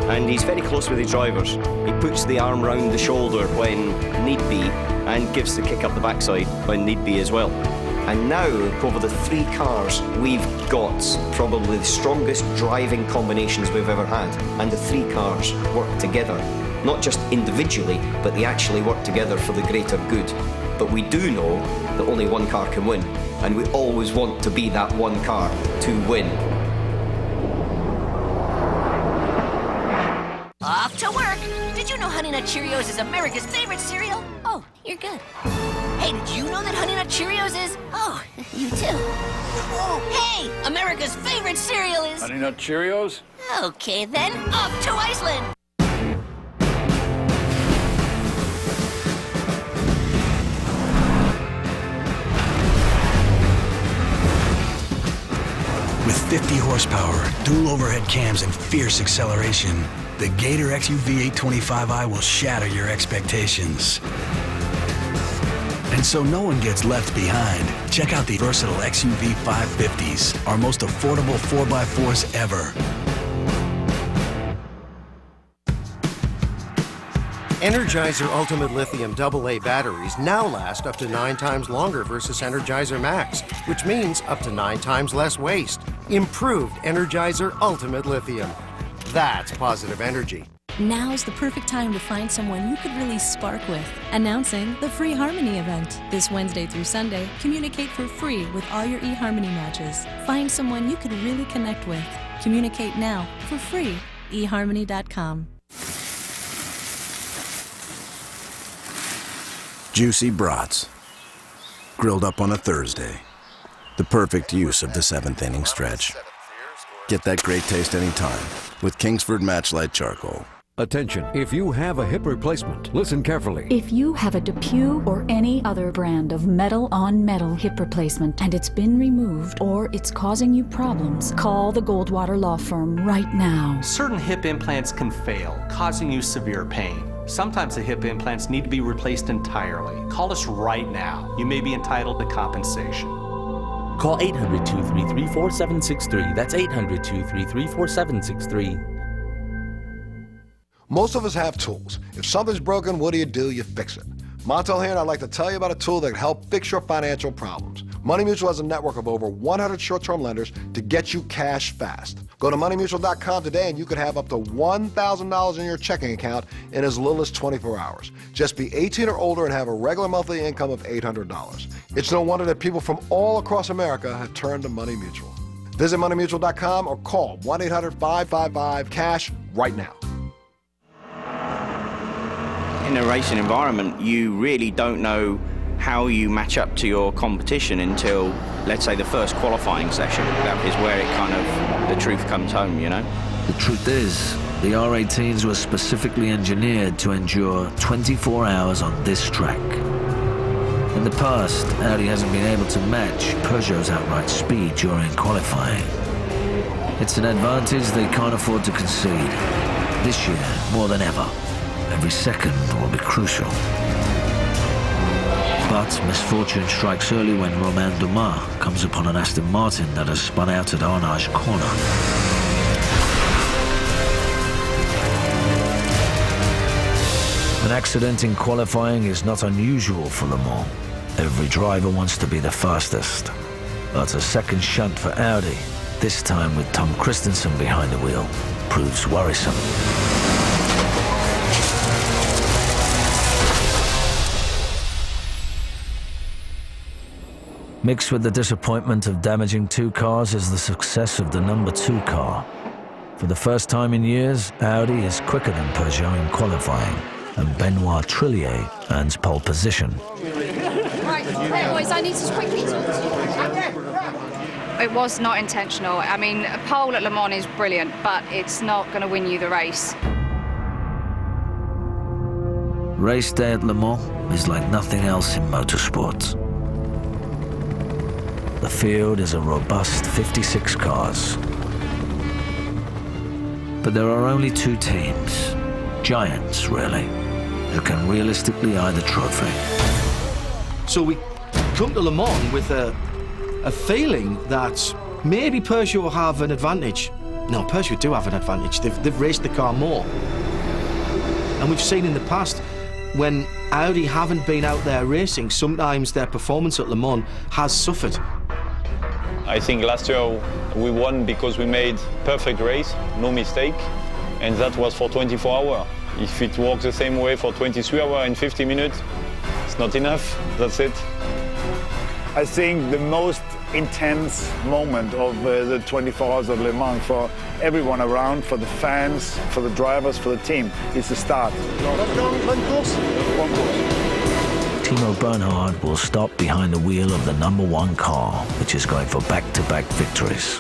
And he's very close with his drivers. He puts the arm round the shoulder when need be, and gives the kick up the backside when need be as well. And now, over the 3 cars, we've got probably the strongest driving combinations we've ever had. And the 3 cars work together, not just individually, but they actually work together for the greater good. But we do know that only 1 car can win, and we always want to be that 1 car to win. Off to work! Did you know Honey Nut Cheerios is America's favorite cereal? Oh, you're good. Hey, did you know that Honey Nut Cheerios is... Oh, you too. Hey, America's favorite cereal is... Honey Nut Cheerios? Okay then, off to Iceland! With 50 horsepower, dual overhead cams, and fierce acceleration, the Gator XUV 825i will shatter your expectations. And so no one gets left behind, check out the versatile XUV 550s, our most affordable 4x4s ever. Energizer Ultimate Lithium AA batteries now last up to 9 times longer versus Energizer Max, which means up to 9 times less waste. Improved Energizer Ultimate Lithium. That's positive energy. Now's the perfect time to find someone you could really spark with. Announcing the Free Harmony event. This Wednesday through Sunday, communicate for free with all your eHarmony matches. Find someone you could really connect with. Communicate now for free. eHarmony.com. Juicy brats, grilled up on a Thursday. The perfect use of the 7th inning stretch. Get that great taste anytime with Kingsford Match Light Charcoal. Attention, if you have a hip replacement, listen carefully. If you have a DePuy or any other brand of metal-on-metal hip replacement and it's been removed or it's causing you problems, call the Goldwater Law Firm right now. Certain hip implants can fail, causing you severe pain. Sometimes the hip implants need to be replaced entirely. Call us right now. You may be entitled to compensation. Call 800-233-4763. That's 800-233-4763. Most of us have tools. If something's broken, what do? You fix it. Montel here, and I'd like to tell you about a tool that can help fix your financial problems. Money Mutual has a network of over 100 short-term lenders to get you cash fast. Go to moneymutual.com today and you could have up to $1,000 in your checking account in as little as 24 hours. Just be 18 or older and have a regular monthly income of $800. It's no wonder that people from all across America have turned to Money Mutual. Visit moneymutual.com or call 1-800-555-CASH right now. In a racing environment, you really don't know how you match up to your competition until, let's say, the first qualifying session. That is where it kind of, the truth comes home, you know? The truth is, the R18s were specifically engineered to endure 24 hours on this track. In the past, Audi hasn't been able to match Peugeot's outright speed during qualifying. It's an advantage they can't afford to concede. This year, more than ever, every second will be crucial. But misfortune strikes early when Romain Dumas comes upon an Aston Martin that has spun out at Arnage corner. An accident in qualifying is not unusual for Le Mans. Every driver wants to be the fastest. But a second shunt for Audi, this time with Tom Christensen behind the wheel, proves worrisome. Mixed with the disappointment of damaging two cars is the success of the number 2 car. For the first time in years, Audi is quicker than Peugeot in qualifying, and Benoit Trillier earns pole position. Right, hey boys, I need to quickly talk to you. It was not intentional. I mean, a pole at Le Mans is brilliant, but it's not going to win you the race. Race day at Le Mans is like nothing else in motorsports. The field is a robust 56 cars. But there are only 2 teams, giants really, who can realistically eye the trophy. So we come to Le Mans with a feeling that maybe Peugeot have an advantage. No, Peugeot do have an advantage. They've raced the car more. And we've seen in the past, when Audi haven't been out there racing, sometimes their performance at Le Mans has suffered. I think last year we won because we made perfect race, no mistake, and that was for 24 hours. If it works the same way for 23 hours and 50 minutes, it's not enough, that's it. I think the most intense moment of the 24 hours of Le Mans for everyone around, for the fans, for the drivers, for the team, is the start. One course. Timo Bernhard will stop behind the wheel of the number 1 car, which is going for back-to-back victories.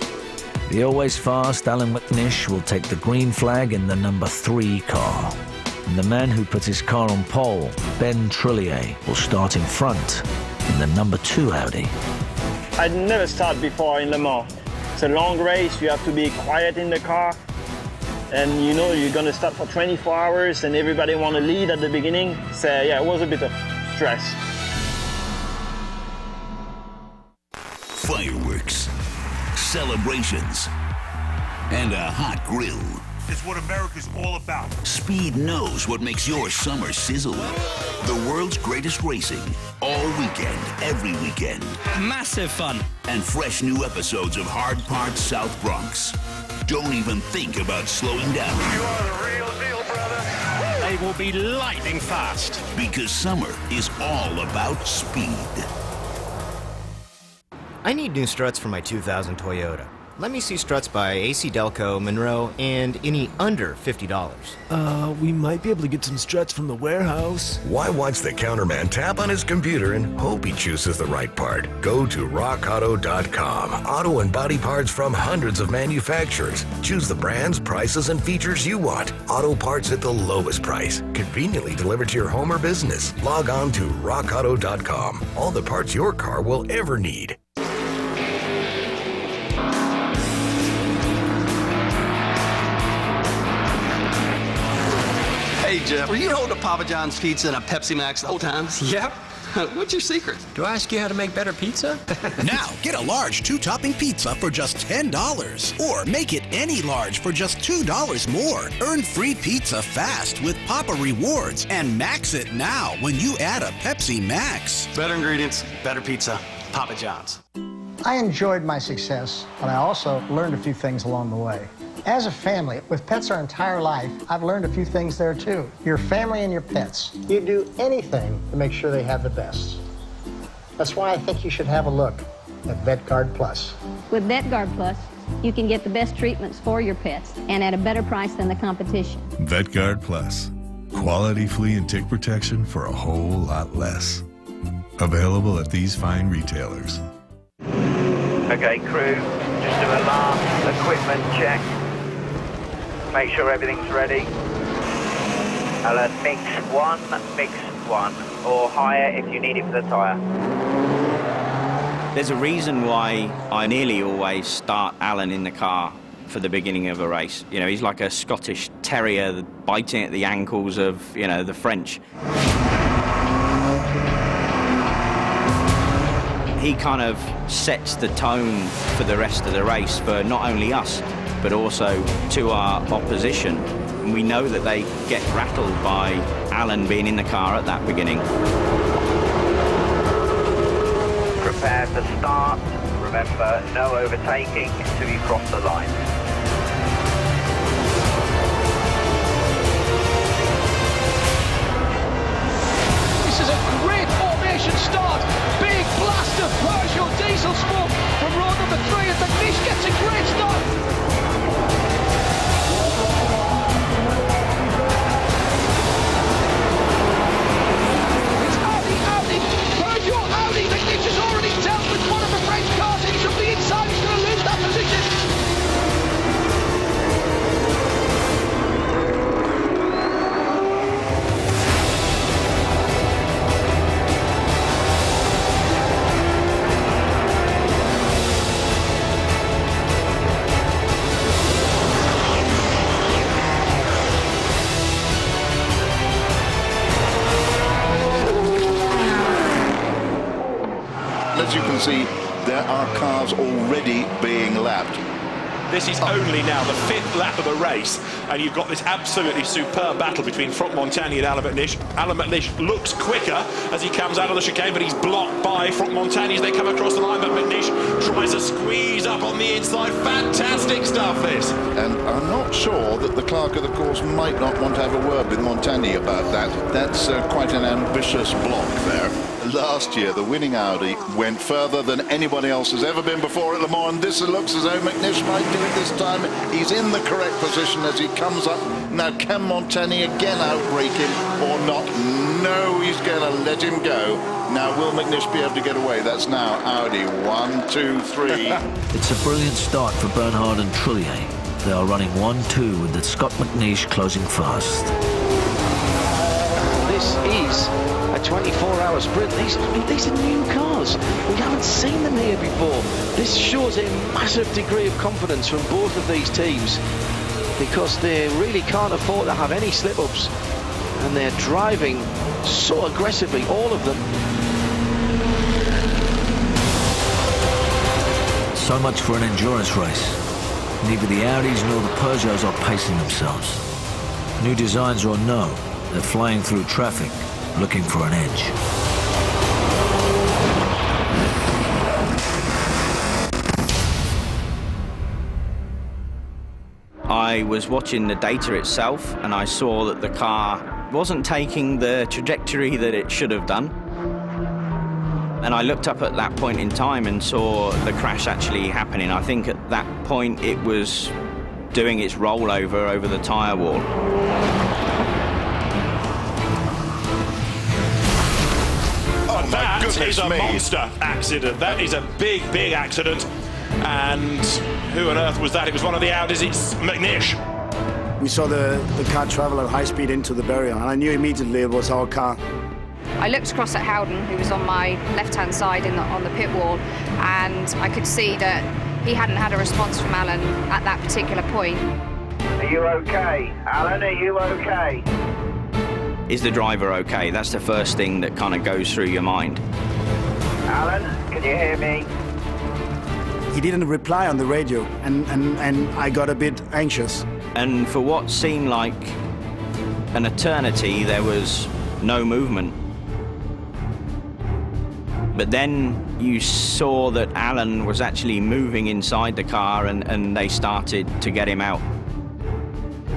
The always fast Alan McNish will take the green flag in the number 3 car. And the man who put his car on pole, Ben Trillier, will start in front in the number 2 Audi. I'd never start before in Le Mans. It's a long race, you have to be quiet in the car. And you know you're gonna start for 24 hours and everybody want to lead at the beginning. So yeah, it was a bit of stress. Fireworks, celebrations, and a hot grill. It's what America's all about. Speed knows what makes your summer sizzle. The world's greatest racing, all weekend, every weekend. Massive fun. And fresh new episodes of Hard Parts South Bronx. Don't even think about slowing down. You are the real deal, brother. They will be lightning fast. Because summer is all about speed. I need new struts for my 2000 Toyota. Let me see struts by AC Delco, Monroe, and any under $50. We might be able to get some struts from the warehouse. Why watch the counterman tap on his computer and hope he chooses the right part? Go to rockauto.com. Auto and body parts from hundreds of manufacturers. Choose the brands, prices, and features you want. Auto parts at the lowest price. Conveniently delivered to your home or business. Log on to rockauto.com. All the parts your car will ever need. Hey, Jeff, were you holding a Papa John's pizza and a Pepsi Max the whole time? Yep. What's your secret? Do I ask you how to make better pizza? Now, get a large 2-topping pizza for just $10. Or make it any large for just $2 more. Earn free pizza fast with Papa Rewards and max it now when you add a Pepsi Max. Better ingredients, better pizza. Papa John's. I enjoyed my success, but I also learned a few things along the way. As a family, with pets our entire life, I've learned a few things there too. Your family and your pets. You do anything to make sure they have the best. That's why I think you should have a look at VetGuard Plus. With VetGuard Plus, you can get the best treatments for your pets and at a better price than the competition. VetGuard Plus. Quality flea and tick protection for a whole lot less. Available at these fine retailers. Okay, crew, just do a last equipment check. Make sure everything's ready. Alan, mix one, or higher if you need it for the tyre. There's a reason why I nearly always start Alan in the car for the beginning of a race. You know, he's like a Scottish terrier biting at the ankles of, you know, the French. He kind of sets the tone for the rest of the race for not only us, but also to our opposition. And we know that they get rattled by Alan being in the car at that beginning. Prepare to start. Remember, no overtaking until you cross the line. This is a great formation start. Big blast of Peugeot diesel smoke from row number 3, and McNish gets a great start. It's Audi, Peugeot, Audi. McNish has already dealt with one of the French cars, and he's up the inside. He's going to lose that position. As you can see, there are cars already being lapped. This is only now the 5th lap of the race, and you've got this absolutely superb battle between Franck Montagny and Alan McNish. Alan McNish looks quicker as he comes out of the chicane, but he's blocked by Franck Montagny as they come across the line, but McNish tries to squeeze up on the inside. Fantastic stuff, this. And I'm not sure that the clerk of the course might not want to have a word with Montagny about that. That's quite an ambitious block there. Last year, the winning Audi went further than anybody else has ever been before at Le Mans, and this looks as though McNish might do it this time. He's in the correct position as he comes up. Now, can Montagny again outbrake him or not? No, he's going to let him go. Now, will McNish be able to get away? That's now Audi. 1, 2, 3. It's a brilliant start for Bernhard and Trullier. They are running 1-2 with Scott McNish closing fast. This is a 24-hour sprint. These are new cars. We haven't seen them here before. This shows a massive degree of confidence from both of these teams, because they really can't afford to have any slip-ups, and they're driving so aggressively, all of them. So much for an endurance race. Neither the Audis nor the Peugeots are pacing themselves. New designs or no, they're flying through traffic, looking for an edge. I was watching the data itself, and I saw that the car wasn't taking the trajectory that it should have done. And I looked up at that point in time and saw the crash actually happening. I think at that point it was doing its rollover over the tyre wall. That is a monster accident. That is a big, big accident. And who on earth was that? It was one of the Audis. It's McNish. We saw the car travel at high speed into the barrier, and I knew immediately it was our car. I looked across at Howden, who was on my left-hand side on the pit wall, and I could see that he hadn't had a response from Alan at that particular point. Are you okay? Alan, are you okay? Is the driver okay? That's the first thing that kind of goes through your mind. Alan, can you hear me? He didn't reply on the radio, and I got a bit anxious. And for what seemed like an eternity, there was no movement. But then you saw that Alan was actually moving inside the car, and they started to get him out.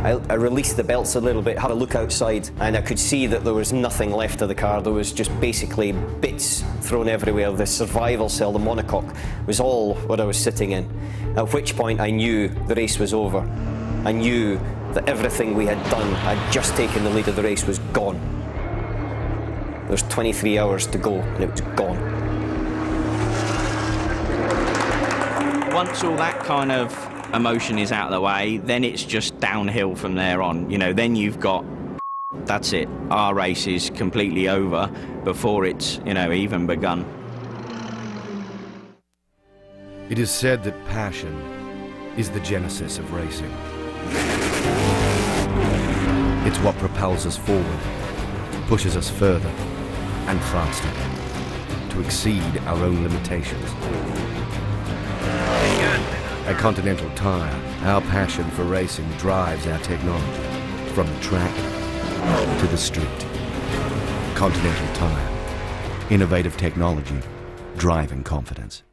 I released the belts a little bit, had a look outside, and I could see that there was nothing left of the car. There was just basically bits thrown everywhere. The survival cell, the monocoque, was all what I was sitting in. At which point I knew the race was over. I knew that everything we had done, I'd just taken the lead of the race, was gone. There's 23 hours to go, and it was gone. Once all that kind of emotion is out of the way, then it's just downhill from there on. You know, then you've got, that's it. Our race is completely over before it's, you know, even begun. It is said that passion is the genesis of racing. It's what propels us forward, pushes us further and faster to exceed our own limitations. At Continental Tire, our passion for racing drives our technology from the track to the street. Continental Tire. Innovative technology, driving confidence.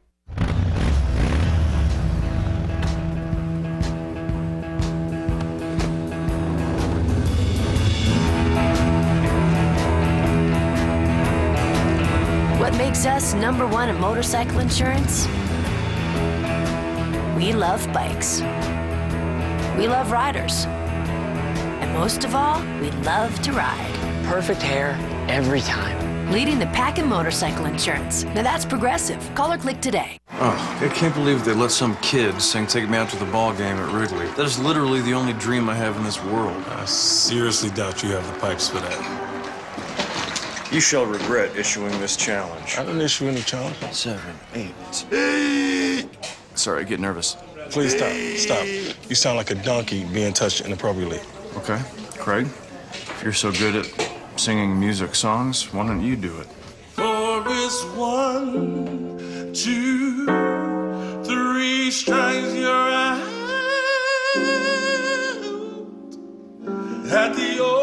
What makes us #1 at motorcycle insurance? We love bikes. We love riders. And most of all, we love to ride. Perfect hair every time. Leading the pack in motorcycle insurance. Now that's Progressive. Call or click today. Oh, I can't believe they let some kid sing Take Me Out to the Ball Game at Wrigley. That is literally the only dream I have in this world. I seriously doubt you have the pipes for that. You shall regret issuing this challenge. I didn't issue any challenge. 7, 8. Sorry, I get nervous. Please stop. Stop. You sound like a donkey being touched inappropriately. Okay, Craig, if you're so good at singing music songs, why don't you do it? For it's 1, 2, 3 strikes, you're out at the old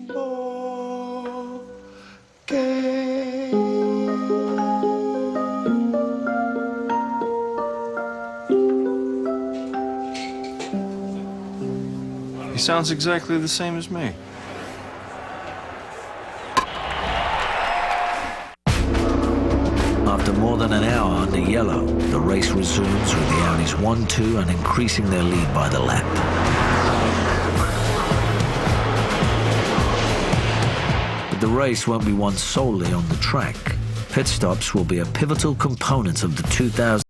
ball game. He sounds exactly the same as me. After more than an hour under yellow, the race resumes with the Audis 1-2 and increasing their lead by the lap. But the race won't be won solely on the track. Pit stops will be a pivotal component of the 2000